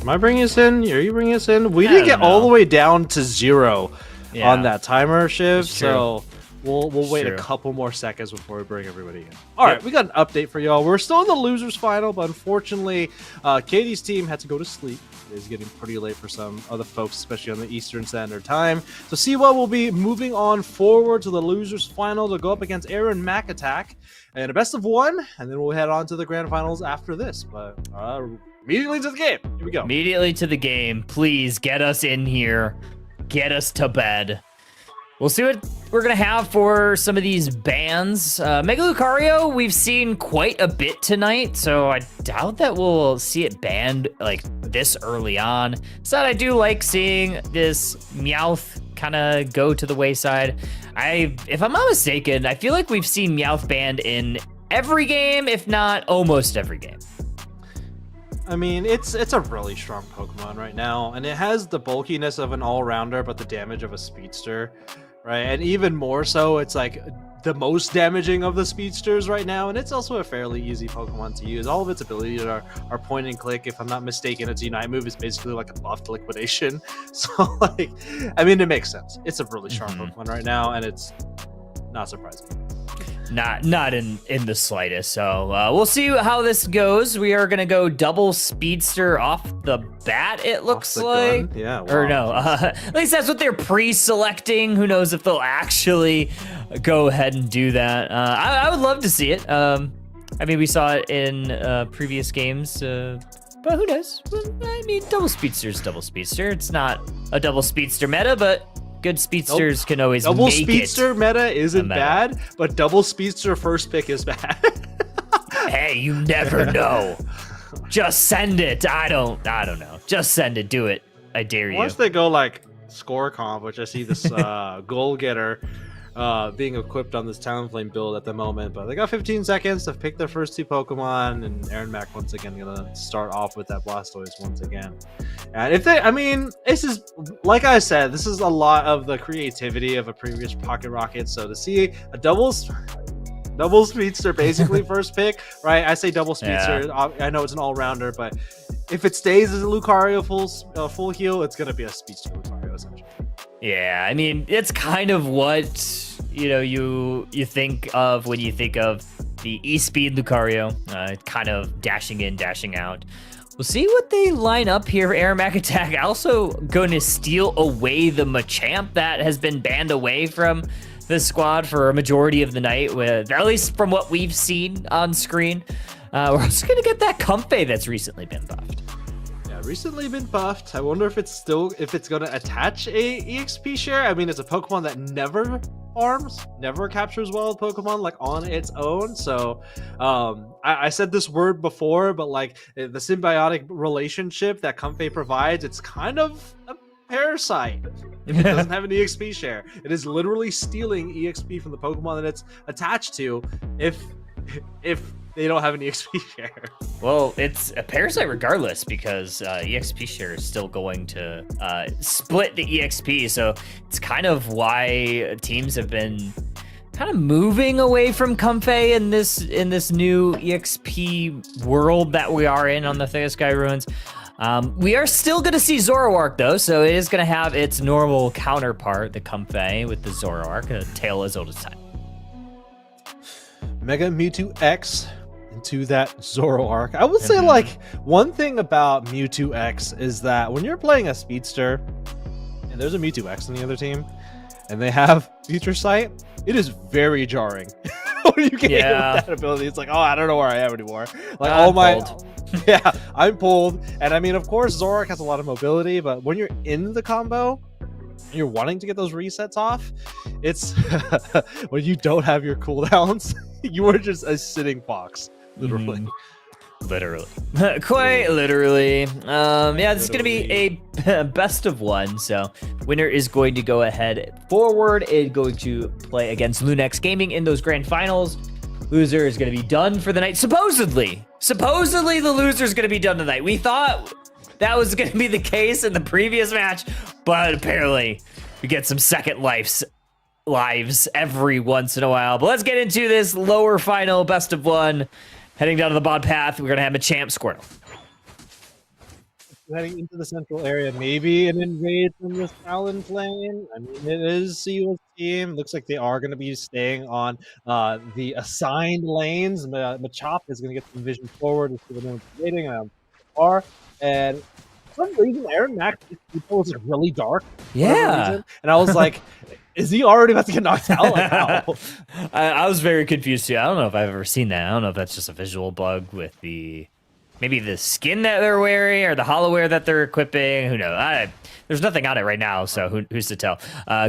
Am I bringing us in? Are you bringing us in? We didn't get all the way down to 0 on that timer shift, so we'll wait a couple more seconds before we bring everybody in. All right, we got an update for y'all. We're still in the losers final, but unfortunately, Katie's team had to go to sleep. It is getting pretty late for some other folks, especially on the Eastern Standard Time. So Siwa will be moving on forward to the losers final to go up against Aaron McAttack and a best of 1, and then we'll head on to the grand finals after this. But immediately to the game. Here we go. Immediately to the game. Please get us in here. Get us to bed. We'll see what we're going to have for some of these bans. Mega Lucario, we've seen quite a bit tonight, so I doubt that we'll see it banned like this early on. So I do like seeing this Meowth kind of go to the wayside. If I'm not mistaken, I feel like we've seen Meowth banned in every game, if not almost every game. I mean, it's a really strong Pokemon right now, and it has the bulkiness of an all-rounder, but the damage of a speedster, right? And even more so, it's like the most damaging of the speedsters right now, and it's also a fairly easy Pokemon to use. All of its abilities are point and click. If I'm not mistaken, its Unite move is basically like a buffed liquidation. So, like, I mean, it makes sense. It's a really strong Pokemon right now, and it's not surprising. Not in the slightest. So we'll see how this goes. We are gonna go double speedster off the bat. It looks like, yeah. Wow. Or no, at least that's what they're pre-selecting. Who knows if they'll actually go ahead and do that? I would love to see it. I mean, we saw it in previous games. But who knows? I mean, double speedster's double speedster. It's not a double speedster meta, but good speedsters can always double make speedster it meta isn't bad, but double speedster first pick is bad. Hey, you never know. Just send it. I don't know. Just send it. Do it. I dare you. Once they go like score comp, which I see this goal getter being equipped on this Talonflame build at the moment, but they got 15 seconds to pick their first 2 Pokemon, and Aaron Mack once again gonna start off with that Blastoise once again. And if they, I mean, this is, like I said, this is a lot of the creativity of a previous Pocket Rocket, so to see a double speedster basically first pick, right? I say double speedster, I know it's an all-rounder, but if it stays as a Lucario full heal, it's gonna be a speedster Lucario essentially. Yeah, I mean, it's kind of what you think of when you think of the E-Speed Lucario, kind of dashing in, dashing out. We'll see what they line up here. Aaron McAttack also going to steal away the Machamp that has been banned away from the squad for a majority of the night, with at least from what we've seen on screen. We're also going to get that Comfey that's recently been buffed. Recently been buffed. I wonder if it's going to attach a EXP share. I mean, it's a Pokemon that never farms, never captures wild Pokemon like on its own. So I said this word before, but like the symbiotic relationship that Comfey provides, it's kind of a parasite. If it doesn't have an EXP share, it is literally stealing EXP from the Pokemon that it's attached to if they don't have an EXP share. Well, it's a parasite regardless, because EXP share is still going to split the EXP. So it's kind of why teams have been kind of moving away from Comfey in this new EXP world that we are in on the Thea Sky Ruins. We are still going to see Zoroark, though, so it is going to have its normal counterpart, the Comfey, with the Zoroark, a tale as old as time. Mega Mewtwo X into that Zoroark. I would say, like, one thing about Mewtwo X is that when you're playing a speedster and there's a Mewtwo X on the other team and they have Future Sight, it is very jarring. When you get hit with that ability, it's like, oh, I don't know where I am anymore. Like, yeah, I'm pulled. And I mean, of course, Zoroark has a lot of mobility, but when you're in the combo, you're wanting to get those resets off, it's when you don't have your cooldowns, you are just a sitting fox, literally. Literally. Quite literally. Yeah, this is going to be a best of 1, so winner is going to go ahead forward and going to play against Lunex Gaming in those grand finals. Loser is going to be done for the night. Supposedly the loser is going to be done tonight. We thought that was going to be the case in the previous match, but apparently we get some second lives every once in a while. But let's get into this lower final best of 1. Heading down to the bottom path, we're going to have Machamp Squirtle. heading into the central area. Maybe an invade from this Talon lane. I mean, it is Siwa's team. Looks like they are going to be staying on the assigned lanes. Machop is going to get some vision forward as to the one's waiting far. And for some reason, Aaron Mack people was really dark. Yeah. And I was like, is he already about to get knocked out? Like, how? I was very confused too. I don't know if I've ever seen that. I don't know if that's just a visual bug with maybe the skin that they're wearing or the holoware that they're equipping. Who knows? There's nothing on it right now, so who's to tell?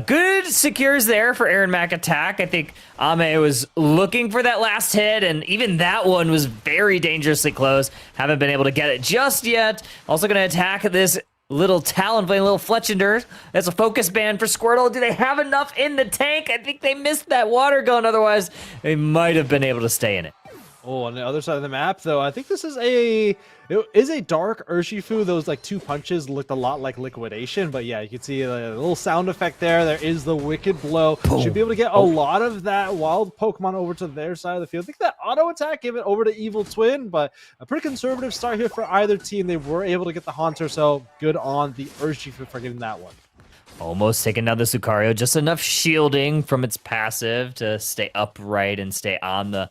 Good secures there for Aaron Mack attack. I think Ame was looking for that last hit, and even that one was very dangerously close. Haven't been able to get it just yet. Also going to attack this little Talonflame, little Fletchender. That's a focus band for Squirtle. Do they have enough in the tank? I think they missed that water gun. Otherwise, they might have been able to stay in it. Oh, on the other side of the map, though, I think this is a dark Urshifu. Those like 2 punches looked a lot like liquidation, but yeah, you can see a little sound effect there. There is the wicked blow. Boom. Should be able to get a lot of that wild Pokemon over to their side of the field. I think that auto attack gave it over to Evil Twin, but a pretty conservative start here for either team. They were able to get the Haunter, so good on the Urshifu for getting that one. Almost taking down the Lucario. Just enough shielding from its passive to stay upright and stay on the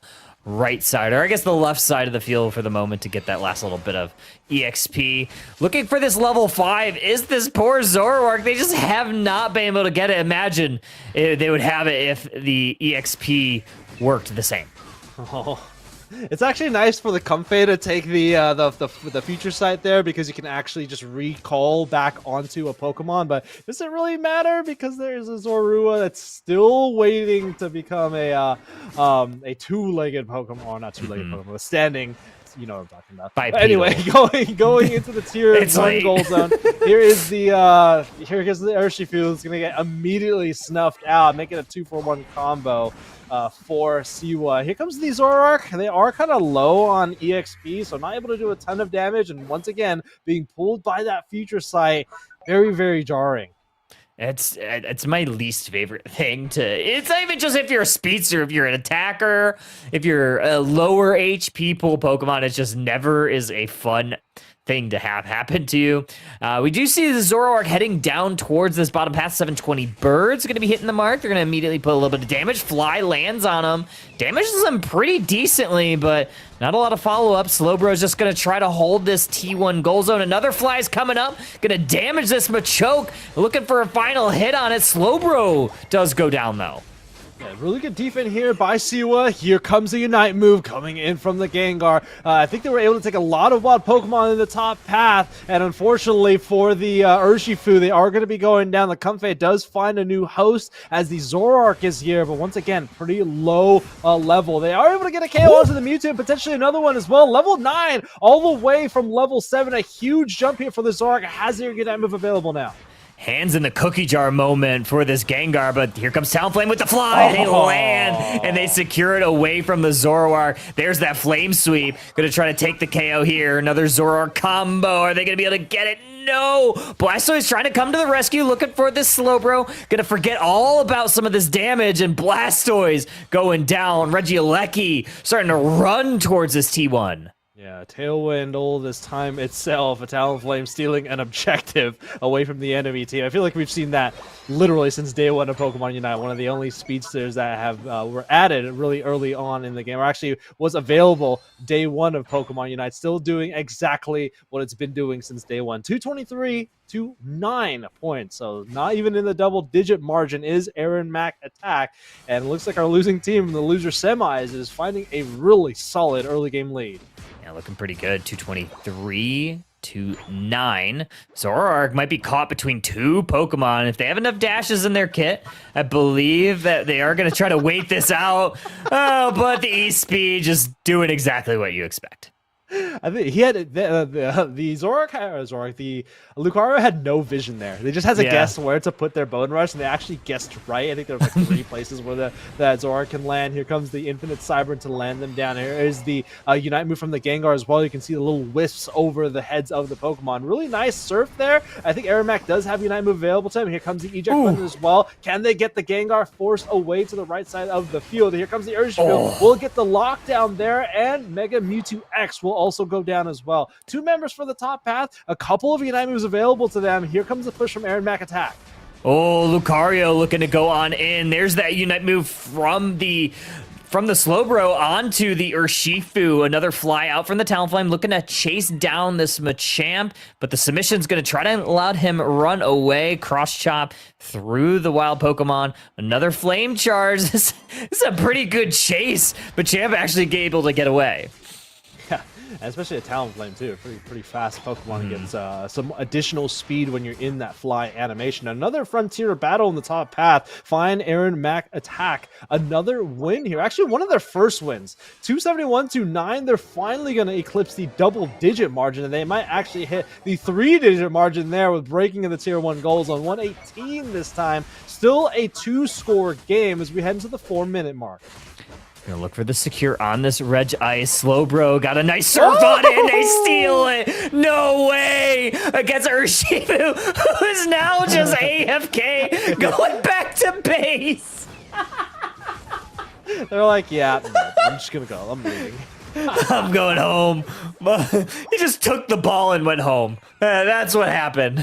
right side, or I guess the left side of the field for the moment to get that last little bit of EXP. Looking for this level 5 is this poor Zoroark. They just have not been able to get it. Imagine they would have it if the EXP worked the same. Oh. It's actually nice for the Comfey to take the future sight there, because you can actually just recall back onto a Pokemon, but does it really matter because there's a Zorua that's still waiting to become a two-legged Pokemon, or not two-legged Pokemon, a standing. You know what I'm talking about. But anyway, going into the tier 1 goal zone. Here is the Urshifu. It's gonna get immediately snuffed out, making a 2-for-1 combo for Siwa. Here comes the Zoroark. They are kind of low on EXP, so not able to do a ton of damage. And once again, being pulled by that future sight, very, very jarring. It's my least favorite thing to. It's not even just if you're a speedster, if you're an attacker, if you're a lower HP pool Pokemon, it just never is a fun thing to have happen to you. We do see the Zoroark heading down towards this bottom path. 720 birds going to be hitting the mark. They're going to immediately put a little bit of damage. Fly lands on them. Damages them pretty decently, but not a lot of follow-up. Slowbro's just going to try to hold this T1 goal zone. Another fly's coming up. Going to damage this Machoke. Looking for a final hit on it. Slowbro does go down, though. Yeah, really good defense here by Siwa. Here comes the Unite move coming in from the Gengar. I think they were able to take a lot of wild Pokemon in the top path, and unfortunately for the Urshifu, they are going to be going down. The Comfey does find a new host as the Zoroark is here, but once again, pretty low level. They are able to get a KO onto the Mewtwo, and potentially another one as well. Level 9, all the way from level 7. A huge jump here for the Zoroark. Has their Unite move available now. Hands in the cookie jar moment for this Gengar, but here comes Talonflame with the fly. They land, and they secure it away from the Zoroark. There's that flame sweep. Gonna try to take the KO here. Another Zoroark combo. Are they gonna be able to get it? No! Blastoise trying to come to the rescue, looking for this Slowbro. Gonna forget all about some of this damage, and Blastoise going down. Regieleki starting to run towards this T1. Yeah, Tailwind all this time itself, a Talonflame stealing an objective away from the enemy team. I feel like we've seen that literally since day 1 of Pokemon Unite. One of the only speedsters that have were added really early on in the game, or actually was available day 1 of Pokemon Unite, still doing exactly what it's been doing since day 1. 223 to 9 points, so not even in the double-digit margin is Aaron Mack attack, and it looks like our losing team in the loser semis is finding a really solid early game lead. Yeah, looking pretty good. 223 to 9. Zoroark might be caught between 2 Pokemon. If they have enough dashes in their kit, I believe that they are going to try to wait this out. Oh, but the E-Speed just doing exactly what you expect. I think he had the Lucario had no vision there. They just has to guess where to put their Bone Rush, and they actually guessed right. I think there were like 3 places where that Zoroark can land. Here comes the Infinite Cybern to land them down. Here is the Unite move from the Gengar as well. You can see the little wisps over the heads of the Pokemon. Really nice surf there. I think Aaron Mack does have Unite move available to him. Here comes the Eject button as well. Can they get the Gengar forced away to the right side of the field? Here comes the Urshifu. We'll get the lockdown there, and Mega Mewtwo X will also go down as well. 2 members for the top path, a couple of Unite moves available to them. Here comes the push from Aaron Mack attack. Oh, Lucario looking to go on in. There's that Unite move from the Slowbro onto the Urshifu. Another fly out from the Talonflame, looking to chase down this Machamp, but the submission's going to try to allow him run away. Cross chop through the wild Pokemon. Another flame charge. This is a pretty good chase. Machamp actually able to get away. Yeah, especially a Talonflame too. Pretty fast Pokemon. Gets some additional speed when you're in that fly animation. Another Frontier battle in the top path. Fine Aaron Mack attack. Another win here. Actually, one of their first wins. 271-9. They're finally going to eclipse the double-digit margin, and they might actually hit the 3-digit margin there with breaking of the Tier 1 goals on 118 this time. Still a 2-score game as we head into the 4-minute mark. Gonna look for the secure on this Reg Ice. Slowbro got a nice surf on it, and they steal it. No way! Against Urshifu, who is now just AFK, going back to base. They're like, yeah, no, I'm just gonna go. I'm leaving. I'm going home. He just took the ball and went home. That's what happened.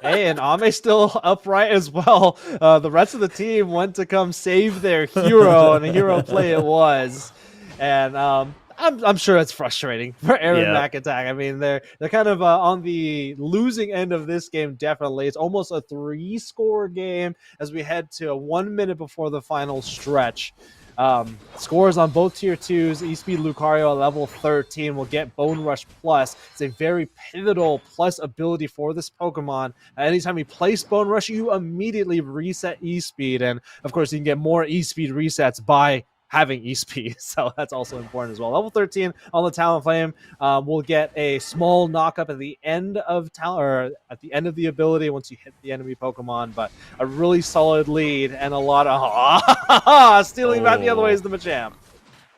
Hey, and Ame still upright as well. The rest of the team went to come save their hero, and a hero play it was. And I'm sure it's frustrating for Aaron Mack attack. I mean, they're kind of on the losing end of this game. Definitely, it's almost a 3-score game as we head to 1 minute before the final stretch. Scores on both tier 2s. E-Speed Lucario at level 13 will get Bone Rush Plus. It's a very pivotal plus ability for this Pokemon. Anytime you place Bone Rush, you immediately reset E-Speed, and of course you can get more E-Speed resets by having E-Speed, so that's also important as well. Level 13 on the Talonflame will get a small knockup at the end of the ability once you hit the enemy Pokemon, but a really solid lead and a lot of stealing back the other way is the Machamp.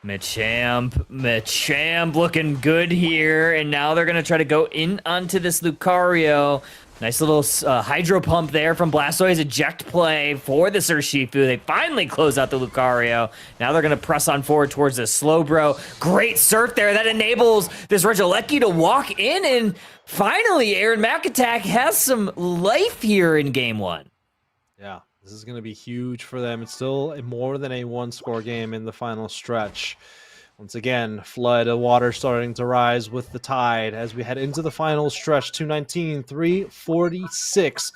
Machamp looking good here, and now they're gonna try to go in onto this Lucario. Nice little hydro pump there from Blastoise. Eject play for the Urshifu. They finally close out the Lucario. Now they're going to press on forward towards the Slowbro. Great surf there. That enables this Regieleki to walk in. And finally, Aaron Mack attack has some life here in game 1. Yeah, this is going to be huge for them. It's still more than a 1-score game in the final stretch. Once again, flood of water starting to rise with the tide as we head into the final stretch. 219, 346.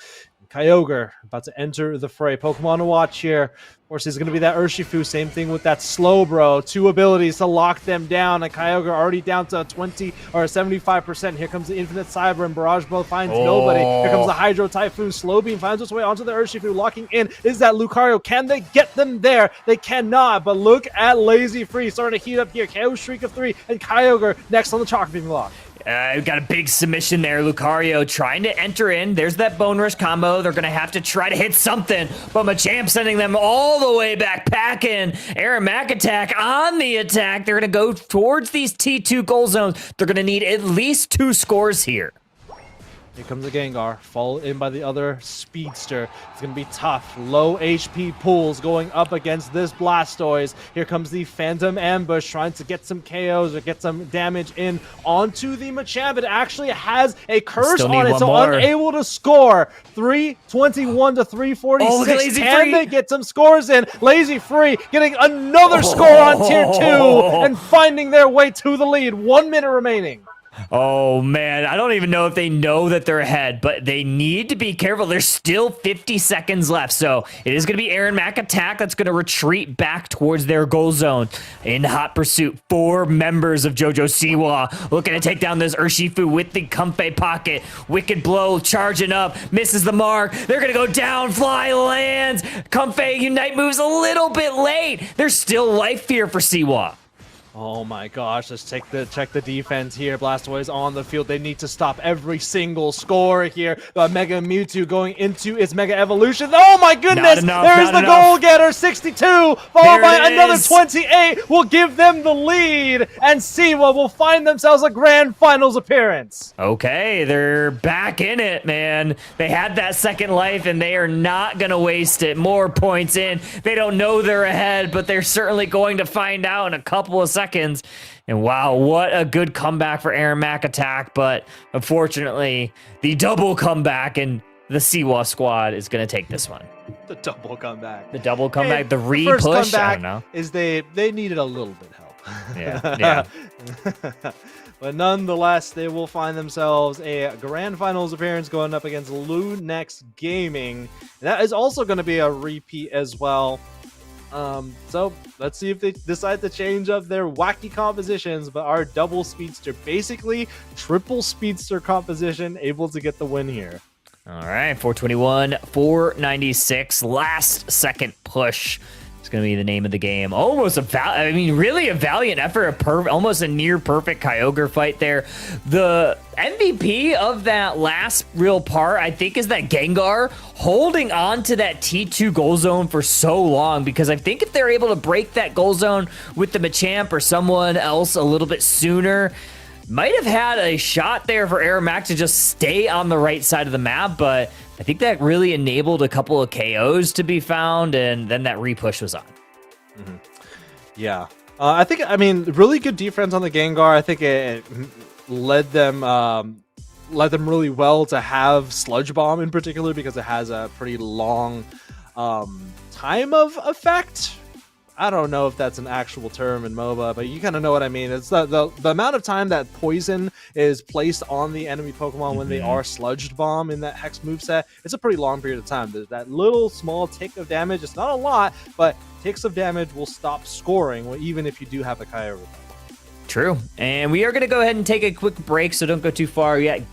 Kyogre about to enter the fray. Pokemon to watch here. Of course, it's going to be that Urshifu. Same thing with that Slowbro. 2 abilities to lock them down. And Kyogre already down to 20 or 75%. Here comes the Infinite Cyber, and Barrage Blow finds nobody. Here comes the Hydro Typhoon. Slowbeam finds its way onto the Urshifu. Locking in is that Lucario. Can they get them there? They cannot. But look at Lazy Free starting to heat up here. KO Shriek of 3 and Kyogre next on the Chalk Beam lock. We've got a big submission there. Lucario trying to enter in. There's that Bone Rush combo. They're going to have to try to hit something, but Machamp sending them all the way back packing. Aaron Mack attack on the attack. They're going to go towards these T2 goal zones. They're going to need at least 2 scores here. Here comes the Gengar, followed in by the other Speedster. It's going to be tough. Low HP pools going up against this Blastoise. Here comes the Phantom Ambush, trying to get some KOs or get some damage in onto the Machamp. It actually has a curse on it, so more. Unable to score. 321 to 346. Can they get some scores in? Lazy Free getting another score on tier 2 and finding their way to the lead. 1 minute remaining. Oh, man. I don't even know if they know that they're ahead, but they need to be careful. There's still 50 seconds left, so it is going to be Aaron Mack attack that's going to retreat back towards their goal zone. In hot pursuit, 4 members of JoJo Siwa looking to take down this Urshifu with the Comfey pocket. Wicked Blow charging up, misses the mark. They're going to go down, fly lands. Comfey Unite moves a little bit late. There's still life here for Siwa. Oh my gosh, let's check the defense here. Blastoise on the field. They need to stop every single score here. Mega Mewtwo going into its Mega Evolution. Oh my goodness! There is the goal getter, 62, followed by another 28, will give them the lead, and Siwa will find themselves a grand finals appearance. Okay, they're back in it, man. They had that second life, and they are not going to waste it. More points in. They don't know they're ahead, but they're certainly going to find out in a couple of seconds. seconds. And wow, what a good comeback for Mac attack. But unfortunately, the double comeback and the Siwa squad is going to take this one. The double comeback. The double comeback, the first re-push, I comeback don't know. is they needed a little bit help. Yeah. But nonetheless, they will find themselves a grand finals appearance going up against Lunex Gaming. That is also going to be a repeat as well. So let's see if they decide to change up their wacky compositions, but our double speedster, basically triple speedster composition, able to get the win here. All right, 421, 496, last second push. It's going to be the name of the game. Almost really a valiant effort, almost a near perfect Kyogre fight there. The MVP of that last real part, I think, is that Gengar holding on to that T2 goal zone for so long, because I think if they're able to break that goal zone with the Machamp or someone else a little bit sooner, might have had a shot there for Mac to just stay on the right side of the map, but I think that really enabled a couple of KOs to be found, and then that repush was on. Mm-hmm. Yeah. I mean, really good defense on the Gengar. I think it led them really well to have Sludge Bomb in particular, because it has a pretty long time of effect. I don't know if that's an actual term in MOBA, but you kind of know what I mean. It's the amount of time that poison is placed on the enemy Pokemon when they are sludged bomb in that Hex moveset. It's a pretty long period of time. There's that little small tick of damage. It's not a lot, but ticks of damage will stop scoring, even if you do have a Kyogre. True. And we are going to go ahead and take a quick break, so don't go too far yet.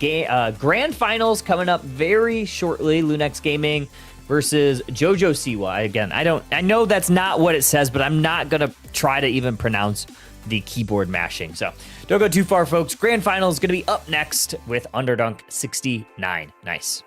Grand Finals coming up very shortly. Lunex Gaming versus Jojo Siwa. Again, I know that's not what it says, but I'm not going to try to even pronounce the keyboard mashing. So don't go too far, folks. Grand Final is going to be up next with Underdunk 69. Nice.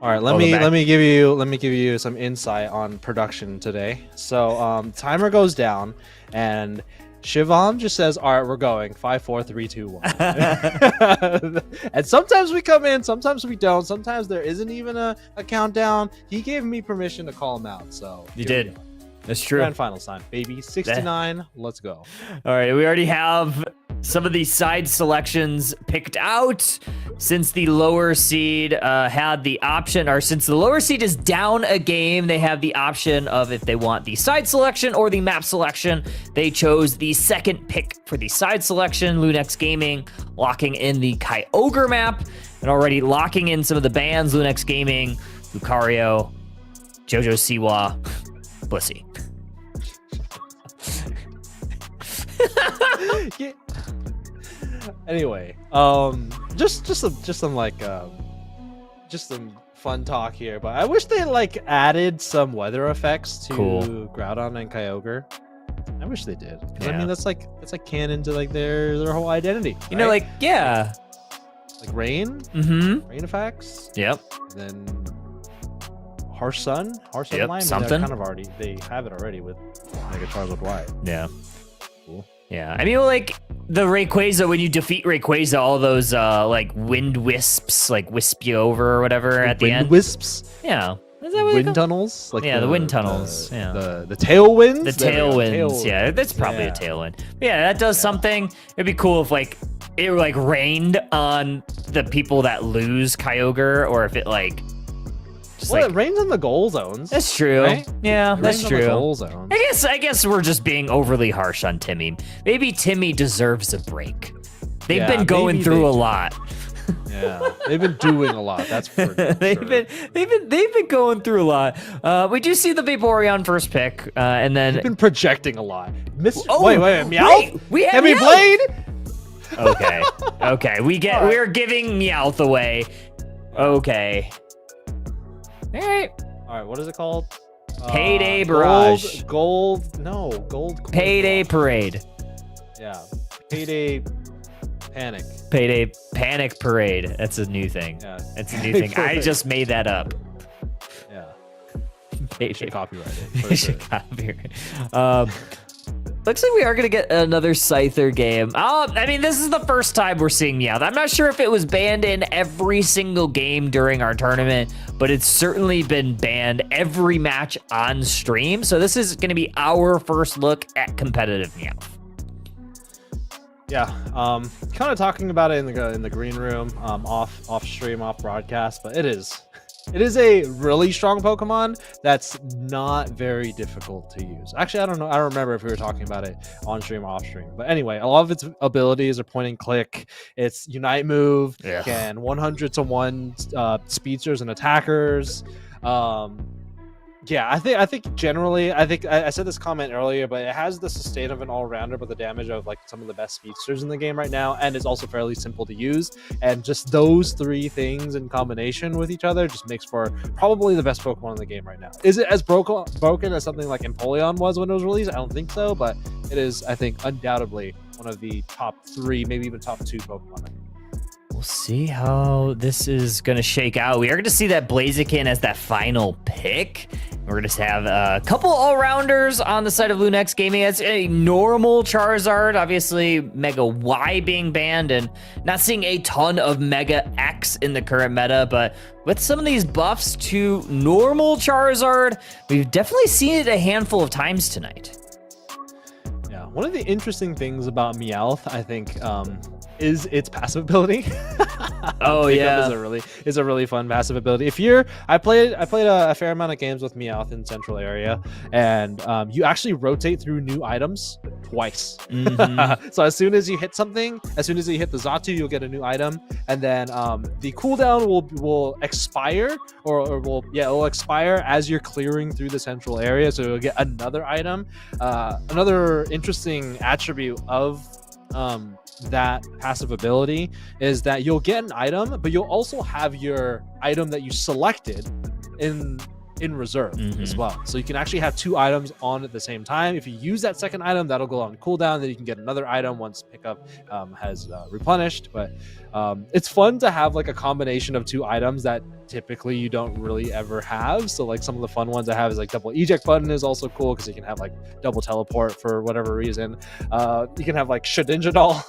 All right, let me give you some insight on production today. So timer goes down, and Shivam just says, "All right, we're going 5, 4, 3, 2, 1." And sometimes we come in, sometimes we don't. Sometimes there isn't even a countdown. He gave me permission to call him out, so You did. That's true. Grand finals time, baby. 69. Let's go. All right, we already have some of these side selections picked out. Since the lower seed had the option, or since the lower seed is down a game, they have the option of if they want the side selection or the map selection. They chose the second pick for the side selection. Lunex Gaming locking in the Kyogre map and already locking in some of the bans. Lunex Gaming, Lucario, Jojo Siwa, Blissey. Yeah. Anyway, just some fun talk here, but I wish they like added some weather effects to Groudon and Kyogre. I wish they did. 'Cause, Yeah. I mean, that's like canon to like their whole identity. You know, right? like, yeah. like rain, Mm-hmm. rain effects, Yep. then harsh sun, Yep, lime. something. Kind of already, they have it already with Mega Charizard Y. Yeah. Cool. Yeah. I mean, like, the Rayquaza, when you defeat Rayquaza, all those, like, wind wisps, like, wisp you over or whatever at the Wind end. wisps, Yeah. Is that what they wind call- tunnels, like Yeah, the wind tunnels, yeah. the tailwinds, The tailwinds, yeah, that's probably a tailwind. Yeah, that does something. It'd be cool if like it like rained on the people that lose Kyogre, or if it like just Well, like it rains on the goal zones. that's true. right? Yeah, It that's rains on the true. goal zones. I guess we're just being overly harsh on Timmy. Maybe Timmy deserves a break. They've Yeah, been going maybe through they a do. lot. Yeah, they've been doing a lot. That's for they've sure. been going through a lot. We do see the Vaporeon first pick, and then They've been projecting a lot. Oh, wait, Meowth? we have Heavy Meowth! Blade? Okay, we're giving Meowth away. Okay. All right. All right, what is it called? Payday Barrage. Gold. Payday Parade. Yeah, Payday Panic. Payday Panic Parade. That's a new thing. Yeah, That's a new thing. I just made that up. yeah. Payday. Should copyright it. We for should sure. copyright. Looks like we are gonna get another Scyther game. I mean, this is the first time we're seeing Meowth. I'm not sure if it was banned in every single game during our tournament, but it's certainly been banned every match on stream. So this is gonna be our first look at competitive Meowth. Yeah, kind of talking about it in the green room, off stream, off broadcast, but it is a really strong Pokemon that's not very difficult to use. Actually, I don't know. I don't remember if we were talking about it on stream or off stream. But anyway, a lot of its abilities are point and click. Its Unite move can 100 to 1 speedsters and attackers. Yeah, I think generally, I said this comment earlier, but it has the sustain of an all-rounder, but the damage of like some of the best speedsters in the game right now, and it's also fairly simple to use. And just those three things in combination with each other just makes for probably the best Pokemon in the game right now. Is it as broken as something like Empoleon was when it was released? I don't think so, but it is, I think, undoubtedly one of the top 3, maybe even top 2 Pokemon. We'll see how this is going to shake out. We are going to see that Blaziken as that final pick. We're going to have a couple all-rounders on the side of Lunex Gaming. It's a normal Charizard, obviously Mega Y being banned, and not seeing a ton of Mega X in the current meta, but with some of these buffs to normal Charizard, we've definitely seen it a handful of times tonight. Yeah, one of the interesting things about Meowth, I think, is its passive ability. Oh yeah, is a really fun passive ability. I played a fair amount of games with Meowth in Central area, and you actually rotate through new items twice. Mm-hmm. So as soon as you hit something, as soon as you hit the Xatu, you'll get a new item, and then the cooldown will expire, or it'll expire as you're clearing through the central area. So you'll get another item. Another interesting attribute of that passive ability is that you'll get an item, but you'll also have your item that you selected in in reserve as well. So you can actually have 2 items on at the same time. If you use that second item, that'll go on cooldown. Then you can get another item once pickup has replenished. But it's fun to have like a combination of 2 items that typically you don't really ever have. So like some of the fun ones I have is like double eject button is also cool because you can have like double teleport for whatever reason. You can have like Shedinja doll,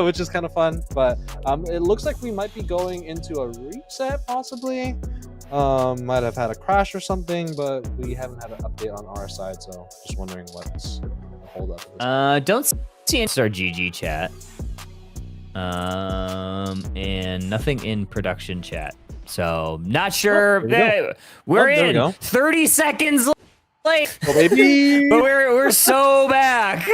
which is kind of fun. But it looks like we might be going into a reset possibly. Might have had a crash or something, but we haven't had an update on our side, so just wondering what's the hold up. Don't see any our GG chat. And nothing in production chat. So not sure. We're in 30 seconds late. Oh, baby. But we're so back.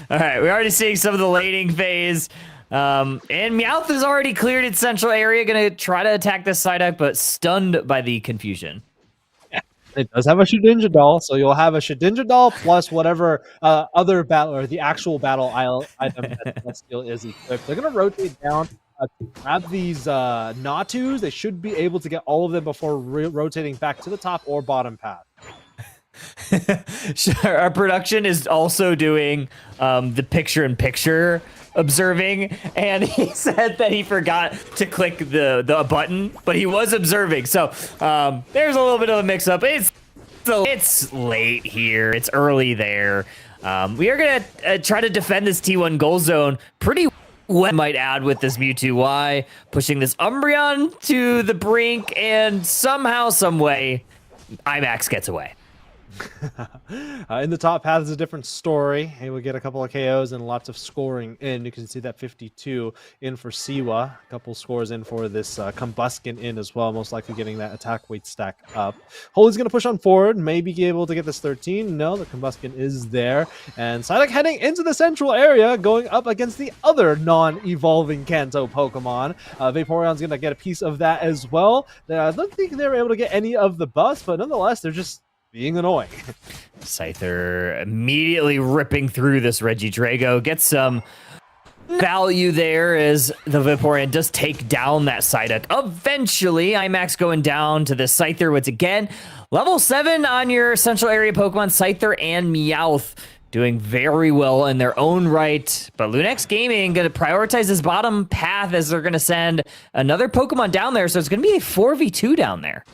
All right, we're already seeing some of the laning phase. And Meowth is already cleared its central area, gonna try to attack this Psyduck, but stunned by the confusion. It does have a Shedinja doll, so you'll have a Shedinja doll plus whatever other battle or the actual battle item that Celestial is equipped. They're gonna rotate down to grab these Natus. They should be able to get all of them before rotating back to the top or bottom path. Sure, our production is also doing the picture-in-picture observing, and he said that he forgot to click the button, but he was observing. So there's a little bit of a mix-up. It's late here. It's early there. We are gonna try to defend this T1 goal zone pretty well, might add, with this Mewtwo Y, pushing this Umbreon to the brink, and somehow, some way, IMAX gets away. In the top path is a different story. He will get a couple of KOs and lots of scoring in. You can see that 52 in for Siwa. A couple scores in for this Combuskin in as well, most likely getting that attack weight stack up. Holy's going to push on forward, maybe be able to get this 13. No, the Combuskin is there. And Psyduck heading into the central area, going up against the other non-evolving Kanto Pokemon. Vaporeon's going to get a piece of that as well. I don't think they were able to get any of the buffs, but nonetheless, they're just being annoying. Scyther immediately ripping through this Regidrago. Gets some value there as the Vaporeon does take down that Psyduck. Eventually, IMAX going down to the Scyther once again. Level 7 on your central area Pokemon, Scyther and Meowth, doing very well in their own right. But Lunex Gaming going to prioritize this bottom path as they're going to send another Pokemon down there. So it's going to be a 4v2 down there.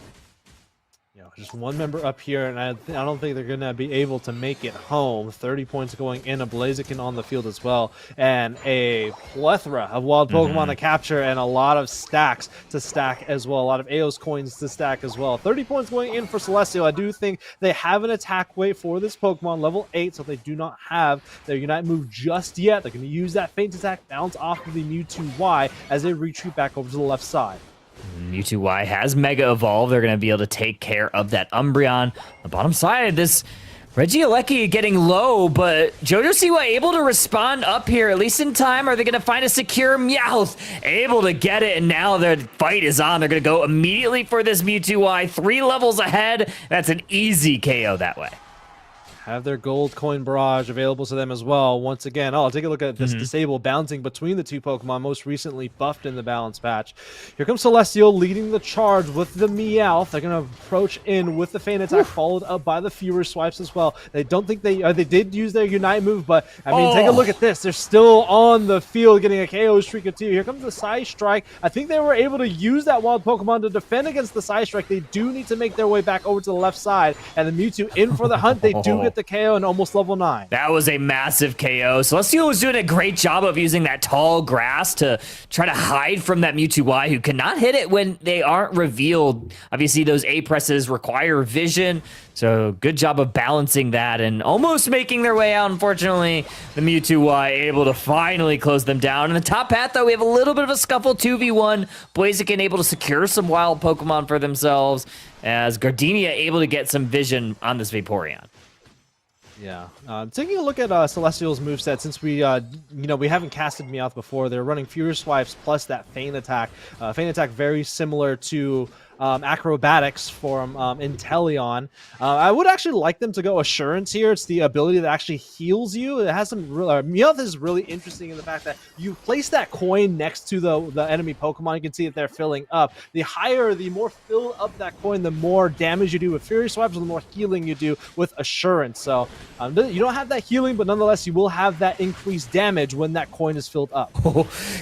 Just one member up here, and I don't think they're going to be able to make it home. 30 points going in, a Blaziken on the field as well, and a plethora of wild Pokemon to capture, and a lot of stacks to stack as well. A lot of Eos coins to stack as well. 30 points going in for Celestial. I do think they have an attack weight for this Pokemon, level 8, so they do not have their Unite move just yet. They're going to use that Feint Attack, bounce off of the Mewtwo Y as they retreat back over to the left side. Mewtwo Y has Mega Evolve. They're going to be able to take care of that Umbreon. On the bottom side, this Regieleki getting low, but JoJo Siwa able to respond up here, at least in time. Are they going to find a secure Meowth? Able to get it, and now the fight is on. They're going to go immediately for this Mewtwo Y. 3 levels ahead. That's an easy KO that way. Have their gold coin barrage available to them as well. Once again, take a look at this Disable bouncing between the two Pokemon, most recently buffed in the balance patch. Here comes Celestial leading the charge with the Meowth. They're going to approach in with the Feint Attack, followed up by the Fury Swipes as well. They don't think they did use their Unite move, but I mean, take a look at this. They're still on the field getting a KO streak of 2. Here comes the Side Strike. I think they were able to use that wild Pokemon to defend against the Side Strike. They do need to make their way back over to the left side, and the Mewtwo in for the hunt. They do get the KO and almost level 9. That was a massive KO. Celestial was doing a great job of using that tall grass to try to hide from that Mewtwo Y, who cannot hit it when they aren't revealed. Obviously, those A presses require vision, so good job of balancing that and almost making their way out. Unfortunately, the Mewtwo Y able to finally close them down. In the top path, though, we have a little bit of a scuffle, 2v1. Blaziken able to secure some wild Pokemon for themselves, as Gardenia able to get some vision on this Vaporeon. Yeah, taking a look at Celestial's moveset, since we haven't casted Meowth before, they're running Fury Swipes plus that Feint Attack. Feint Attack very similar to acrobatics from Inteleon. I would actually like them to go Assurance here. It's the ability that actually heals you. It has some real Meowth is really interesting in the fact that you place that coin next to the enemy Pokemon. You can see that they're filling up. The more fill up that coin, the more damage you do with Fury Swipes, the more healing you do with Assurance. So you don't have that healing, but nonetheless, you will have that increased damage when that coin is filled up.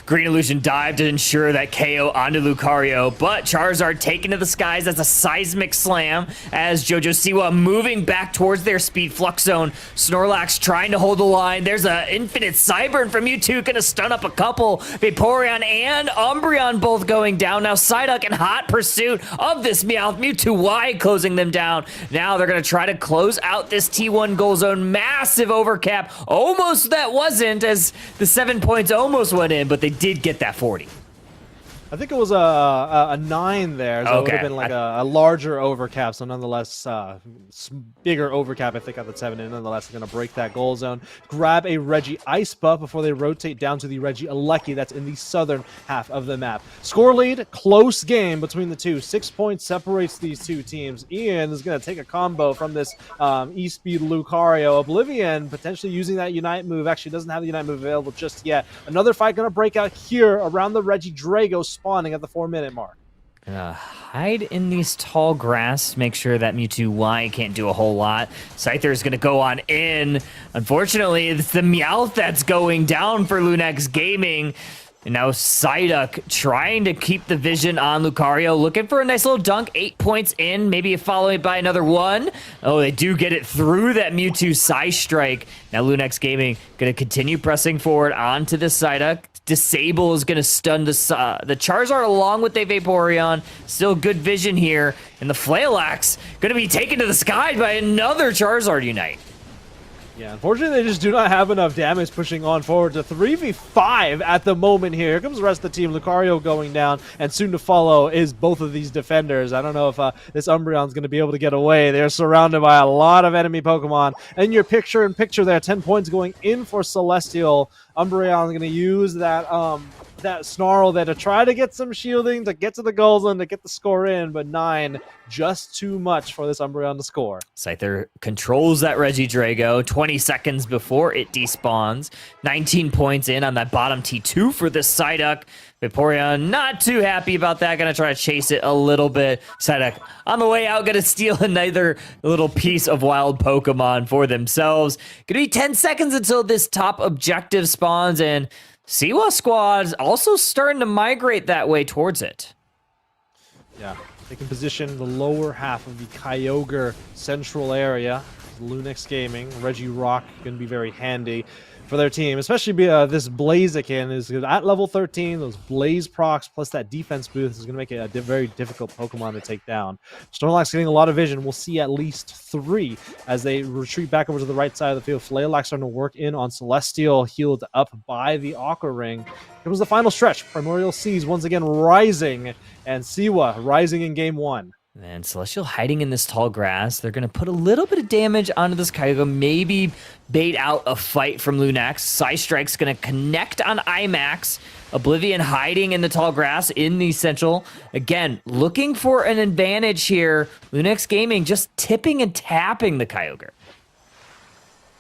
Green Illusion dive to ensure that KO onto Lucario, but Charizard taken to the skies. That's a seismic slam as JoJo Siwa moving back towards their speed flux zone. Snorlax trying to hold the line. There's an infinite Cyburn from Mewtwo, gonna stun up a couple. Vaporeon and Umbreon both going down. Now Psyduck in hot pursuit of this Meowth. Mewtwo wide closing them down. Now they're gonna try to close out this T1 goal zone. Massive overcap. Almost that wasn't, as the 7 points almost went in, but they did get that 40. I think it was a 9 there, so it would have been like a larger overcap, so nonetheless, bigger overcap, I think, at the 7, and nonetheless, going to break that goal zone. Grab a Reggie Ice Buff before they rotate down to the Reggie Alecki that's in the southern half of the map. Score lead, close game between the two. 6 points separates these two teams. Ian is going to take a combo from this E-Speed Lucario. Oblivion potentially using that Unite move. Actually doesn't have the Unite move available just yet. Another fight going to break out here around the Reggie Drago spawning at the 4-minute mark. Hide in these tall grass, make sure that Mewtwo Y can't do a whole lot. Scyther is going to go on in. Unfortunately, it's the Meowth that's going down for Lunex Gaming. And now Psyduck trying to keep the vision on Lucario, looking for a nice little dunk. 8 points in, maybe following by another one. Oh, they do get it through that Mewtwo Psy Strike. Now Lunex Gaming going to continue pressing forward onto the Psyduck. Disable is going to stun the Charizard along with the Vaporeon. Still good vision here. And the Flailux going to be taken to the sky by another Charizard Unite. Yeah, unfortunately, they just do not have enough damage pushing on forward to 3v5 at the moment here. Here comes the rest of the team. Lucario going down, and soon to follow is both of these defenders. I don't know if this Umbreon's going to be able to get away. They're surrounded by a lot of enemy Pokemon. And your picture-in-picture there, 10 points going in for Celestial. Umbreon's going to use that that Snarl there to try to get some shielding, to get to the goal zone, to get the score in, but 9, just too much for this Umbreon to score. Scyther controls that Regidrago 20 seconds before it despawns. 19 points in on that bottom T2 for this Psyduck. Vaporeon not too happy about that, gonna try to chase it a little bit. Psyduck on the way out, gonna steal another little piece of wild Pokemon for themselves. Gonna be 10 seconds until this top objective spawns, and Siwa Squad's also starting to migrate that way towards it. Yeah, they can position the lower half of the Kyogre central area. Lunex Gaming, Reggie Rock going to be very handy for their team, especially this Blaziken is at level 13. Those Blaze procs plus that defense boost is going to make it a very difficult Pokemon to take down. Snorlax getting a lot of vision. We'll see at least 3 as they retreat back over to the right side of the field. Flailux starting to work in on Celestial, healed up by the Aqua Ring. Here comes the final stretch. Primordial Seas once again rising, and Siwa rising in game 1. And Celestial hiding in this tall grass. They're going to put a little bit of damage onto this Kyogre, maybe bait out a fight from Lunex. Psystrike's going to connect on IMAX. Oblivion hiding in the tall grass in the central. Again, looking for an advantage here. Lunex Gaming just tipping and tapping the Kyogre.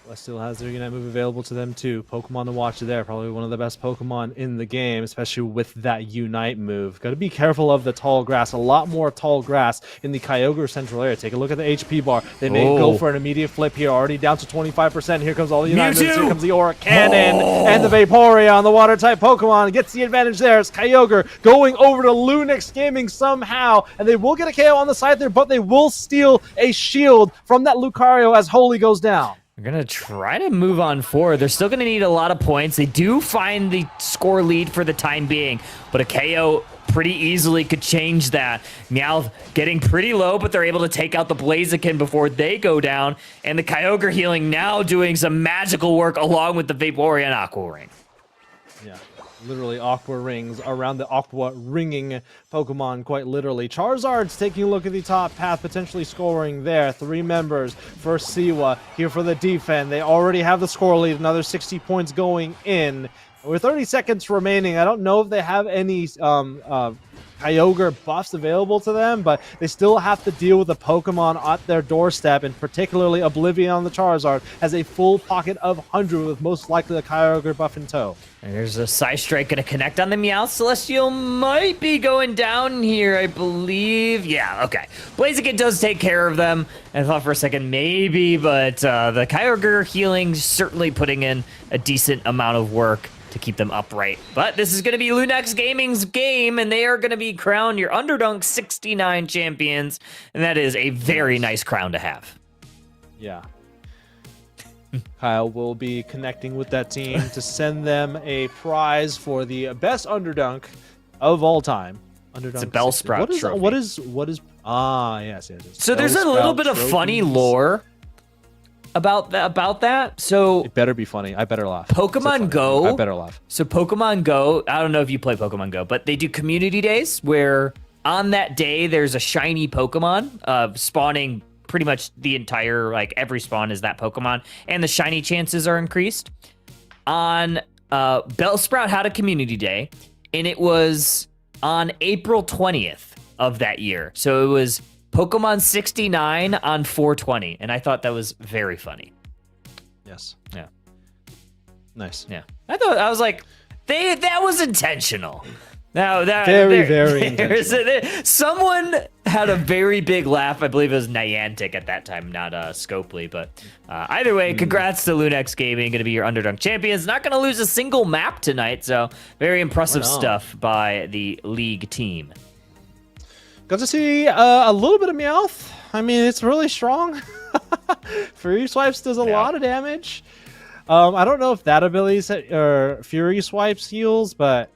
Celestial has their Unite move available to them too. Pokemon to watch there. Probably one of the best Pokemon in the game, especially with that Unite move. Got to be careful of the tall grass. A lot more tall grass in the Kyogre central area. Take a look at the HP bar. They may go for an immediate flip here. Already down to 25%. Here comes all the Unite moves. Here comes the Aura Cannon and the Vaporeon. The Water-type Pokemon gets the advantage there. It's Kyogre going over to Lunex Gaming somehow. And they will get a KO on the side there, but they will steal a shield from that Lucario as Holy goes down. They're going to try to move on forward. They're still going to need a lot of points. They do find the score lead for the time being, but a KO pretty easily could change that. Meowth getting pretty low, but they're able to take out the Blaziken before they go down, and the Kyogre healing now doing some magical work along with the Vaporeon Aqua Ring. Yeah. Literally Aqua Rings around the Aqua ringing Pokemon, quite literally. Charizard's taking a look at the top path, potentially scoring there. 3 members for Siwa here for the defense. They already have the score lead, another 60 points going in. With 30 seconds remaining, I don't know if they have any Kyogre buffs available to them, but they still have to deal with the Pokemon at their doorstep, and particularly Oblivion on the Charizard has a full pocket of 100 with most likely a Kyogre buff in tow. And there's a Psy Strike going to connect on the Meowth. Celestial might be going down here, I believe. Yeah, okay. Blaziken does take care of them. I thought for a second maybe, but the Kyogre healing certainly putting in a decent amount of work to keep them upright. But this is going to be Lunex Gaming's game, and they are going to be crowned your Underdunk 69 champions, and that is a very nice crown to have. Yeah. Kyle will be connecting with that team to send them a prize for the best Underdunk of all time. Underdunk. It's a Bellsprout trophy. What is? Yes. So there's a little bit of funny lore about that. So it better be funny. I better laugh. Pokemon Go. I better laugh. So Pokemon Go, I don't know if you play Pokemon Go, but they do community days where on that day there's a shiny Pokemon spawning pretty much the entire, like every spawn is that Pokemon, and the shiny chances are increased. On Bellsprout had a community day, and it was on April 20th of that year. So it was Pokemon 69 on 420, and I thought that was very funny. Yes. Yeah. Nice. Yeah. I was like, that was intentional. Now that very intentional. Someone had a very big laugh. I believe it was Niantic at that time, not Scopely. But either way, congrats to Lunex Gaming, going to be your Underdunk champions. Not going to lose a single map tonight, so very impressive stuff by the league team. Got to see a little bit of Meowth. I mean, it's really strong. Fury Swipes does a lot of damage. I don't know if that ability or Fury Swipes heals, but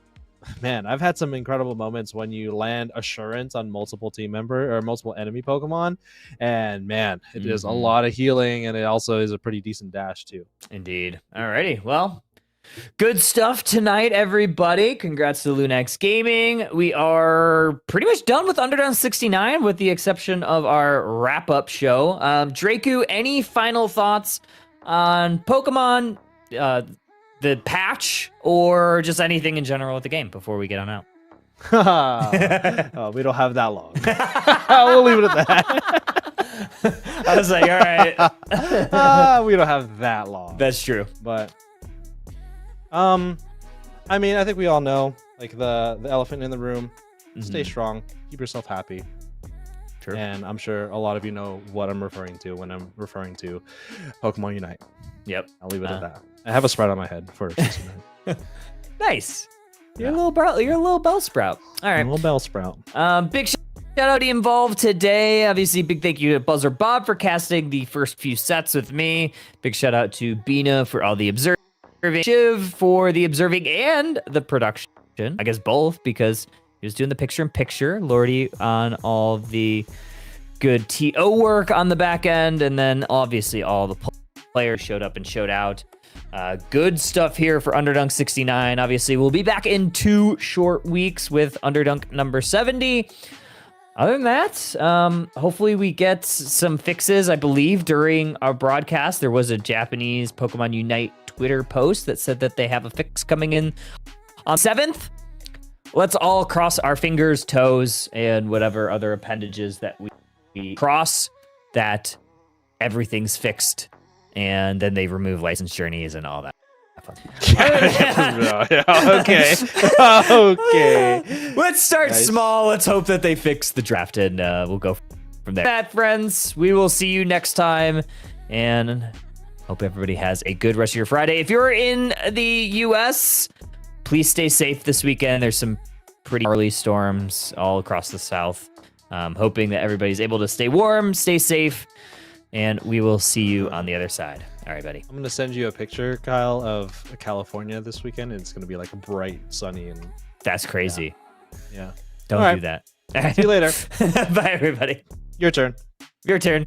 man, I've had some incredible moments when you land Assurance on multiple team member or multiple enemy Pokemon, and man, it is a lot of healing, and it also is a pretty decent dash too. Indeed. Alrighty, well, good stuff tonight, everybody. Congrats to Lunex Gaming. We are pretty much done with Underdunk 69, with the exception of our wrap-up show. Draku, any final thoughts on Pokemon? The patch, or just anything in general with the game before we get on out? We don't have that long. We'll leave it at that. I was like, all right. We don't have that long. That's true. But, I mean, I think we all know, like, the elephant in the room. Stay strong. Keep yourself happy. True. And I'm sure a lot of you know what I'm referring to when I'm referring to Pokemon Unite. Yep. I'll leave it at that. I have a sprout on my head for 69. Nice. You're a little Bellsprout. All right. A little Bellsprout. Big shout out to involved today. Obviously, big thank you to Buzzer Bob for casting the first few sets with me. Big shout out to Bina for all the observing, Shiv for the observing and the production. I guess both, because he was doing the picture-in-picture. Lordy on all the good TO work on the back end, and then obviously all the players showed up and showed out. Good stuff here for Underdunk 69. Obviously, we'll be back in 2 short weeks with Underdunk number 70. Other than that, hopefully we get some fixes. I believe during our broadcast, there was a Japanese Pokemon Unite Twitter post that said that they have a fix coming in on 7th. Let's all cross our fingers, toes, and whatever other appendages that we cross, that everything's fixed. And then they remove license journeys and all that. Okay. Okay. Let's start small. Let's hope that they fix the draft, and we'll go from there. That, friends, we will see you next time, and hope everybody has a good rest of your Friday. If you're in the U.S., please stay safe this weekend. There's some pretty early storms all across the South. Hoping that everybody's able to stay warm, stay safe, and we will see you on the other side. All right, buddy. I'm going to send you a picture, Kyle, of California this weekend. And it's going to be like bright, sunny, and that's crazy. Yeah. Don't do that. See you later. Bye, everybody. Your turn. Your turn.